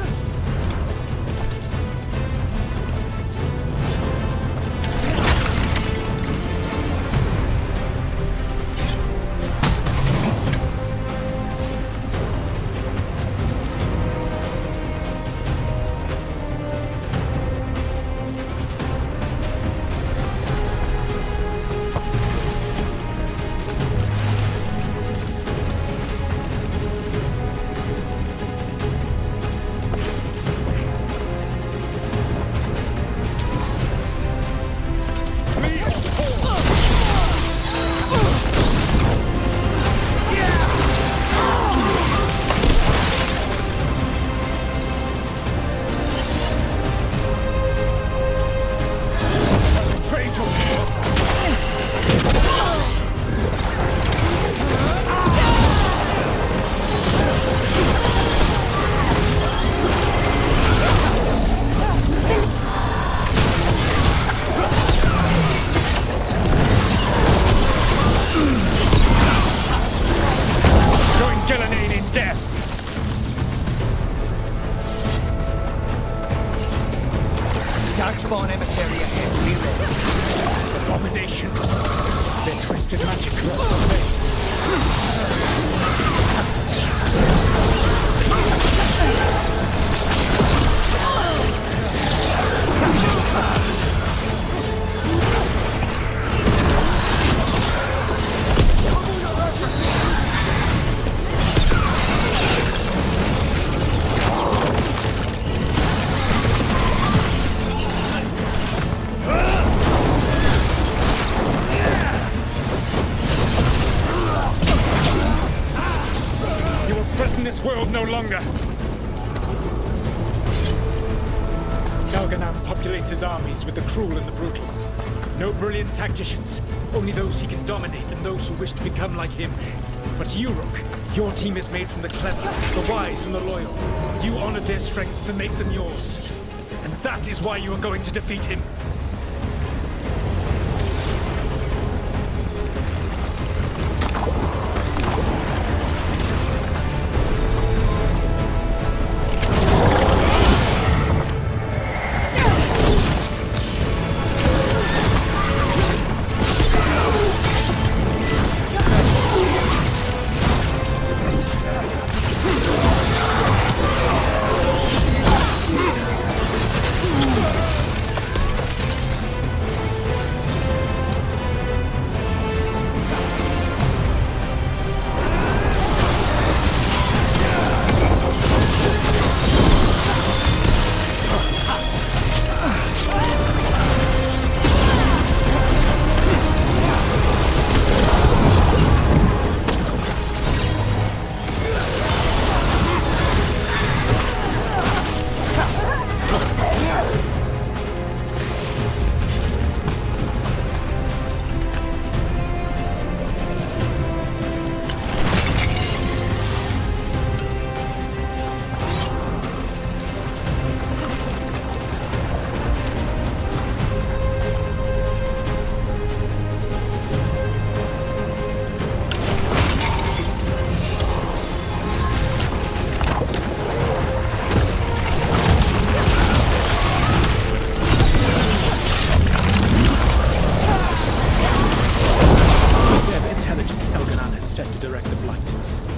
Darkspawn emissary ahead. Be ready. Abominations. Their twisted magic corrupts our faith. World no longer. Elganan populates his armies with the cruel and the brutal. No brilliant tacticians, only those he can dominate and those who wish to become like him. But you, Rook, your team is made from the clever, the wise and the loyal. You honored their strengths to make them yours. And that is why you are going to defeat him.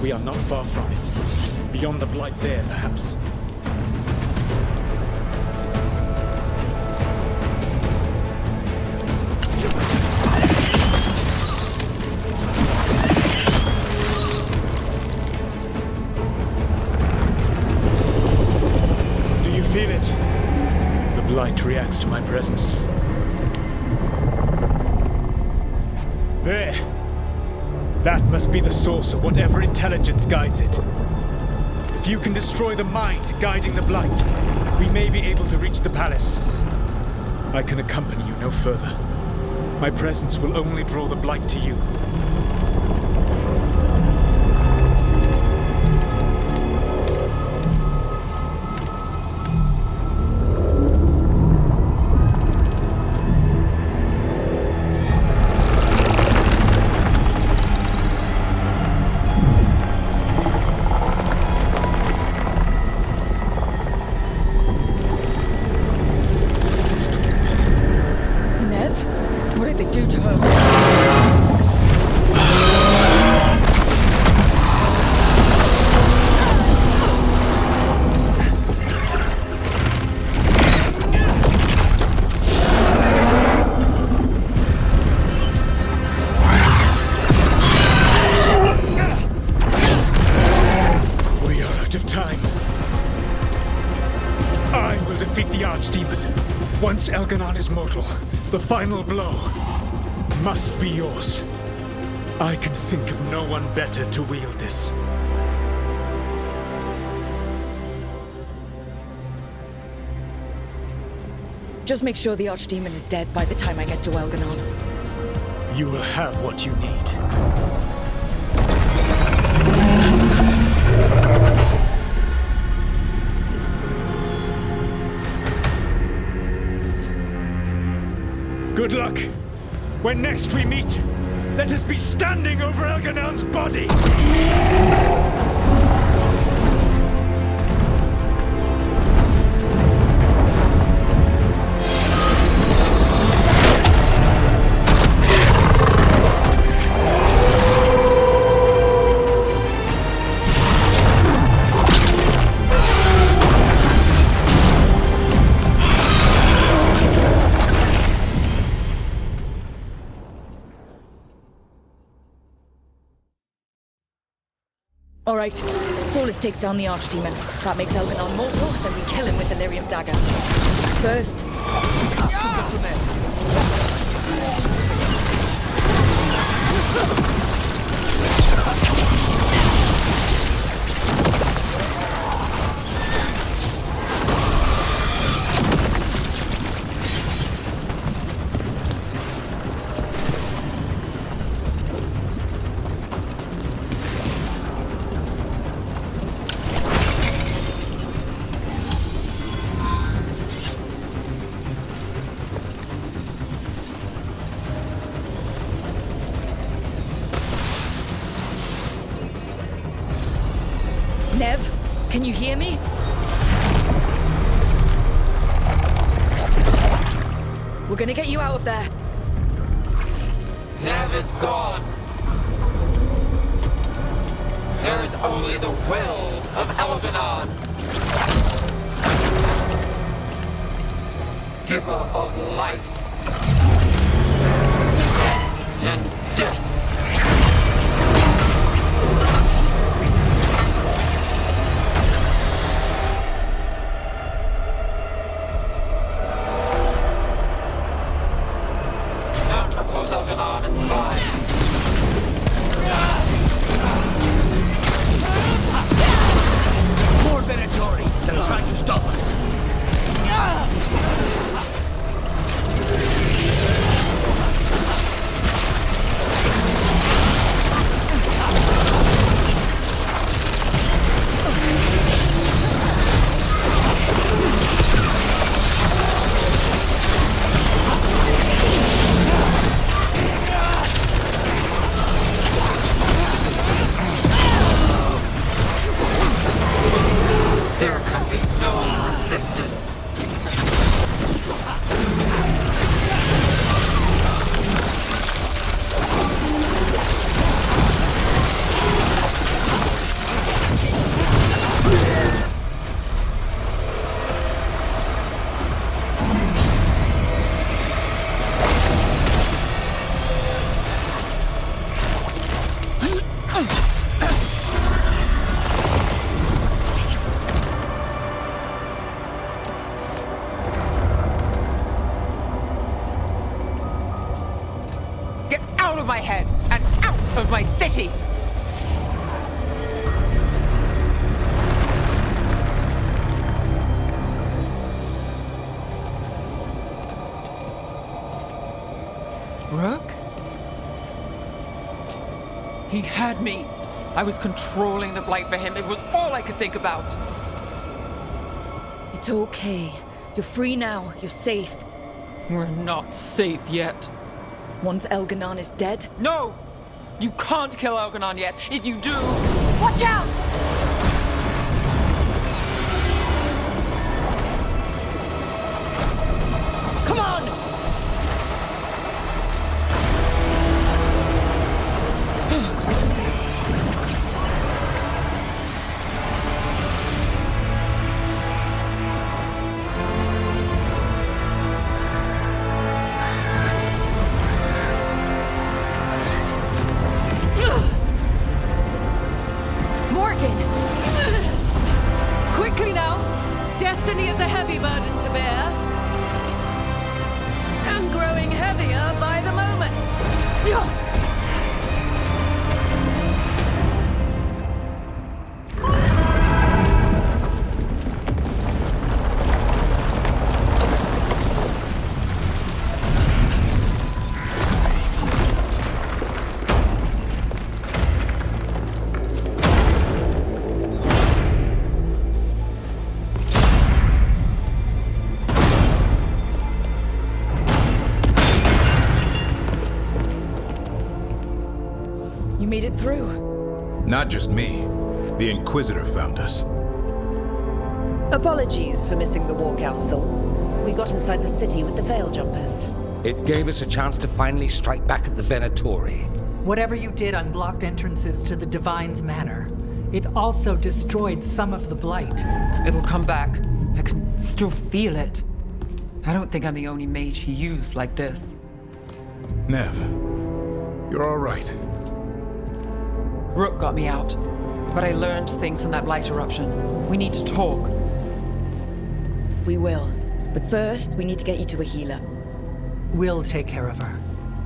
We are not far from it. Beyond the blight there, perhaps. Do you feel it? The blight reacts to my presence. There. That must be the source of whatever intelligence guides it. If you can destroy the mind guiding the blight, we may be able to reach the palace. I can accompany you no further. My presence will only draw the blight to you. Once Elganon is mortal, the final blow must be yours. I can think of no one better to wield this. Just make sure the Archdemon is dead by the time I get to Elganon. You will have what you need. Good luck. When next we meet, let us be standing over Elganon's body! All right, Solus takes down the Archdemon. That makes Elganon mortal, then we kill him with the Lyrium dagger. First... Nev, can you hear me? We're gonna get you out of there. Nev is gone. There is only the will of Elganon. Giver of life and death. More Venatori that are trying to stop us. He had me. I was controlling the blight for him. It was all I could think about. It's okay. You're free now. You're safe. We're not safe yet. Once Elganon is dead? No! You can't kill Elganon yet. If you do... Watch out! Come on! Quickly now! Destiny is a heavy burden to bear. And growing heavier by the moment. You made it through. Not just me. The Inquisitor found us. Apologies for missing the War Council. We got inside the city with the Veil Jumpers. It gave us a chance to finally strike back at the Venatori. Whatever you did unblocked entrances to the Divine's Manor. It also destroyed some of the Blight. It'll come back. I can still feel it. I don't think I'm the only mage he used like this. Nev, you're all right. Rook got me out, but I learned things from that light eruption. We need to talk. We will. But first, we need to get you to a healer. We'll take care of her.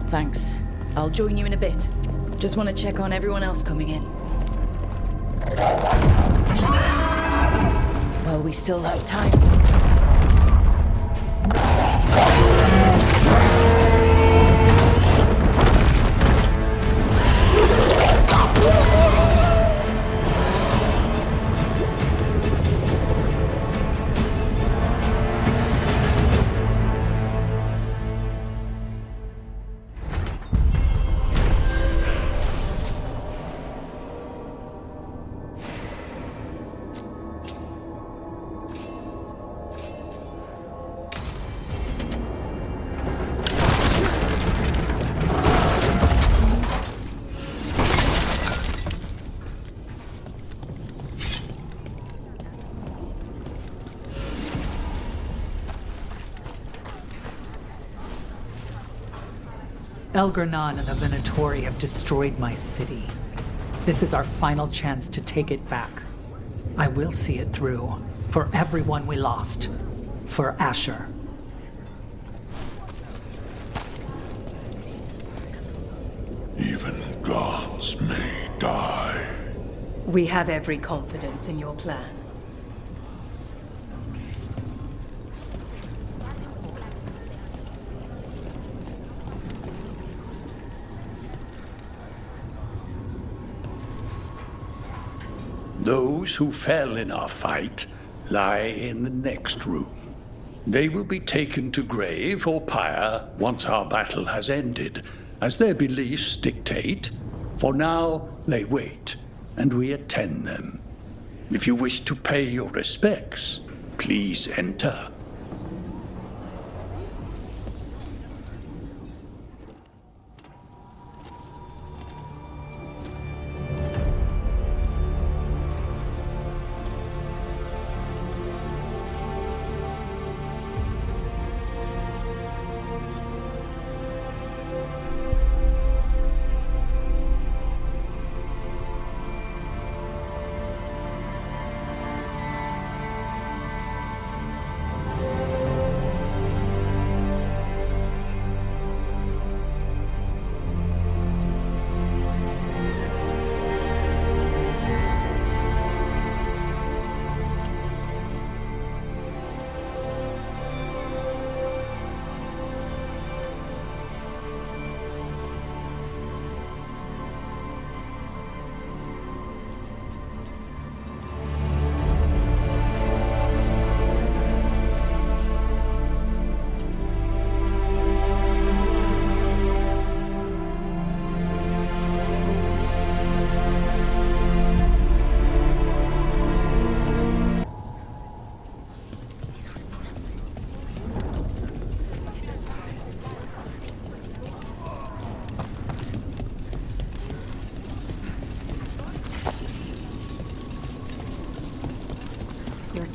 Thanks. I'll join you in a bit. Just want to check on everyone else coming in. Well, we still have time. Elganon and the Venatori have destroyed my city. This is our final chance to take it back. I will see it through. For everyone we lost. For Asher. Even gods may die. We have every confidence in your plan. Those who fell in our fight lie in the next room. They will be taken to grave or pyre once our battle has ended, as their beliefs dictate. For now, they wait, and we attend them. If you wish to pay your respects, please enter.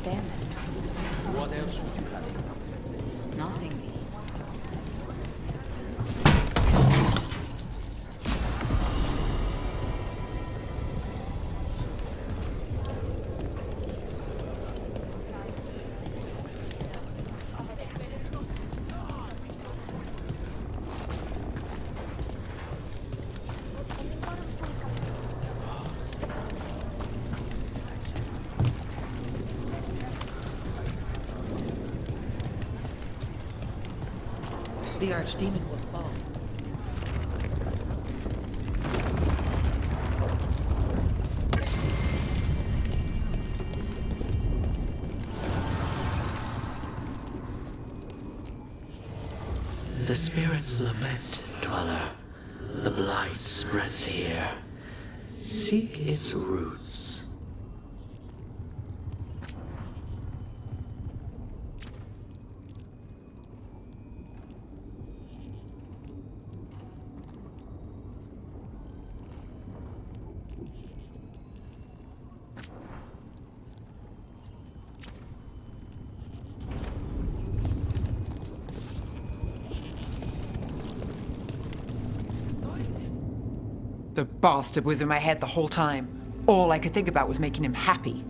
Damn it. What else would you have? Nothing. The archdemon will fall. The spirits lament, dweller. The blight spreads here. Seek its roots. The bastard was in my head the whole time. All I could think about was making him happy.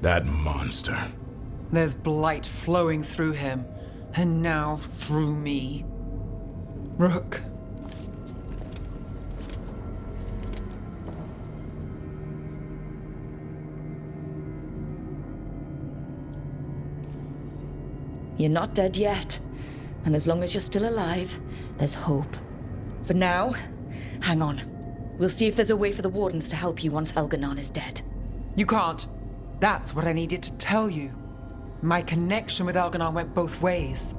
That monster. There's blight flowing through him, and now through me. Rook. You're not dead yet. And as long as you're still alive, there's hope. For now, hang on. We'll see if there's a way for the Wardens to help you once Elganon is dead. You can't. That's what I needed to tell you. My connection with Elganon went both ways.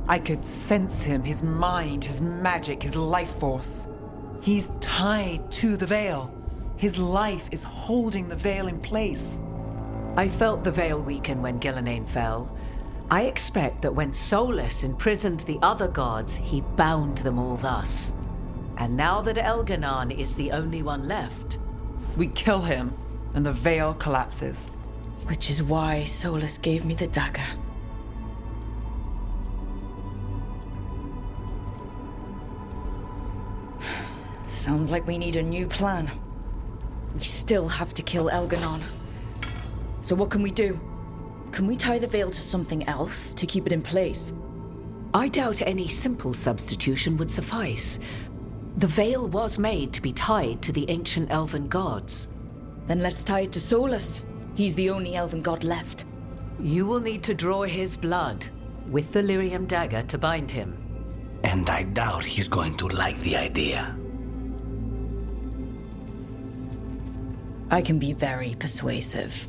I could sense him, his mind, his magic, his life force. He's tied to the Veil. His life is holding the Veil in place. I felt the Veil weaken when Gillenane fell. I expect that when Solus imprisoned the other gods, he bound them all thus. And now that Elganon is the only one left, we kill him, and the Veil collapses. Which is why Solus gave me the dagger. Sounds like we need a new plan. We still have to kill Elganon. So what can we do? Can we tie the Veil to something else to keep it in place? I doubt any simple substitution would suffice. The Veil was made to be tied to the ancient elven gods. Then let's tie it to Solus. He's the only elven god left. You will need to draw his blood with the Lyrium dagger to bind him. And I doubt he's going to like the idea. I can be very persuasive.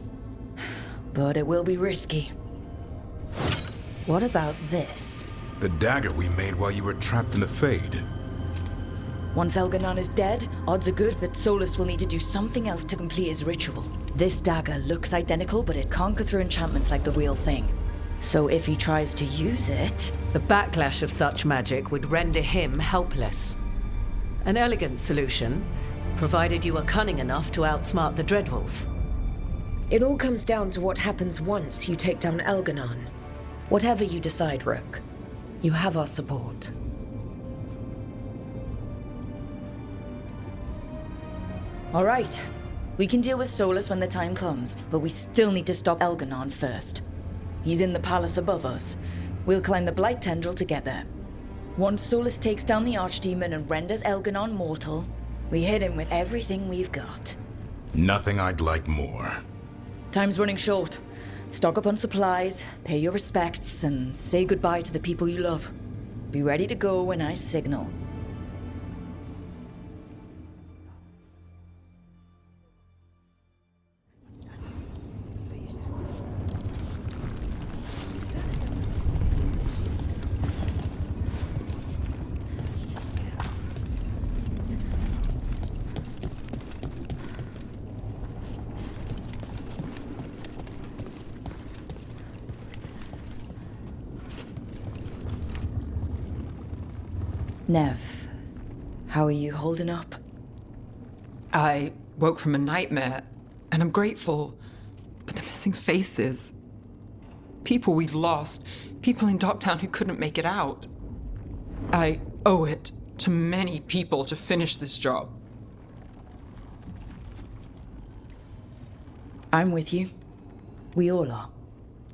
But it will be risky. What about this? The dagger we made while you were trapped in the Fade. Once Elganon is dead, odds are good that Solus will need to do something else to complete his ritual. This dagger looks identical, but it can't go through enchantments like the real thing. So if he tries to use it... The backlash of such magic would render him helpless. An elegant solution, provided you are cunning enough to outsmart the Dreadwolf. It all comes down to what happens once you take down Elganon. Whatever you decide, Rook, you have our support. All right. We can deal with Solus when the time comes, but we still need to stop Elganon first. He's in the palace above us. We'll climb the Blight Tendril together. Once Solus takes down the Archdemon and renders Elganon mortal, we hit him with everything we've got. Nothing I'd like more. Time's running short. Stock up on supplies, pay your respects, and say goodbye to the people you love. Be ready to go when I signal. Nev, how are you holding up? I woke from a nightmare, and I'm grateful, but the missing faces... People we've lost. People in Docktown who couldn't make it out. I owe it to many people to finish this job. I'm with you. We all are.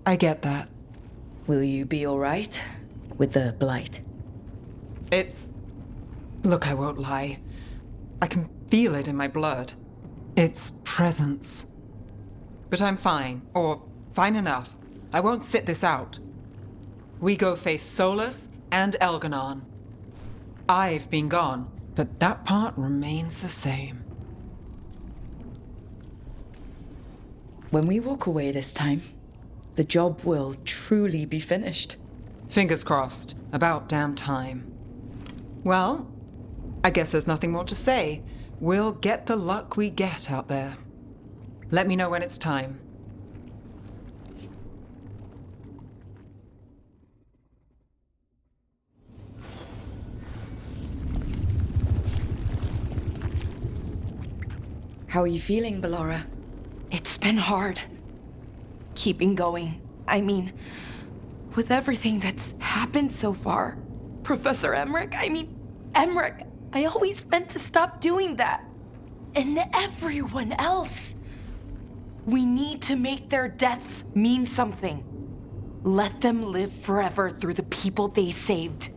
I get that. Will you be all right with the blight? Look, I won't lie. I can feel it in my blood. Its presence. But I'm fine, or fine enough. I won't sit this out. We go face Solus and Elganon. I've been gone, but that part remains the same. When we walk away this time, the job will truly be finished. Fingers crossed. About damn time. Well, I guess there's nothing more to say. We'll get the luck we get out there. Let me know when it's time. How are you feeling, Ballora? It's been hard. Keeping going. I mean, with everything that's happened so far. Professor Emmerich, Emmerich, I always meant to stop doing that. And everyone else. We need to make their deaths mean something. Let them live forever through the people they saved.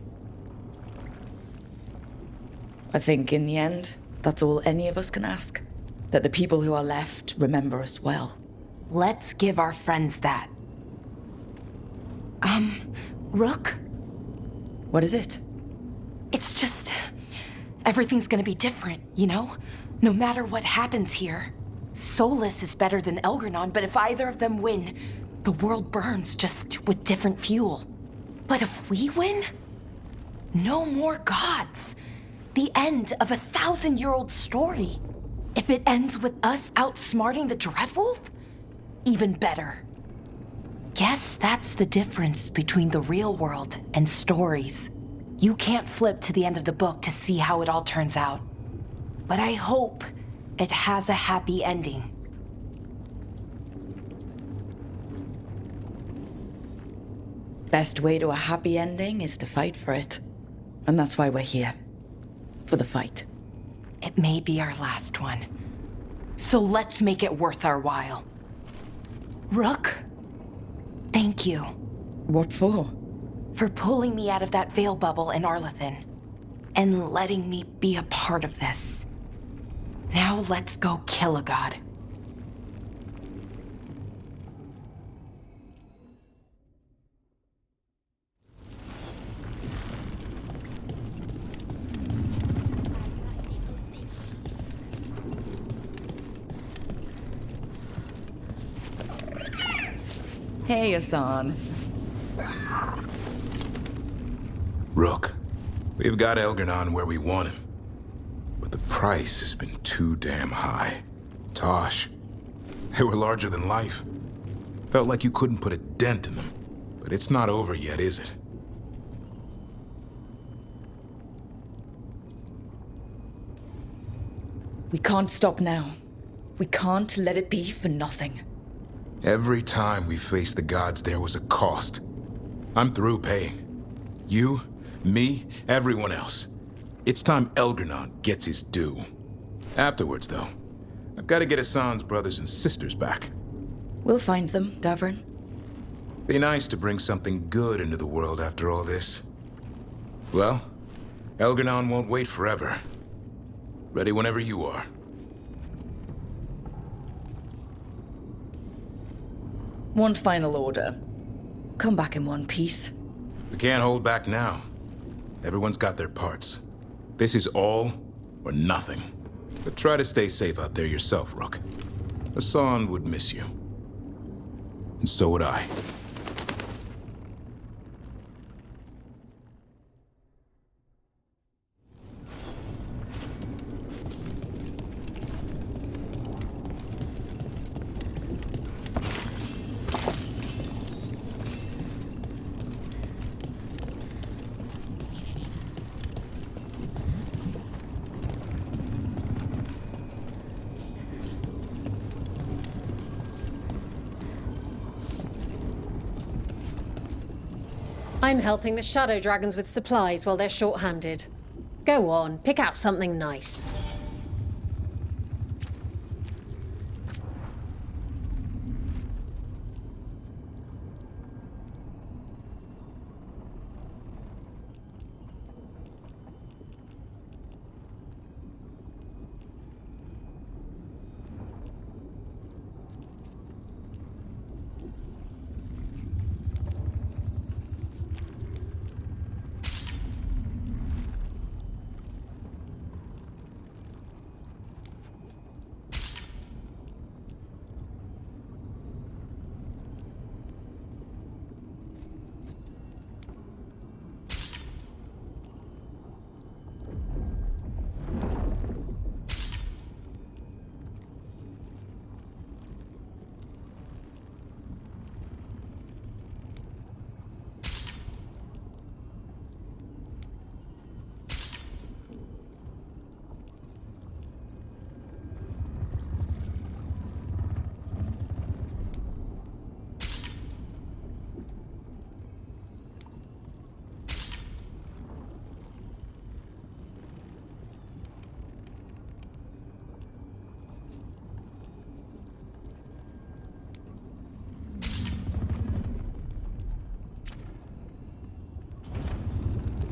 I think in the end, that's all any of us can ask. That the people who are left remember us well. Let's give our friends that. Rook? What is it? It's just... everything's gonna be different, you know? No matter what happens here. Solus is better than Elganon, but if either of them win, the world burns just with different fuel. But if we win, no more gods. The end of a 1,000-year-old story. If it ends with us outsmarting the Dreadwolf, even better. Guess that's the difference between the real world and stories. You can't flip to the end of the book to see how it all turns out. But I hope it has a happy ending. Best way to a happy ending is to fight for it. And that's why we're here. For the fight. It may be our last one. So let's make it worth our while. Rook, thank you. What for? For pulling me out of that veil bubble in Arlethan. And letting me be a part of this. Now let's go kill a god. Hey, Arasan. Rook, we've got Elganon where we want him. But the price has been too damn high. Tosh, they were larger than life. Felt like you couldn't put a dent in them. But it's not over yet, is it? We can't stop now. We can't let it be for nothing. Every time we faced the gods, there was a cost. I'm through paying. You, me, everyone else. It's time Elganon gets his due. Afterwards, though, I've got to get Hassan's brothers and sisters back. We'll find them, Davrin. Be nice to bring something good into the world after all this. Well, Elganon won't wait forever. Ready whenever you are. One final order. Come back in one piece. We can't hold back now. Everyone's got their parts. This is all or nothing. But try to stay safe out there yourself, Rook. Hassan would miss you. And so would I. I'm helping the Shadow Dragons with supplies while they're short-handed. Go on, pick out something nice.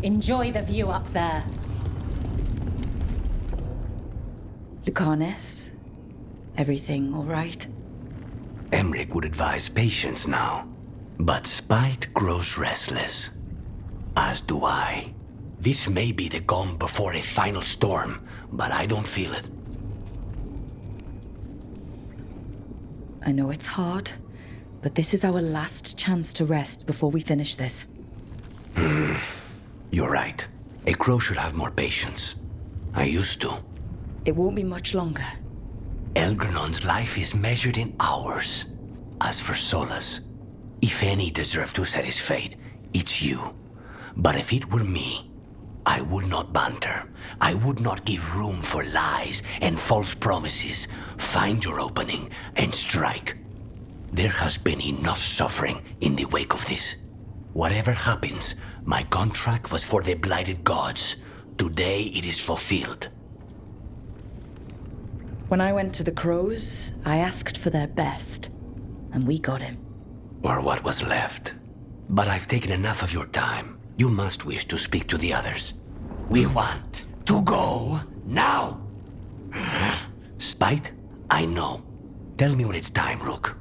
Enjoy the view up there. Lucanus, everything all right? Emmerich would advise patience now. But spite grows restless. As do I. This may be the calm before a final storm, but I don't feel it. I know it's hard, but this is our last chance to rest before we finish this. You're right. A crow should have more patience. I used to. It won't be much longer. Elgrenon's life is measured in hours. As for Solus, if any deserve to set his fate, it's you. But if it were me, I would not banter. I would not give room for lies and false promises. Find your opening and strike. There has been enough suffering in the wake of this. Whatever happens, my contract was for the blighted gods. Today it is fulfilled. When I went to the Crows, I asked for their best, and we got him. Or what was left. But I've taken enough of your time. You must wish to speak to the others. We want to go now! Spite? I know. Tell me when it's time, Rook.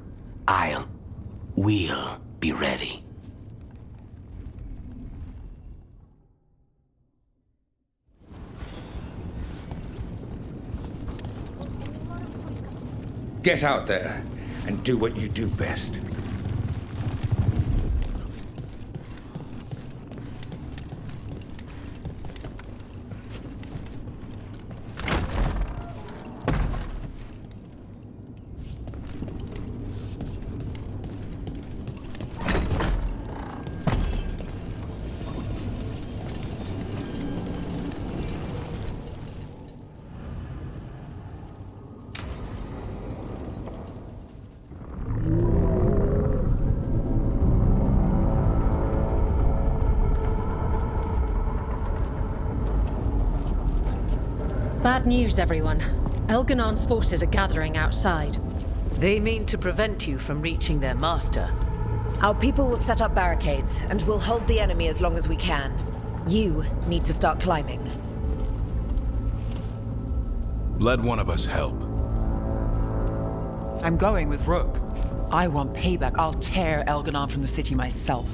We'll be ready. Get out there and do what you do best. Bad news, everyone. Elganon's forces are gathering outside. They mean to prevent you from reaching their master. Our people will set up barricades, and we'll hold the enemy as long as we can. You need to start climbing. Let one of us help. I'm going with Rook. I want payback. I'll tear Elganon from the city myself.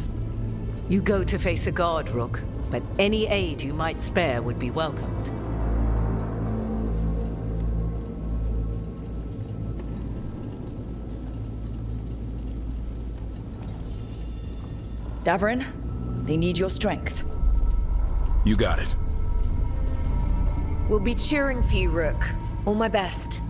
You go to face a guard, Rook, but any aid you might spare would be welcomed. Davrin, they need your strength. You got it. We'll be cheering for you, Rook. All my best.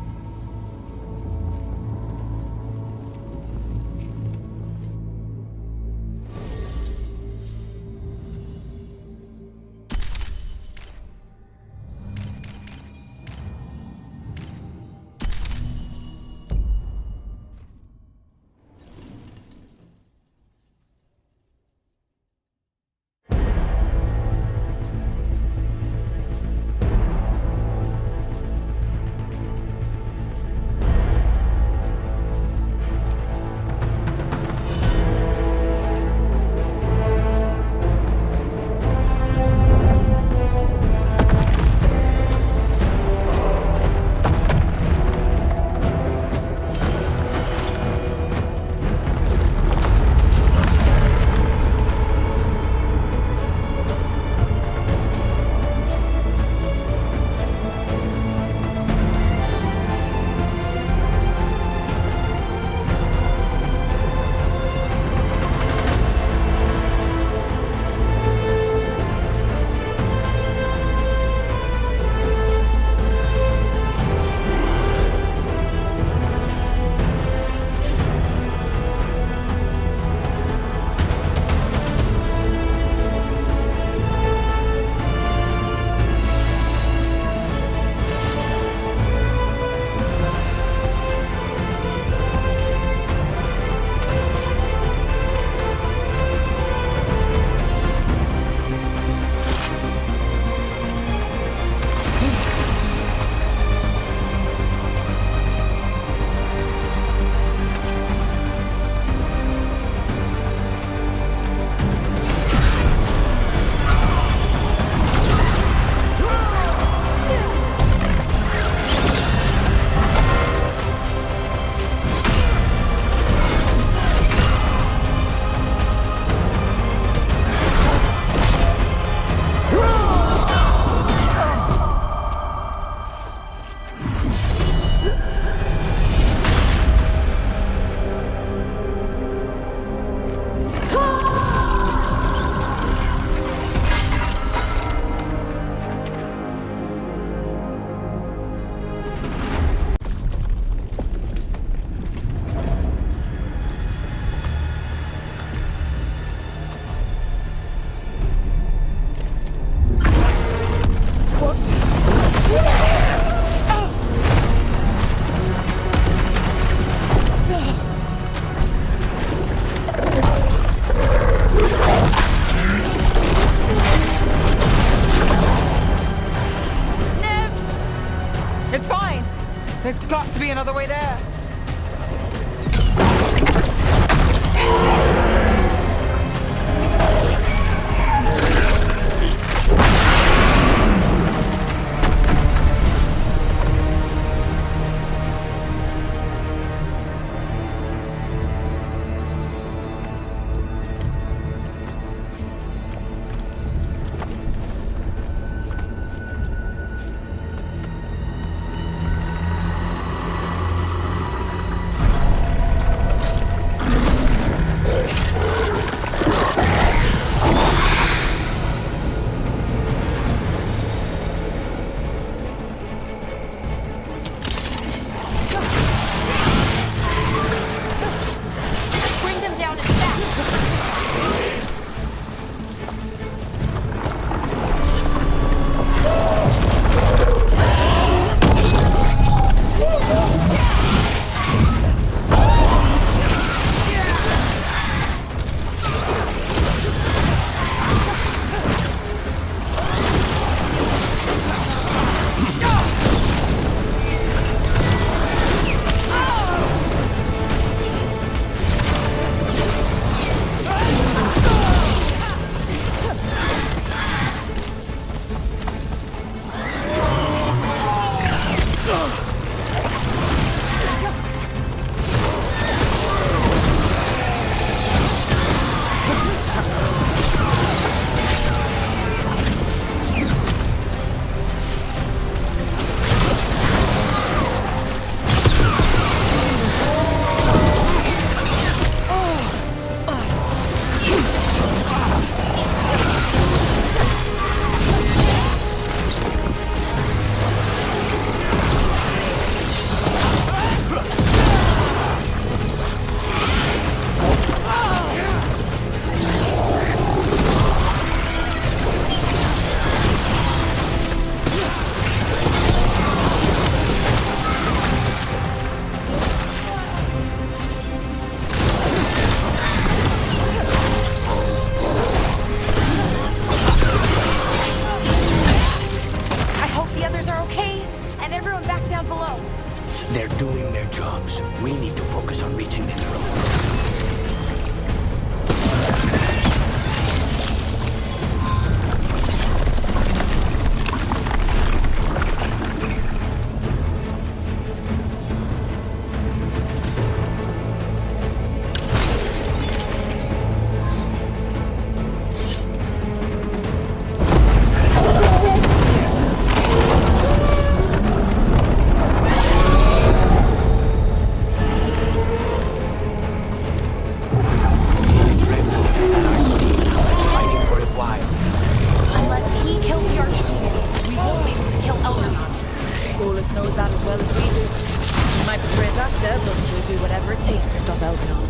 takes to stop Elganon.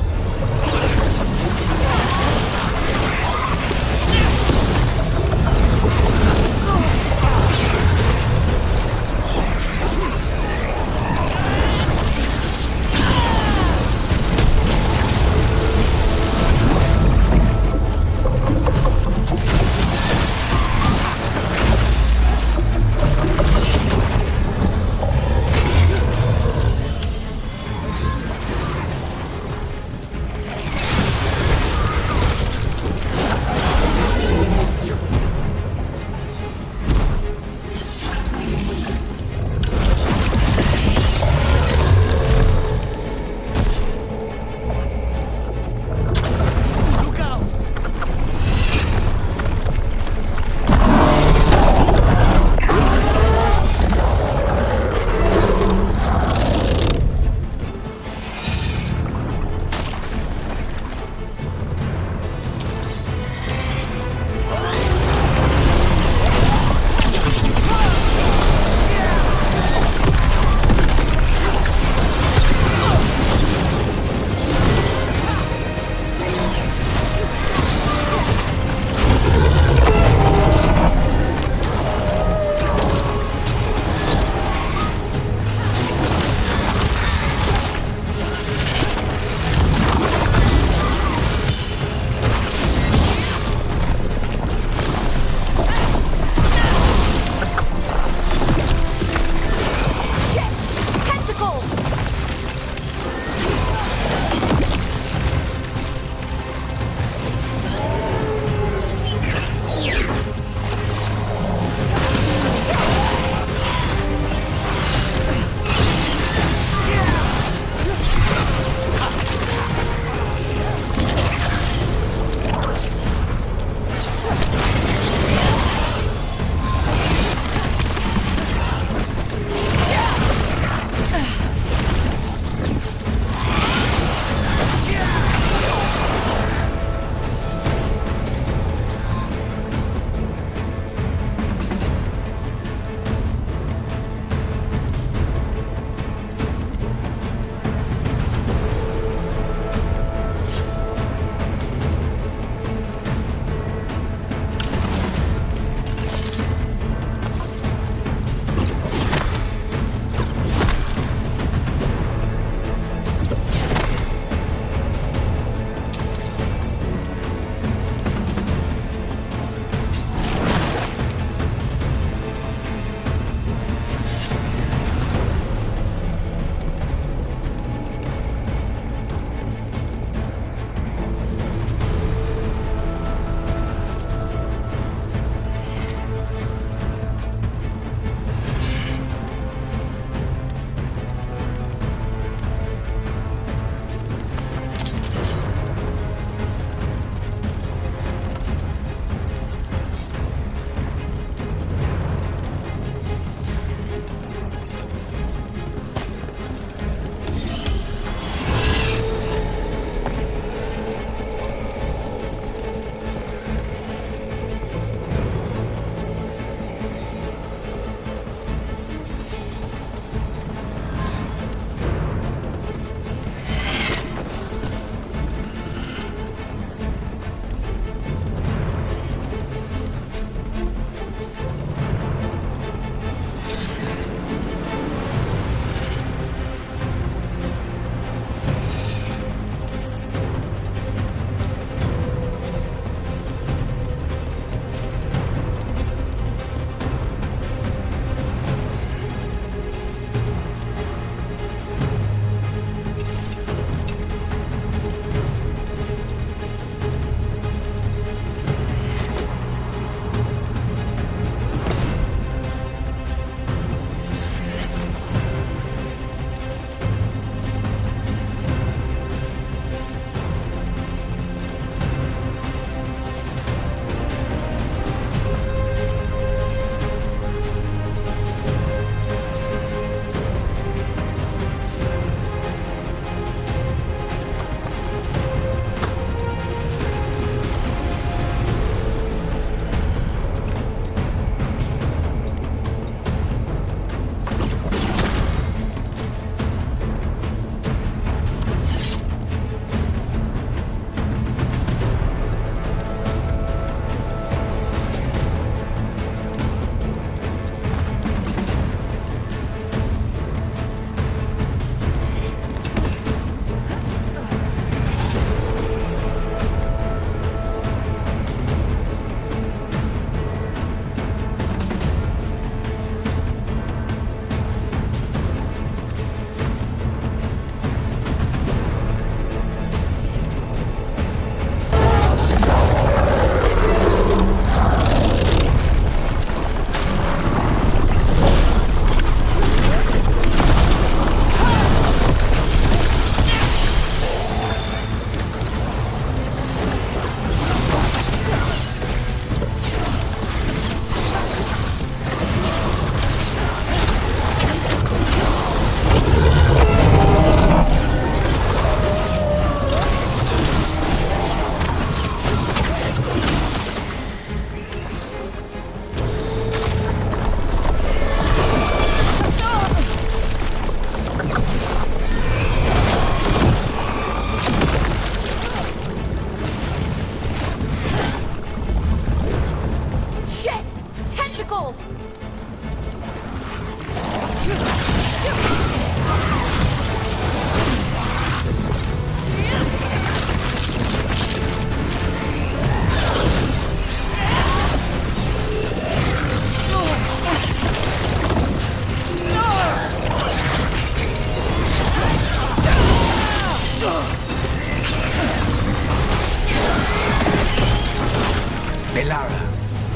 Belara,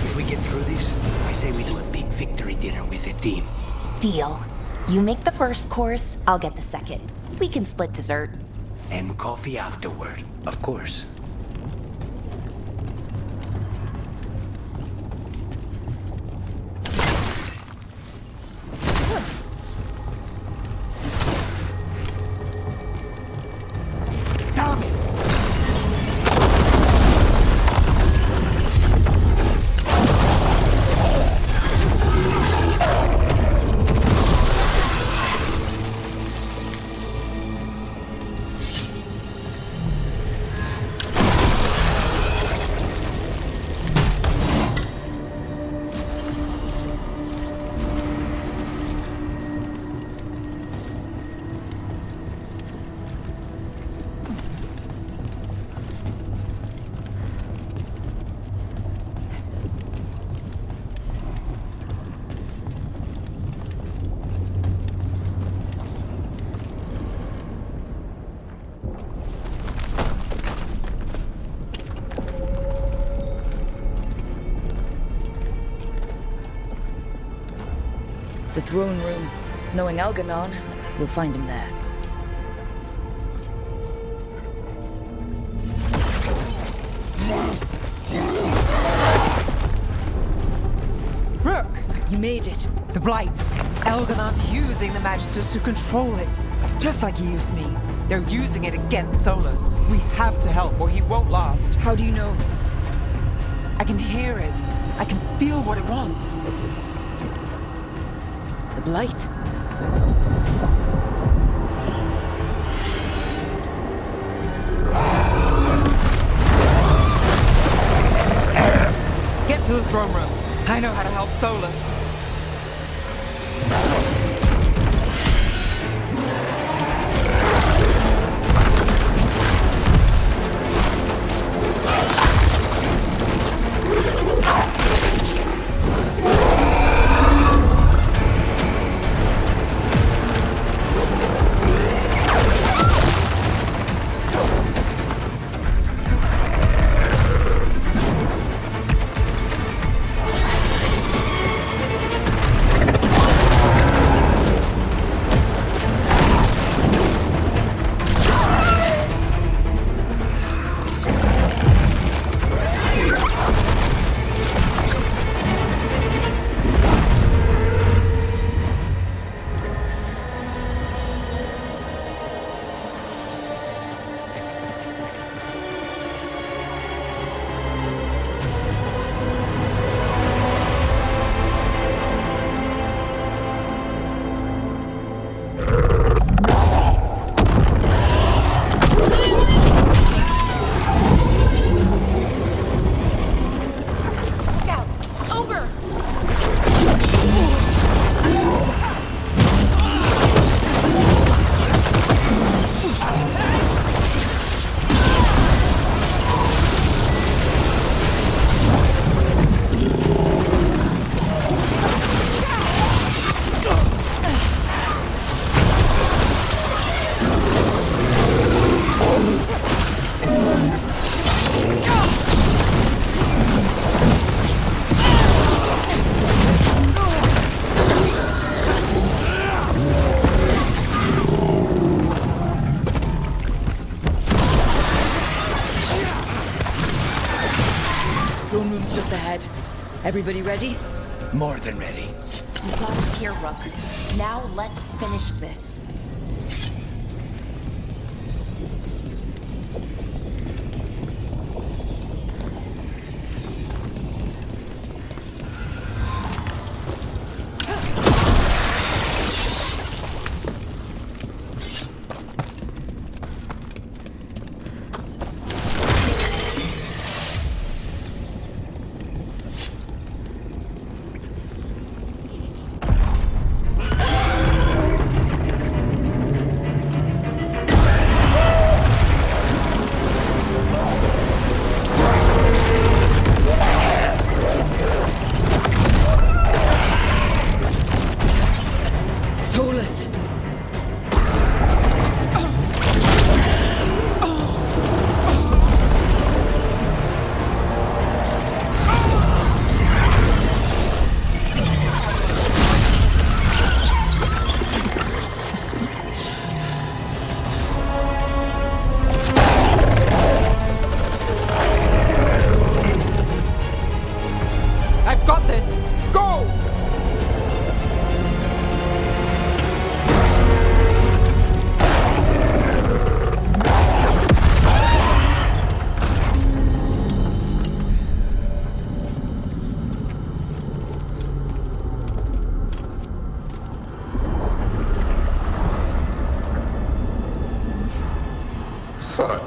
if we get through this, I say we do a big victory dinner with the team. Deal. You make the first course, I'll get the second. We can split dessert. And coffee afterward, of course. The throne room. Knowing Algernon, we'll find him there. Rook! You made it. The Blight. Elgonon's using the Magisters to control it. Just like he used me. They're using it against Solus. We have to help or he won't last. How do you know? I can hear it. I can feel what it wants. The Blight. Get to the throne room. I know how to help Solus. Everybody ready? More than ready. You got us here, Rook. Now let's finish this.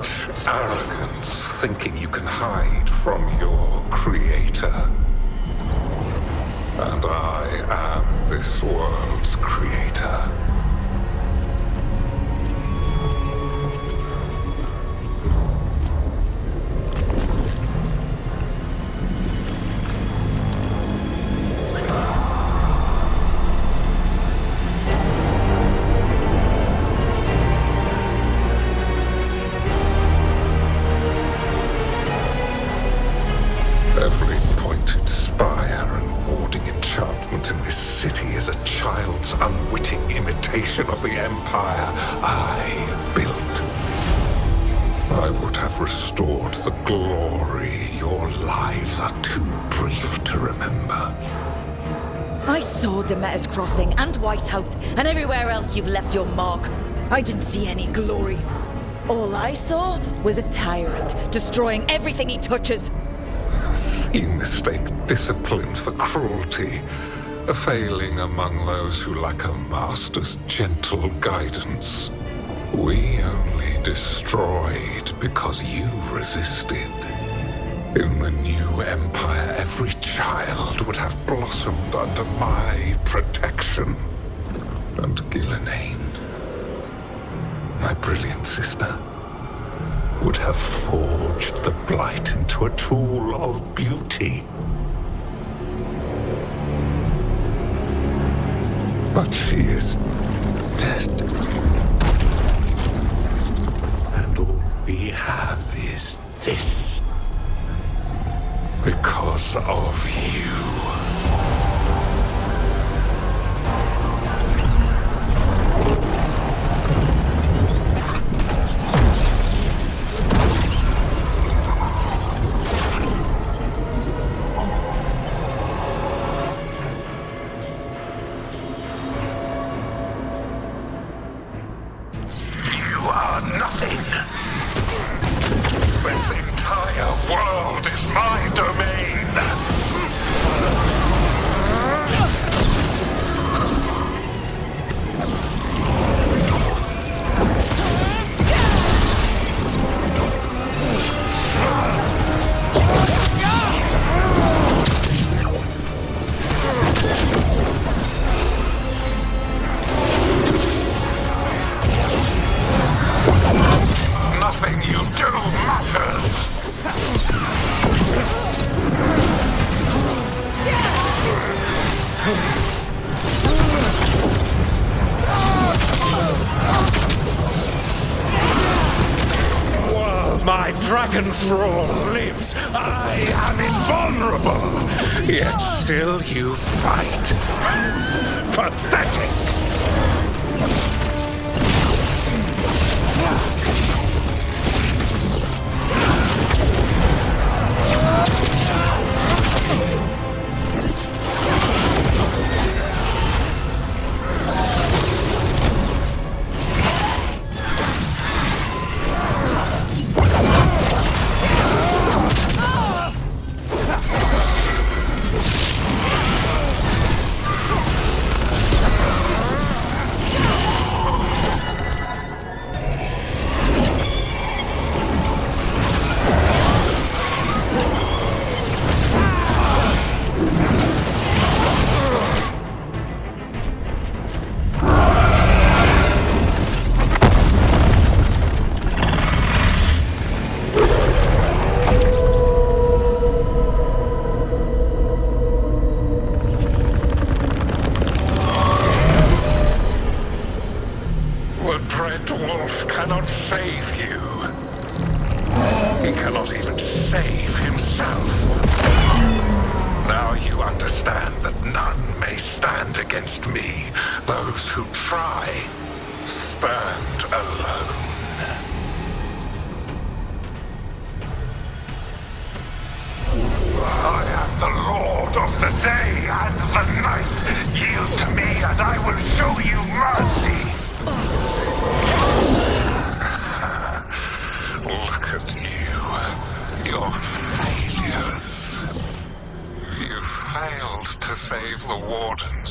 Such arrogance, thinking you can hide from your creator. And I am this world's creator. Every pointed spire and warding enchantment in this city is a child's unwitting imitation of the empire I built. I would have restored the glory. Your lives are too brief to remember. I saw Demeter's Crossing and Weishaupt and everywhere else you've left your mark. I didn't see any glory. All I saw was a tyrant destroying everything he touches. You mistake discipline for cruelty, a failing among those who lack a master's gentle guidance. We only destroyed because you resisted. In the new empire, every child would have blossomed under my protection. And Gillenane, my brilliant sister, would have forged the Blight into a tool of beauty. But she is dead. And all we have is this. Because of you. My dragon thrall lives. I am invulnerable. Yet still you fight. Pathetic.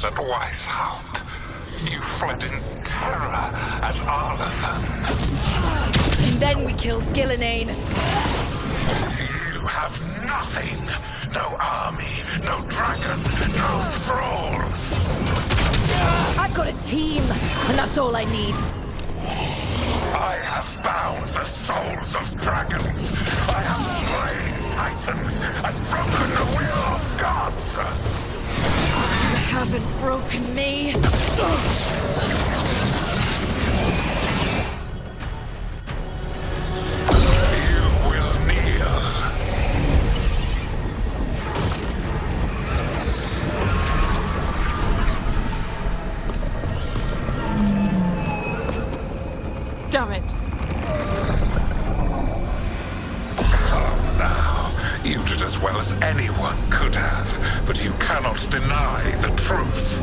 At Weishaupt. You fled in terror at Arasan. And then we killed Gillenane. You have nothing. No army, no dragon, no thralls. I've got a team, and that's all I need. I have bound the souls of dragons. I have slain titans and broken the will of gods. You haven't broken me. You will kneel. Damn it. Come now. You did as well as anyone could have, but you cannot deny the truth.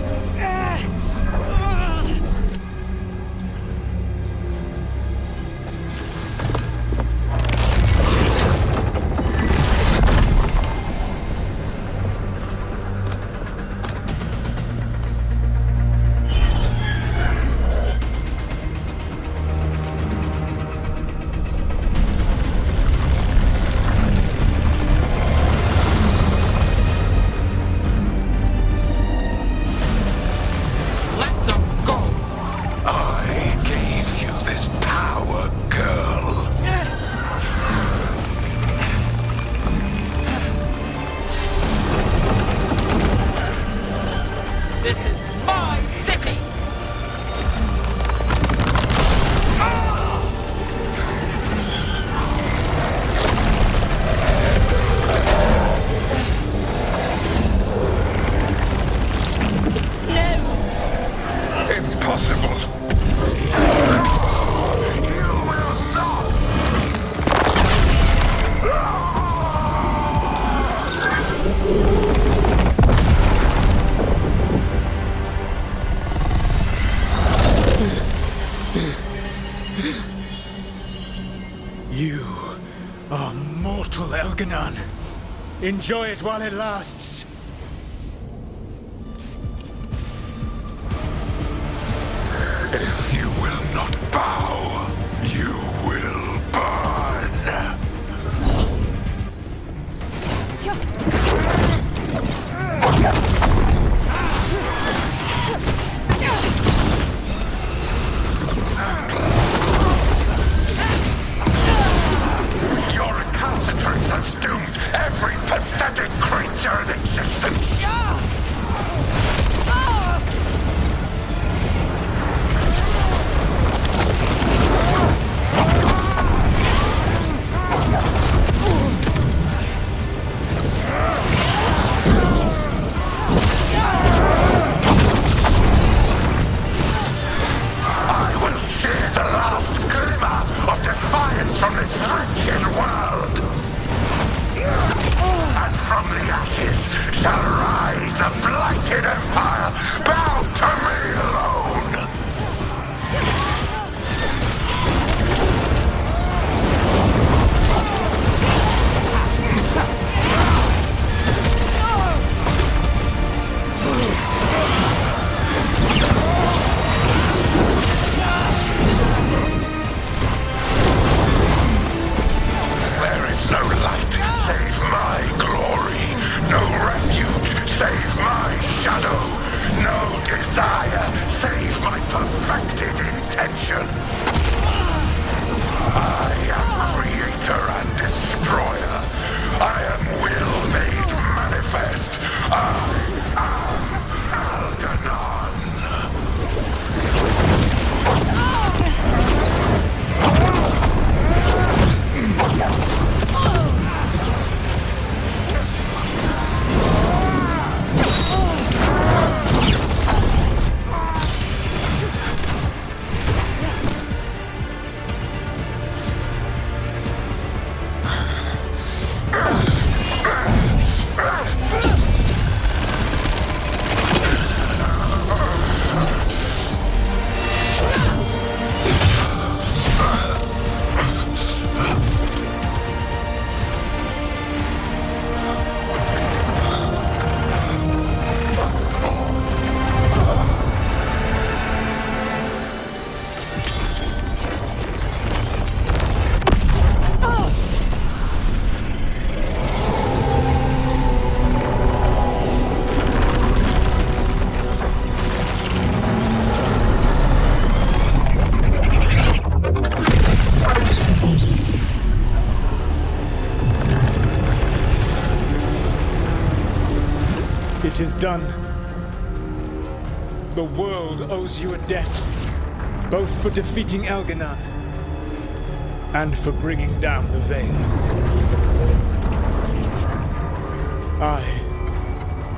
You are mortal, Elganon. Enjoy it while it lasts. If you will not bow, you will burn. Your recalcitrance has doomed every pathetic creature in existence. From this wretched world. And from the ashes shall rise a blighted empire bound to me alone. No light save my glory, no refuge save my shadow, no desire save my perfected intention. I am creator and destroyer. I am will made manifest. I am Elganon. It is done. The world owes you a debt, both for defeating Elganon and for bringing down the Veil. I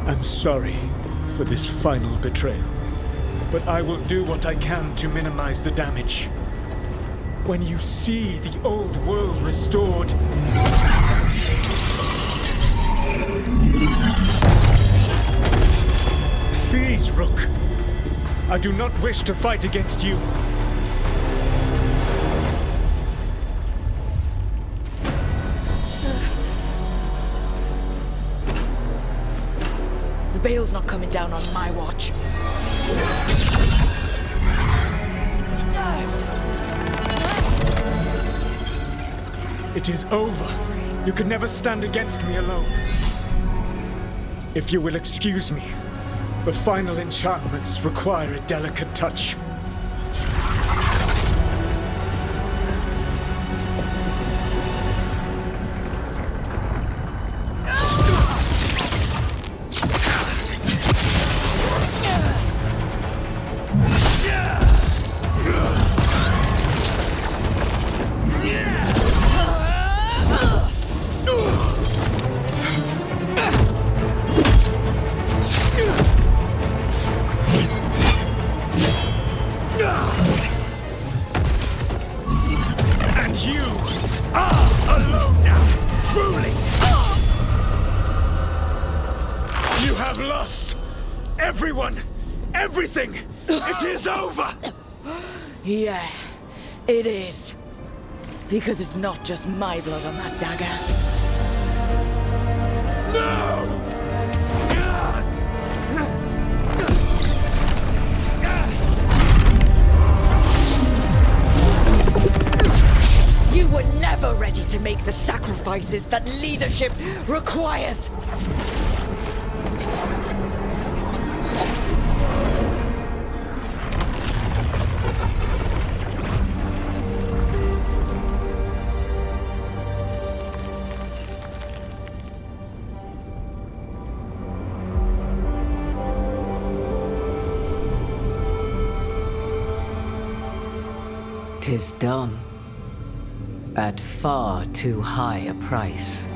am sorry for this final betrayal, but I will do what I can to minimize the damage. When you see the old world restored, please, Rook. I do not wish to fight against you. The Veil's not coming down on my watch. It is over. You can never stand against me alone. If you will excuse me, the final enchantments require a delicate touch. Yeah, it is. Because it's not just my blood on that dagger. No! You were never ready to make the sacrifices that leadership requires. Tis done. At far too high a price.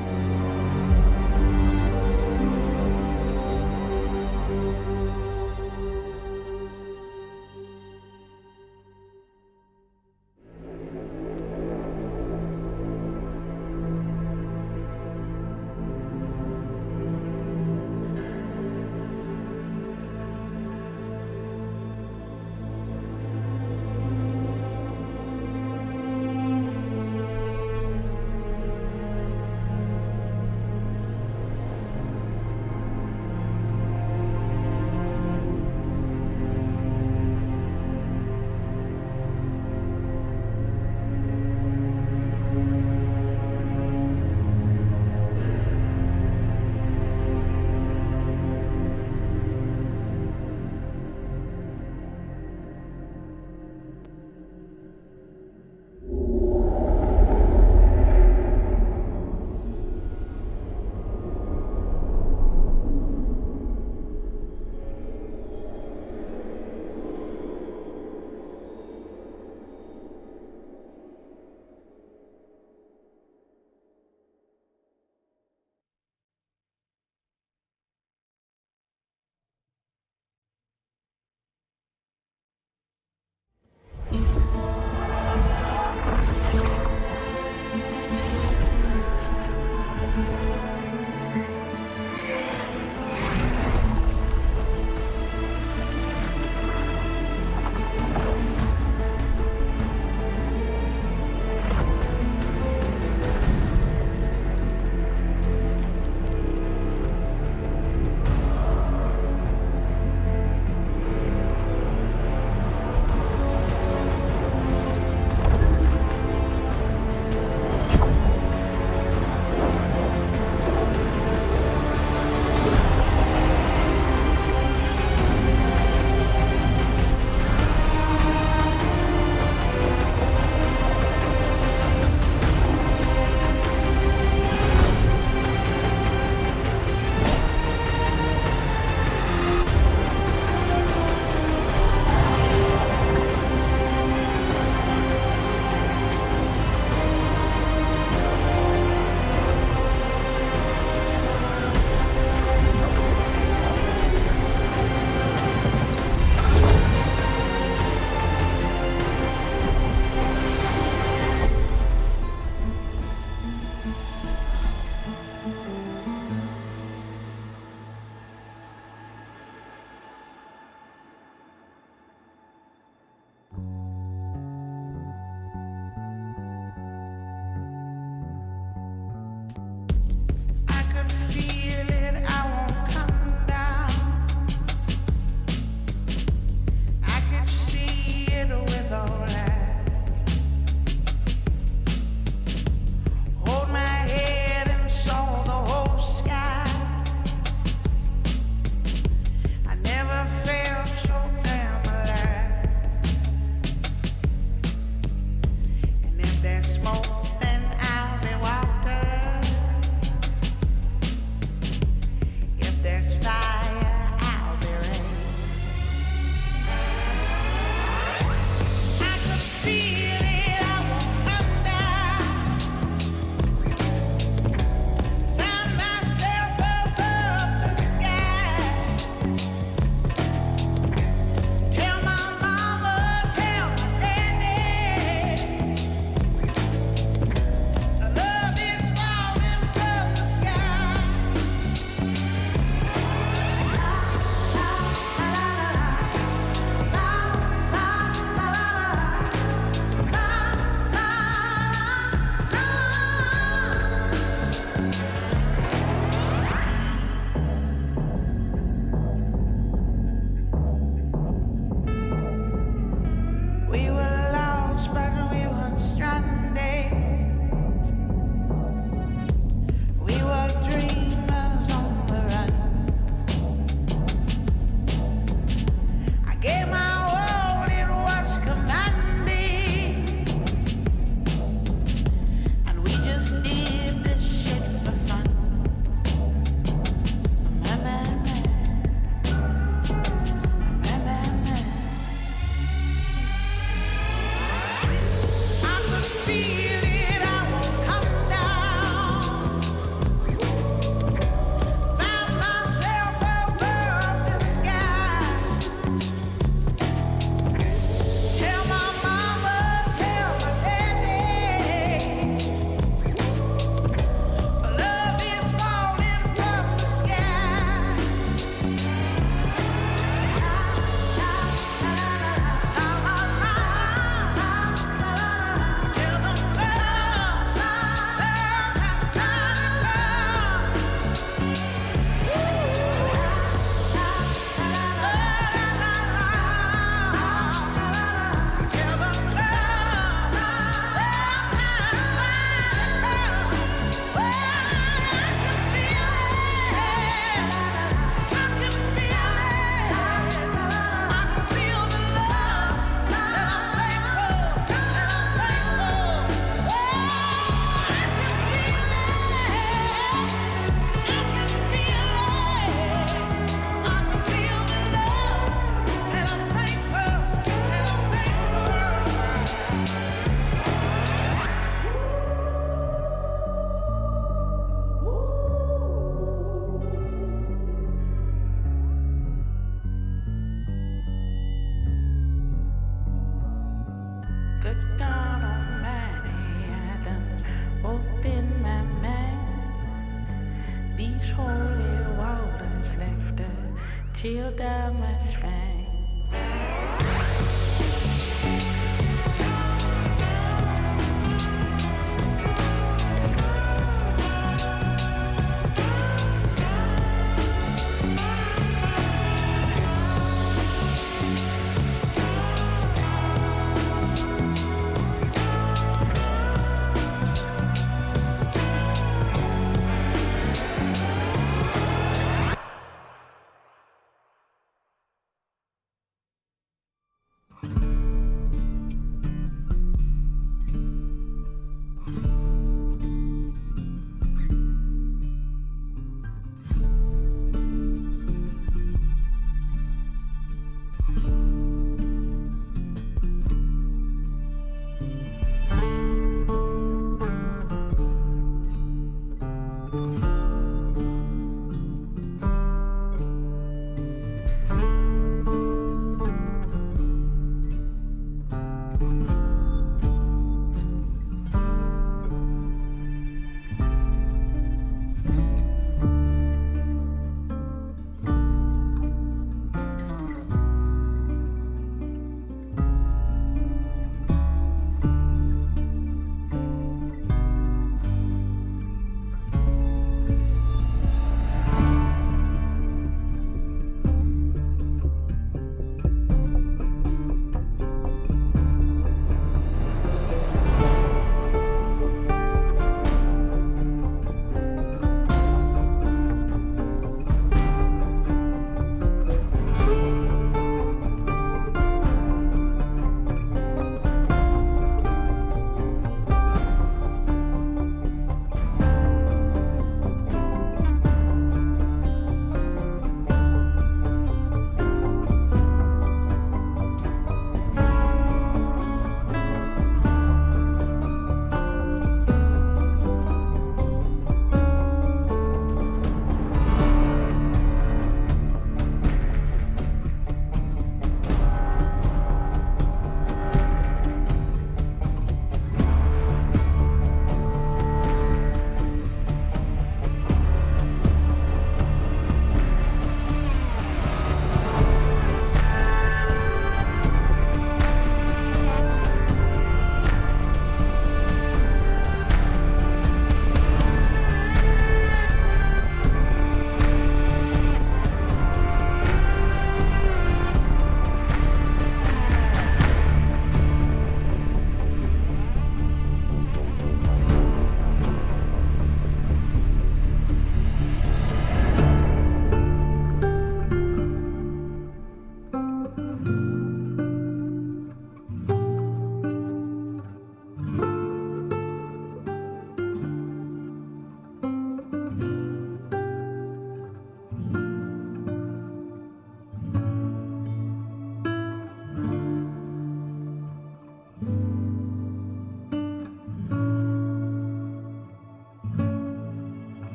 Tilda must find